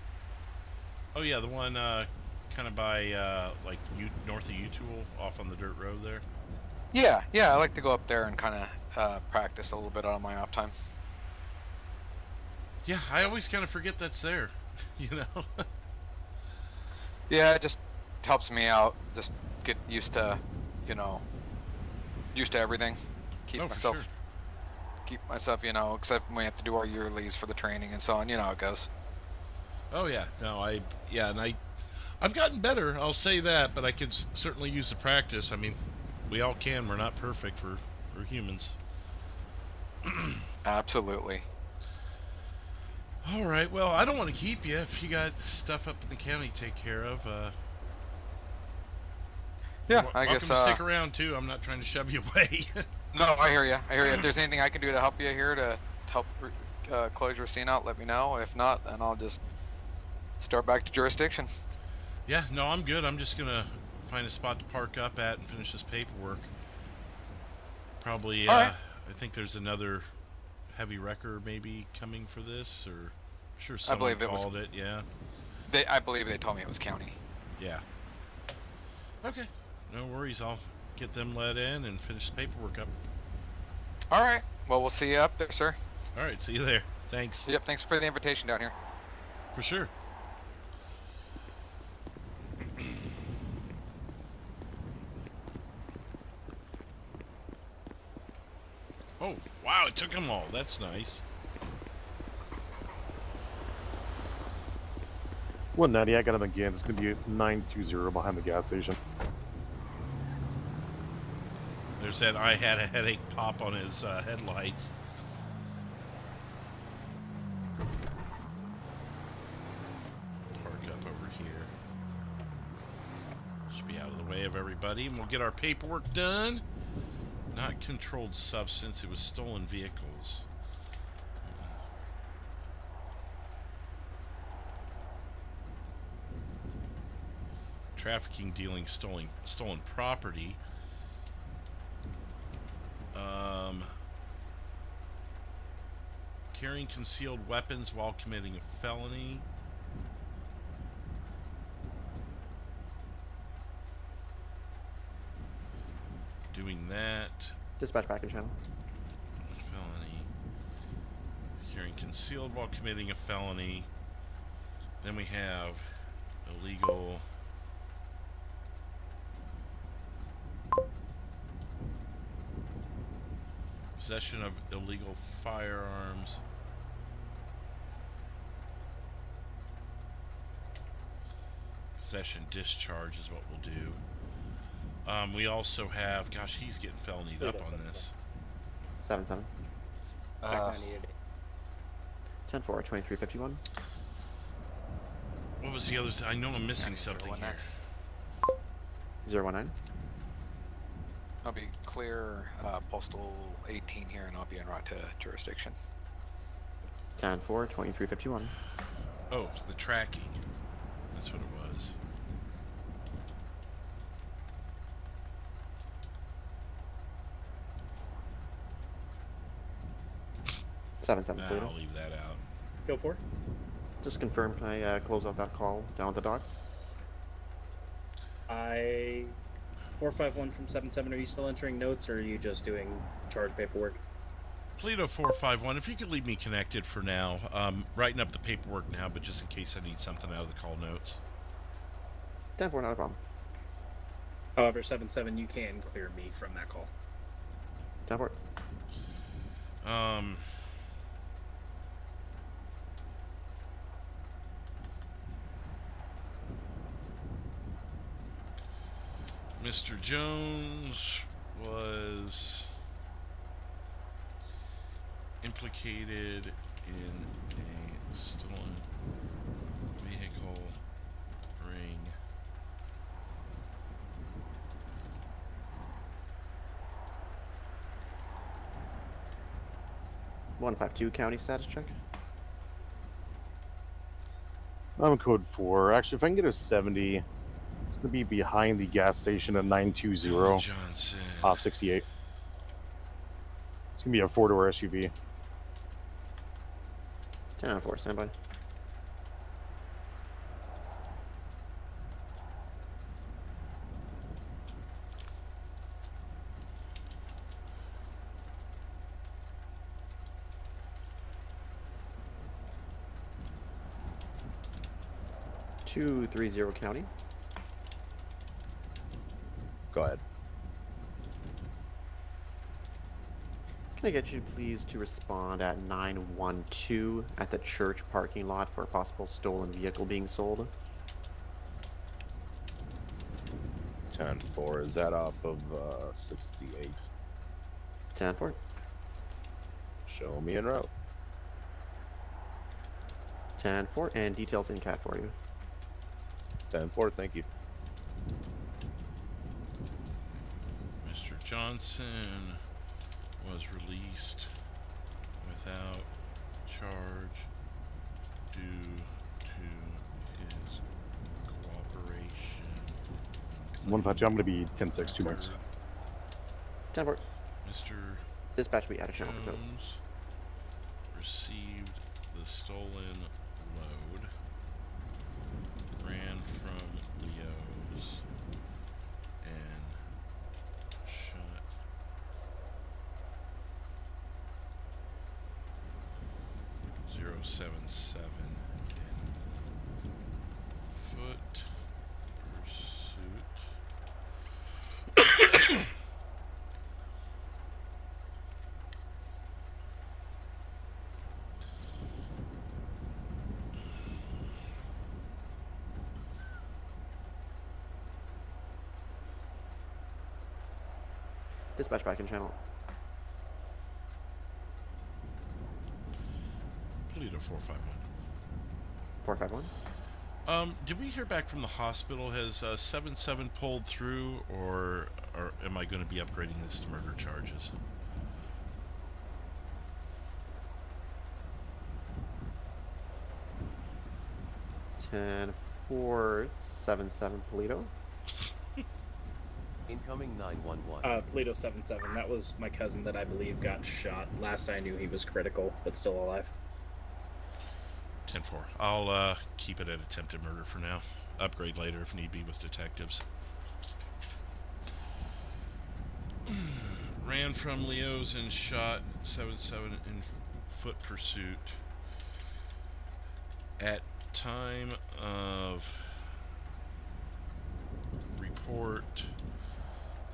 Oh yeah, the one kind of by like north of U-Tool, off on the dirt road there. Yeah, I like to go up there and kind of practice a little bit on my off time. Yeah, I always kind of forget that's there, you know? Yeah, it just helps me out. Just get used to, everything. Keep myself, except when we have to do our yearlies for the training and so on. You know how it goes. Oh yeah, no, I've gotten better. I'll say that, but I could certainly use the practice. I mean, we all can. We're not perfect. We're humans. Absolutely. All right. Well, I don't want to keep you if you got stuff up in the county to take care of. Yeah, I guess. Welcome to stick around too. I'm not trying to shove you away. No, I hear you. If there's anything I can do to help you here to help close your scene out, let me know. If not, then I'll just start back to jurisdiction. Yeah, no, I'm good. I'm just gonna find a spot to park up at and finish this paperwork. Probably. I think there's another heavy wrecker maybe coming for this, or I'm sure someone called it. Yeah. I believe they told me it was county. Yeah. Okay. No worries. I'll get them let in and finish the paperwork up. All right. Well, we'll see you up there, sir. All right. See you there. Thanks. Yep. Thanks for the invitation down here. For sure. Oh, wow, it took them all. That's nice. 190, I got him again. It's going to be 920 behind the gas station. There's that I had a headache pop on his headlights. Park up over here. Should be out of the way of everybody, and we'll get our paperwork done. Not controlled substance, it was stolen vehicles. Trafficking, dealing, stolen property. Carrying concealed weapons while committing a felony. Doing that. Dispatch back in channel. Felony. Carrying concealed while committing a felony. Then we have illegal. Possession of illegal firearms. Possession discharge is what we'll do. We also have, gosh, he's getting felonied up on this. 7-7. 10-4, 2351. What was the other thing? I know I'm missing something here. 019. I'll be clear postal 18 here, and I'll be en route to jurisdiction. 10-4, 2351. Oh, the tracking. That's what it was. 7-7. Nah, I'll leave that out. Go for it. Just confirm, can I close out that call down at the docks? I 451 from 77. Are you still entering notes, or are you just doing charge paperwork? Paleto 451. If you could leave me connected for now, writing up the paperwork now, but just in case I need something out of the call notes. 10-4, not a problem. However, 77, you can clear me from that call. 10-4. Mr. Jones was implicated in a stolen vehicle ring. $152 county status check. I'm code 4. Actually, if I can get a 70, it's going to be behind the gas station at 920 Johnson. off 68. It's going to be a 4-door SUV. 10-4, standby. $230 county. Go ahead. Can I get you please to respond at 912 at the church parking lot for a possible stolen vehicle being sold? 10-4. Is that off of 68? 10-4. Show me en route. 10-4, and details in CAT for you. 10-4, thank you. Mr. Johnson was released without charge due to his cooperation. 152, I'm going to be 10-6, 2 minutes. 10-4. Mr. Dispatch will be out of channel for tow. Jones received the stolen load, ran from Leo's, and shot .077 in foot pursuit. Dispatch back in channel. Paleto 451. 451. Did we hear back from the hospital? Has 77 pulled through, or am I going to be upgrading this to murder charges? Ten 477 Paleto. Incoming 911. Paleto 77. That was my cousin that I believe got shot. Last I knew, he was critical, but still alive. 10-4. I'll keep it at attempted murder for now. Upgrade later if need be with detectives. Ran from Leo's and shot 77 in foot pursuit. At time of report,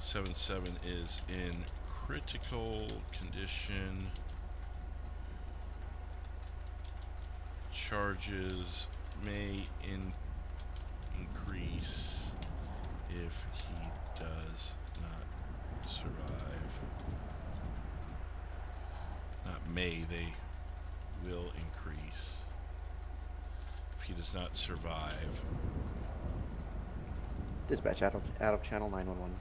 77 is in critical condition. Charges may increase if he does not survive. Not may, they will increase if he does not survive. Dispatch out of channel 911.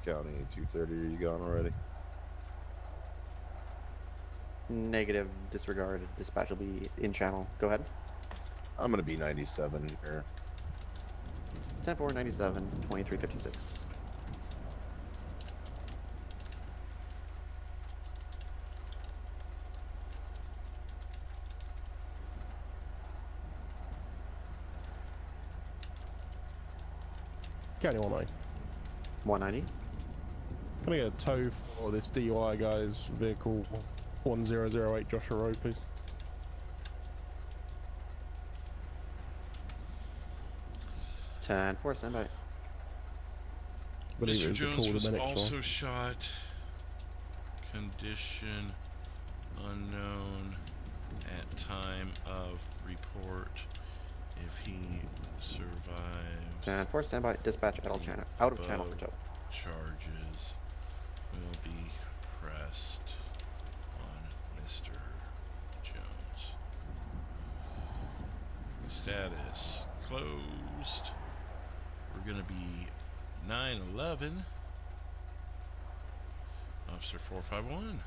County 230, are you gone already? Negative, disregard. Dispatch will be in channel. Go ahead. I'm gonna be 97 here. 10-4, 97, 2356. County 190. 190. Can I get a tow for this DUI guy's vehicle 1008 Joshua Road, please? Ten-4, stand by. Mr. Jones was also shot. Condition unknown at time of report. If he survives. 10-4, stand by. Dispatch out of channel for tow. Charges will be pressed on Mr. Jones. Status closed. We're gonna be 911. Officer 451.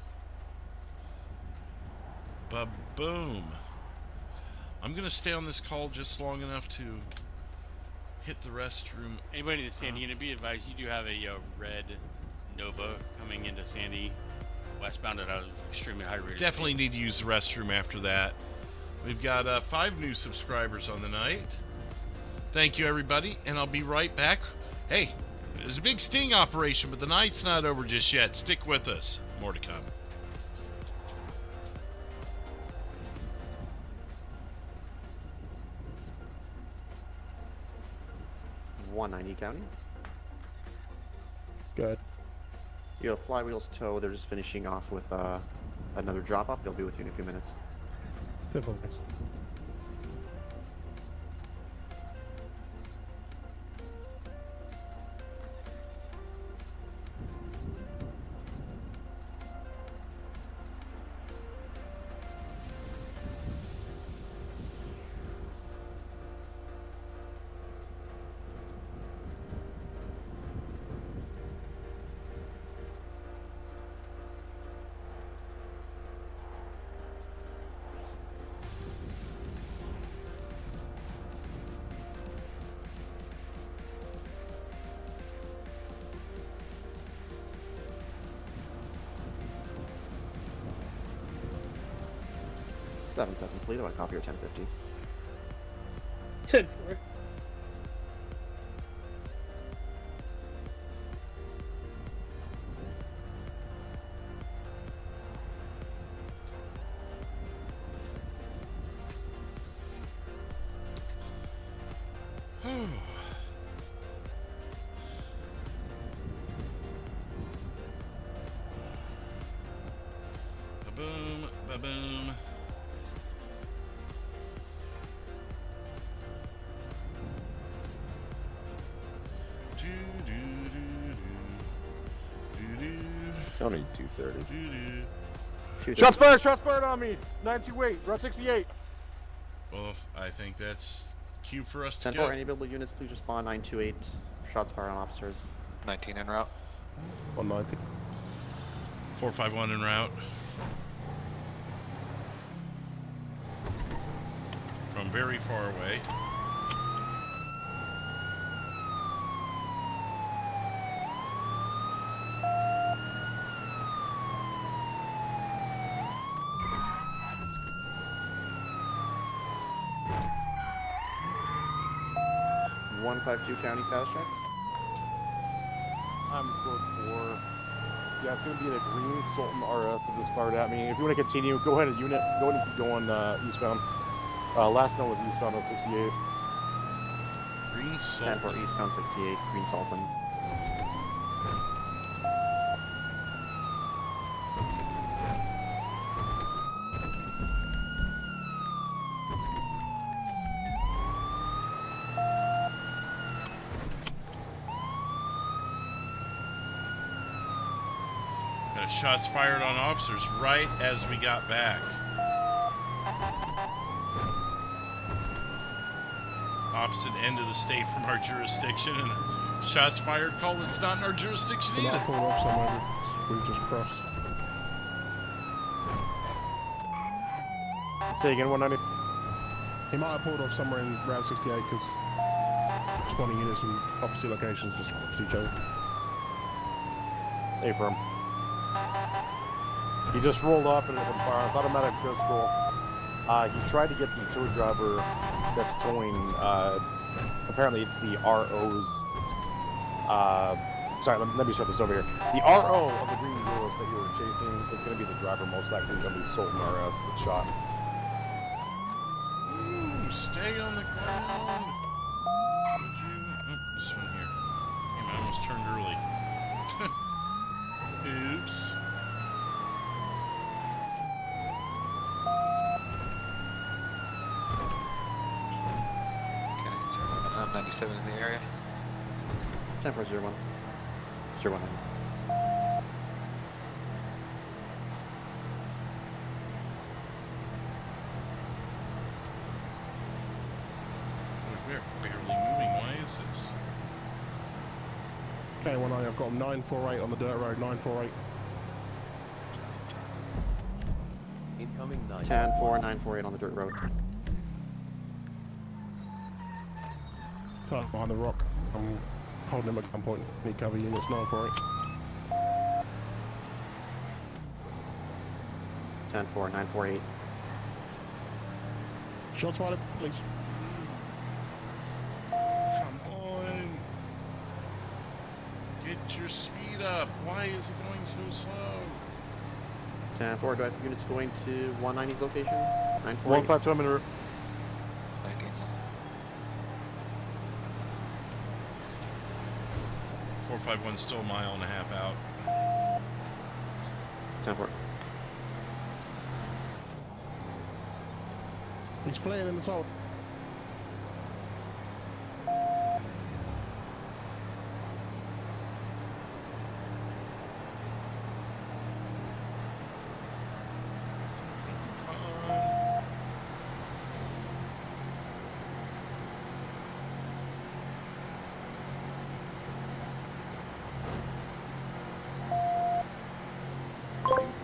Ba-boom. I'm gonna stay on this call just long enough to hit the restroom. Anybody in Sandy, gonna be advised, you do have a red Nova coming into Sandy, westbound at an extremely high rate. Definitely need to use the restroom after that. We've got 5 new subscribers on the night. Thank you, everybody, and I'll be right back. Hey, there's a big sting operation, but the night's not over just yet. Stick with us. More to come. County. Good. You have flywheels tow. They're just finishing off with another drop off. They'll be with you in a few minutes. Definitely. 7-7, Paleto. I copy your 1050. 10-4. Ba-boom, ba-boom. Only 230. Shots fired! Shots fired on me! 928, Route 68. Well, I think that's cue for us to 10-4, go. any available units, please respond. 928. Shots fired on officers. 19 en route. 190. 451 en route. From very far away. County status check. I'm code 4. Yeah, it's going to be the green Sultan RS that just fired at me. If you want to continue, go ahead and unit. Go ahead and keep going eastbound. Last note was eastbound on 68. Green Sultan. 10-4 eastbound 68, Green Sultan. Shots fired on officers right as we got back. Opposite end of the state from our jurisdiction, and shots fired called it's not in our jurisdiction either. Pulled off somewhere we've just crossed. Say again, 190. He might have pulled off somewhere in Route 68 because Spawning units from opposite locations just crossed each other. Hey, firm. He just rolled up and opened fire. It's automatic pistol. He tried to get the tow driver that's towing. Apparently, it's the RO's. Sorry, let me shut this over here. The RO of the green Euros that you were chasing is going to be the driver, most likely going to be Sultan RS that shot. Ooh, stay on the ground. Would you? Oh, this one here. Damn, I almost turned early. Oops. Okay, so I'm 97 in the area. 10-4-0-1. 0-1. We're barely moving. Why is this? Okay, 1 I've got 948 on the dirt road, 948. Incoming 9. 10-4, 948 on the dirt road. So behind the rock. I'm holding him at gunpoint. Need cover units 948. 10-4, 948. Shots fired, please. Come on. Get your speed up. Why is it going so slow? 10-4, do I have units going to 190's location? 948. 152 I'm in route. 19. 451 still a mile and a half out. 10-4. He's fleeing in the salt.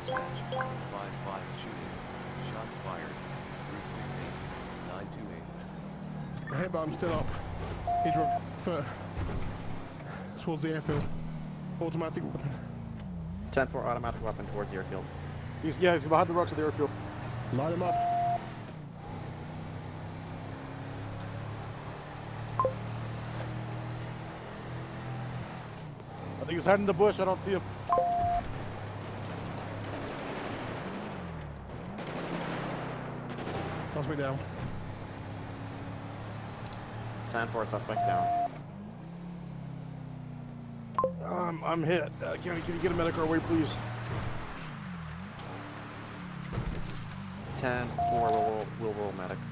Dispatch. 5-5 shooting. Shots fired. Route 68. 928. The headbutton's still up. He's foot towards the airfield. Automatic weapon. 10-4, automatic weapon towards the airfield. He's behind the rocks of the airfield. Light him up. I think he's hiding in the bush. I don't see him. Suspect down. 10-4, suspect down. I'm hit. Can you get a medic our way, please? 10-4, we'll roll medics.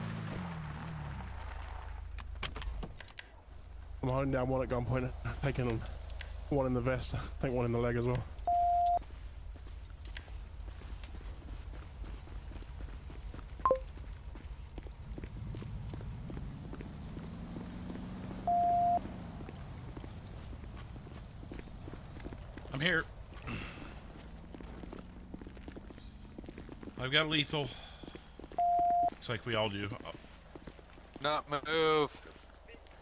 I'm holding down 1 at gunpoint. Taking 1 in the vest. I think 1 in the leg as well. I'm here. I've got lethal. Looks like we all do. Not move.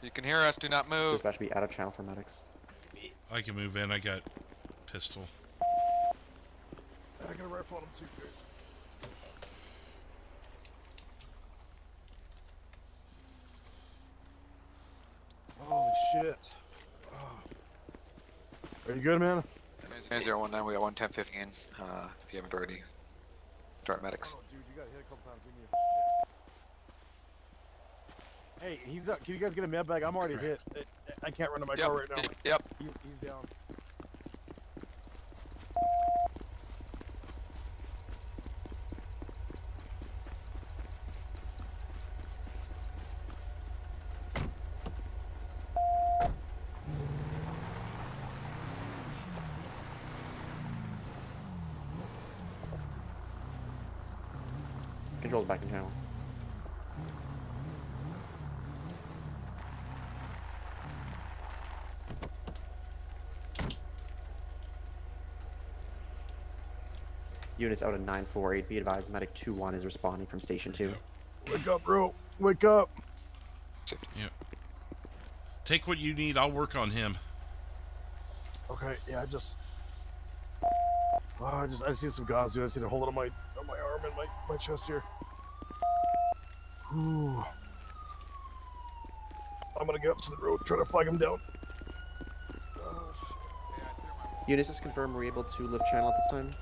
You can hear us. Do not move. Dispatch be out of channel for medics. I can move in. I got pistol. I got a rifle on him too, guys. Holy shit. Are you good, man? 019, we got 110-15 in, if you haven't already. Start medics. Oh, dude, you got hit a couple times, didn't you? Hey, he's up. Can you guys get a med bag? I'm already hit. I can't run to my car right now. Yep. He's down. Controls back in channel. Units out at 948. Be advised, medic 2-1 is responding from station 2. Wake up, bro. Wake up. Yep. take what you need. I'll work on him. Okay, yeah, I just need some gauze, dude. I just need to hold it on my arm and my chest here. Whew. I'm gonna get up to the road, try to flag him down. Units, just confirm we're able to lift channel at this time.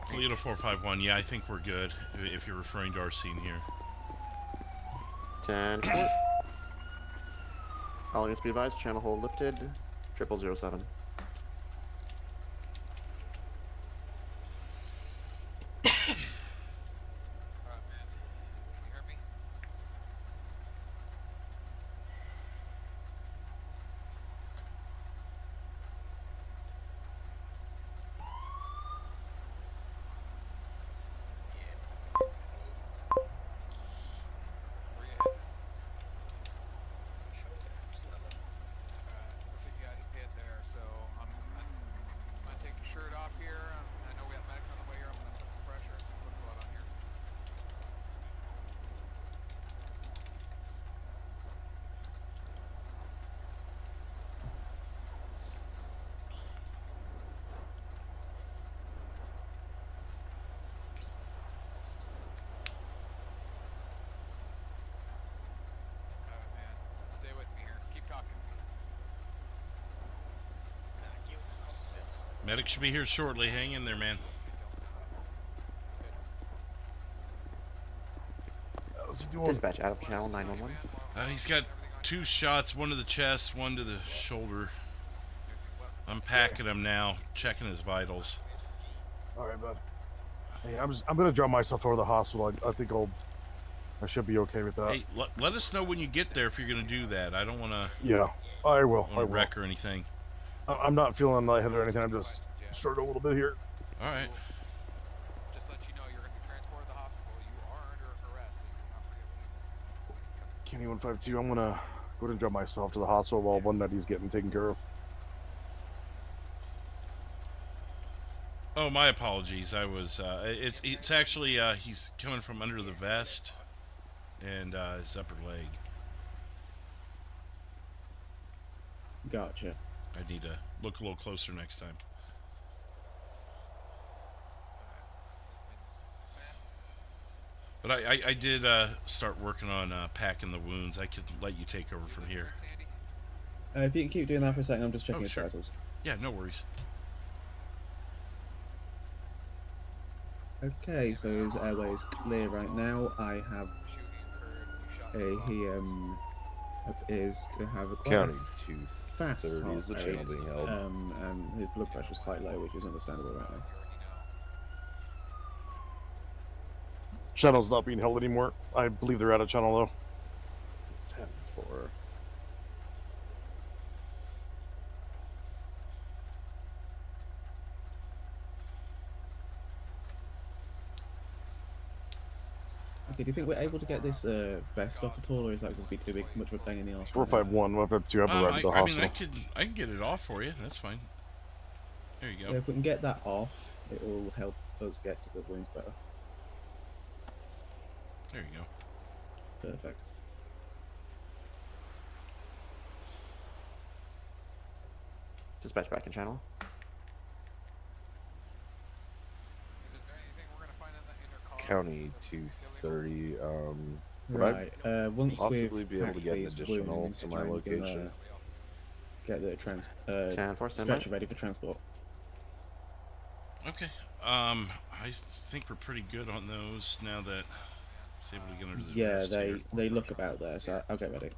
Paleto 451. Yeah, I think we're good. If you're referring to our scene here. 10-4. All units be advised. Channel hold lifted. 0007. Medic should be here shortly. Hang in there, man. How's he doing? Dispatch out of channel 911. He's got 2 shots, one to the chest, one to the shoulder. I'm packing him now, checking his vitals. All right, bud. Hey, I'm gonna drop myself over to the hospital. I think I should be okay with that. Hey, let us know when you get there if you're gonna do that. I don't want to. Yeah, I will. I will. Wreck or anything. I'm not feeling lightheaded or anything. I'm just struggling a little bit here. All right. Just let you know you're going to be transported to the hospital. You are under arrest, so you're not free to leave. Kenny 152. I'm gonna go ahead and drop myself to the hospital while one Nutty's getting taken care of. Oh, my apologies. I was. It's actually he's coming from under the vest and his upper leg. Gotcha. I need to look a little closer next time. But I did start working on packing the wounds. I could let you take over from here. If you can keep doing that for a second, I'm just checking your sure. vitals. Yeah, no worries. Okay, so his airway is clear right now. I have he appears to have a quite County fast 230 is the heart channel rate, being held. and his blood pressure is quite low, which is understandable right now. Channel's not being held anymore. I believe they're out of channel though. 10-4. Okay, do you think we're able to get this vest off at all, or is that just be too big, much of a pain in the arse? 451, 152. I've arrived at the hospital. I can get it off for you. That's fine. There you go. Yeah, if we can get that off, it will help us get to the wounds better. There you go. Perfect. Dispatch back in channel. County 230. Would Right. I Once possibly we've be able to packed get an these additional wounds, to try my and location? Get the 10-4, stand by. stretcher ready for transport. Okay. I think we're pretty good on those now that it's able to get under the Yeah, vest here. they look about there, so I'll get ready.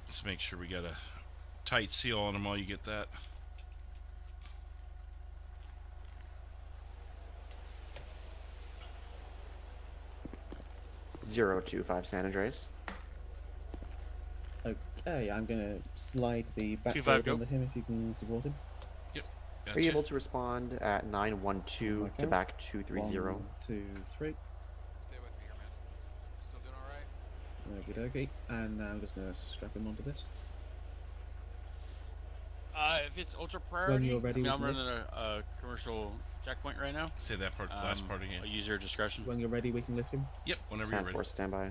Just make sure we got a tight seal on them while you get that. .025 San Andreas. Okay, I'm gonna slide the back 25 onto him if you can support him. Yep. Are you able to respond at 912 to back 230? 1, 2, 3. Stay with me here, man. Still doing alright? Okie dokie. And now I'm just gonna strap him onto this. If it's ultra priority, you're ready I mean, I'm with running a commercial checkpoint right now. Say that part, last part again. I'll use your discretion. When you're ready, we can lift him. Yep, whenever you're ready. 10-4, standby.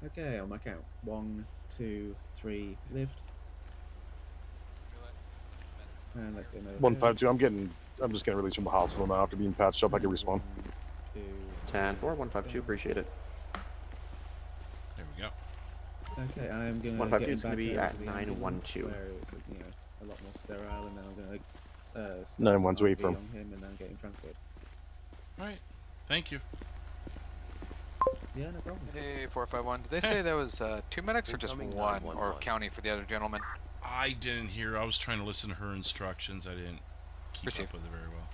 Okay, on my count. 1, 2, 3, lift. And let's go. 152. I'm just getting released from the hospital now after being patched up. I can respawn. 10-4, 152. Appreciate it. There we go. Okay, I'm gonna. 152 is gonna be at 912. Where it's, you know, a lot more sterile, and then I'm gonna. 912 from from. him, and then get him transferred. All right. Thank you. Yeah, no problem. Hey, 451. Did they say there was 2 medics or just one, or county for the other gentleman? I didn't hear. I was trying to listen to her instructions. I didn't keep up with it very well.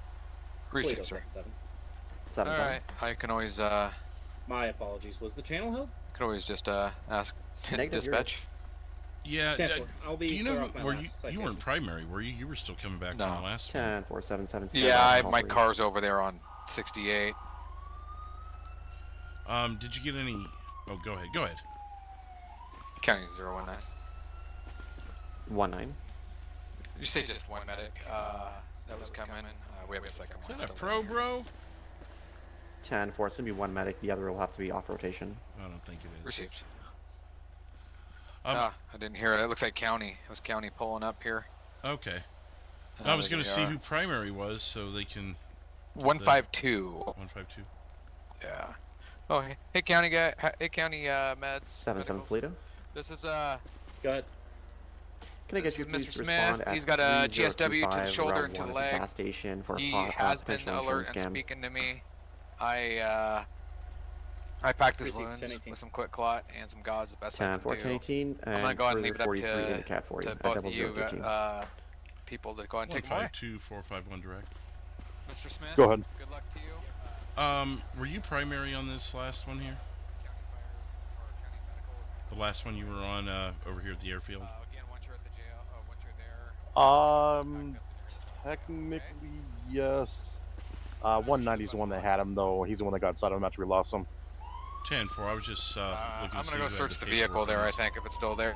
Received, sir. 7-7. Alright, I can always, My apologies. Was the channel held? could always just, ask Negative, dispatch. Yeah. I'll be do you clear know off my were last you weren't citation. primary, were you? You were still coming back No. from the last one. 10-4, 7-7. Yeah, my car's over there on 68. Did you get any? Oh, go ahead. Go ahead. County 019. 1-9. You say just one medic, that was coming. We have a second one. Is that a pro, bro? 10-4. It's gonna be one medic. The other will have to be off rotation. I don't think it is. Received. I didn't hear it. It looks like county. It was county pulling up here. Okay. I was going to see who primary was, so they can. 152. 152. Yeah. Oh, hey, county guy. Hey, county meds. 7-7 Paleto. This is Go ahead. Can I get you Mr. please to Smith? respond at He's got a GSW to the 3025 shoulder Route and to 1 the at leg. gas station for He a has been potential alert insurance and scam. speaking to me. I packed his Received, wounds 1018. with some quick clot and some gauze, the best I 10-4, can do. 1018, I'm gonna and go ahead and leave it up 43 in the cat 40 to at both of you 0013. people to go ahead and take him away. 152-451 direct. Mr. Smith, Go ahead. Good luck to you. Were you primary on this last one here? The last one you were on over here at the airfield? Again, once you're at the jail, once you're there. Technically, yes. 190 is the one that had him, though. He's the one that got inside of him after we lost him. 10-4. I was just looking to I'm see gonna go who had search the paperwork vehicle on there, I this. think, if it's still there.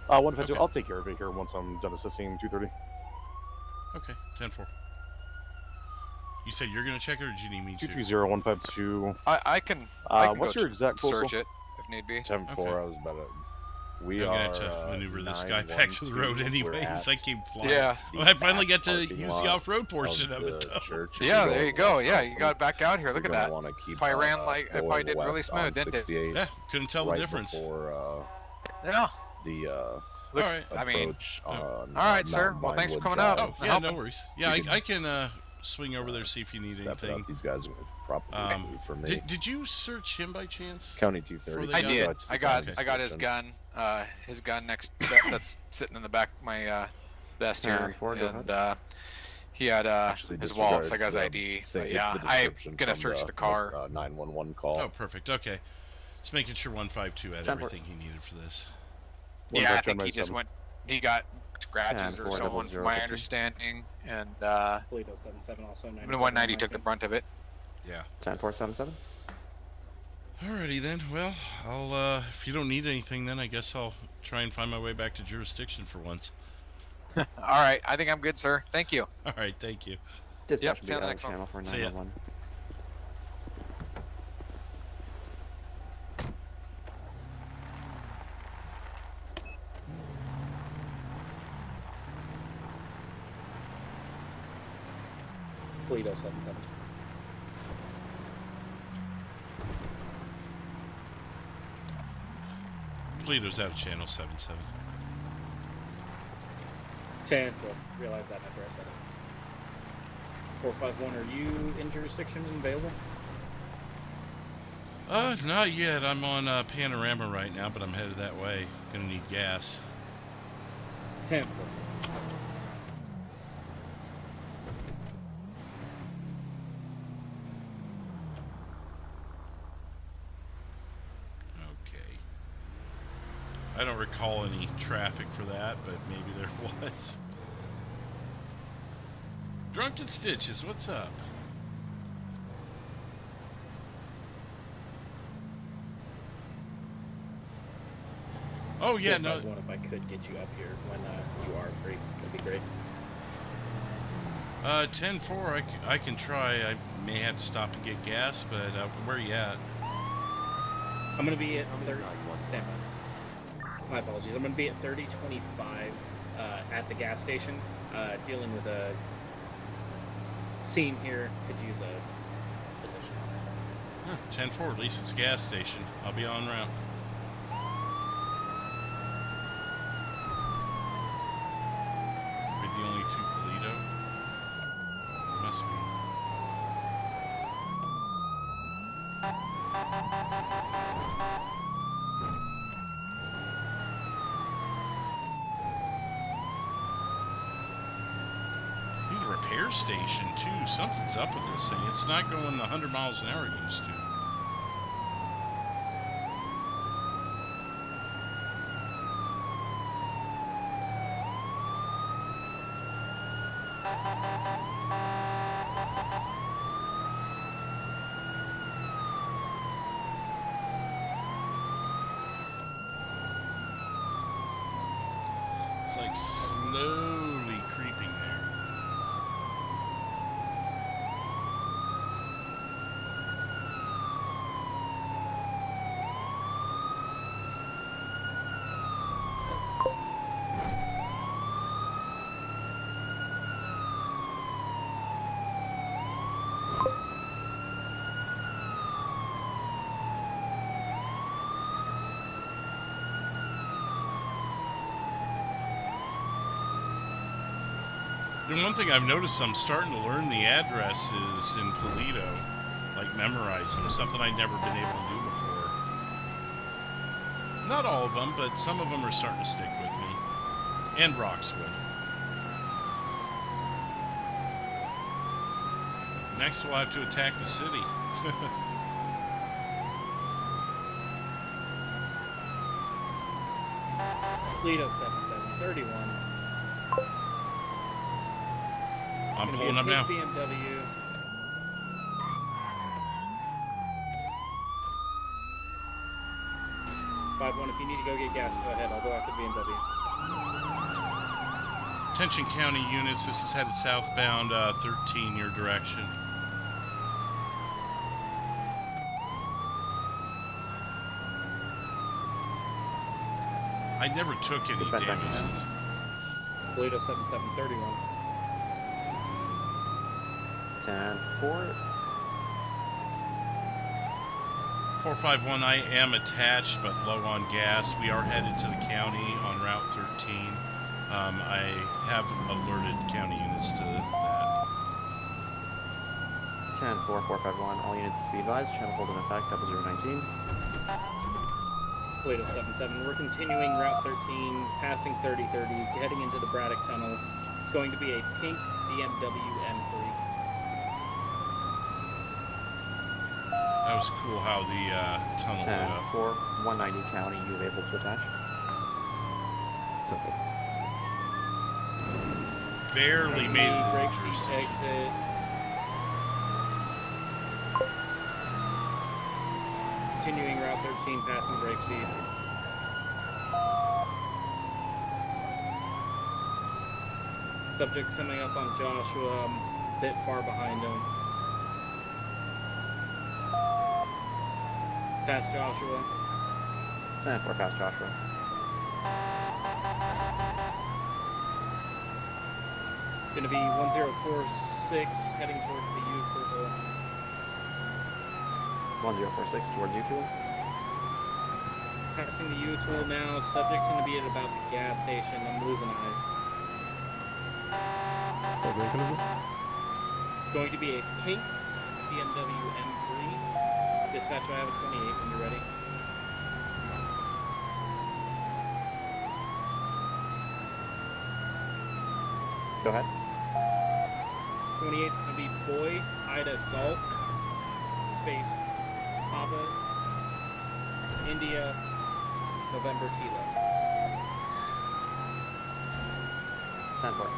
152. Okay. I'll take care of it here once I'm done assisting 230. Okay, 10-4. You said you're gonna check it, or do you need me to? 230 152. I can what's go your exact search postal? it if need be. 10-4. Okay. I was about to. We I'm are. gonna have to maneuver this guy 912. back to the road We're anyways. at I came flying. Yeah. Well, I finally back got to parking use lot the off-road portion of it, the though. church. Yeah, We're there you going go. west Yeah, off you got back out here. Look We're at gonna that. wanna keep, Probably ran like, going probably did really west smooth, on didn't it? 68 Yeah, couldn't tell right the difference. Before, Yeah. the Looks, Alright. I mean, approach all on right, sir. Mountain Well, thanks for Vinewood coming Drive. up. Oh, yeah, Help no me. worries. Yeah, You I can swing over there, see if you need Step it anything. up. These guys are probably for me. Did you search him by chance? County 230. I gun? did. Got I got his description. gun. His gun next. That's sitting in the back of my vest here, 10-4, go and he had Actually his wallet. So I disregards got his the- ID. say But it's yeah, the I'm description gonna from search the car. 911 call. Oh, perfect. Okay. Just making sure 152 had 10-4. everything he needed for this. Yeah, I back think on he just 97. went. He got scratches or 10-4, so on, from my 0013. understanding, and Paleto 77 also. 97, 190 took the brunt of it. Yeah. 10-4, 7-7. Alrighty then. Well, I'll if you don't need anything, then I guess I'll try and find my way back to jurisdiction for once. All right, I think I'm good, sir. Thank you. All right, thank you. Dispatch see you will on be the out next of one. channel for See ya. 911. Paleto 77. Polito's out of channel 77. 10-4. Realize that after I said it. 451, are you in jurisdiction and available? Not yet. I'm on Panorama right now, but I'm headed that way. Gonna need gas. 10-4. Okay. I don't recall any traffic for that, but maybe there was. Drunken Stitches, what's up? Oh yeah, no. 451, if I could get you up here when you are free, that'd be great. 10-4, I can try. I may have to stop and get gas, but where are you at? I'm going to be at 30. My apologies. I'm going to be at 3025 at the gas station, dealing with a scene here. Could use a position. 10-4, at least it's a gas station. I'll be en route. We're the only two Paleto? Must be. Need a repair station too. Something's up with this thing. It's not going 100 miles an hour it used to. It's like slowly creeping there. And one thing I've noticed, I'm starting to learn the addresses in Paleto, like memorize them, something I'd never been able to do before. Not all of them, but some of them are starting to stick with me. And Roxwood. Next we'll have to attack the city. Paleto 7731. I'm pulling up now. BMW. $5-1, if you need to go get gas, go ahead. I'll go after BMW. Attention County units, this is headed southbound 13 your direction. I never took any damage. Paleto 7731. 10-4. 451, I am attached but low on gas. We are headed to the county on Route 13. I have alerted county units to that. 10-4, 451. All units be advised. Channel hold in effect. 0019. Paleto 77. We're continuing Route 13, passing 3030, heading into the Braddock Tunnel. It's going to be a pink BMW M3. That was cool how the tunnel lit up. 10-4, 190 county. You able to attach? Okay. Barely made it. Brake exit. Continuing Route 13, passing Grapeseed. Subject's coming up on Joshua, I'm a bit far behind him. Past Joshua. 10-4, past Joshua. Gonna be 1046, heading towards the U-Tool. 1046 toward U-Tool. Passing the U-Tool now. Subject's gonna be at about the gas station. I'm losing eyes. What vehicle is it? Going to be a pink BMW M3. Dispatch, I have a 28 when you're ready. Go ahead. 28's gonna be Boy, Ida, Golf, space, Papa, India, November, Kilo. 10-4.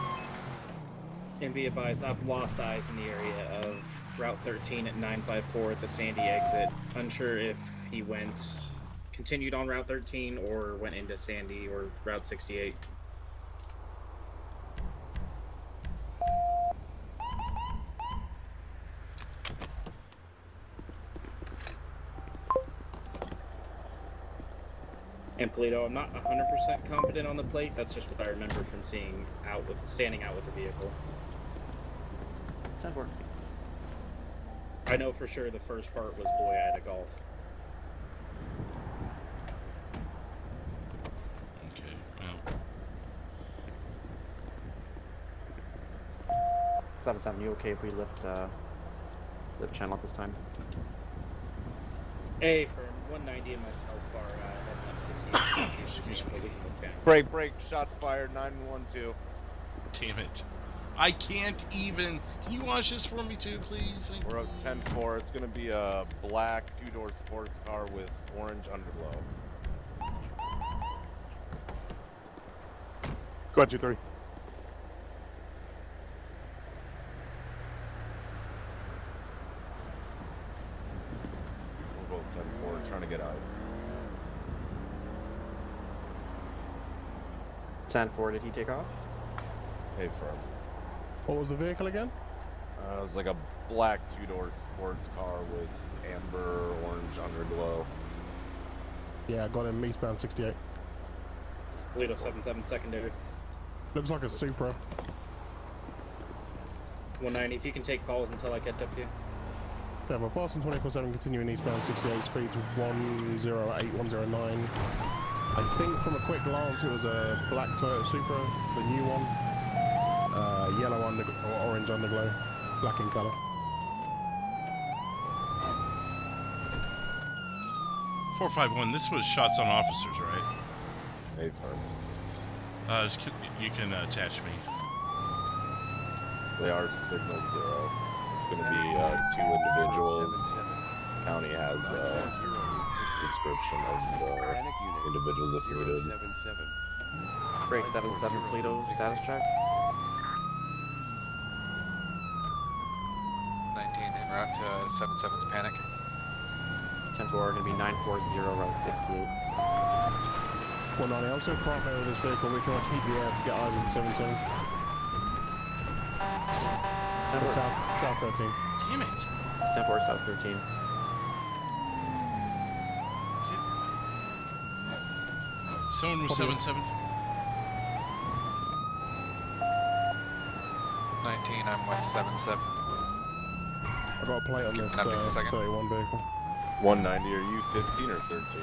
And be advised, I've lost eyes in the area of Route 13 at 954 at the Sandy exit. Unsure if he continued on Route 13 or went into Sandy or Route 68. And Paleto, I'm not 100% confident on the plate. That's just what I remember from standing out with the vehicle. 10-4. I know for sure the first part was boy, I had a Golf. Okay, well. 7-7, you okay if we lift channel at this time? Hey, for 190 and myself are up 68. Break, shots fired, 912. Damn it. I can't even. Can you watch this for me too, please? We're up 10-4. It's going to be a black two-door sports car with orange underglow. Go ahead, 2-3. We're both 10-4, trying to get out. 10-4, did he take off? Hey, firm. What was the vehicle again? It was like a black two-door sports car with amber orange underglow. Yeah, I got him eastbound 68. Paleto 7-7 secondary. Looks like a Supra. 190, if you can take calls until I catch up to you. Yeah, we're passing 24/7, continuing eastbound 68, speeds 108, 109. I think from a quick glance it was a black Toyota Supra, the new one. Yellow or orange underglow, black in colour. 451, this was shots on officers, right? Hey, firm. You can attach me. They are signal 0. It's going to be 2 individuals. County has description of the individuals if needed. Break 7-7, Paleto, status check. 19 en route to 77's panic. 10-4, going to be 940, route 68. 190, I'm still primary with this vehicle. We're trying to keep the air to get eyes on 17. South 13. Damn it. 10-4, south 13. Someone was 7-7. 19, I'm with 7-7. I got a plate on this 31 vehicle. 190, are you 15 or 13?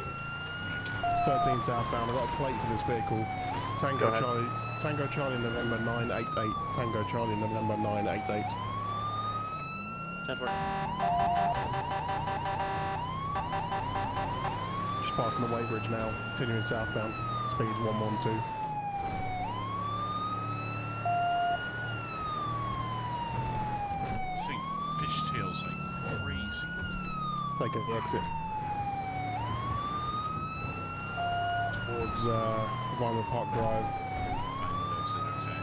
13 southbound. I got a plate for this vehicle. Tango Charlie November 988. Tango Charlie November 988. 10-4. Just passing the weighbridge now. Continuing southbound. Speeds 112. Seeing fishtails like crazy. Taking the exit. Towards Vinewood Park Drive. Vinewood exit, okay.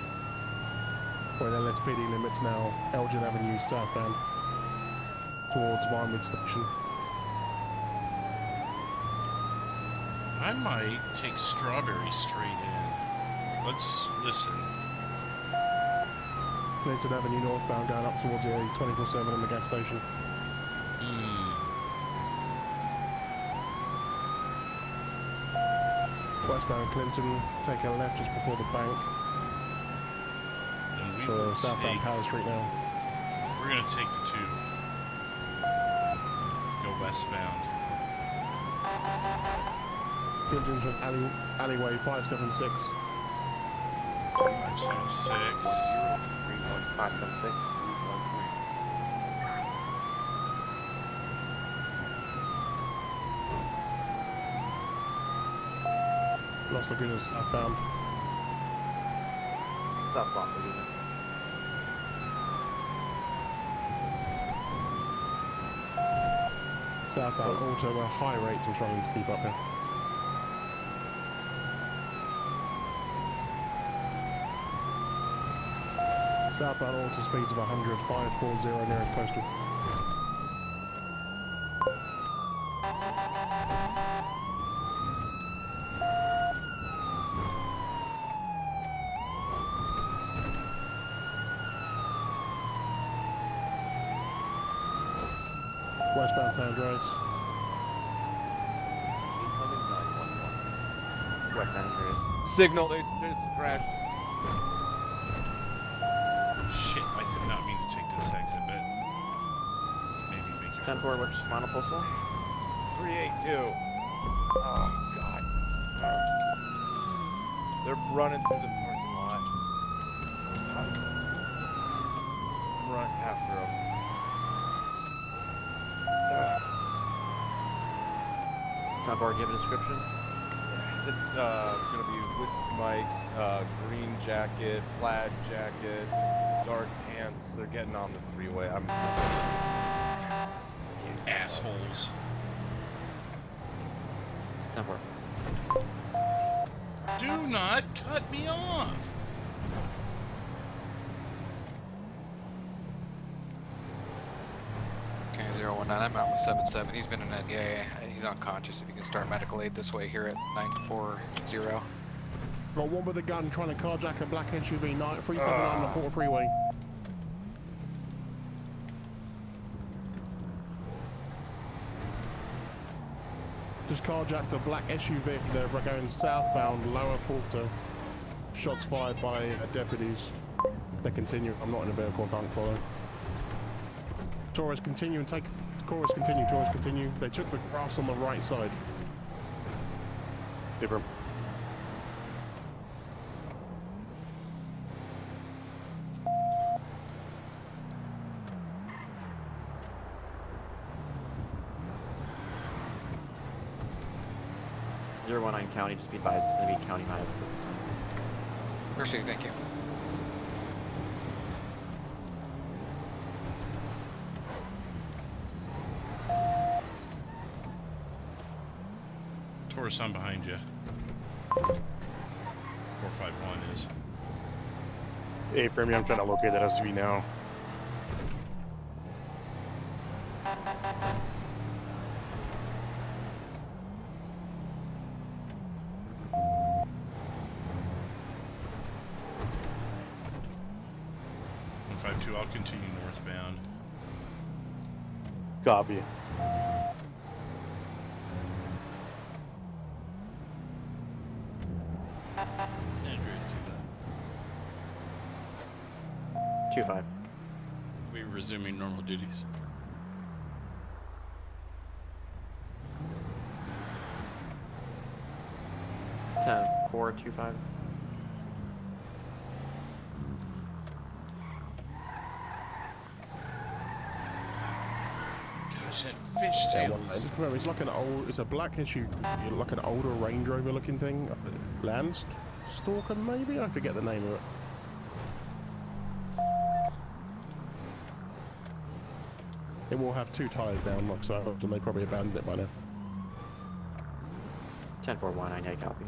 We're in LSPD limits now. Elgin Avenue southbound. Towards Vinewood Station. I might take Strawberry straight in. Let's listen. Clinton Avenue northbound going up towards the 24/7 in the gas station. Westbound Clinton, take a left just before the bank. So southbound Power Street now. We're gonna take the 2. Go westbound. Clinton's with alleyway 576. 576. 576. Los Lagunas southbound. Southbound Lagunas. Southbound auto at high rates. I'm trying to keep up here. Southbound auto speeds of 100, 540 nearest postal. Westbound Sandros. West San Andreas. Signal, there's a crash. Shit, I did not mean to take this exit, but maybe make it. 10-4, which is final postal? 382. Oh, God. They're running through the parking lot. Run after them. Time for, do you have a description? It's gonna be Whiskey Mike's green jacket, plaid jacket, dark pants. They're getting on the freeway. Assholes. Time for. Do not cut me off. Okay, 019, I'm out with 77. He's been in NDA. He's unconscious. If you can start medical aid this way here at 940. Got one with a gun trying to carjack a black SUV, 379 on the Port Freeway. Just carjacked a black SUV. They're going southbound, lower Porter. Shots fired by deputies. They continue. I'm not in a vehicle, I can't follow. Taurus continue and take. Taurus continue, Taurus continue. They took the grass on the right side. Paper. .019 County, just be advised, it's going to be county miles at this time. Mercy, thank you. Taurus, I'm behind you. 451 is. Hey, Fermi, I'm trying to locate that SUV now. I'll continue northbound. Copy. San Andreas 2-5. We're resuming normal duties. Ten 4-2-5. Fishtails. It's like an old. It's a black issue, like an older Range Rover looking thing. Landstalker, maybe. I forget the name of it. It will have 2 tires down, like so, and they probably abandoned it by now. 10-4-1, I copy.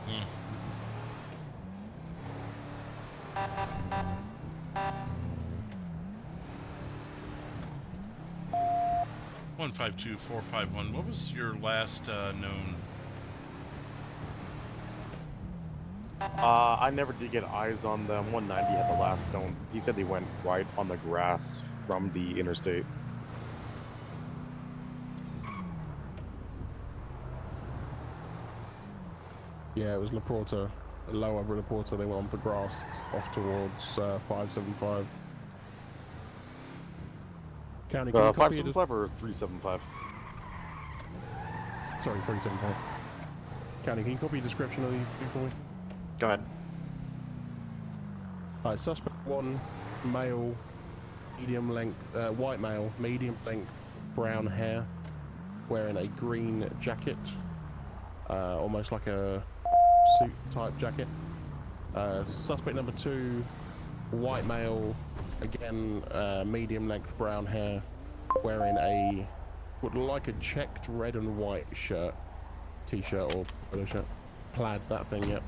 Hmm. 152-451. What was your last known? I never did get eyes on them. 190 had the last known. He said they went right on the grass from the interstate. Yeah, it was Laporta, lower Laporta. They went on the grass off towards 575. County, can you copy 575 or 375? Sorry, 375. County, can you copy a description of these for me? Go ahead. Alright, suspect 1, male, medium length, white male, medium length, brown hair, wearing a green jacket, almost like a suit type jacket. Suspect number 2, white male, again, medium length brown hair, wearing a, would like a checked red and white shirt, t-shirt or polo shirt, plaid, that thing, yep.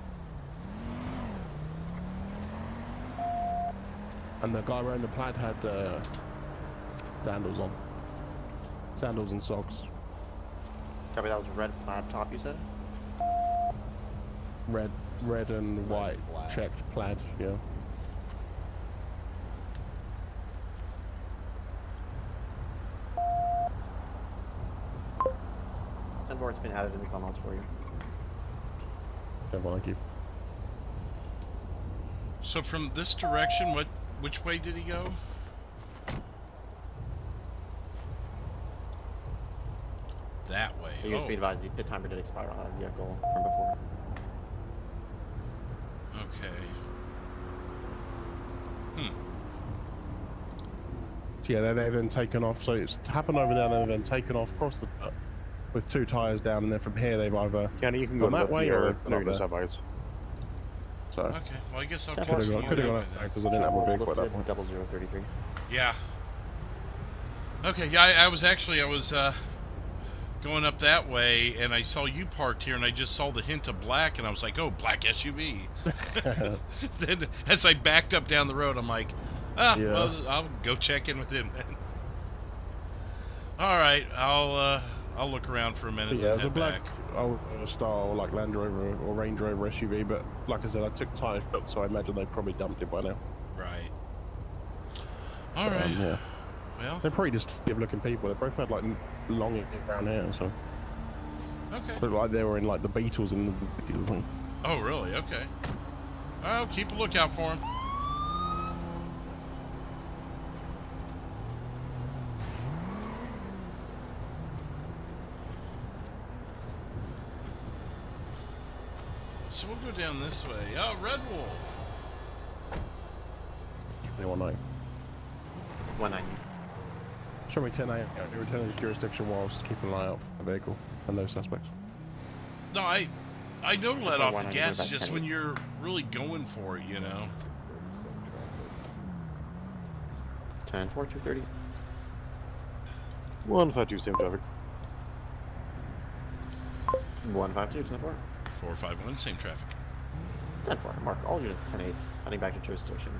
And the guy wearing the plaid had sandals on. Sandals and socks. Copy, that was red plaid top, you said? Red and white checked plaid, yeah. It's been added in the comments for you. Yeah, well, thank you. So from this direction, which way did he go? That way. You just be advised the pit timer did expire on that vehicle from before. Okay. So yeah, they've then taken off. So it's happened over there, and they've then taken off across the with 2 tires down, and then from here they've either Kenny, you can gone go that way or no, not there. So Okay, well I guess I'll could have gone because I didn't have a vehicle at that point. 0033. Yeah. Okay, yeah, I was going up that way, and I saw you parked here, and I just saw the hint of black, and I was like, oh, black SUV. Then as I backed up down the road, I'm like, well, I'll go check in with him then. All right, I'll look around for a minute. Yeah, it was a head black back. style, like Land Rover or Range Rover SUV, but like I said, I took tires out, so I imagine they probably dumped it by now. Right. All right. Yeah. Well, they're pretty distinctive looking people. They both had like long brown hair, so. Okay. Looked like they were in like the Beatles and the Beatles thing. Oh, really? Okay. I'll keep a lookout for him. So we'll go down this way. Oh, Red Wolf. 21-9. 190. Show me 10-8. Return to jurisdiction whilst keeping an eye out for the vehicle and those suspects. No, I know to let off the gas just when you're really going for it, you know. 10-4, 230. 152, same traffic. 152, 10-4. 451, same traffic. 10-4, mark all units 10-8, heading back to jurisdiction.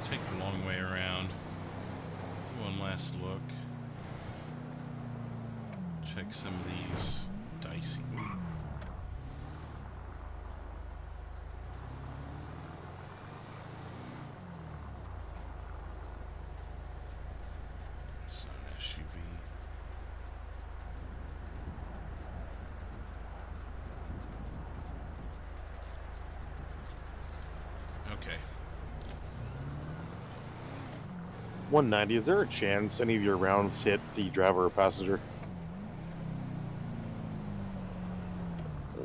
Take the long way around. One last look. Check some of these dicey. It's not an SUV. Okay. 190, is there a chance any of your rounds hit the driver or passenger?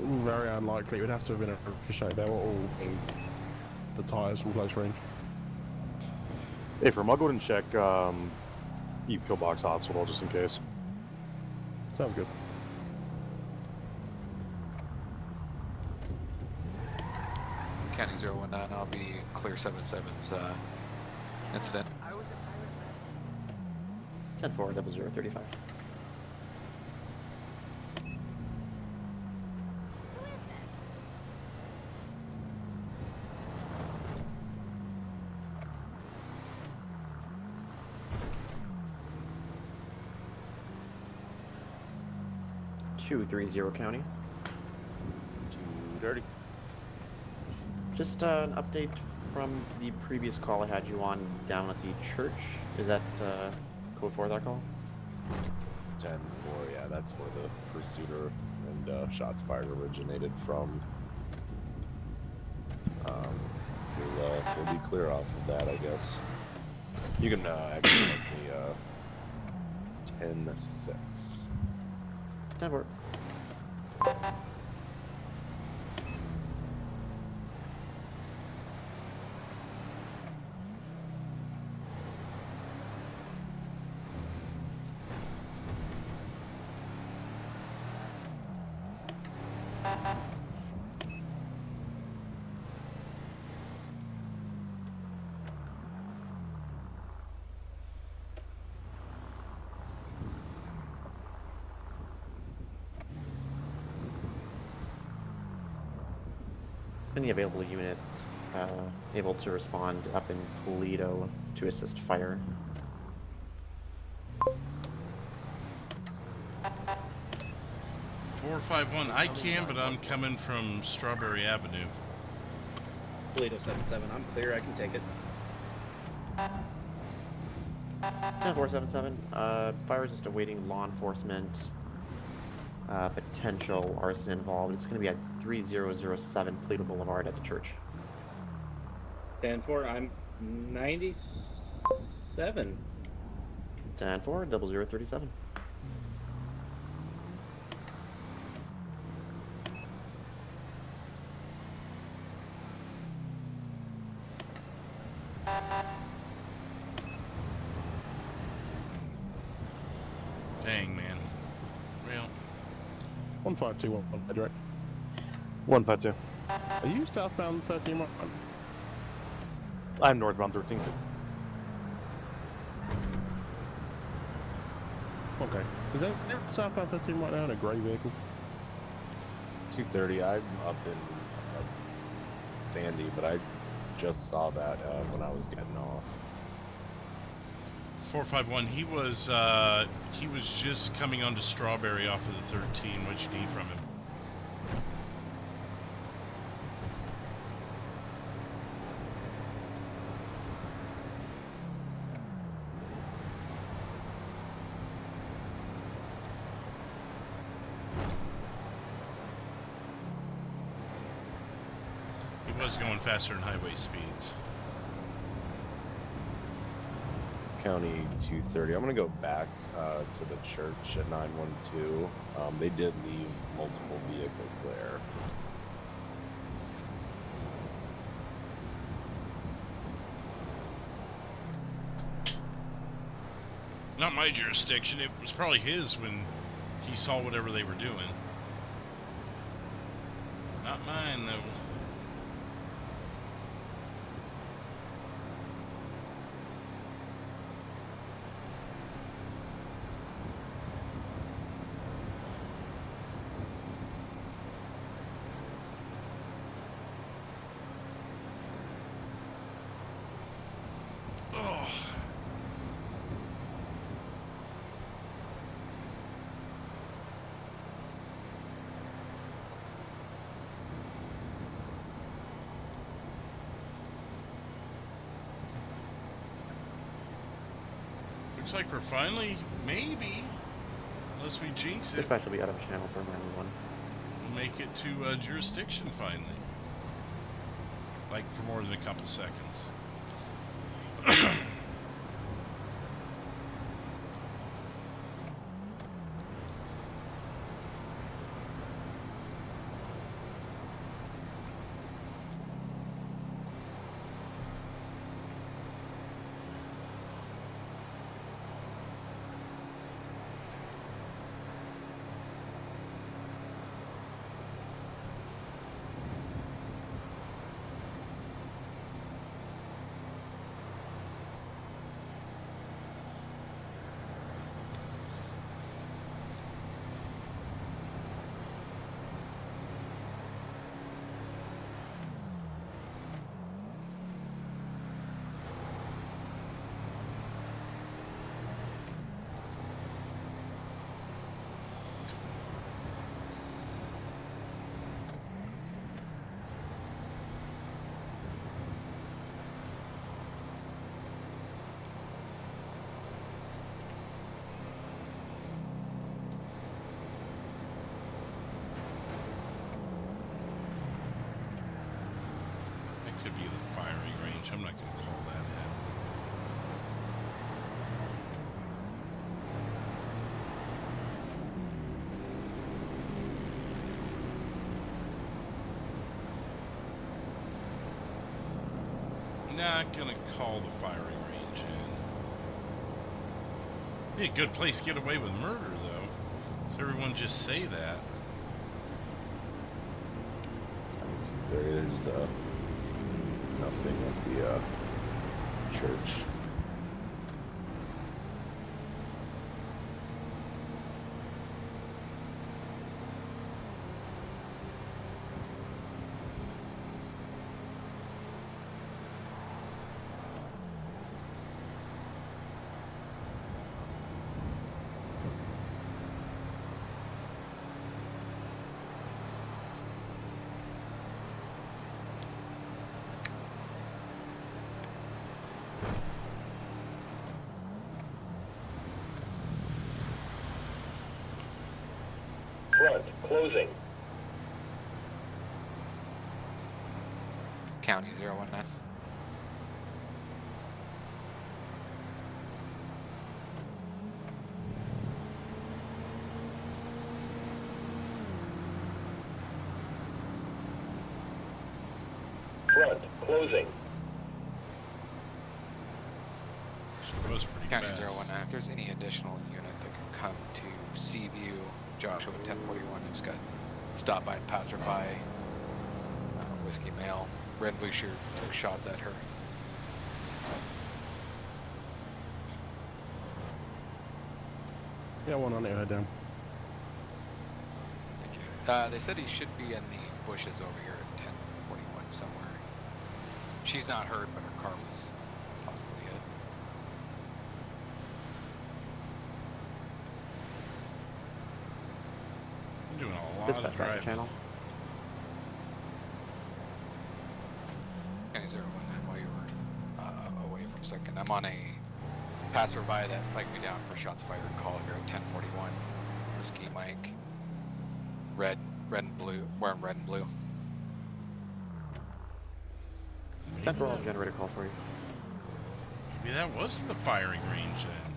Very unlikely. It would have to have been a ricochet. They were all in the tyres from close range. Hey, I'll go ahead and check Pillbox Hospital just in case. Sounds good. County 019, I'll be clear 77's incident. 10-4, 0035. .230 County. 230. Just an update from the previous call I had you on down at the church. Is that code for that call? 10-4, yeah, that's where the pursuiter and shots fired originated from. We'll be clear off of that, I guess. You can actually make me 10-6. 10-4. Any available unit able to respond up in Paleto to assist fire. 451. I can, but I'm coming from Strawberry Avenue. Paleto 77. I'm clear. I can take it. 10477. Fire is just awaiting law enforcement. Potential arson involved. It's going to be at 3007 Paleto Boulevard at the church. 10-4. I'm 97. 10-4. 0037. Dang, man. Real. 1521, direct. 152. Are you southbound 13? I'm northbound 13. Okay. Is that southbound 13 right now in a grey vehicle? 230. I'm up in Sandy, but I just saw that when I was getting off. 451. He was just coming onto Strawberry off of the 13. What'd you need from him? He was going faster than highway speeds. County 230. I'm gonna go back to the church at 912. They did leave multiple vehicles there. Not my jurisdiction. It was probably his when he saw whatever they were doing. Not mine, though. Looks like we're finally, maybe, unless we jinx it, Dispatch will be out of channel for 911. we'll make it to jurisdiction finally. Like for more than a couple seconds. Could be the firing range. I'm not going to call that in. Not going to call the firing range in. Be a good place to get away with murder, though. Does everyone just say that? There's nothing at the church. Front, closing. County 019. Front, closing. County 019. If there's any additional unit that can come to Seaview, Joshua 1041, I just got stopped by a passerby, whiskey male, red and blue shirt, took shots at her. Yeah, one on it, head down. Thank you. They said he should be in the bushes over here at 1041 somewhere. She's not hurt, but her car was possibly hit. Doing a lot Dispatch of driving. channel. County 019 while you were away for a second. I'm on a passerby that flagged me down for shots fired call here at 1041. Whiskey Mike. Red and blue. Wearing red and blue. 10-4 generator call for you. Maybe that wasn't the firing range then.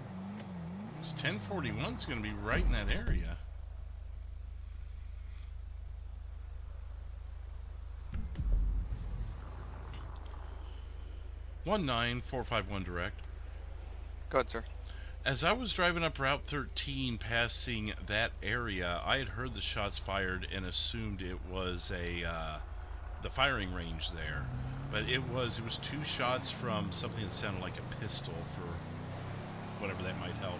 'Cause 1041's going to be right in that area. One 9451 direct. Go ahead, sir. As I was driving up Route 13 passing that area, I had heard the shots fired and assumed it was the firing range there. But it was 2 shots from something that sounded like a pistol, for whatever that might help.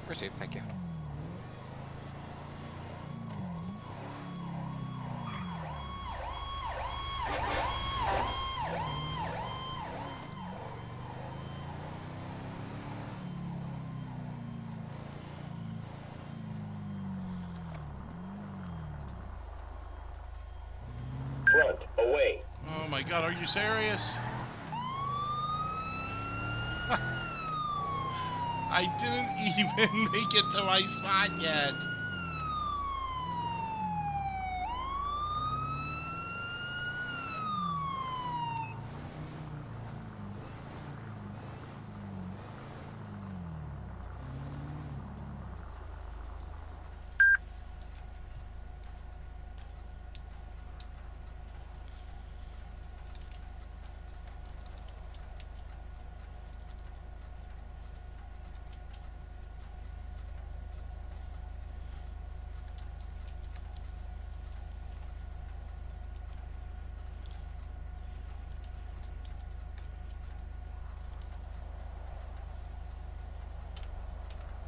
Received, thank you. Front, away. Oh my god, are you serious? I didn't even make it to my spot yet.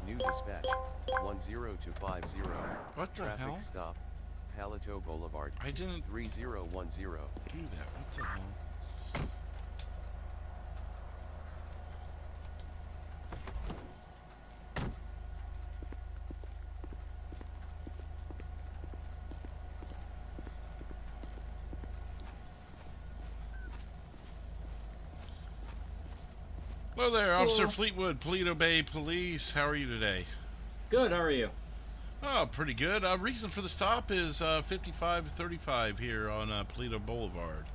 New dispatch, 10250. What the Traffic hell? stop, Paleto Boulevard. I didn't 3010. do that. What the hell? Hello there, Officer Fleetwood, Paleto Bay Police. How are you today? Good, how are you? Oh, pretty good. Reason for the stop is 5535 here on Paleto Boulevard.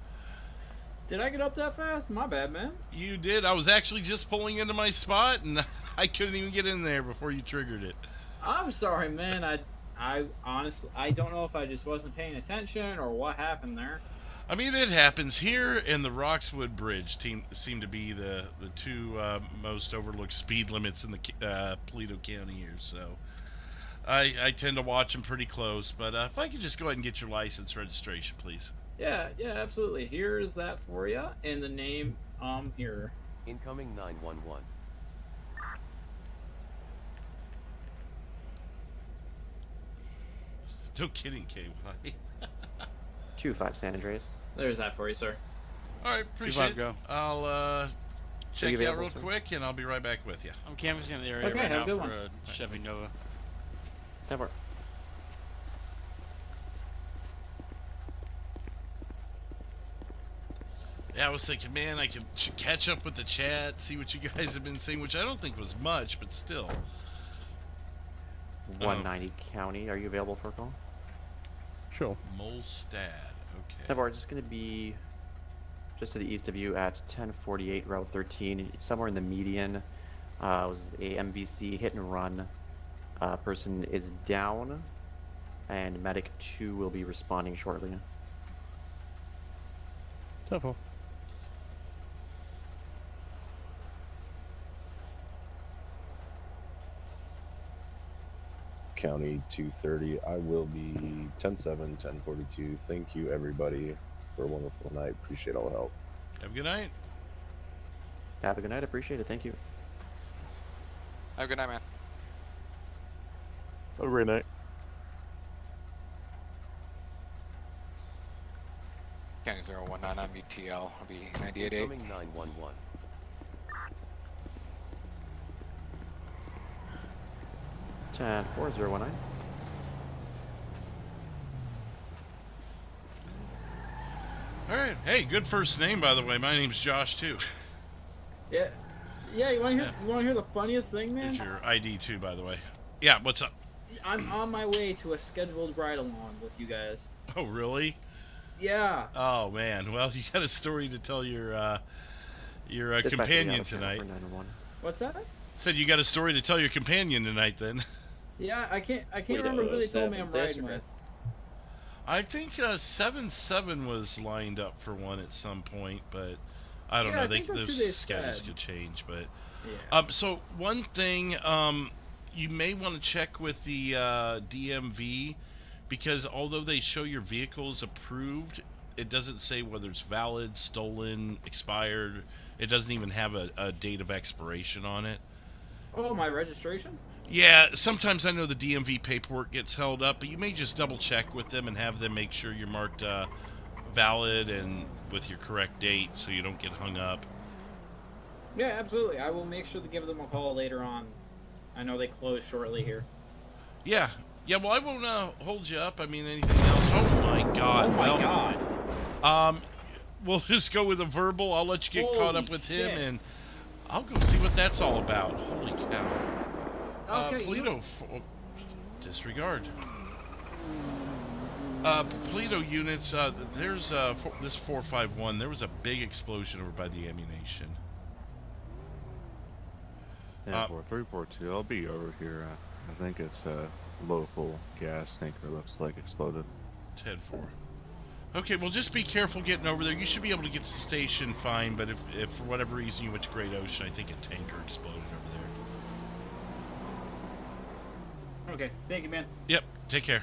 Did I get up that fast? My bad, man. You did. I was actually just pulling into my spot, and I couldn't even get in there before you triggered it. I'm sorry, man. I honestly, I don't know if I just wasn't paying attention or what happened there. I mean, it happens here, and the Roxwood Bridge seem to be the two most overlooked speed limits in the Paleto County here. So, I tend to watch them pretty close, but if I could just go ahead and get your license registration, please. Yeah, absolutely. Here is that for you, and the name here. Incoming 911. No kidding, KY. 2-5 San Andreas. There's that for you, sir. All right, appreciate it. Go. I'll check you out real quick, and I'll be right back with you. I'm canvassing the area Okay, right have now a good for one. a Chevy Nova. Never. Yeah, I was thinking, man, I could catch up with the chat, see what you guys have been saying, which I don't think was much, but still. 190 County, are you available for a call? Sure. Molstad, okay. Tevor, just going to be just to the east of you at 1048 Route 13, somewhere in the median. Was a MVC hit and run. Person is down, and Medic 2 will be responding shortly. Tevor. County 230. I will be 10-7, 1042. Thank you, everybody, for a wonderful night. Appreciate all the help. Have a good night. Have a good night. Appreciate it. Thank you. Have a good night, man. Have a great night. County 019, I'm ETL. I'll be 98.8. Incoming 911. Ten 4019. All right. Hey, good first name, by the way. My name's Josh, too. Yeah. Yeah, you want to hear the funniest thing, man? Here's your ID, too, by the way. Yeah, what's up? I'm on my way to a scheduled ride-along with you guys. Oh, really? Yeah. Oh, man. Well, you got a story to tell your companion tonight. What's that? Said you got a story to tell your companion tonight, then. Yeah, I can't remember who they told me I'm riding with. I think 7-7 was lined up for one at some point, but I don't know. Those schedules could change, but yeah. So one thing you may want to check with the DMV, because although they show your vehicle is approved, it doesn't say whether it's valid, stolen, expired. It doesn't even have a date of expiration on it. Oh, my registration? Yeah, sometimes I know the DMV paperwork gets held up, but you may just double check with them and have them make sure you're marked valid and with your correct date so you don't get hung up. Yeah, absolutely. I will make sure to give them a call later on. I know they close shortly here. Yeah. Yeah, well, I won't hold you up. I mean, anything else? Oh, my God. Oh, my God. We'll just go with a verbal. I'll let you get caught up with him, shit. and I'll go see what that's all about. Holy cow. Okay, Paleto, disregard. Paleto units, there's this 451. There was a big explosion over by the ammunition. Yeah, 4342. I'll be over here. I think it's a local gas tanker. Looks like exploded. 10-4. Okay, well, just be careful getting over there. You should be able to get to the station fine, but if for whatever reason you went to Great Ocean, I think a tanker exploded over there. Okay, thank you, man. Yep, take care.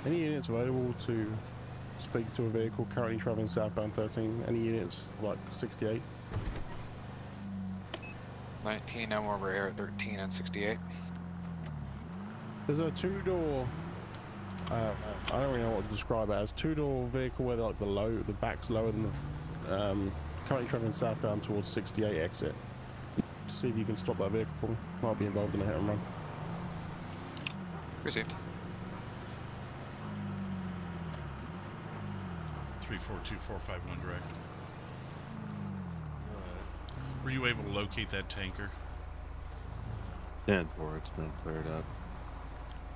Any units available to speak to a vehicle currently traveling southbound 13? Any units like 68? 19, I'm over here at 13 and 68. There's a two-door I don't really know what to describe it as. Two-door vehicle where like the back's lower than the currently traveling southbound towards 68 exit. To see if you can stop that vehicle for me. Might be involved in a hit and run. Received. 342451 direct. Were you able to locate that tanker? 10-4, it's been cleared up.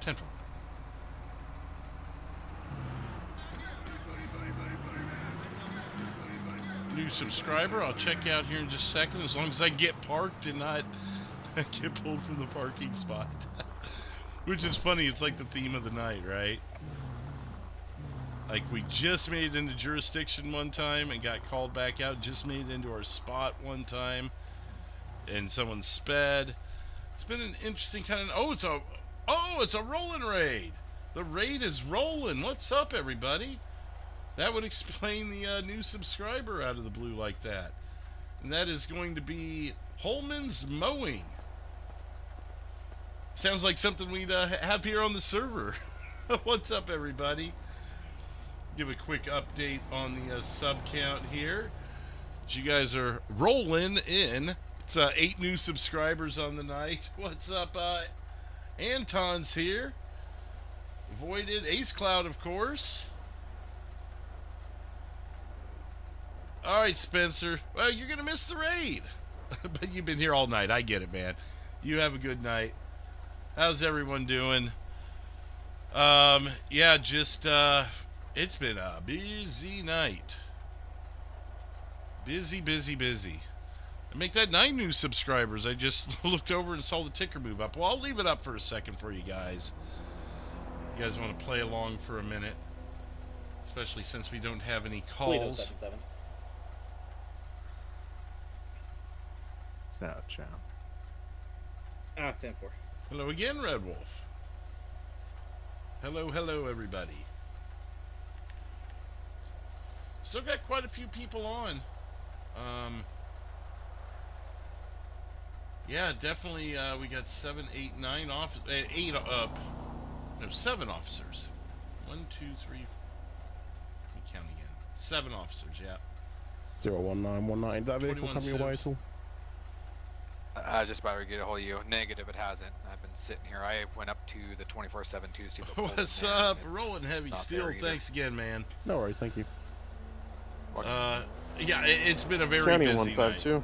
10-4. New subscriber, I'll check out here in just a second, as long as I get parked and not get pulled from the parking spot. Which is funny, it's like the theme of the night, right? Like, we just made it into jurisdiction one time and got called back out, just made it into our spot one time, and someone sped. It's been an interesting kind of... it's a rolling raid! The raid is rolling! What's up, everybody? That would explain the new subscriber out of the blue like that. And that is going to be Holman's Mowing. Sounds like something we'd have here on the server. What's up, everybody? Give a quick update on the sub count here. You guys are rolling in. It's 8 new subscribers on the night. What's up? Anton's here. Voided. Ace Cloud, of course. Alright, Spencer. Well, you're going to miss the raid. But you've been here all night. I get it, man. You have a good night. How's everyone doing? Yeah, just, it's been a busy night. Busy, busy, busy. I make that 9 new subscribers. I just looked over and saw the ticker move up. Well, I'll leave it up for a second for you guys. You guys want to play along for a minute? Especially since we don't have any calls. 77. It's out, John. 10-4. Hello again, Red Wolf. Hello, hello, everybody. Still got quite a few people on. Yeah, definitely. We got 7, 8, 9 7 officers. 1, 2, 3. Let me count again. 7 officers. Yeah. 01919. Did that vehicle come your way at all? I was just about to get a hold of you. Negative, it hasn't. I've been sitting here. I went up to the 24/7 Tuesday. What's up? Rolling Heavy Steel. Thanks again, man. No worries, thank you. Yeah, it's been a very County busy 152. night.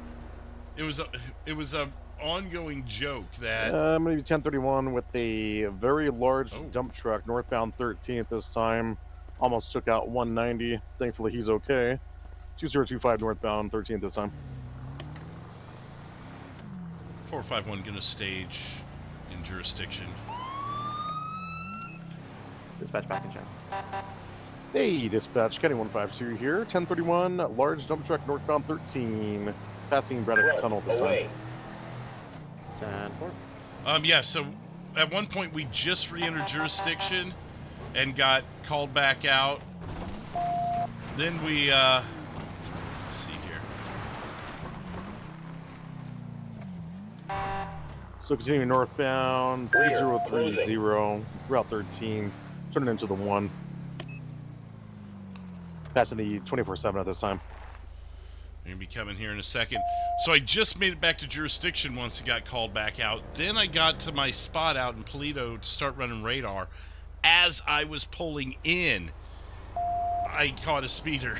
It was a ongoing joke that I'm gonna be 1031 with a very large dump truck northbound 13th this time. Almost took out 190. Thankfully, he's okay. 2025 northbound 13th this time. 451 gonna stage in jurisdiction. Dispatch back in check. Hey, dispatch, County 152 here. 1031, large dump truck northbound 13, passing Braddock Tunnel this time. 10-4. Yeah, so at one point we just re-entered jurisdiction and got called back out. Then we, let's see here. So continuing northbound, 3030, Route 13, turning into the 1. Passing the 24/7 at this time. We're going to be coming here in a second. So I just made it back to jurisdiction once it got called back out. Then I got to my spot out in Paleto to start running radar. As I was pulling in, I caught a speeder.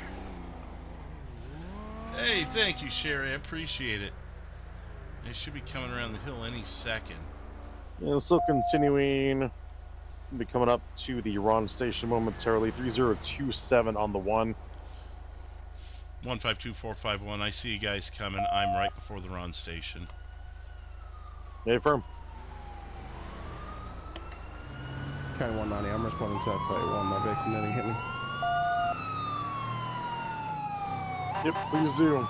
Hey, thank you, Sherry. I appreciate it. They should be coming around the hill any second. Yeah, still continuing. We'll be coming up to the Ron station momentarily. 3027 on the 1. 152451. I see you guys coming. I'm right before the Ron station. Yeah, firm. County 190. I'm responding to F31. My vehicle nearly hit me. Yep, please do.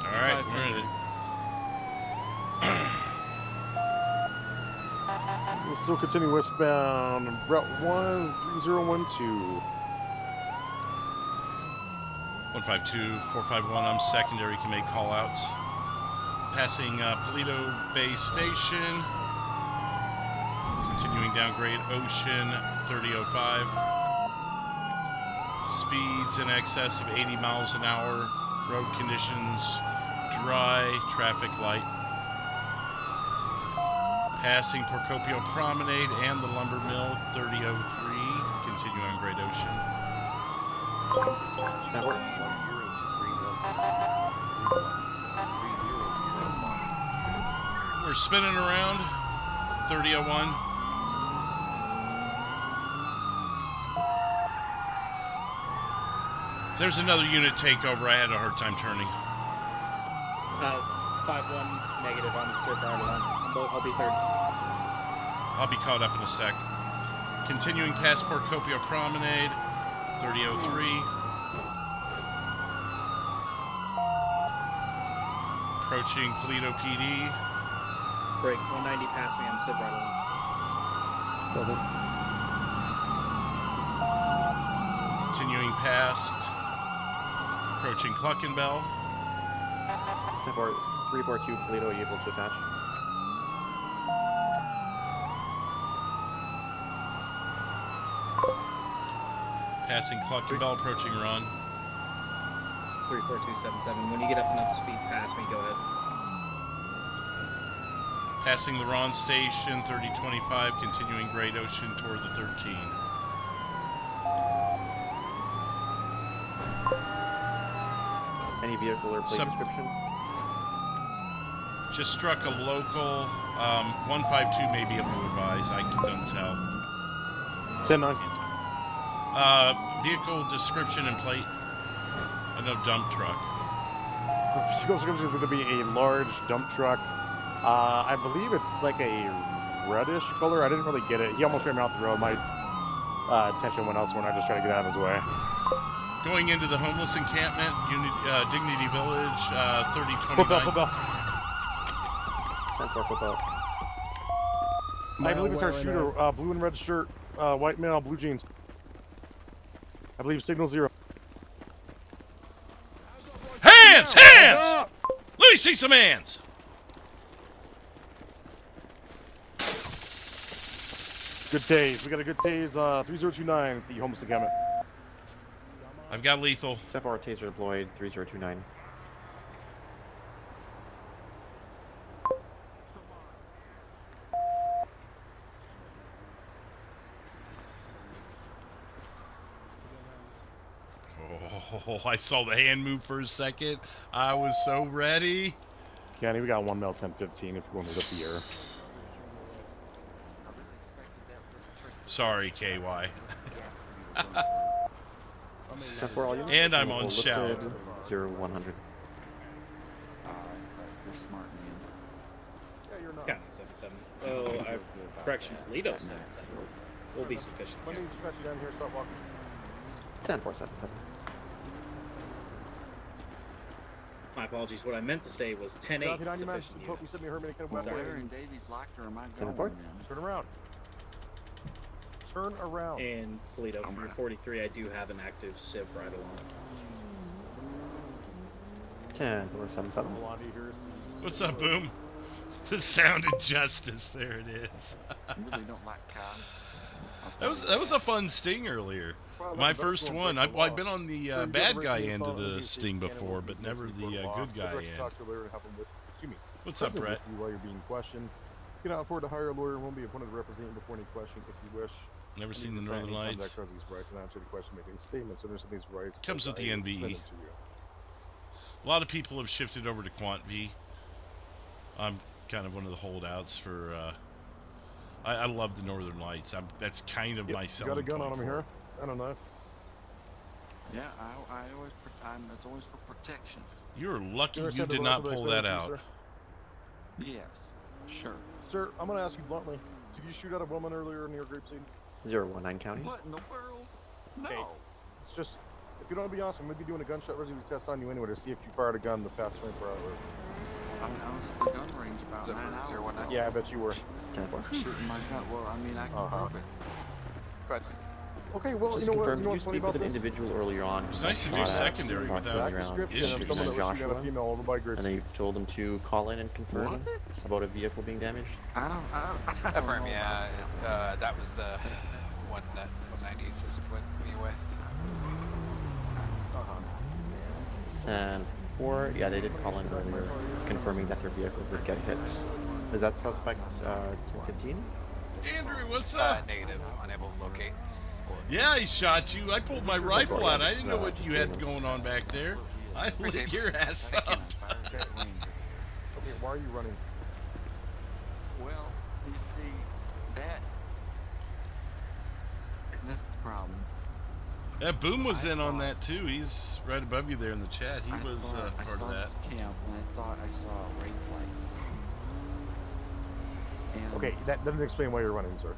Alright, we're in it. We'll still continue westbound. Route 13012. 152451. I'm secondary. Can make call outs. Passing Paleto Bay Station. Continuing downgrade Ocean 3005. Speeds in excess of 80 miles an hour. Road conditions dry. Traffic light. Passing Procopio Promenade and the Lumber Mill 3003. Continue on Great Ocean. We're spinning around 3001. There's another unit takeover. I had a hard time turning. 5-1 negative on the Sir Barlow. I'll be third. I'll be caught up in a sec. Continuing past Procopio Promenade 3003. Approaching Paleto PD. Break 190 past me. I'm Sid Barlow. Continuing past. Approaching Cluckenbell. 342 Paleto, able to attach. Passing Cluckenbell, approaching Ron. 34277. When you get up enough speed past me, go ahead. Passing the Ron Station, 3025, continuing Great Ocean toward the 13. Any vehicle or plate description? Just struck a local 152, may be able to advise. I don't tell. 10-9. Vehicle description and plate. I know dump truck. The vehicle description is going to be a large dump truck. I believe it's like a reddish color. I didn't really get it. He almost ran me off the road. My attention went elsewhere, and I just tried to get out of his way. Going into the homeless encampment, Dignity Village, 3029. Football. 10-4 football. I believe it's our shooter. Blue and red shirt, white male, blue jeans. I believe signal 0. Hands! Hands! Let me see some hands! Good tase. We got a good tase. 3029 at the homeless encampment. I've got lethal. 10-4 taser deployed. 3029. Oh, I saw the hand move for a second. I was so ready. Kenny, we got 1 mil 1015 if you want to up the air. Sorry, KY. 10-4 all units. And I'm on shout. 0-100. You're smart, man. Yeah, you're not. Yeah, 77. Oh, correction, Paleto 77 will be sufficient. Let me stretch you down here, stop walking. 10-4-77. My apologies. What I meant to say was 10-8 sufficient units. Where in Davy's locker am I going? 10-4. Turn around. Turn around. And Paleto, for your 43, I do have an active Civ right along. 10-4-77. What's up, Boom? The sound of justice. There it is. I really don't like cops. That was a fun sting earlier. My first one. I've been on the bad guy end of the sting before, but never the good guy end. What's up, Brett? While you're being questioned, you cannot afford to hire a lawyer and won't be appointed to represent you before any question if you wish. Never seen the Northern Lights. Comes with the NVE. A lot of people have shifted over to Quant V. I'm kind of one of the holdouts for. I love the Northern Lights. That's kind of my selling point. You got a gun on him here and a knife. Yeah, I always. It's always for protection. You're lucky you did not pull that out. Yes, sure. Sir, I'm going to ask you bluntly. Did you shoot at a woman earlier near Grape Seed? 0-19 county. What in the world? No. Okay. It's just, if you don't want to be honest, I'm going to be doing a gunshot residue test on you anyway to see if you fired a gun the past 24 hours. I was at the gun range about 9 hours. Yeah, I bet you were. 10-4. Shooting my gun. Well, I mean, I can prove it. Good. Okay, well, Just you know confirm, what? You know did you what's funny speak about with an this? individual earlier on? It's nice to do shot at, secondary walking without around description issues. of someone that was shooting at a Joshua, female over by Groups. and then you told them to call in and confirm What? about a vehicle being damaged? I don't Affirm, know yeah. about That was the one that 190 assisted with me with. And 4, yeah, they did call in earlier, confirming that their vehicles did get hit. Is that suspect 1015? Andrew, what's up? Negative, unable to locate. Yeah, he shot you. I pulled my rifle out. I didn't know what you had going on back there. I lit your ass up. Okay, why are you running? Well, you see, this is the problem. That Boom was in on that too. He's right above you there in the chat. He was I part saw of that. this camp and I thought I saw rape lights. And, Okay, that doesn't explain why you're running, sir.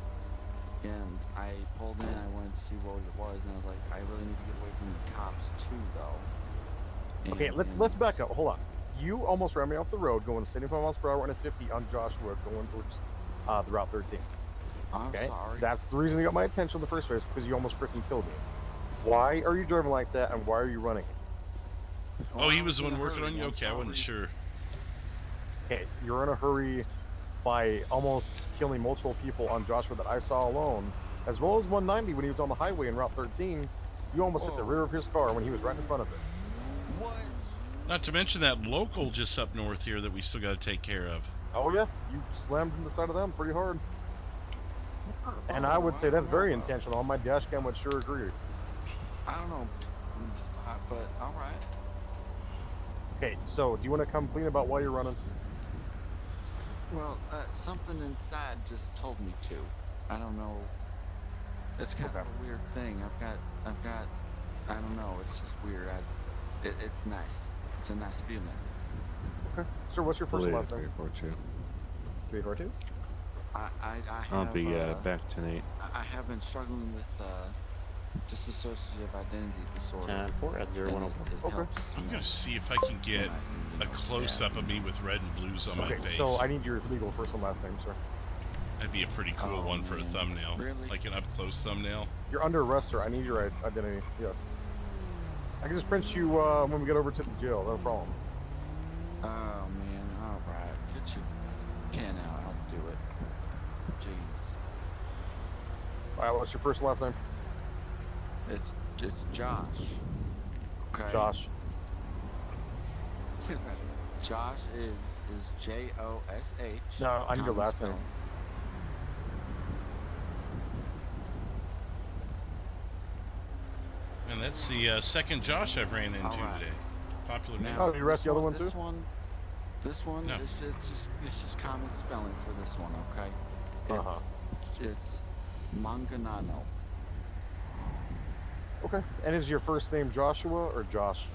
And I pulled in, I wanted to see what it was, and I was like, I really need to get away from the cops too, though. Okay, let's back up. Hold on. You almost ran me off the road going 75 miles per hour and a 50 on Joshua going towards the Route 13. I'm sorry. That's the reason you got my attention in the first place, because you almost freaking killed me. Why are you driving like that, and why are you running? Oh, he was the one working on you? Okay, I wasn't sure. Okay, you're in a hurry by almost killing multiple people on Joshua that I saw alone, as well as 190 when he was on the highway in Route 13. You almost hit the rear of his car when he was right in front of it. What? Not to mention that local just up north here that we still got to take care of. Oh yeah, you slammed in the side of them pretty hard. And I would say that's very intentional. On my dash cam would sure agree. I don't know, but all right. Okay, so do you want to come clean about why you're running? Well, something inside just told me to. I don't know. It's kind of a weird thing. I've got. I don't know. It's just weird. It's nice. It's a nice feeling. Okay. Sir, what's your first and last name? 342. 342? I I'll have, be back tonight. I have been struggling with dissociative identity disorder. 10-4 at 0104. Okay. I'm going to see if I can get a close-up of me with red and blues on my face. So I need your legal first and last name, sir. That'd be a pretty cool one for a thumbnail. Really? Like an up-close thumbnail. You're under arrest, sir. I need your identity. Yes. I can just print you when we get over to the jail. No problem. Oh man, all right. Get your pen out. I'll do it. Jeez. All right. What's your first and last name? It's Josh. Okay. Josh. Josh is Josh. No, I need your last name. And that's the second Josh I've ran into today. Popular name. Oh, did you arrest the other one too? This one, No. it's just common spelling for this one, okay? It's Manganano. Okay. And is your first name Joshua or Josh?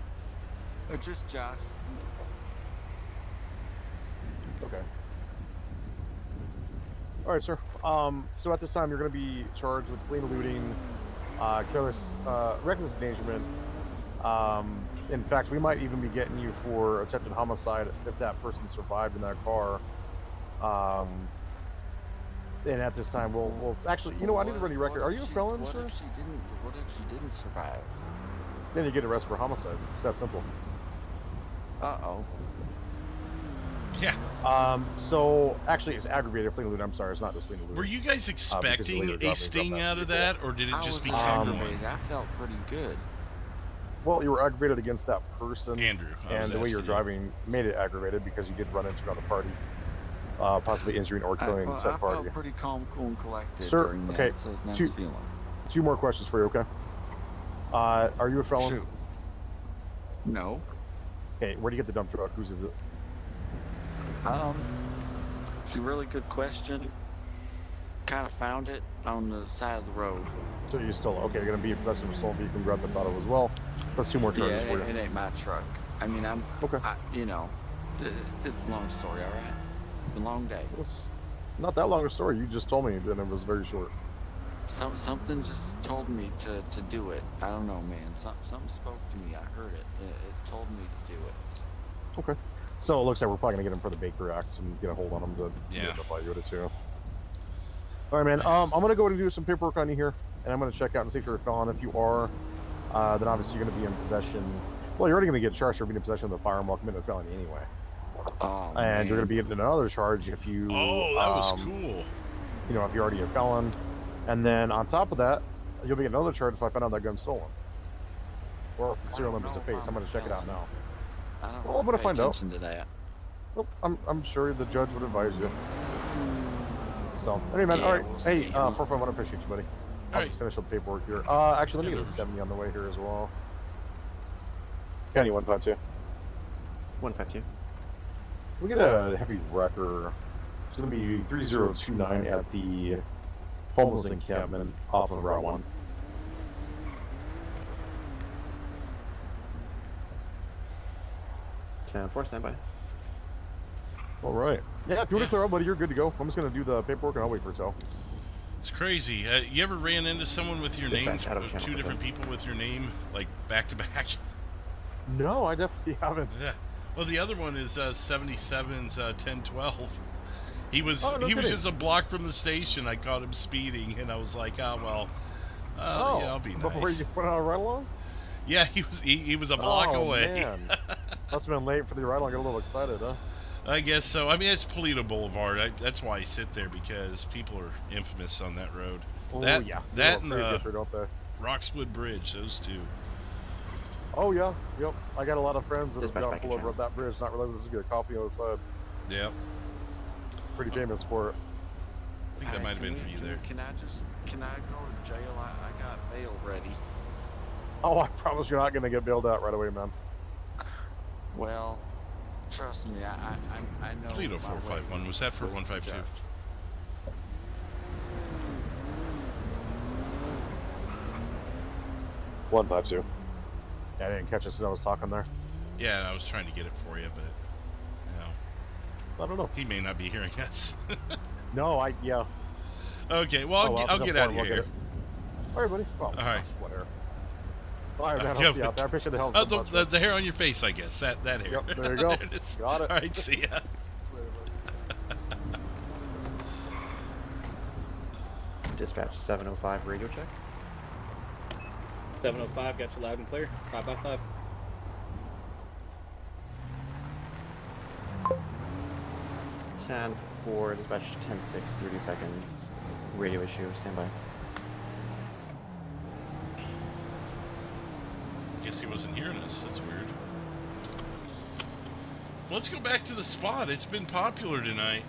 Just Josh. Okay. All right, sir. So at this time, you're going to be charged with fleeing, eluding, careless, reckless endangerment. In fact, we might even be getting you for attempted homicide if that person survived in that car. And at this time, we'll actually, you know, I need to run your record. Are you a felon, sir? What if she didn't survive? Then you get arrested for homicide. It's that simple. Uh-oh. Yeah. So actually, it's aggravated fleeing, eluding. I'm sorry, it's not just fleeing, eluding. Were you guys expecting a sting out of that, or did it just become one? I felt pretty good. Well, you were aggravated against that person, Andrew, and the way you're driving made it aggravated because you did run into another party, possibly injuring or killing said I party. felt pretty calm, cool, and collected Sir, during that. okay, It's a nice feeling. two more questions for you, okay? Are you a felon? Shoot. No. Okay, where do you get the dump truck? Whose is it? It's a really good question. Kind of found it on the side of the road. So you stole it. Okay, you're going to be in possession of a stolen vehicle and grab the bottle as well. Plus 2 more charges for you. It ain't my truck. I mean, Okay. you know, it's a long story, all right? It's a long day. It's not that long a story. You just told me, and it was very short. Something just told me to do it. I don't know, man. Something spoke to me. I heard it. It told me to do it. Okay. So it looks like we're probably going to get him for the Baker Act and get a hold on him to Yeah. identify you with it too. All All right, man. I'm gonna go and do some paperwork on you here, and I'm gonna check out and see if you're a felon. If you are, then obviously you're gonna be in possession. Well, you're already gonna get charged for being in possession of the firearm while committing a felony anyway. Oh, and you're gonna be getting another charge if you. Oh, that was cool. You know, if you're already a felon, and then on top of that, you'll be getting another charge if I find out that gun's stolen, or if the serial number's defaced. I'm gonna check it out now. I don't Well, I'm gonna pay find out. attention to that. Well, I'm sure the judge would advise you. So, anyway, man. Yeah, all right. we'll Hey, see. 451, I appreciate you, buddy. I'll just finish up the paperwork here. Actually, let me get a 70 on the way here as well. County 152. 152. We get a heavy wrecker. It's going to be 3029 at the homeless encampment off of Route 1. For standby. All right. Yeah, if you want to clear up, buddy, you're good to go. I'm just going to do the paperwork and I'll wait for it, so. It's crazy. You ever ran into someone with your name, two different people with your name, like back to back? No, I definitely haven't. Yeah. Well, the other one is 77's 1012. He was no he was kidding. just a block from the station. I caught him speeding, and I was like, oh well, yeah, I'll be nice. Before you went on a ride along? Yeah, he was a block away. Man. Must have been late for the ride along. Got a little excited, huh? I guess so. I mean, it's Paleto Boulevard. That's why I sit there, because people are infamous on that road. Oh, that, yeah. That and crazy the up there, don't they? Roxwood Bridge, those two. Oh, yeah. Yep. I got a lot of friends that have Dispatch got back pulled in over up that bridge, not realizing this is going to copy on the side. Yep. Pretty famous for it. I think that might have been for you there. Can I go to jail? I got bail ready. Oh, I promise you're not going to get bailed out right away, man. Well, trust me, I know. Paleto 451. Was that for 152? 152. Yeah, I didn't catch it since I was talking there. Yeah, I was trying to get it for you, but I don't know. He may not be hearing us. No, yeah. Okay, well, I'll get out of here. All right, buddy. Well, all right. Whatever. All right, man. I'll see you out there. I appreciate the help so much. The hair on your face, I guess. That hair. Yep, there you go. There it is. Got it. All right, see ya. Dispatch 705 radio check. 705, got you loud and clear. 5x5. Ten for dispatch 10-6, 30 seconds. Radio issue, standby. Guess he wasn't hearing us. That's weird. Let's go back to the spot. It's been popular tonight.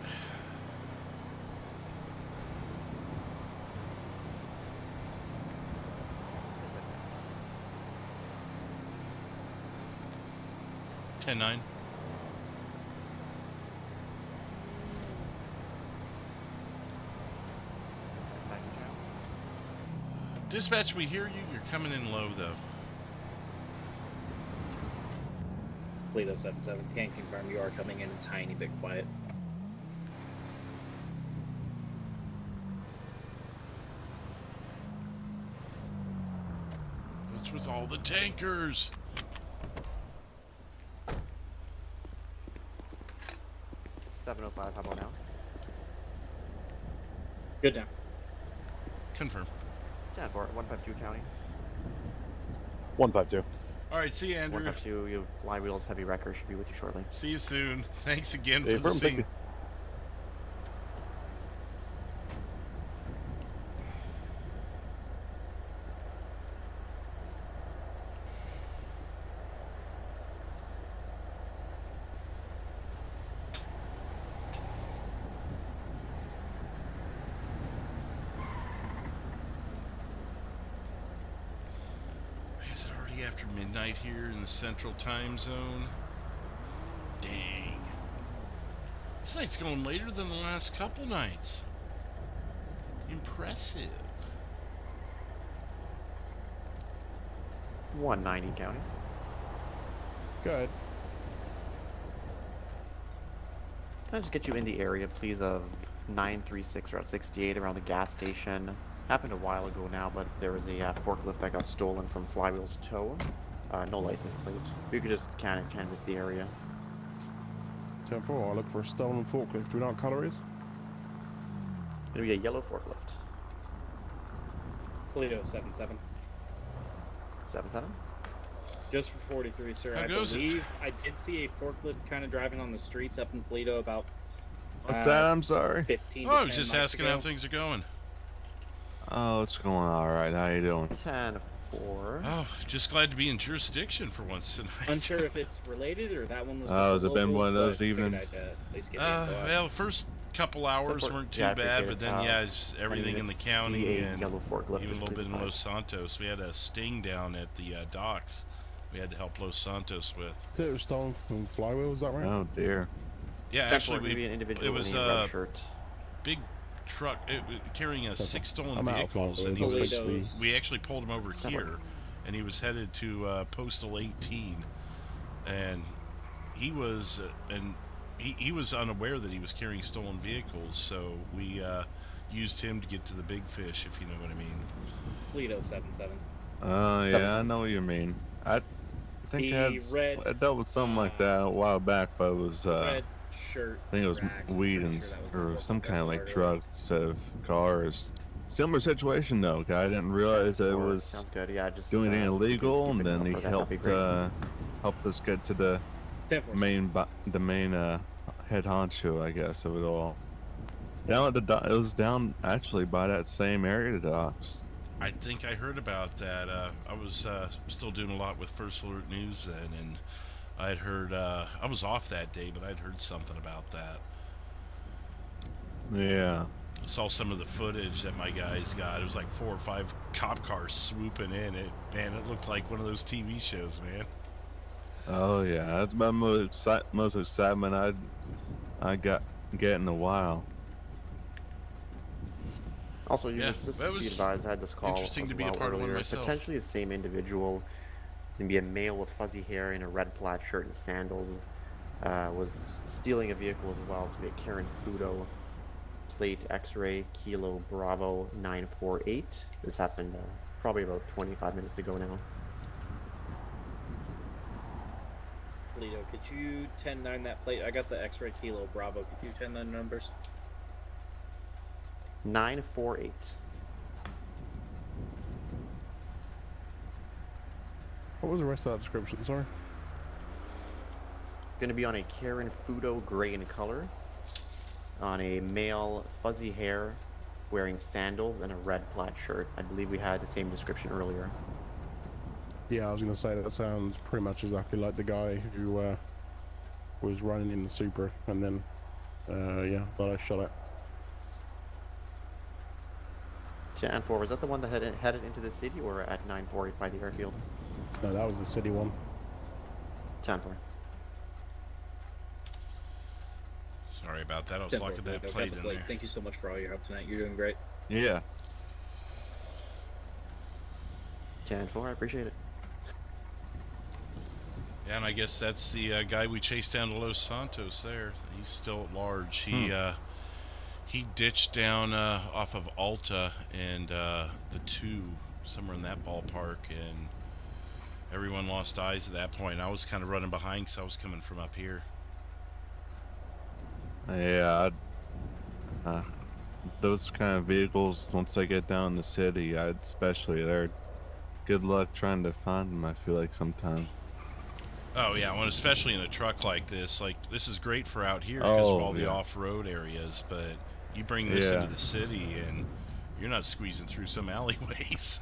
(10-9). Dispatch, we hear you. You're coming in low, though. Paleto 77 can confirm you are coming in a tiny bit quiet. What's with all the tankers? $705, how about now? Good now. Confirm. 10 for 152 county. 152. All right, see you, Andrew. 152, you have flywheels, heavy wrecker should be with you shortly. See you soon. Thanks again Hey, for the thank you. scene. Is it already after midnight here in the central time zone? Dang. This night's going later than the last couple nights. Impressive. 190 county. Good. Can I just get you in the area, please, of 936 Route 68 around the gas station? Happened a while ago now, but there was a forklift that got stolen from Flywheel's tow. No license plate. If you could just canvass the area. 10-4, I look for a stolen forklift. Do we know what colour it is? Gonna be a yellow forklift. Paleto 77. 77? Just for 43, sir. How I goes it? believe I did see a forklift kind of driving on the streets up in Paleto about. What's that? I'm sorry. 15 Oh, to I was 10 just nights asking ago. how things are going. Oh, it's going all right. How you doing? 10-4. Oh, just glad to be in jurisdiction for once tonight. Unsure if it's related or that one was. Oh, just has a it been local, one of those but figured evenings? I'd, at least give you a thought. Well, first couple hours weren't too bad, but then yeah, just everything in the county and yellow forklift, even a little please bit in advise. Los Santos. We had a sting down at the docks. We had to help Los Santos with. So it was stolen from Flywheel, is that right? Oh dear. Yeah, actually, it was a shirt. big truck carrying 6 stolen I'm out of vehicles, and Flywheel. we actually pulled him over here, and he was headed to Postal 18, and he was he was unaware that he was carrying stolen vehicles, so we used him to get to the big fish, if you know what I mean. Paleto 77. Oh yeah, I know what you mean. I think I dealt with something like that a while back, but it was red shirt. I think it was weed and or some kind of like truck instead of cars. Similar situation though. Guy didn't realize that it was Sounds good. Yeah, just doing anything illegal, just and keep then an eye he for that, that'd be great. helped us get to the main head honcho, I guess, of it all. Down at the it was down actually by that same area, the docks. I think I heard about that. I was still doing a lot with First Alert News then, and I'd heard, I was off that day, but I'd heard something about that. Yeah. I saw some of the footage that my guys got. It was like 4 or 5 cop cars swooping in. It looked like one of those TV shows, man. Oh yeah, that's my most excitement I got in a while. Also, you just to be advised, I had this call interesting to be a well part of one earlier. myself. Potentially the same individual, can be a male with fuzzy hair in a red plaid shirt and sandals, was stealing a vehicle as well. It's going to be a Karen Fudo, plate X-ray Kilo Bravo 948. This happened probably about 25 minutes ago now. Paleto, could you 10-9 that plate? I got the X-ray Kilo Bravo. Could you 10-9 numbers? 948. What was the rest of that description, sorry? Going to be on a Karen Fudo gray in color, on a male fuzzy hair, wearing sandals and a red plaid shirt. I believe we had the same description earlier. Yeah, I was going to say that sounds pretty much exactly like the guy who was running in the Supra, and then, yeah, that I shot at. 10-4, was that the one that headed into the city or at 948 by the airfield? No, that was the city one. 10-4. Sorry about that. I was locking that plate in there. Thank you so much for all your help tonight. You're doing great. Yeah. 10-4, I appreciate it. Yeah, and I guess that's the guy we chased down to Los Santos there. He's still at large. He ditched down off of Alta and the 2, somewhere in that ballpark, and everyone lost eyes at that point. I was kind of running behind because I was coming from up here. Yeah, those kind of vehicles, once they get down in the city, especially, they're good luck trying to find them, I feel like, sometimes. Oh yeah, well, especially in a truck like this. Like, this is great for out here because of all the off-road areas, but you bring this into the city and you're not squeezing through some alleyways.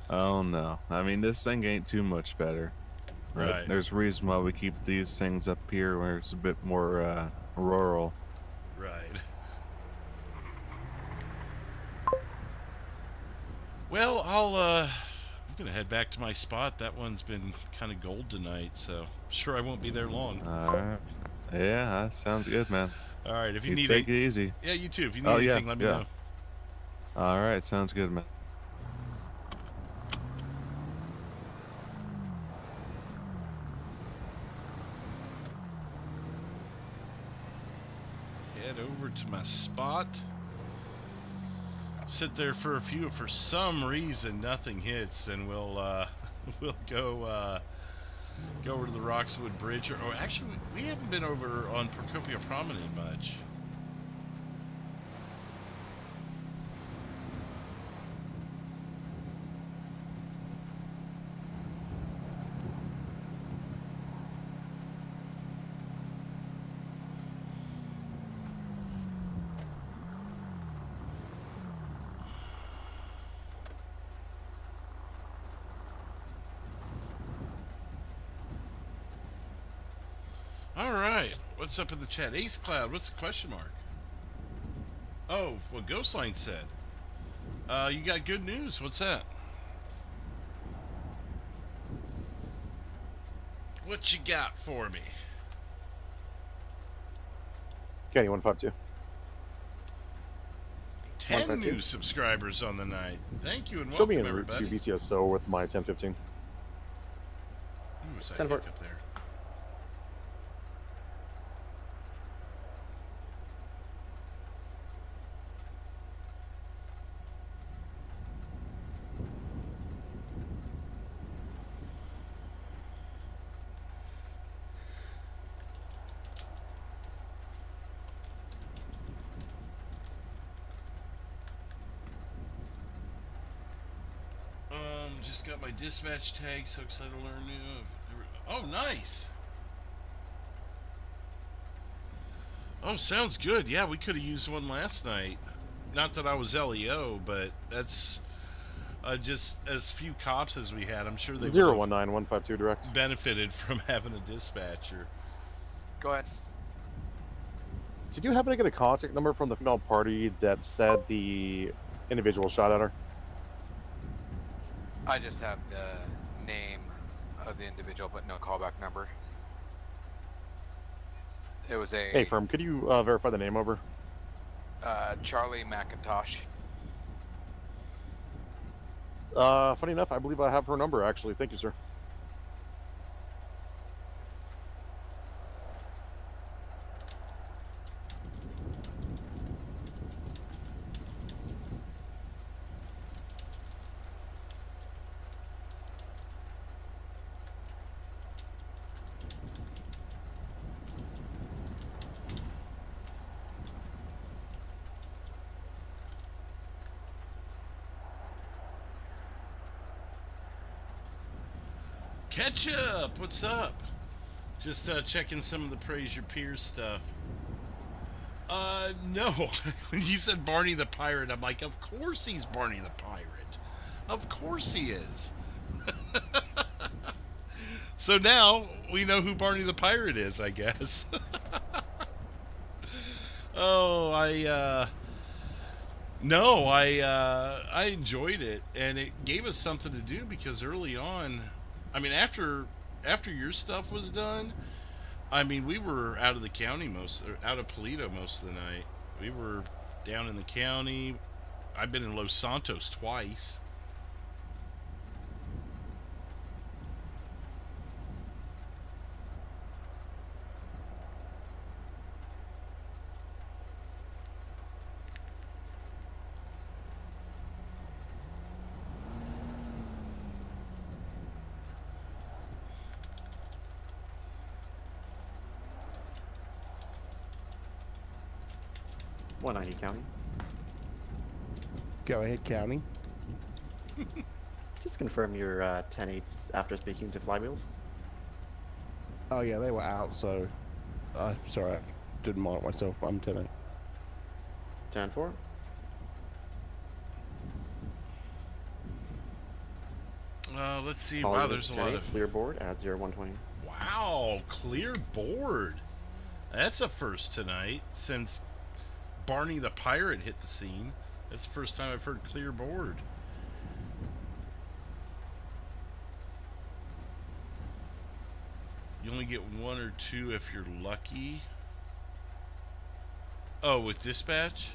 Oh no, I mean, this thing ain't too much better. Right. There's a reason why we keep these things up here where it's a bit more rural. Right. Well, I'm gonna head back to my spot. That one's been kind of gold tonight, so I'm sure I won't be there long. Alright. Yeah, that sounds good, man. Alright, if you need take it easy. Yeah, you too. If you need anything, let me know. Alright, sounds good, man. Head over to my spot. Sit there for a few. If for some reason nothing hits, then we'll go over to the Roxwood Bridge. Or actually, we haven't been over on Procopio Promenade much. All right. What's up in the chat? Ace Cloud. What's the question mark? Oh, what Ghostline said. You got good news. What's that? What you got for me? Kenny 152. 10 new subscribers on the night. Thank you and Show me welcome, en route to everybody. BCSO with my 1015. Ooh, was that 10 hiccup there? Just got my dispatch tag, so excited to learn new. Oh, nice. Oh, sounds good. Yeah, we could have used one last night. Not that I was LEO, but that's just as few cops as we had. I'm sure they 019152 direct. benefited from having a dispatcher. Go ahead. Did you happen to get a contact number from the female party that said the individual shot at her? I just have the name of the individual, but no callback number. It was a... Hey, firm, could you verify the name over? Charlie McIntosh. Funny enough, I believe I have her number, actually. Thank you, sir. Ketchup, what's up? Just checking some of the Praise Your Peers stuff. No. When you said Barney the Pirate, I'm like, of course he's Barney the Pirate. Of course he is. So now we know who Barney the Pirate is, I guess. Oh, no, I enjoyed it, and it gave us something to do because early on, I mean, after your stuff was done, I mean, we were out of the county out of Paleto most of the night. We were down in the county. I've been in Los Santos twice. County. Go ahead, County. Just confirm your 10-8 after speaking to Flywheels. Oh yeah, they were out, so sorry, I didn't mark myself, but I'm 10-8. 10-4. Let's see. Wow, there's a lot of clear board at 0120. Wow, clear board. That's a first tonight since Barney the Pirate hit the scene. That's the first time I've heard clear board. You only get 1 or 2 if you're lucky. Oh, with dispatch?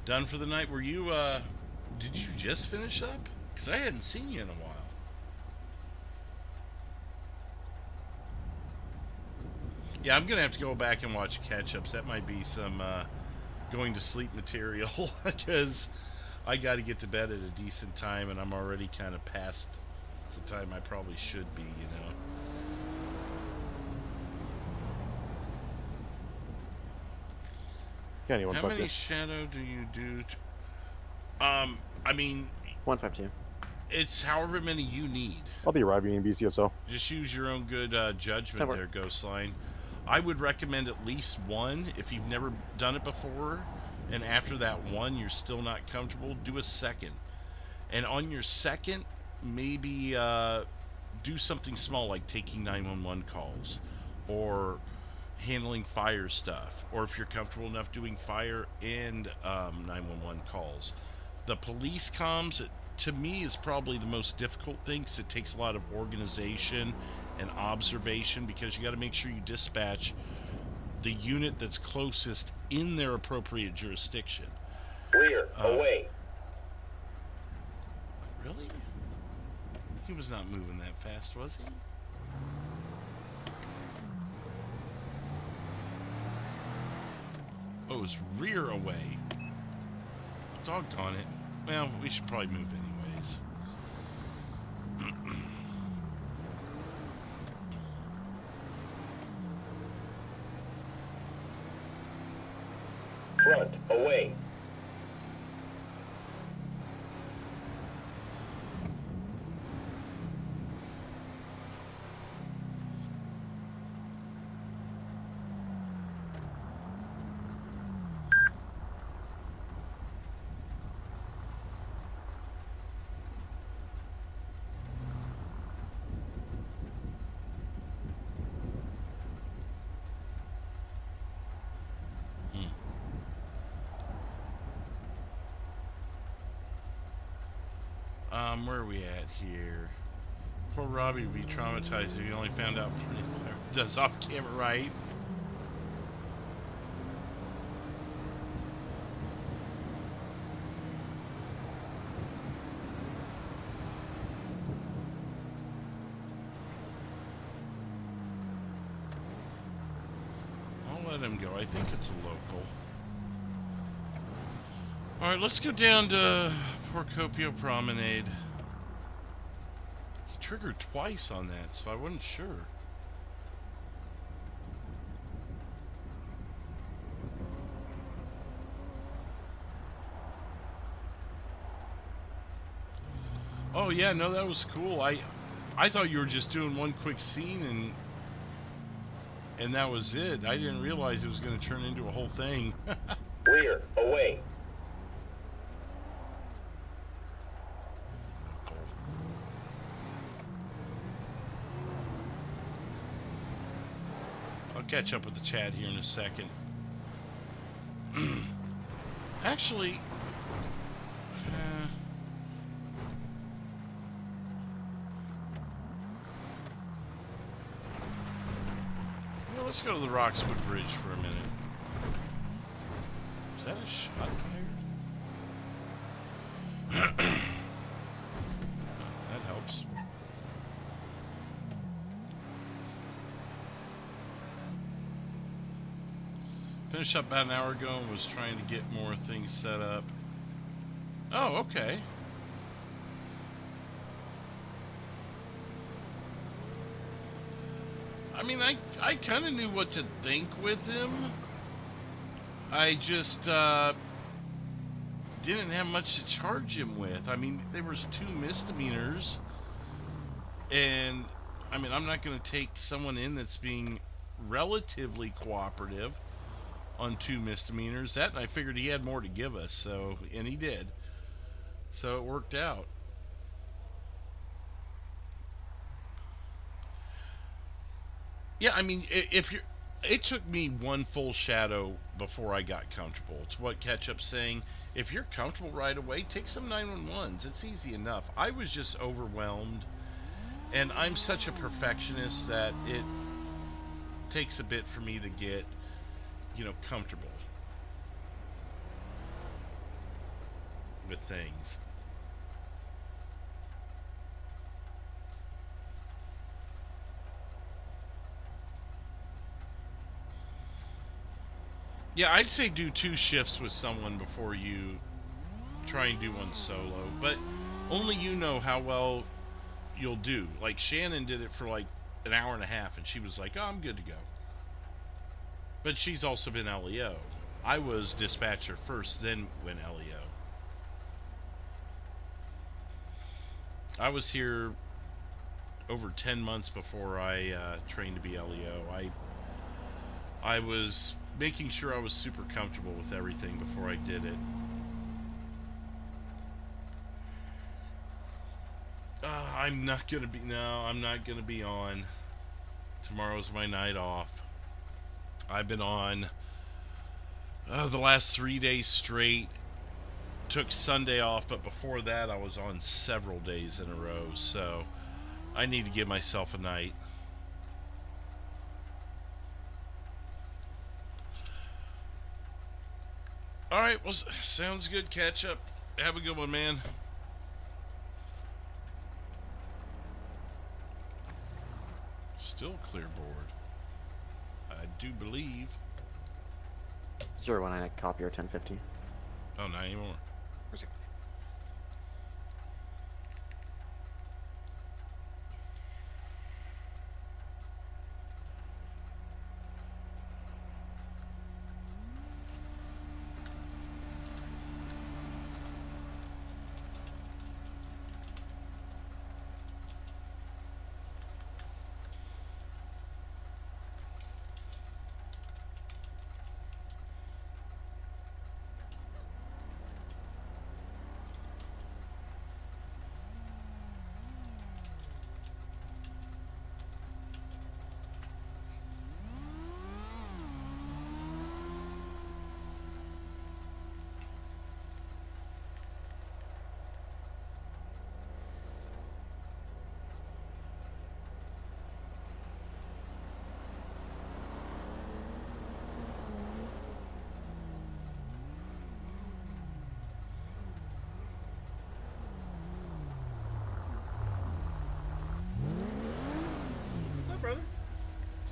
Done for the night? Were you, did you just finish up? Because I hadn't seen you in a while. Yeah, I'm going to have to go back and watch catch-ups. That might be some going to sleep material because I got to get to bed at a decent time and I'm already kind of past the time I probably should be, you know. How many shadow do you do? I mean... 152. It's however many you need. I'll be arriving in BCSO. Just use your own good judgment there, Ghostline. I would recommend at least 1 if you've never done it before, and after that 1 you're still not comfortable, do a second. And on your second, maybe do something small like taking 911 calls or handling fire stuff, or if you're comfortable enough doing fire and 911 calls. The police comms, to me, is probably the most difficult thing because it takes a lot of organization and observation, because you got to make sure you dispatch the unit that's closest in their appropriate jurisdiction. Rear, away. Really? He was not moving that fast, was he? Oh, it was rear away. Doggone it. Well, we should probably move anyways. Front, away. Where are we at here? Poor Robbie would be traumatized if he only found out does off camera, right? I'll let him go. I think it's a local. Alright, let's go down to Procopio Promenade. He triggered twice on that, so I wasn't sure. Oh yeah, no, that was cool. I thought you were just doing one quick scene and that was it. I didn't realize it was going to turn into a whole thing. Rear, away. I'll catch up with the chat here in a second. Actually, well, let's go to the Roxwood Bridge for a minute. Is that a shot fired? That helps. Finished up about an hour ago and was trying to get more things set up. Oh, okay. I mean, I kind of knew what to think with him. I just didn't have much to charge him with. I mean, there was 2 misdemeanors. And, I mean, I'm not going to take someone in that's being relatively cooperative on 2 misdemeanors. That, and I figured he had more to give us, so, and he did. So it worked out. Yeah, I mean, if you're, it took me one full shadow before I got comfortable. It's what Ketchup's saying. If you're comfortable right away, take some 911s. It's easy enough. I was just overwhelmed, and I'm such a perfectionist that it takes a bit for me to get, you know, comfortable with things. Yeah, I'd say do 2 shifts with someone before you try and do one solo, but only you know how well you'll do. Like, Shannon did it for like an hour and a half, and she was like, oh, I'm good to go. But she's also been LEO. I was dispatcher first, then went LEO. I was here over 10 months before I trained to be LEO. I was making sure I was super comfortable with everything before I did it. I'm not gonna be. No, I'm not gonna be on. Tomorrow's my night off. I've been on the last 3 days straight. Took Sunday off, but before that I was on several days in a row, so I need to give myself a night. Alright, well, sounds good. Catch up. Have a good one, man. Still clear board, I do believe. 019, copy your 1050. Oh, not anymore. Where's it?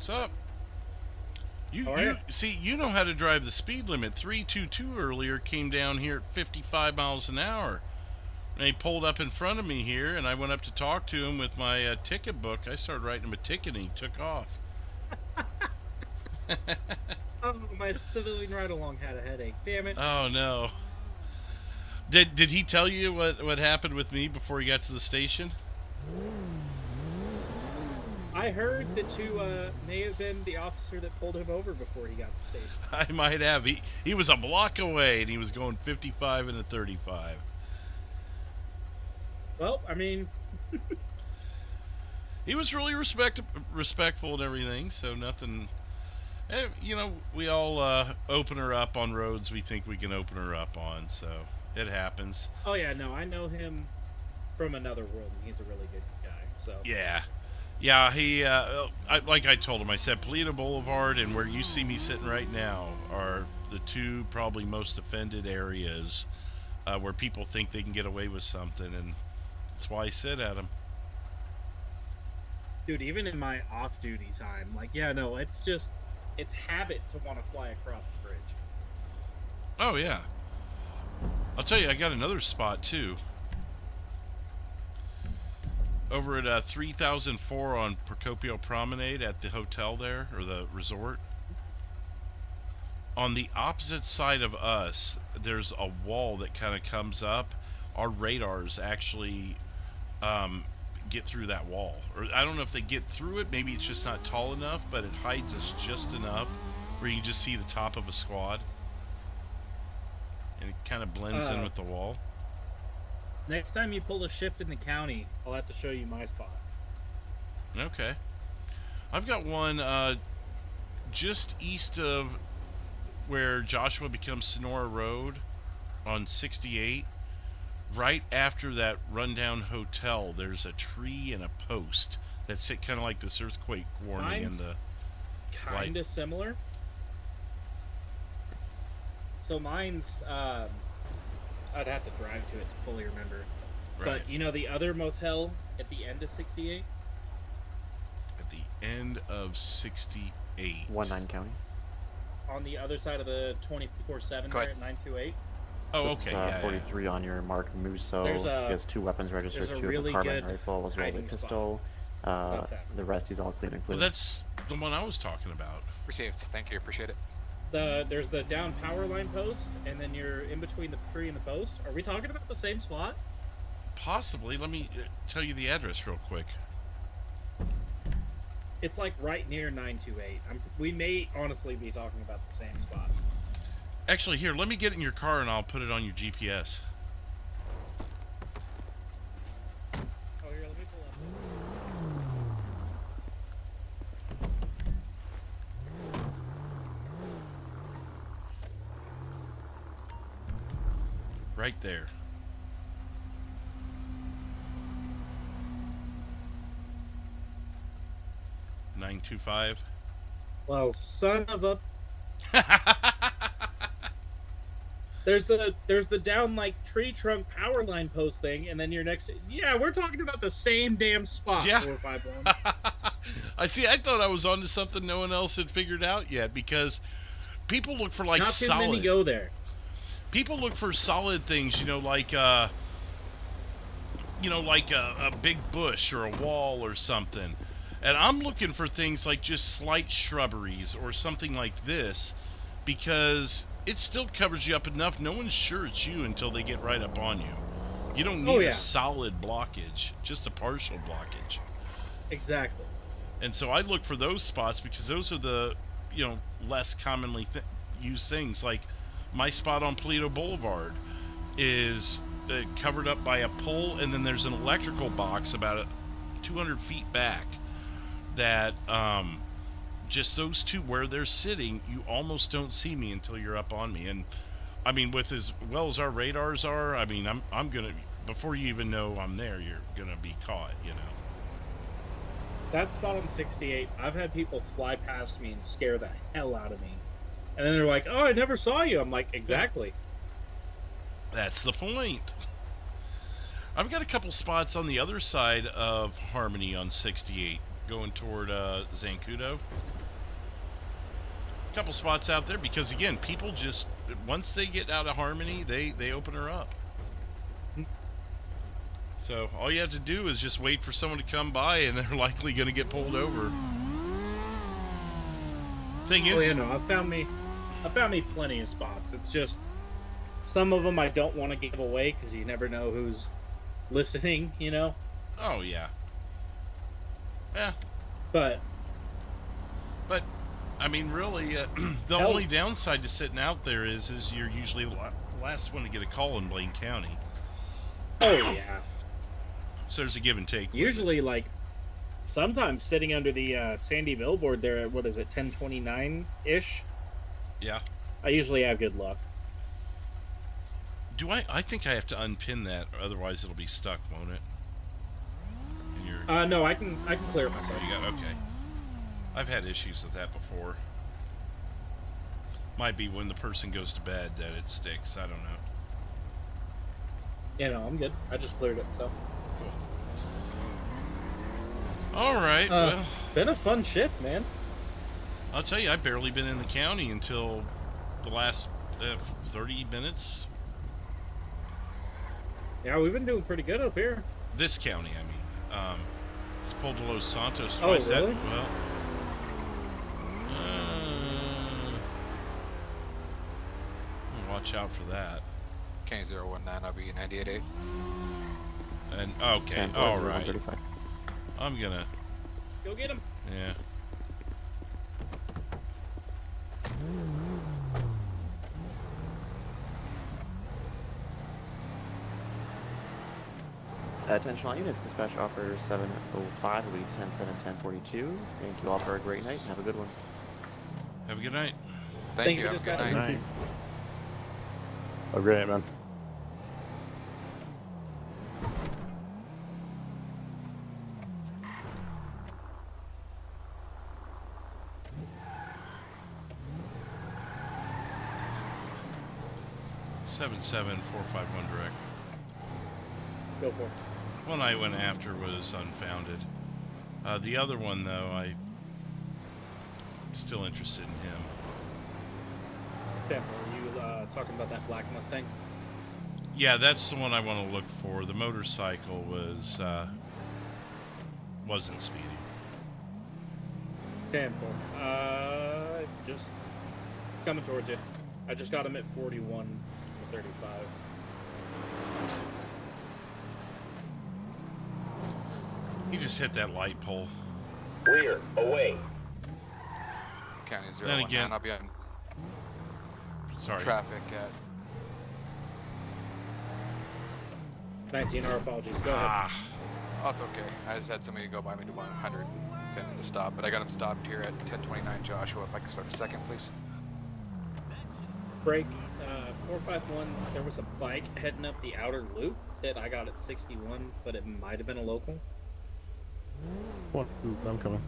What's up? You How are ya? see, you know how to drive the speed limit. 322 earlier came down here at 55 miles an hour. And he pulled up in front of me here, and I went up to talk to him with my ticket book. I started writing him a ticket, and he took off. Oh, my civilian ride-along had a headache. Damn it. Oh no. Did he tell you what happened with me before he got to the station? I heard that you may have been the officer that pulled him over before he got to station. I might have. He was a block away, and he was going 55 and a 35. Well, I mean... He was really respectful and everything, so nothing... You know, we all open her up on roads we think we can open her up on, so it happens. Oh, yeah, no, I know him from another world, and he's a really good guy, so... Yeah. Yeah, he, like I told him, I said Paleto Boulevard and where you see me sitting right now are the two probably most offended areas where people think they can get away with something, and that's why I sit at them. Dude, even in my off-duty time, like, yeah, no, it's just, it's habit to want to fly across the bridge. Oh, yeah. I'll tell you, I got another spot, too. Over at 3004 on Procopio Promenade at the hotel there, or the resort. On the opposite side of us, there's a wall that kind of comes up. Our radars actually get through that wall. Or I don't know if they get through it, maybe it's just not tall enough, but it hides us just enough where you can just see the top of a squad. And it kind of blends in with the wall. Next time you pull a shift in the county, I'll have to show you my spot. Okay. I've got one just east of where Joshua becomes Sonora Road on 68. Right after that rundown hotel, there's a tree and a post that sit kind of like this earthquake warning in the kind of similar. So mine's I'd have to drive to it to fully remember. Right. But you know the other motel at the end of 68? At the end of 68. 19 County. On the other side of the 24/7 there at 928. Oh, Just, okay. Yeah, 43 on your marked Muso. There's he has 2 weapons registered, there's a 2 really of a carbine good rifle as well as a hiding pistol. The rest he's all clean and clear. Well, that's the one I was talking about. Received. Thank you. Appreciate it. There's the down power line post, and then you're in between the tree and the post. Are we talking about the same spot? Possibly. Let me tell you the address real quick. It's like right near 928. We may honestly be talking about the same spot. Actually, here, let me get in your car and I'll put it on your GPS. Oh, here, let me pull Right there. $925. Well, son of a. There's the down like tree trunk power line post thing, and then you're next to, yeah, we're talking about the same damn spot. Yeah. 451. I see. I thought I was onto something no one else had figured out yet, because people look for like Not too solid. many go there. People look for solid things, like a big bush or a wall or something. And I'm looking for things like just slight shrubberies or something like this, because it still covers you up enough. No one's sure it's you until they get right up on you. You don't need a solid blockage, just a partial blockage. Exactly. And so I look for those spots, because those are the, less commonly used things. Like my spot on Paleto Boulevard is covered up by a pole, and then there's an electrical box about 200 feet back that just those two where they're sitting, you almost don't see me until you're up on me. And I mean, with as well as our radars are, I mean, I'm gonna, before you even know I'm there, you're gonna be caught, That spot on 68, I've had people fly past me and scare the hell out of me. And then they're like, oh, I never saw you. I'm like, exactly. That's the point. I've got a couple spots on the other side of Harmony on 68, going toward Zancudo. A couple spots out there, because again, people just, once they get out of Harmony, they open her up. So all you have to do is just wait for someone to come by, and they're likely going to get pulled over. Thing is, I found me plenty of spots. It's just some of them I don't want to give away, because you never know who's listening. Oh yeah. Yeah. But I mean, really, the only downside to sitting out there is you're usually the last one to get a call in Blaine County. Oh yeah. So there's a give and take. Usually, like, sometimes sitting under the Sandy billboard there at, 1029-ish? Yeah. I usually have good luck. Do I think I have to unpin that, or otherwise it'll be stuck, won't it? No, I can clear it myself. Oh, you got, okay. I've had issues with that before. Might be when the person goes to bed that it sticks. I don't know. Yeah, no, I'm good. I just cleared it, so. All right. Well, been a fun shift, man. I'll tell you, I've barely been in the county until the last 30 minutes. Yeah, we've been doing pretty good up here. This county, I mean. It's pulled to Los Santos Oh, twice. really? Well, watch out for that. K019, I'll be 98.8. And okay, all right. I'm gonna go get him. Yeah. Attention all units, dispatch operator 705 will be 10-7-1042. Thank you all for a great night and have a good one. Have a good night. Thank you. Have a good night. Have a great night, man. Seven 451 direct. Go for it. One I went after was unfounded. The other one, though, I'm still interested in him. Are you talking about that black Mustang? Yeah, that's the one I want to look for. The motorcycle wasn't speedy. 10-4. It's coming towards you. I just got him at 41 to 35. He just hit that light pole. Rear, away. County Then 019, again- I'll be on Sorry. traffic at 19, our apologies. Go ahead. Oh, it's okay. I just had somebody go by me to 100 pin to stop, but I got him stopped here at 1029 Joshua. If I can start a second, please. Break 451. There was a bike heading up the outer loop that I got at 61, but it might have been a local. What? I'm coming.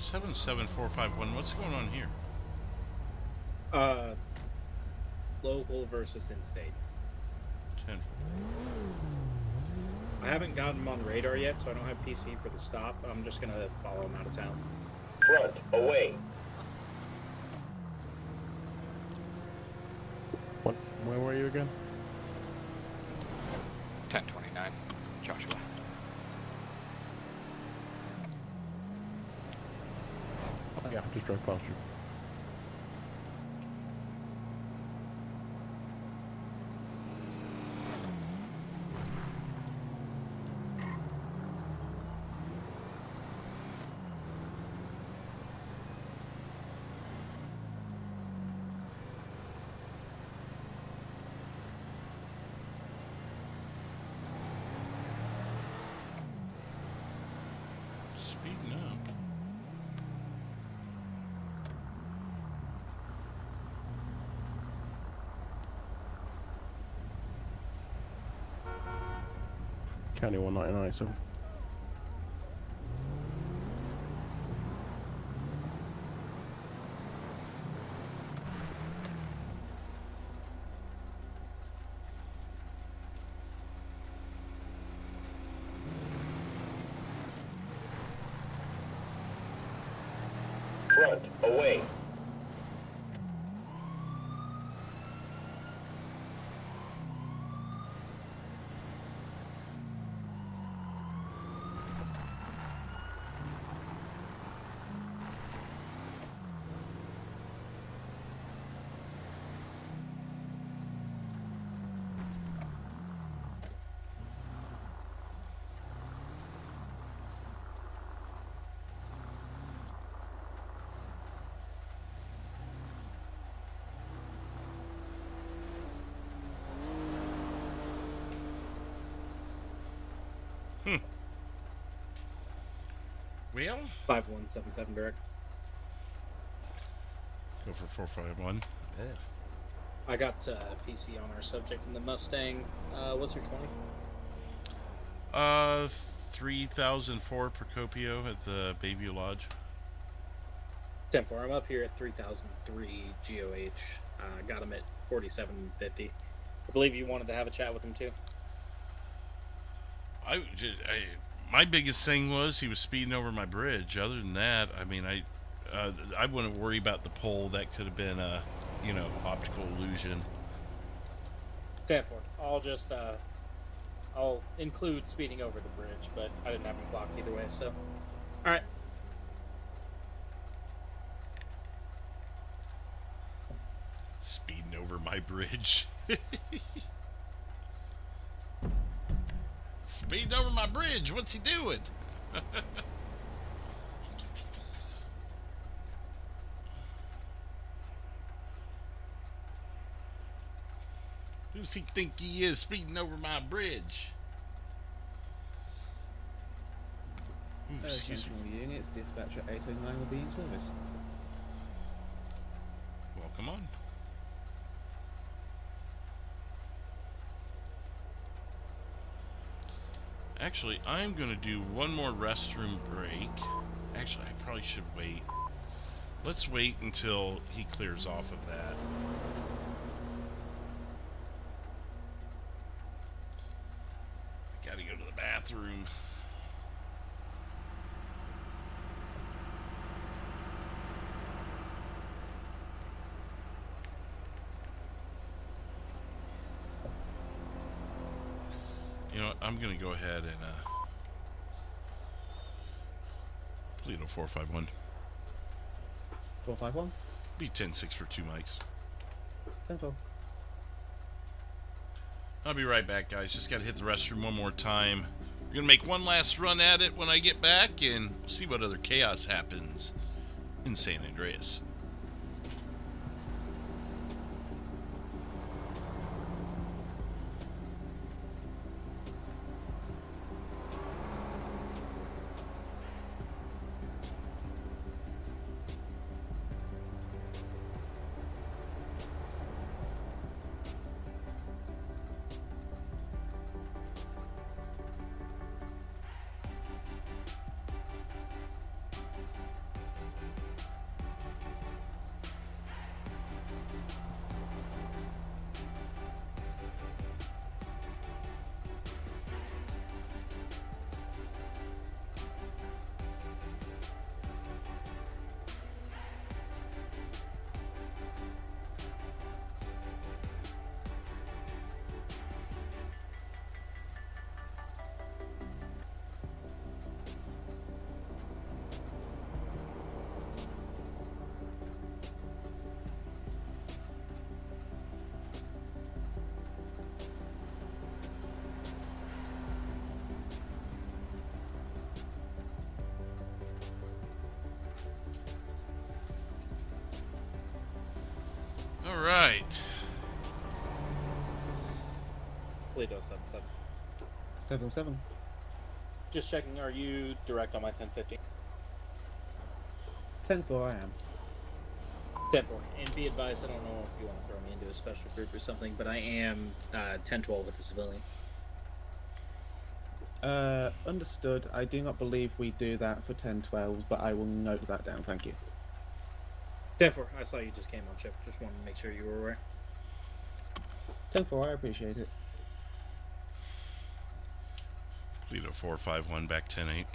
Seven 451. What's going on here? Local versus in-state. 10. I haven't gotten him on radar yet, so I don't have PC for the stop. I'm just gonna follow him out of town. Front, away. What? Where were you again? 1029, Joshua. Yeah, just drove past you. Speeding up. County 199, so. Front, away. Well? 5177 direct. Go for 451. Yeah. I got PC on our subject in the Mustang. What's your 20? 3004 Procopio at the Bayview Lodge. 10-4. I'm up here at 3003 GOH. Got him at 4750. I believe you wanted to have a chat with him too. My biggest thing was he was speeding over my bridge. Other than that, I mean, I wouldn't worry about the pole. That could have been a, optical illusion. 10-4. I'll include speeding over the bridge, but I didn't have him blocked either way. So, all right. Speeding over my bridge. Speeding over my bridge. What's he doing? Who does he think he is speeding over my bridge? Ooh, excuse me. Units, dispatcher 809 will be in service. Welcome on. Actually, I'm going to do one more restroom break. Actually, I probably should wait. Let's wait until he clears off of that. I gotta go to the bathroom. You know what? I'm going to go ahead and Paleto 451. 451? Be 10-6 for 2 mics. 10-4. I'll be right back, guys. Just got to hit the restroom one more time. We're going to make one last run at it when I get back, and we'll see what other chaos happens in San Andreas. right. Paleto 77. 77. Just checking, are you direct on my 1050? 10-4 I am. 10-4. And be advised, I don't know if you want to throw me into a special group or something, but I am 10-12 with the civilian. Understood. I do not believe we do that for 10-12s, but I will note that down. Thank you. 10-4. I saw you just came on shift. Just wanted to make sure you were aware. 10-4. I appreciate it. Paleto 451 back 10-8.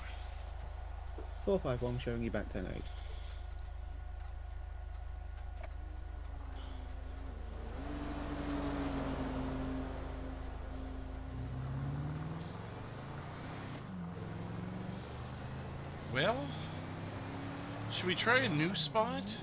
451 showing you back 10-8. Well, should we try a new spot?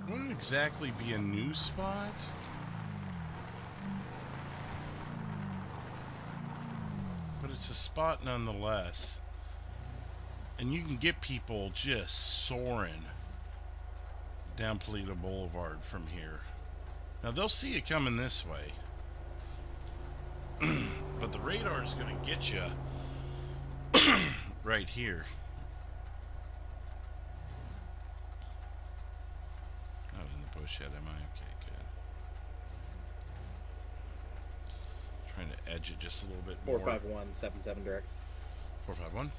Wouldn't exactly be a new spot. But it's a spot nonetheless. And you can get people just soaring down Paleto Boulevard from here. Now they'll see you coming this way. But the radar is going to get you right here. Not in the bush yet, am I? Okay, good. Trying to edge it just a little bit more. 451-77 direct. 451.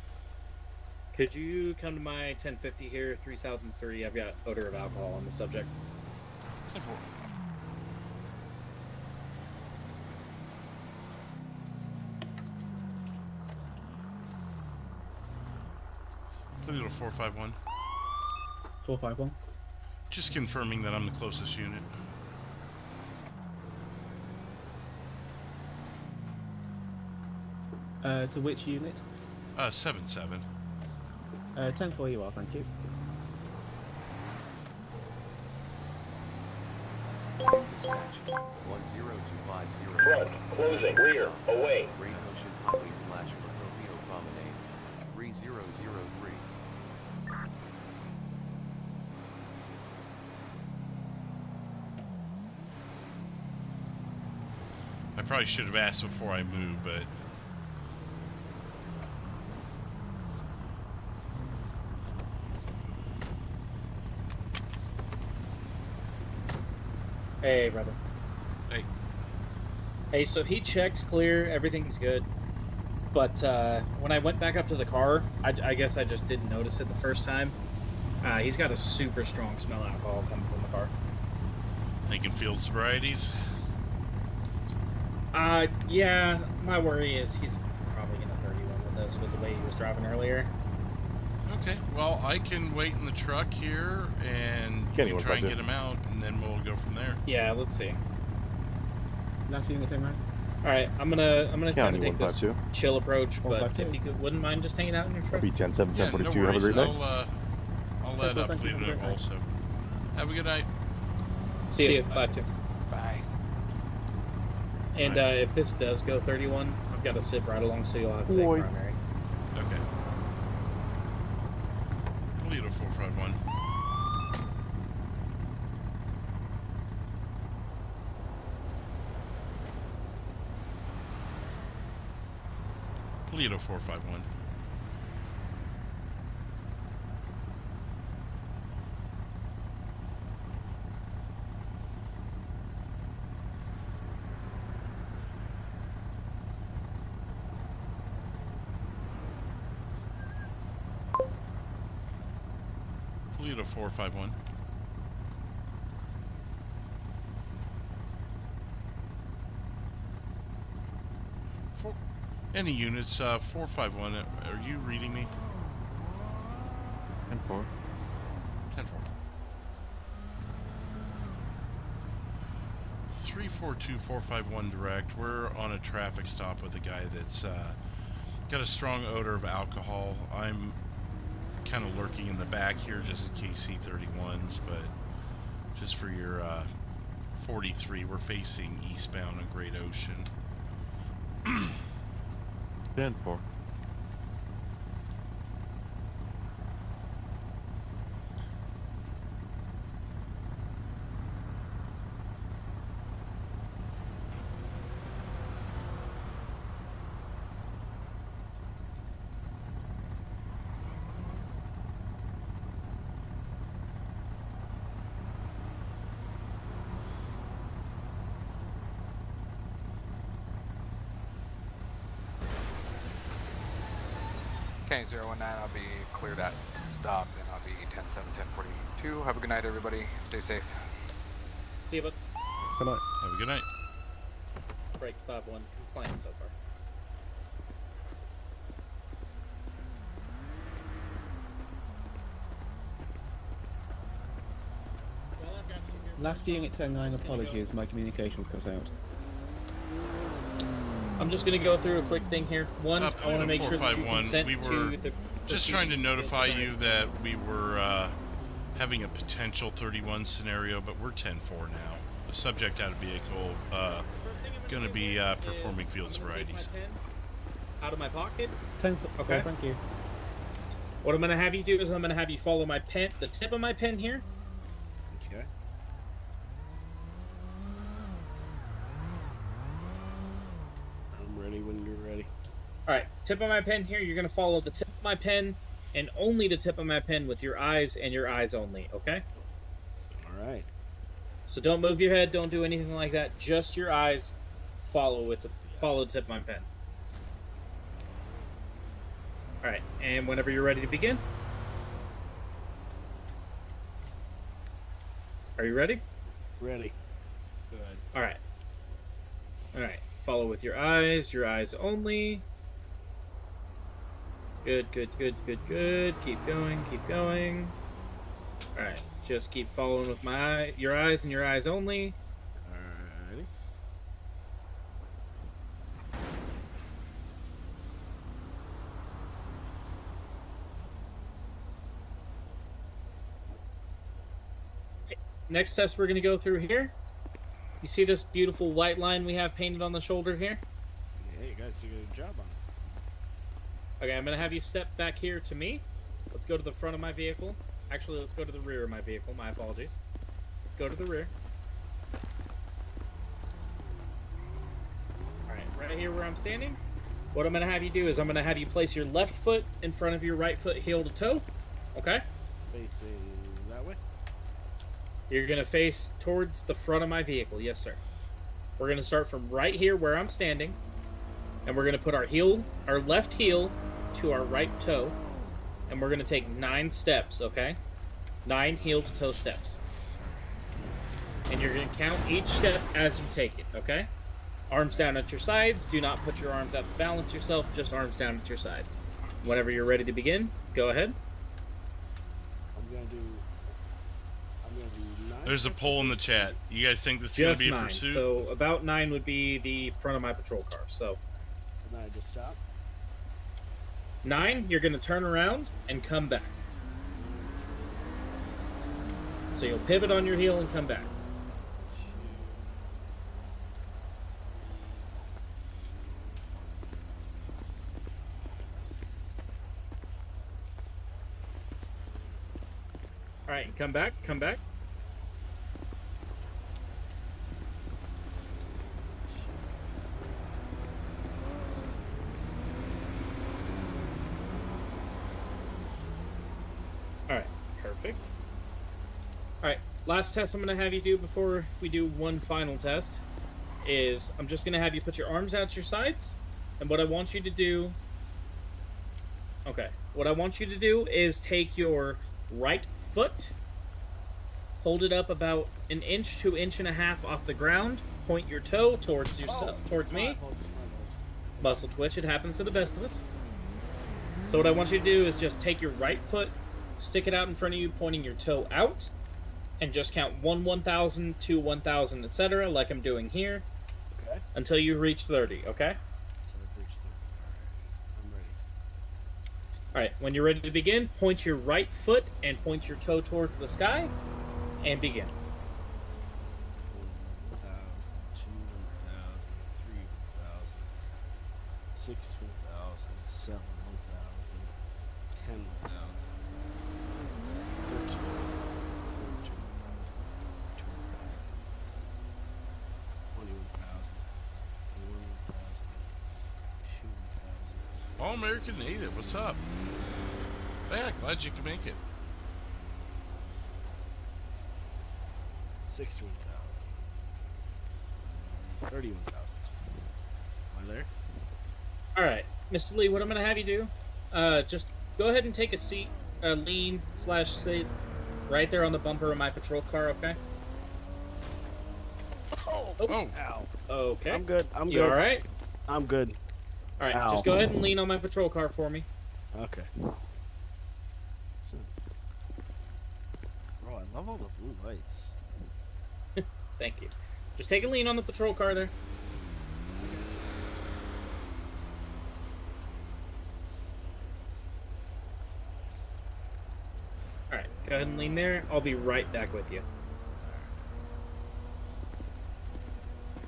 Could you come to my 1050 here, 3 South and 3? I've got odor of alcohol on the subject. 10-4. Paleto 451. 451. Just confirming that I'm the closest unit. To which unit? 7-7. 10-4 you are, thank you. Dispatch 10250. Front, closing, rear, away. Great Ocean Highway / Refuel Promenade 3003. I probably should have asked before I moved, but Hey, brother. Hey. Hey, so he checks clear, everything's good. But when I went back up to the car, I guess I just didn't notice it the first time. He's got a super strong smell of alcohol coming from the car. thinking field sobrieties. Yeah, my worry is he's probably gonna 31 with us with the way he was driving earlier. Okay, well, I can wait in the truck here and try and get him out, and then we'll go from there. Yeah, let's see. Last unit in, right? All right, I'm gonna kind of take this chill approach, but if you wouldn't mind just hanging out in your truck. That'd be 10-7, 10-42. No Have a great night. I'll let Paleto also. Have a good night. See you. 5-2. Bye. And if this does go 31, I've got to sit right along, so you'll have to take primary. Okay. Paleto 451. Paleto 451. Paleto 451. Any units, 451, are you reading me? 10-4. 10-4. 342451 direct. We're on a traffic stop with a guy that's got a strong odor of alcohol. I'm kind of lurking in the back here just in case C31s, but just for your 43, we're facing eastbound on Great Ocean. 10-4. Okay, 019, I'll be clear that stop, and I'll be 10-7, 10-42. Have a good night, everybody. Stay safe. See you, bud. Good night. Have a good night. Break 5-1 compliant so far. Last unit 10-9, apologies, my communications cut out. I'm just going to go through a quick thing here. One, I want to make sure that you consent to the... Just trying to notify you that we were having a potential 31 scenario, but we're 10-4 now. The subject out of vehicle going to be performing field sobrieties. Out of my pocket? 10-4, okay. Thank you. What I'm going to have you do is I'm going to have you follow my pen, the tip of my pen here. Okay. Ready when you're ready. Alright, tip of my pen here, you're going to follow the tip of my pen and only the tip of my pen with your eyes and your eyes only, okay? Alright. So don't move your head, don't do anything like that, just your eyes, follow the tip of my pen. Alright, and whenever you're ready to begin. Are you ready? Ready. Good. Alright. Alright. Follow with your eyes only. Good, good, good, good, good. Keep going, keep going. Alright, just keep following with your eyes and your eyes only. Alrighty. Next test we're going to go through here. You see this beautiful white line we have painted on the shoulder here? Yeah, you guys do a good job on it. Okay, I'm going to have you step back here to me. Let's go to the front of my vehicle. Actually, let's go to the rear of my vehicle. My apologies. Let's go to the rear. Alright, right here where I'm standing. What I'm going to have you do is I'm going to have you place your left foot in front of your right foot heel to toe. Okay? Facing that way? You're going to face towards the front of my vehicle. Yes, sir. We're going to start from right here where I'm standing. And we're going to put our left heel to our right toe. And we're going to take 9 steps, okay? 9 heel-to-toe steps. And you're going to count each step as you take it, okay? Arms down at your sides. Do not put your arms out to balance yourself. Just arms down at your sides. Whenever you're ready to begin, go ahead. I'm going to do 9. There's a poll in the chat. You guys think this is going to be a 9. pursuit? So about 9 would be the front of my patrol car. So And then I just stop. 9, you're going to turn around and come back. So you'll pivot on your heel and come back. All right, come back, come back. All right, perfect. All right, last test I'm going to have you do before we do one final test is I'm just going to have you put your arms out to your sides, and what I want you to do... Okay, what I want you to do is take your right foot, hold it up about 1 inch to 1.5 inches off the ground, point your toe towards yourself, towards me. Muscle twitch, it happens to the best of us. So what I want you to do is just take your right foot, stick it out in front of you, pointing your toe out, and just count 1 1,000, 2 1,000, etc., like I'm doing here. Okay. Until you reach 30, okay? So I've reached 30. Alright. I'm ready. Alright, when you're ready to begin, point your right foot and point your toe towards the sky, and begin. 1,000, 2 1,000, 3 1,000, 6 1,000, 7 1,000, 10 1,000, 13 1,000, 14 1,000, 20 1,000, 21 1,000, 2 1,000. All American Native, what's up? Yeah, glad you could make it. 61,000. 31,000. Am I there? Alright, Mr. Lee, what I'm going to have you do, just go ahead and take a seat, lean/sit right there on the bumper of my patrol car, okay? Oh! Ow. Okay. I'm good. I'm You good. alright? I'm good. Alright, Ow. just go ahead and lean on my patrol car for me. Okay. Bro, I love all the blue lights. Thank you. Just take a lean on the patrol car there. Alright, go ahead and lean there. I'll be right back with you.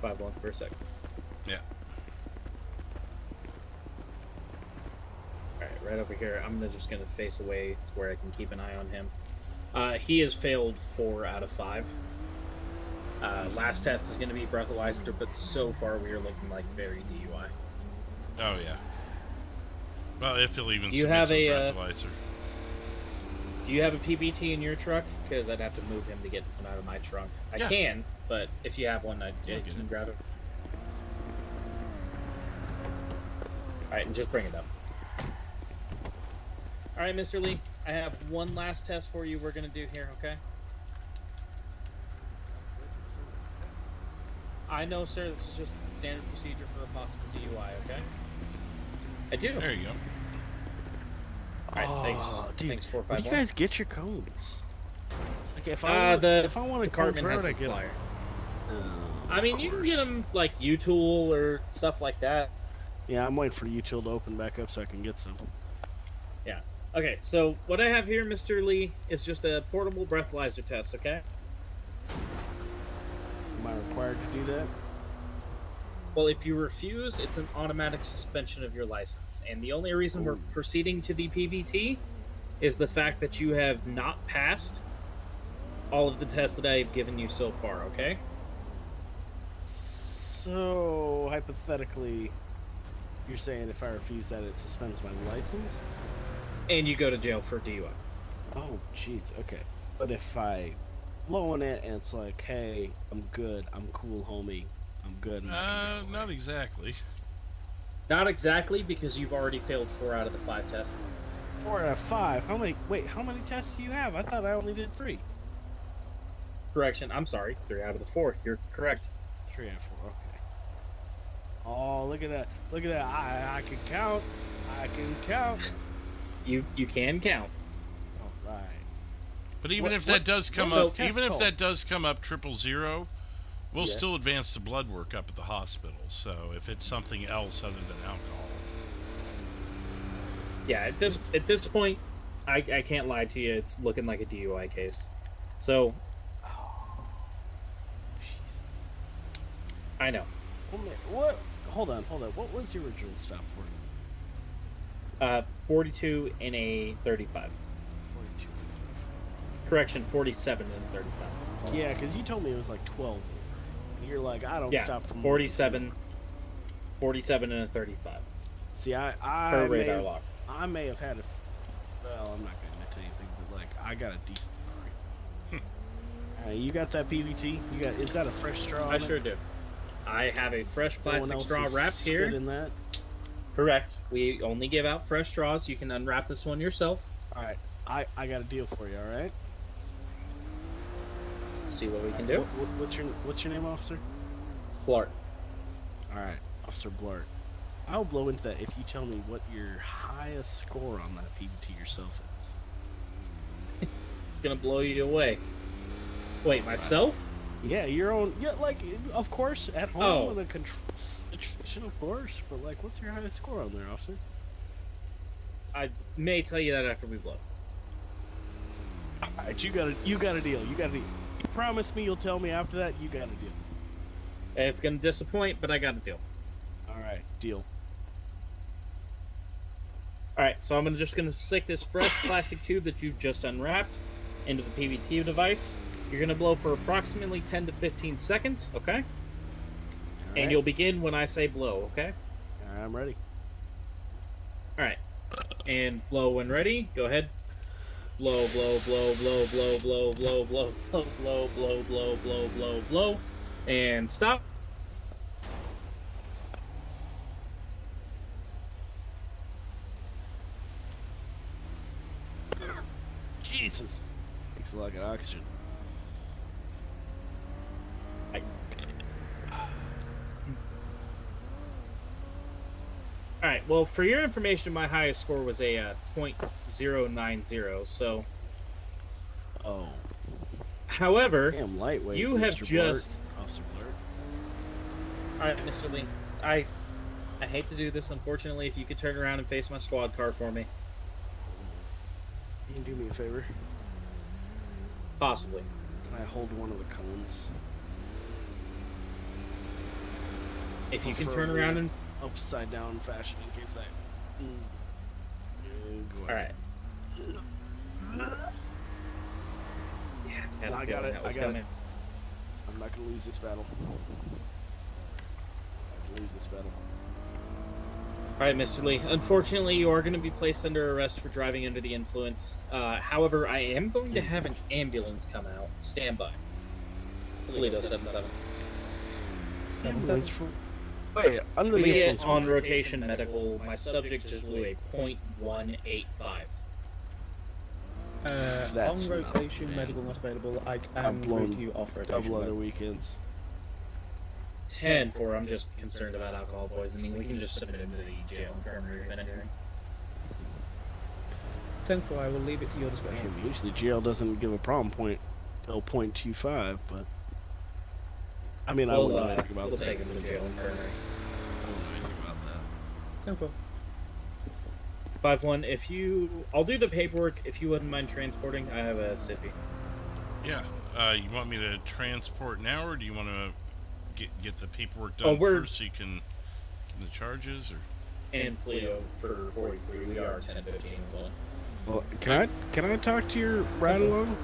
5-1 for a second. Yeah. Alright, right over here. I'm just going to face away to where I can keep an eye on him. He has failed 4 out of 5. Last test is going to be breathalyzer, but so far we are looking like very DUI. Oh, yeah. Well, if he'll even Do you submit have some a, breathalyzer. Do you have a PBT in your truck? Because I'd have to move him to get one out of my trunk. I Yeah. can, but if you have one, I Yeah, get can it. grab it. Alright, and just bring it up. Alright, Mr. Lee, I have one last test for you we're going to do here, okay? I know, sir, this is just standard procedure for a possible DUI, okay? I do. There you go. Alright, thanks. Dude, Thanks, where do 451. you guys get your cones? Like, if I want, The if I want a department cones, has where would I get supplier. them? I mean, you can get them like U-Tool or stuff like that. Yeah, I'm waiting for U-Tool to open back up so I can get some. Yeah. Okay, so what I have here, Mr. Lee, is just a portable breathalyzer test, okay? Am I required to do that? Well, if you refuse, it's an automatic suspension of your license. And the only reason we're proceeding to the PBT is the fact that you have not passed all of the tests that I've given you so far, okay? So, hypothetically, you're saying if I refuse that, it suspends my license? And you go to jail for DUI. Oh, jeez, okay. But if I blow on it and it's like, hey, I'm good, I'm cool, homie, I'm good. And I can go Not exactly. Not exactly, because you've already failed 4 out of the 5 tests. 4 out of 5? How many? Wait, how many tests do you have? I thought I only did 3. Correction, I'm sorry, 3 out of the 4. You're correct. 3 out of 4, okay. Oh, look at that. Look at that. I can count. I can count. You can count. All right. But even if that does come up, even if that does come up 000, we'll still advance the blood work up at the hospital. So if it's something else other than alcohol. Yeah, at this point, I can't lie to you. It's looking like a DUI case. So. Jesus. I know. What? Hold on. What was the original stop for? 42 and a 35. 42. Correction, 47 and 35. Yeah, because you told me it was like 12. You're like, I don't stop for 47 and a 35. See, I per may radar have, lock. I may have had a. Well, I'm not going to admit to anything, but like, I got a decent. You got that PVT? You got? Is that a fresh straw? I sure do. I have a fresh plastic straw wrapped here. In that? Correct. We only give out fresh straws. You can unwrap this one yourself. All right. I got a deal for you. All right. See what we can do. What's your name, officer? Blart. All right, Officer Blart. I'll blow into that if you tell me what your highest score on that PBT yourself is. It's gonna blow you away. Wait, myself? Yeah, your own. Yeah, like, of course, at home Oh. in a control situation, of course. But like, what's your highest score on there, officer? I may tell you that after we blow. All right, you got a deal. You got a deal. You promise me you'll tell me after that. You got a deal. It's gonna disappoint, but I got a deal. All right, deal. All right, so I'm just gonna stick this fresh plastic tube that you've just unwrapped into the PVT device. You're gonna blow for approximately 10 to 15 seconds, okay? And you'll begin when I say blow, okay? I'm ready. All right, and blow when ready. Go ahead. Blow, blow, blow, blow, blow, blow, blow, blow, blow, blow, blow, blow, blow, blow, blow, and stop. Jesus. Takes a lot of oxygen. All right. Well, for your information, my highest score was a .090. So. Oh. However, damn lightweight. you have Mr. just. Blart. Officer Blart. All right, Mr. Lee. I hate to do this. Unfortunately, if you could turn around and face my squad car for me. Can you do me a favor? Possibly. Can I hold one of the cones? If you can turn around and upside down fashion in case I. All right. Yeah, I got it. I got it. I'm not gonna lose this battle. All right, Mr. Lee. Unfortunately, you are going to be placed under arrest for driving under the influence. However, I am going to have an ambulance come out. Stand by. Paleto 77. Ambulance for. Wait, under the influence. On rotation medical. My subject just blew a .185. On rotation, medical not available. I can route you off rotation. Double other weekends. 10-4. I'm just concerned about alcohol poisoning. We can just submit him to the jail infirmary if anything. 10-4. I will leave it to your discretion. Man, usually jail doesn't give a problem point till .25, but I mean, I wouldn't know anything about we'll that. take him to the jail infirmary. I wouldn't know anything about that. 5-1. If you, I'll do the paperwork. If you wouldn't mind transporting, I have a Siffy. Yeah. You want me to transport now, or do you want to get the paperwork done first so you can get the charges, or? And Paleto for 43. We are 10-15. Well, can I talk to your ride along?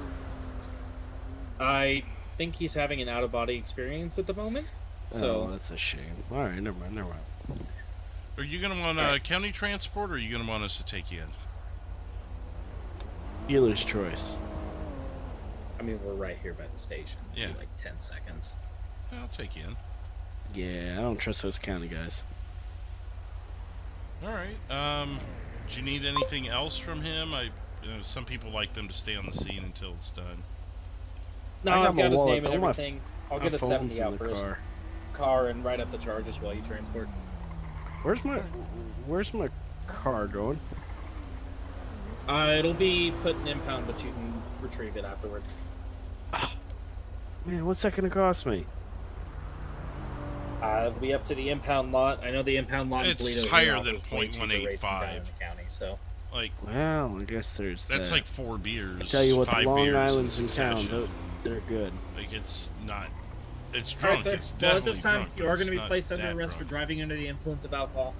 I think he's having an out of body experience at the moment. So that's a shame. All right, never mind. Are you gonna want county transport, or are you gonna want us to take you in? Dealer's choice. I mean, we're right here by the station. Yeah. Like 10 seconds. I'll take you in. Yeah, I don't trust those county guys. All right. Do you need anything else from him? Some people like them to stay on the scene until it's done. No, I've got his name and everything. I'll get a 70 out for his car. car and write up the charges while you transport. Where's my car going? It'll be put in impound, but you can retrieve it afterwards. Man, what's that gonna cost me? It'll be up to the impound lot. I know the impound lot in It's Paleto higher than way cheaper rates than down in 0.185. the county, so. Like, well, I guess there's that's that. like 4 beers. I tell you what, the 5 Long beers Island's in town, succession. they're good. Like, it's not. It's All drunk. right, sir. It's Well, definitely at this time, drunk, you but are it's going to be not placed under that arrest for drunk. driving under the influence of alcohol.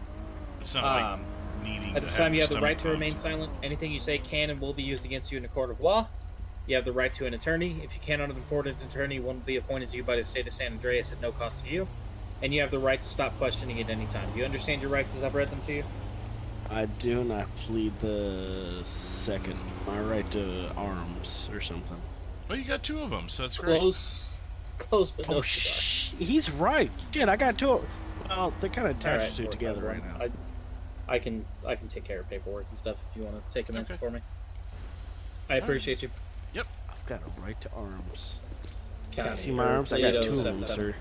It's not like needing At this to time, you your have the right to stomach remain silent. Anything you say can and will be used against you in a court of law. You have the right to an attorney. If you cannot afford an attorney, one will be appointed to you by the state of San Andreas at no cost to you. And you have the right to stop questioning at any time. Do you understand your rights as I've read them to you? I do, and I plead the second. My right to arms or something. Well, you got 2 of them, so that's great. Close, but no cigar. He's right. Shit, I got 2. Well, they're kind of All attached right, together right now. I can take care of paperwork and stuff if you want to take them Okay. in for me. I appreciate you. Yep. I've got a right to arms. County, Can't see my arms? I got Paleto 2 of them, 77. sir.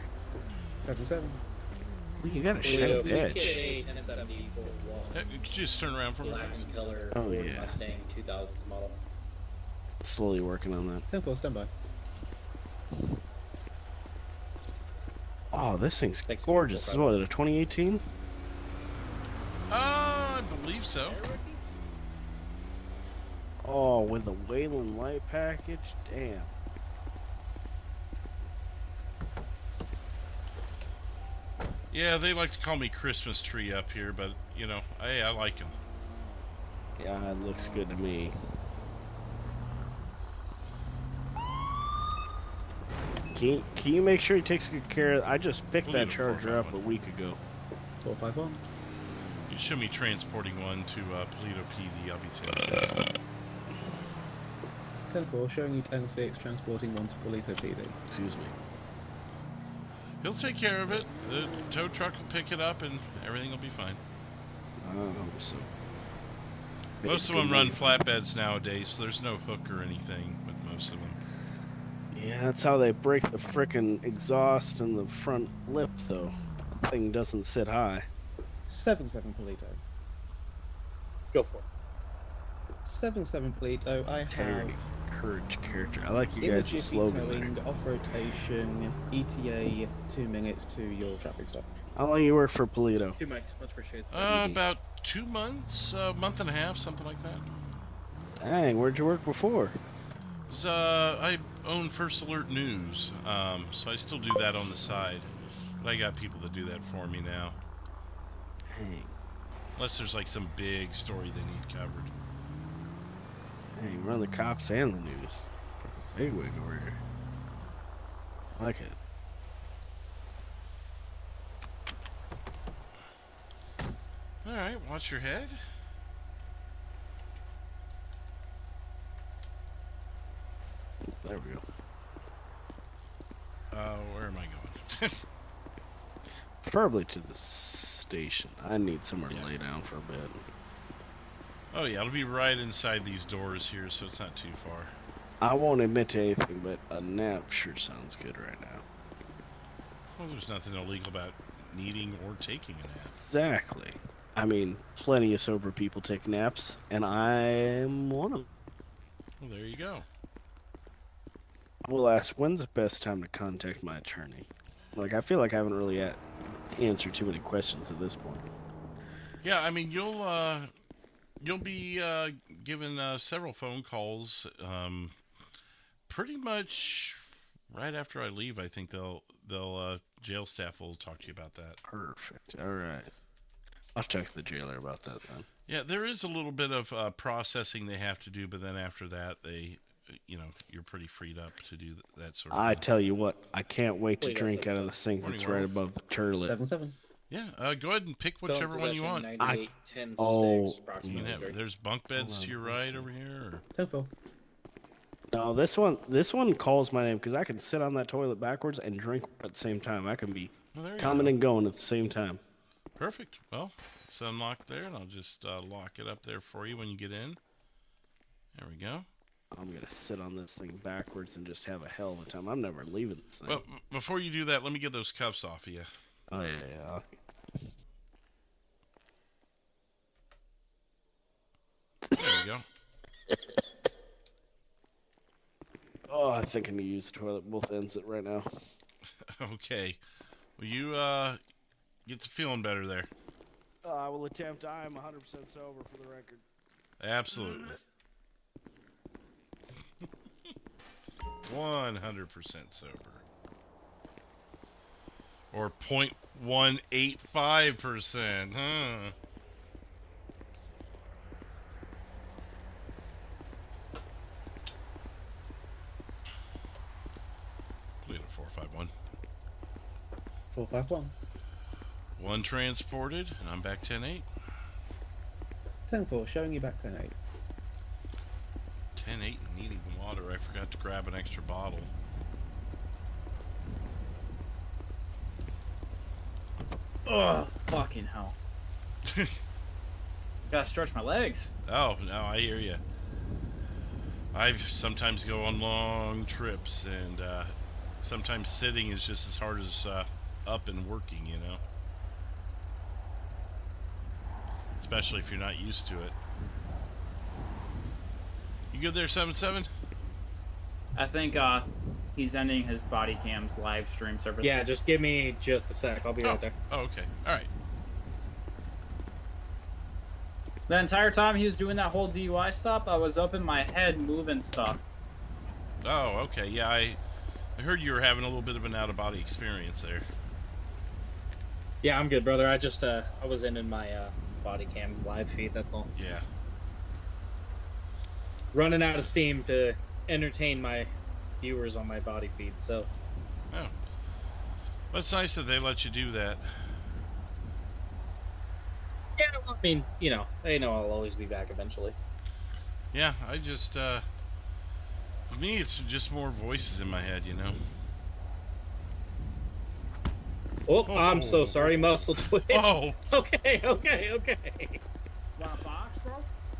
77. Well, you got a Paleto, sharp we get edge. a 1070 for Could you just turn around for me? black please? color Oh, Ford yeah. Mustang 2000 model. Slowly working on that. 10-4, stand by. Oh, this thing's gorgeous. Is what, a 2018? I believe so. Oh, with the Wayland light package? Damn. Yeah, they like to call me Christmas tree up here, but, you know, hey, I like them. Yeah, it looks good to me. Can you make sure he takes good care of... I just picked that Charger up a week ago. 451. You show me transporting one to Paleto PD, I'll be 10-4, showing you 10-6, transporting one to Paleto PD. Excuse me. He'll take care of it. The tow truck will pick it up and everything will be fine. I hope so. Most of them run flatbeds nowadays, so there's no hook or anything with most of them. Yeah, that's how they break the frickin' exhaust and the front lip, though. The thing doesn't sit high. 7-7 Paleto. Go for it. 7-7 Paleto. I have courage character. I like you guys' slogan there. Off rotation, ETA 2 minutes to your traffic stop. How long you work for Paleto? 2 mics, much appreciated. About 2 months, a month and a half, something like that. Dang, where'd you work before? I own First Alert News, so I still do that on the side. But I got people that do that for me now. Dang. Unless there's like some big story they need covered. Hey, run the cops and the news. Big wig over here. I like it. Alright, watch your head. There we go. Where am I going? Preferably to the station. I need somewhere to lay down for a bit. Oh yeah, it'll be right inside these doors here, so it's not too far. I won't admit to anything, but a nap sure sounds good right now. Well, there's nothing illegal about needing or taking a nap. Exactly. I mean, plenty of sober people take naps, and I'm one of them. Well, there you go. I will ask, when's the best time to contact my attorney? Like, I feel like I haven't really answered too many questions at this point. Yeah, I mean, you'll be given several phone calls. Pretty much right after I leave, I think they'll jail staff will talk to you about that. Perfect. All right. I'll check the jailer about that then. Yeah, there is a little bit of processing they have to do, but then after that, you're pretty freed up to do that sort of thing. I tell you what, I can't wait to drink out of the sink that's right above the turlet. 7-7. Yeah, go ahead and pick whichever one you want. 98, 10, Oh, 6, approximately. There's bunk beds to your right over here. 10-4. No, this one calls my name because I can sit on that toilet backwards and drink at the same time. I can be coming and going at the same time. Perfect. Well, it's unlocked there, and I'll just lock it up there for you when you get in. There we go. I'm going to sit on this thing backwards and just have a hell of a time. I'm never leaving this thing. Well, before you do that, let me get those cuffs off of you. Oh, yeah. There you go. Oh, I think I need to use the toilet both ends it right now. Okay. Well, you get to feeling better there. I will attempt. I am 100% sober for the record. Absolutely. 100% sober. Or 0.185%, huh? Paleto 451. 451. One transported, and I'm back 10-8. 10-4, showing you back 10-8. 10-8 and needing water. I forgot to grab an extra bottle. Oh, fucking hell. Gotta stretch my legs. Oh, no, I hear you. I sometimes go on long trips, and sometimes sitting is just as hard as up and working, you know? Especially if you're not used to it. You good there, 7-7? I think He's ending his body cam's live stream service. Yeah, just give me just a sec. I'll be right there. Oh, okay. All right. The entire time he was doing that whole DUI stop, I was up in my head moving stuff. Oh, okay. Yeah, I heard you were having a little bit of an out-of-body experience there. Yeah, I'm good, brother. I just I was in my body cam live feed. That's all. Yeah. Running out of steam to entertain my viewers on my body feed. So. Oh. Well, it's nice that they let you do that. Yeah, well, I mean, you know, they know I'll always be back eventually. Yeah, I just, for me, it's just more voices in my head, you know? Oh, I'm so sorry, muscle twitch. Oh. Okay. Want a box, bro?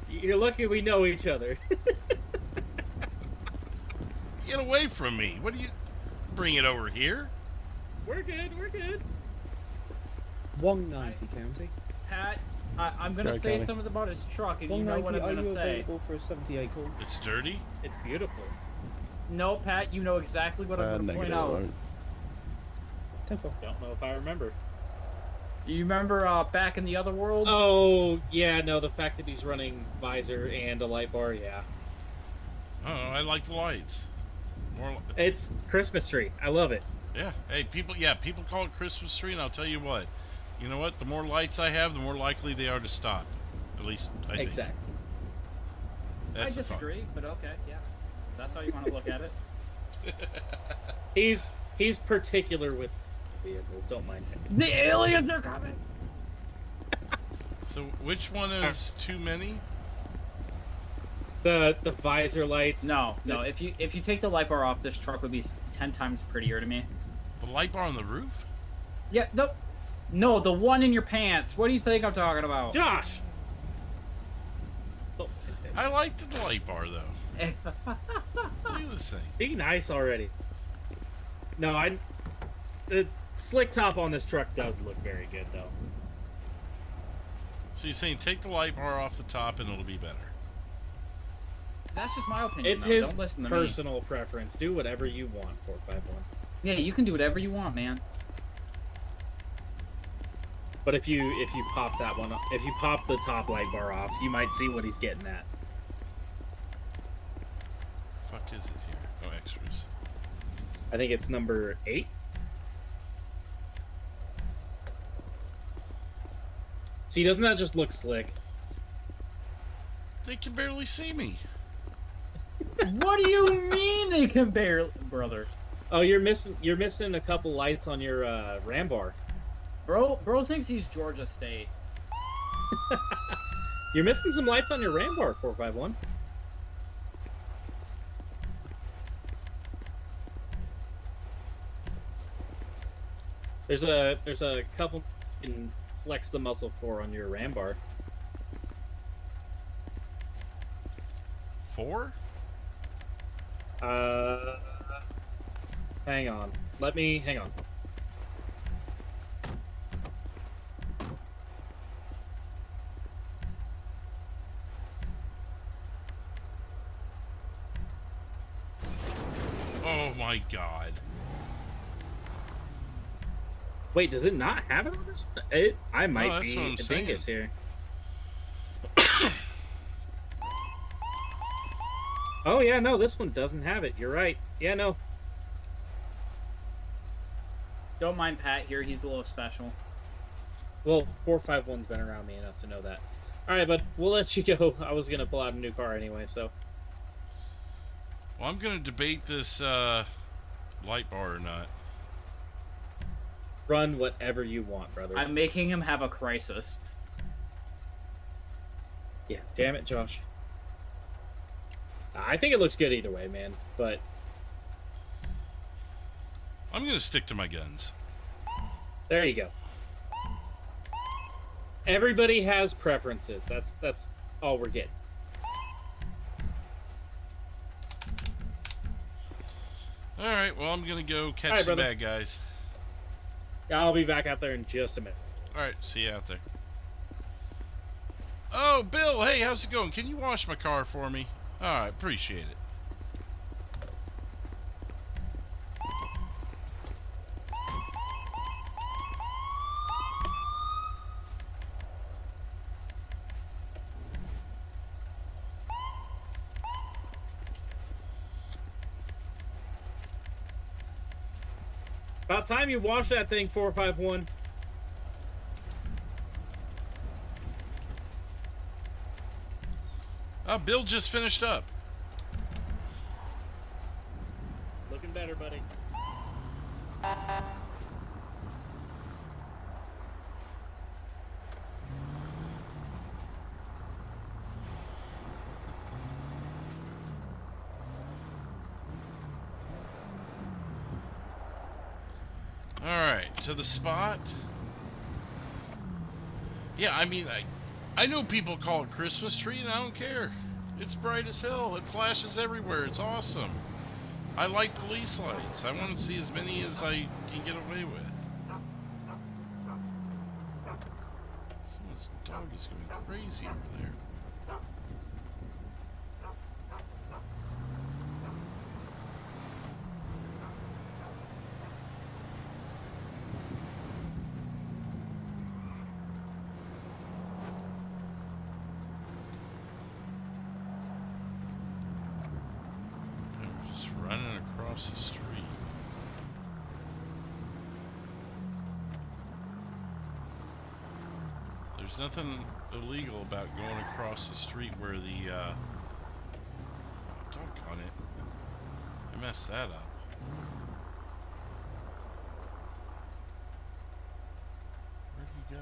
You're lucky we know each other. Get away from me. What do you... Bring it over here? We're good. 190 county. Pat, I'm going to say something about his truck, and you know what I'm going to say. Are you available for a 78 call? It's dirty? It's beautiful. No, Pat, you know exactly what I'm going to point out. Don't know if I remember. You remember back in the other world? Oh, yeah, no, the fact that he's running visor and a light bar, yeah. Oh, I like the lights. More. It's Christmas tree. I love it. Yeah. Hey, people call it Christmas tree, and I'll tell you what. You know what? The more lights I have, the more likely they are to stop. At least I think. Exactly. I disagree, but okay, yeah. That's how you want to look at it. He's particular with vehicles, don't mind him. The aliens are coming! So which one is too many? The visor lights. No. If you take the light bar off, this truck would be 10 times prettier to me. The light bar on the roof? Yeah, no, the one in your pants. What do you think I'm talking about? Josh! I liked the light bar, though. Look at this thing. Be nice already. No, the slick top on this truck does look very good, though. So you're saying take the light bar off the top and it'll be better? That's just my opinion. It's though. his Don't listen to personal me. preference. Do whatever you want, 451. Yeah, you can do whatever you want, man. But if you pop that one, if you pop the top light bar off, you might see what he's getting at. Fuck is it here? Oh, extras. I think it's number 8. See, doesn't that just look slick? They can barely see me. What do you mean they can barely, brother? Oh, you're missing a couple lights on your ram bar. Bro thinks he's Georgia State. You're missing some lights on your ram bar, 451. There's a couple you can flex the muscle for on your ram bar. 4? Hang on. Hang on. Oh my god. Wait, does it not have it on this? I might be a dingus here. Oh yeah, no, this one doesn't have it. You're right. Yeah, no. Don't mind Pat here. He's a little special. Well, 451's been around me enough to know that. All right, but we'll let you go. I was gonna pull out a new car anyway, so. Well, I'm gonna debate this light bar or not. Run whatever you want, brother. I'm making him have a crisis. Yeah, damn it, Josh. I think it looks good either way, man, but... I'm gonna stick to my guns. There you go. Everybody has preferences. That's all we're getting. Alright, well, I'm gonna go catch the bad guys. Yeah, I'll be back out there in just a minute. Alright, see you out there. Oh, Bill, hey, how's it going? Can you wash my car for me? Alright, appreciate it. About time you wash that thing, 451. Bill just finished up. Looking better, buddy. Alright, to the spot. Yeah, I mean, I know people call it Christmas tree, and I don't care. It's bright as hell. It flashes everywhere. It's awesome. I like police lights. I want to see as many as I can get away with. Someone's dog is going crazy over there. Running across the street. There's nothing illegal about going across the street where the oh, doggone it. I messed that up. Where'd he go?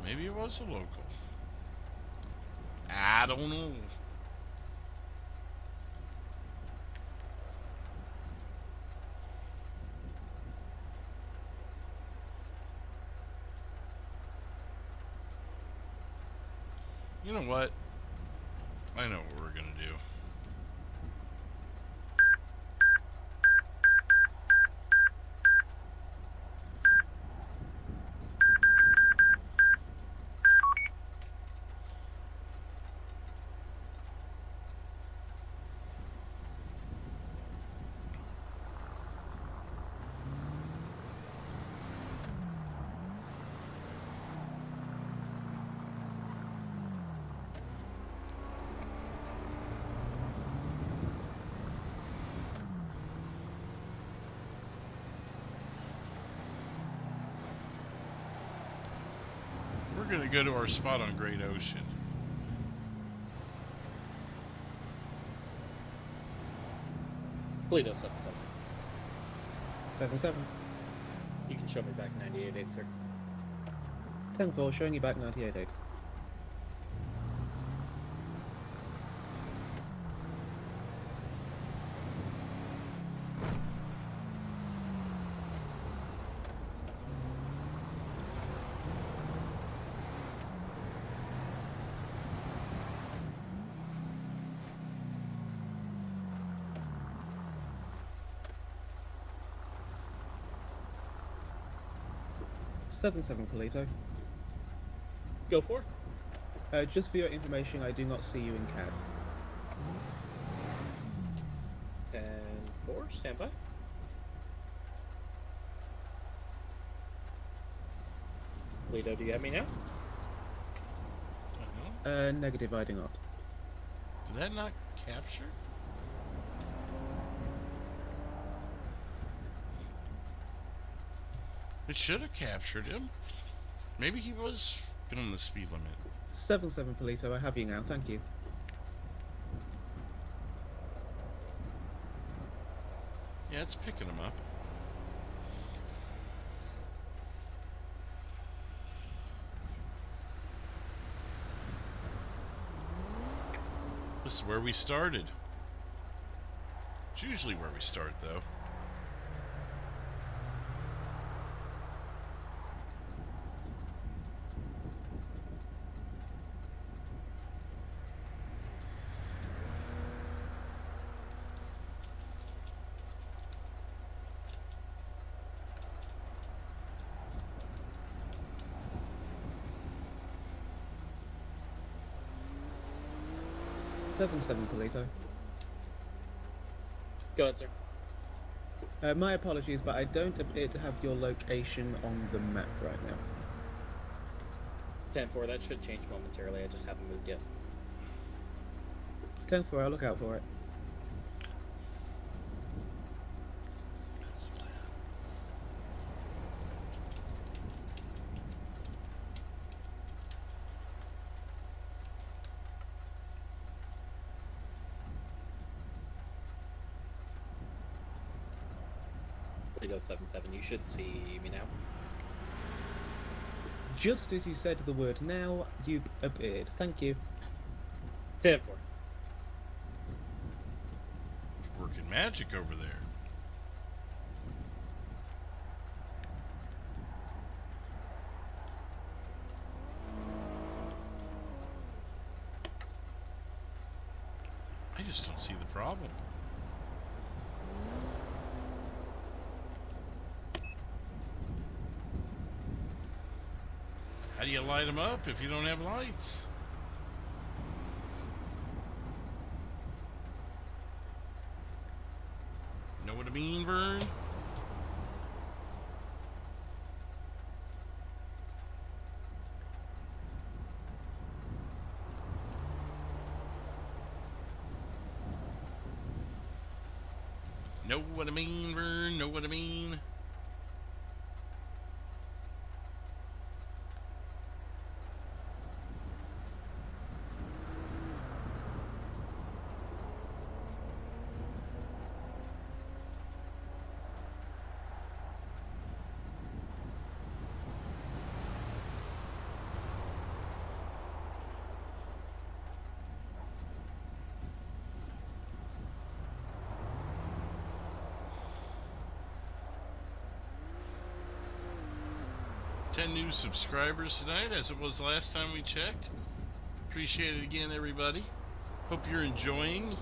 Maybe it was a local. I don't know. You know what? I know what we're gonna do. We're going to go to our spot on Great Ocean. Paleto 77. 77. You can show me back 98.8, sir. 10-4, showing you back 98.8. Seven Paleto. Go for it. Just for your information, I do not see you in CAD. 10-4, stand by. Paleto, do you have me now? Negative, I do not. Did that not capture? It should have captured him. Maybe he was on the speed limit. 7-7 Paleto, I have you now, thank you. Yeah, it's picking him up. This is where we started. It's usually where we start, though. Seven Paleto. Go ahead, sir. My apologies, but I don't appear to have your location on the map right now. 10-4, that should change momentarily. I just haven't moved yet. 10-4, I'll look out for it. Go 7-7. You should see me now. Just as you said the word now, you appeared. Thank you. 10-4. Working magic over there. I just don't see the problem. How do you light them up if you don't have lights? Know what I mean, Vern? Know what I mean, Vern? Know what I mean? New subscribers tonight, as it was last time we checked. Appreciate it again, everybody. Hope you're enjoying.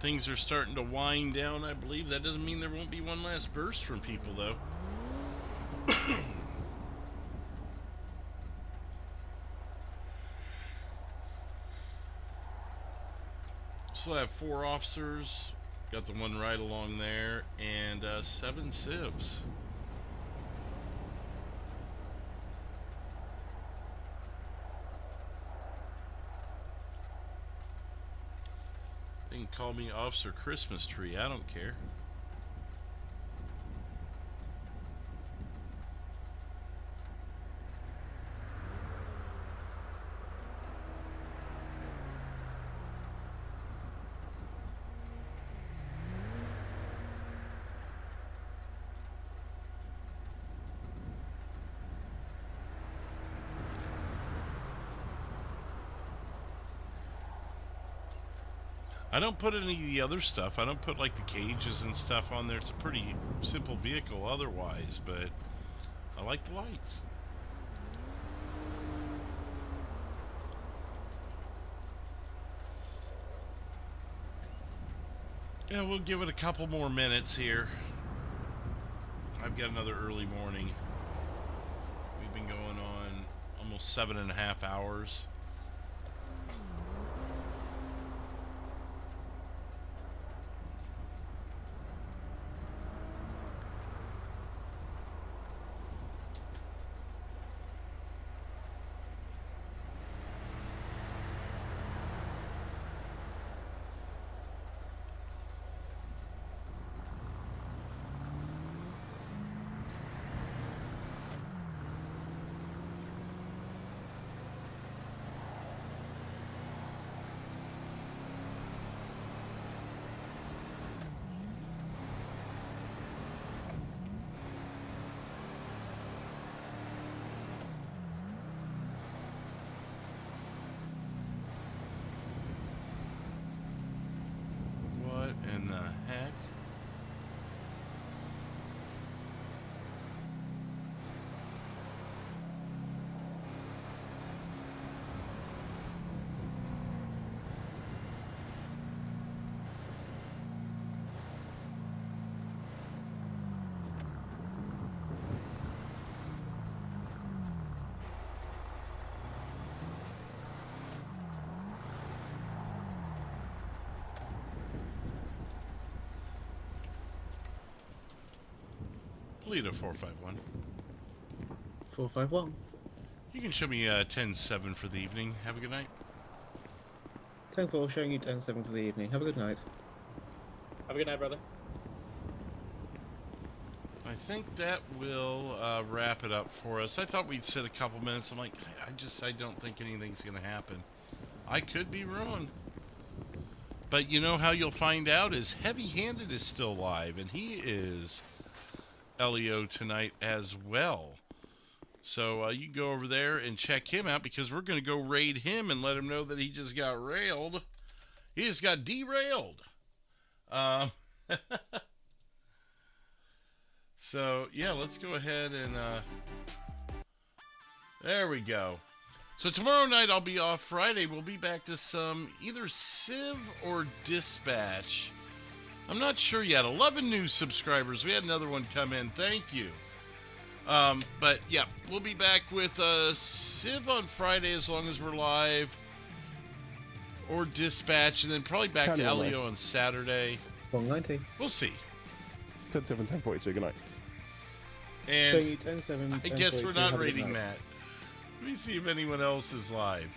Things are starting to wind down, I believe. That doesn't mean there won't be one last burst from people, though. Still have 4 officers. Got the one right along there, and 7 civs. They can call me Officer Christmas Tree, I don't care. I don't put any of the other stuff. I don't put like the cages and stuff on there. It's a pretty simple vehicle otherwise, but I like the lights. Yeah, we'll give it a couple more minutes here. I've got another early morning. We've been going on almost 7.5 hours. Paleto 451. 451. You can show me 10-7 for the evening. Have a good night. 10-4, showing you 10-7 for the evening. Have a good night. Have a good night, brother. I think that will wrap it up for us. I thought we'd sit a couple minutes. I'm like, I don't think anything's going to happen. I could be wrong. But you know how you'll find out is Heavy Handed is still live, and he is LEO tonight as well. So you can go over there and check him out because we're going to go raid him and let him know that he just got railed. He just got derailed. So, yeah, let's go ahead and, there we go. So tomorrow night I'll be off. Friday we'll be back to some either Civ or Dispatch. I'm not sure yet. 11 new subscribers. We had another one come in. Thank you. But, yeah, we'll be back with Civ on Friday as long as we're live. Or Dispatch, and then probably back to LEO on Saturday. 190. We'll see. 10-7, 10-42, good night. And 10-7, I guess we're not rating Matt. Let me see if anyone else is live.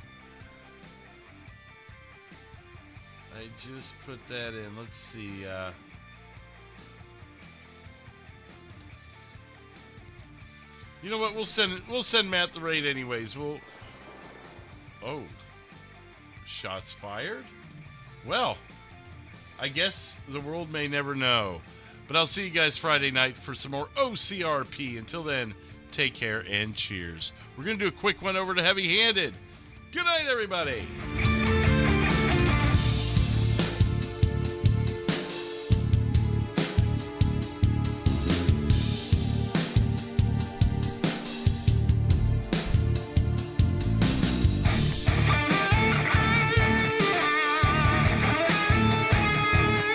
I just put that in. Let's see. You know what? We'll send Matt the raid anyways. Oh. Shots fired? Well, I guess the world may never know. But I'll see you guys Friday night for some more OCRP. Until then, take care and cheers. We're going to do a quick one over to Heavy Handed. Good night, everybody.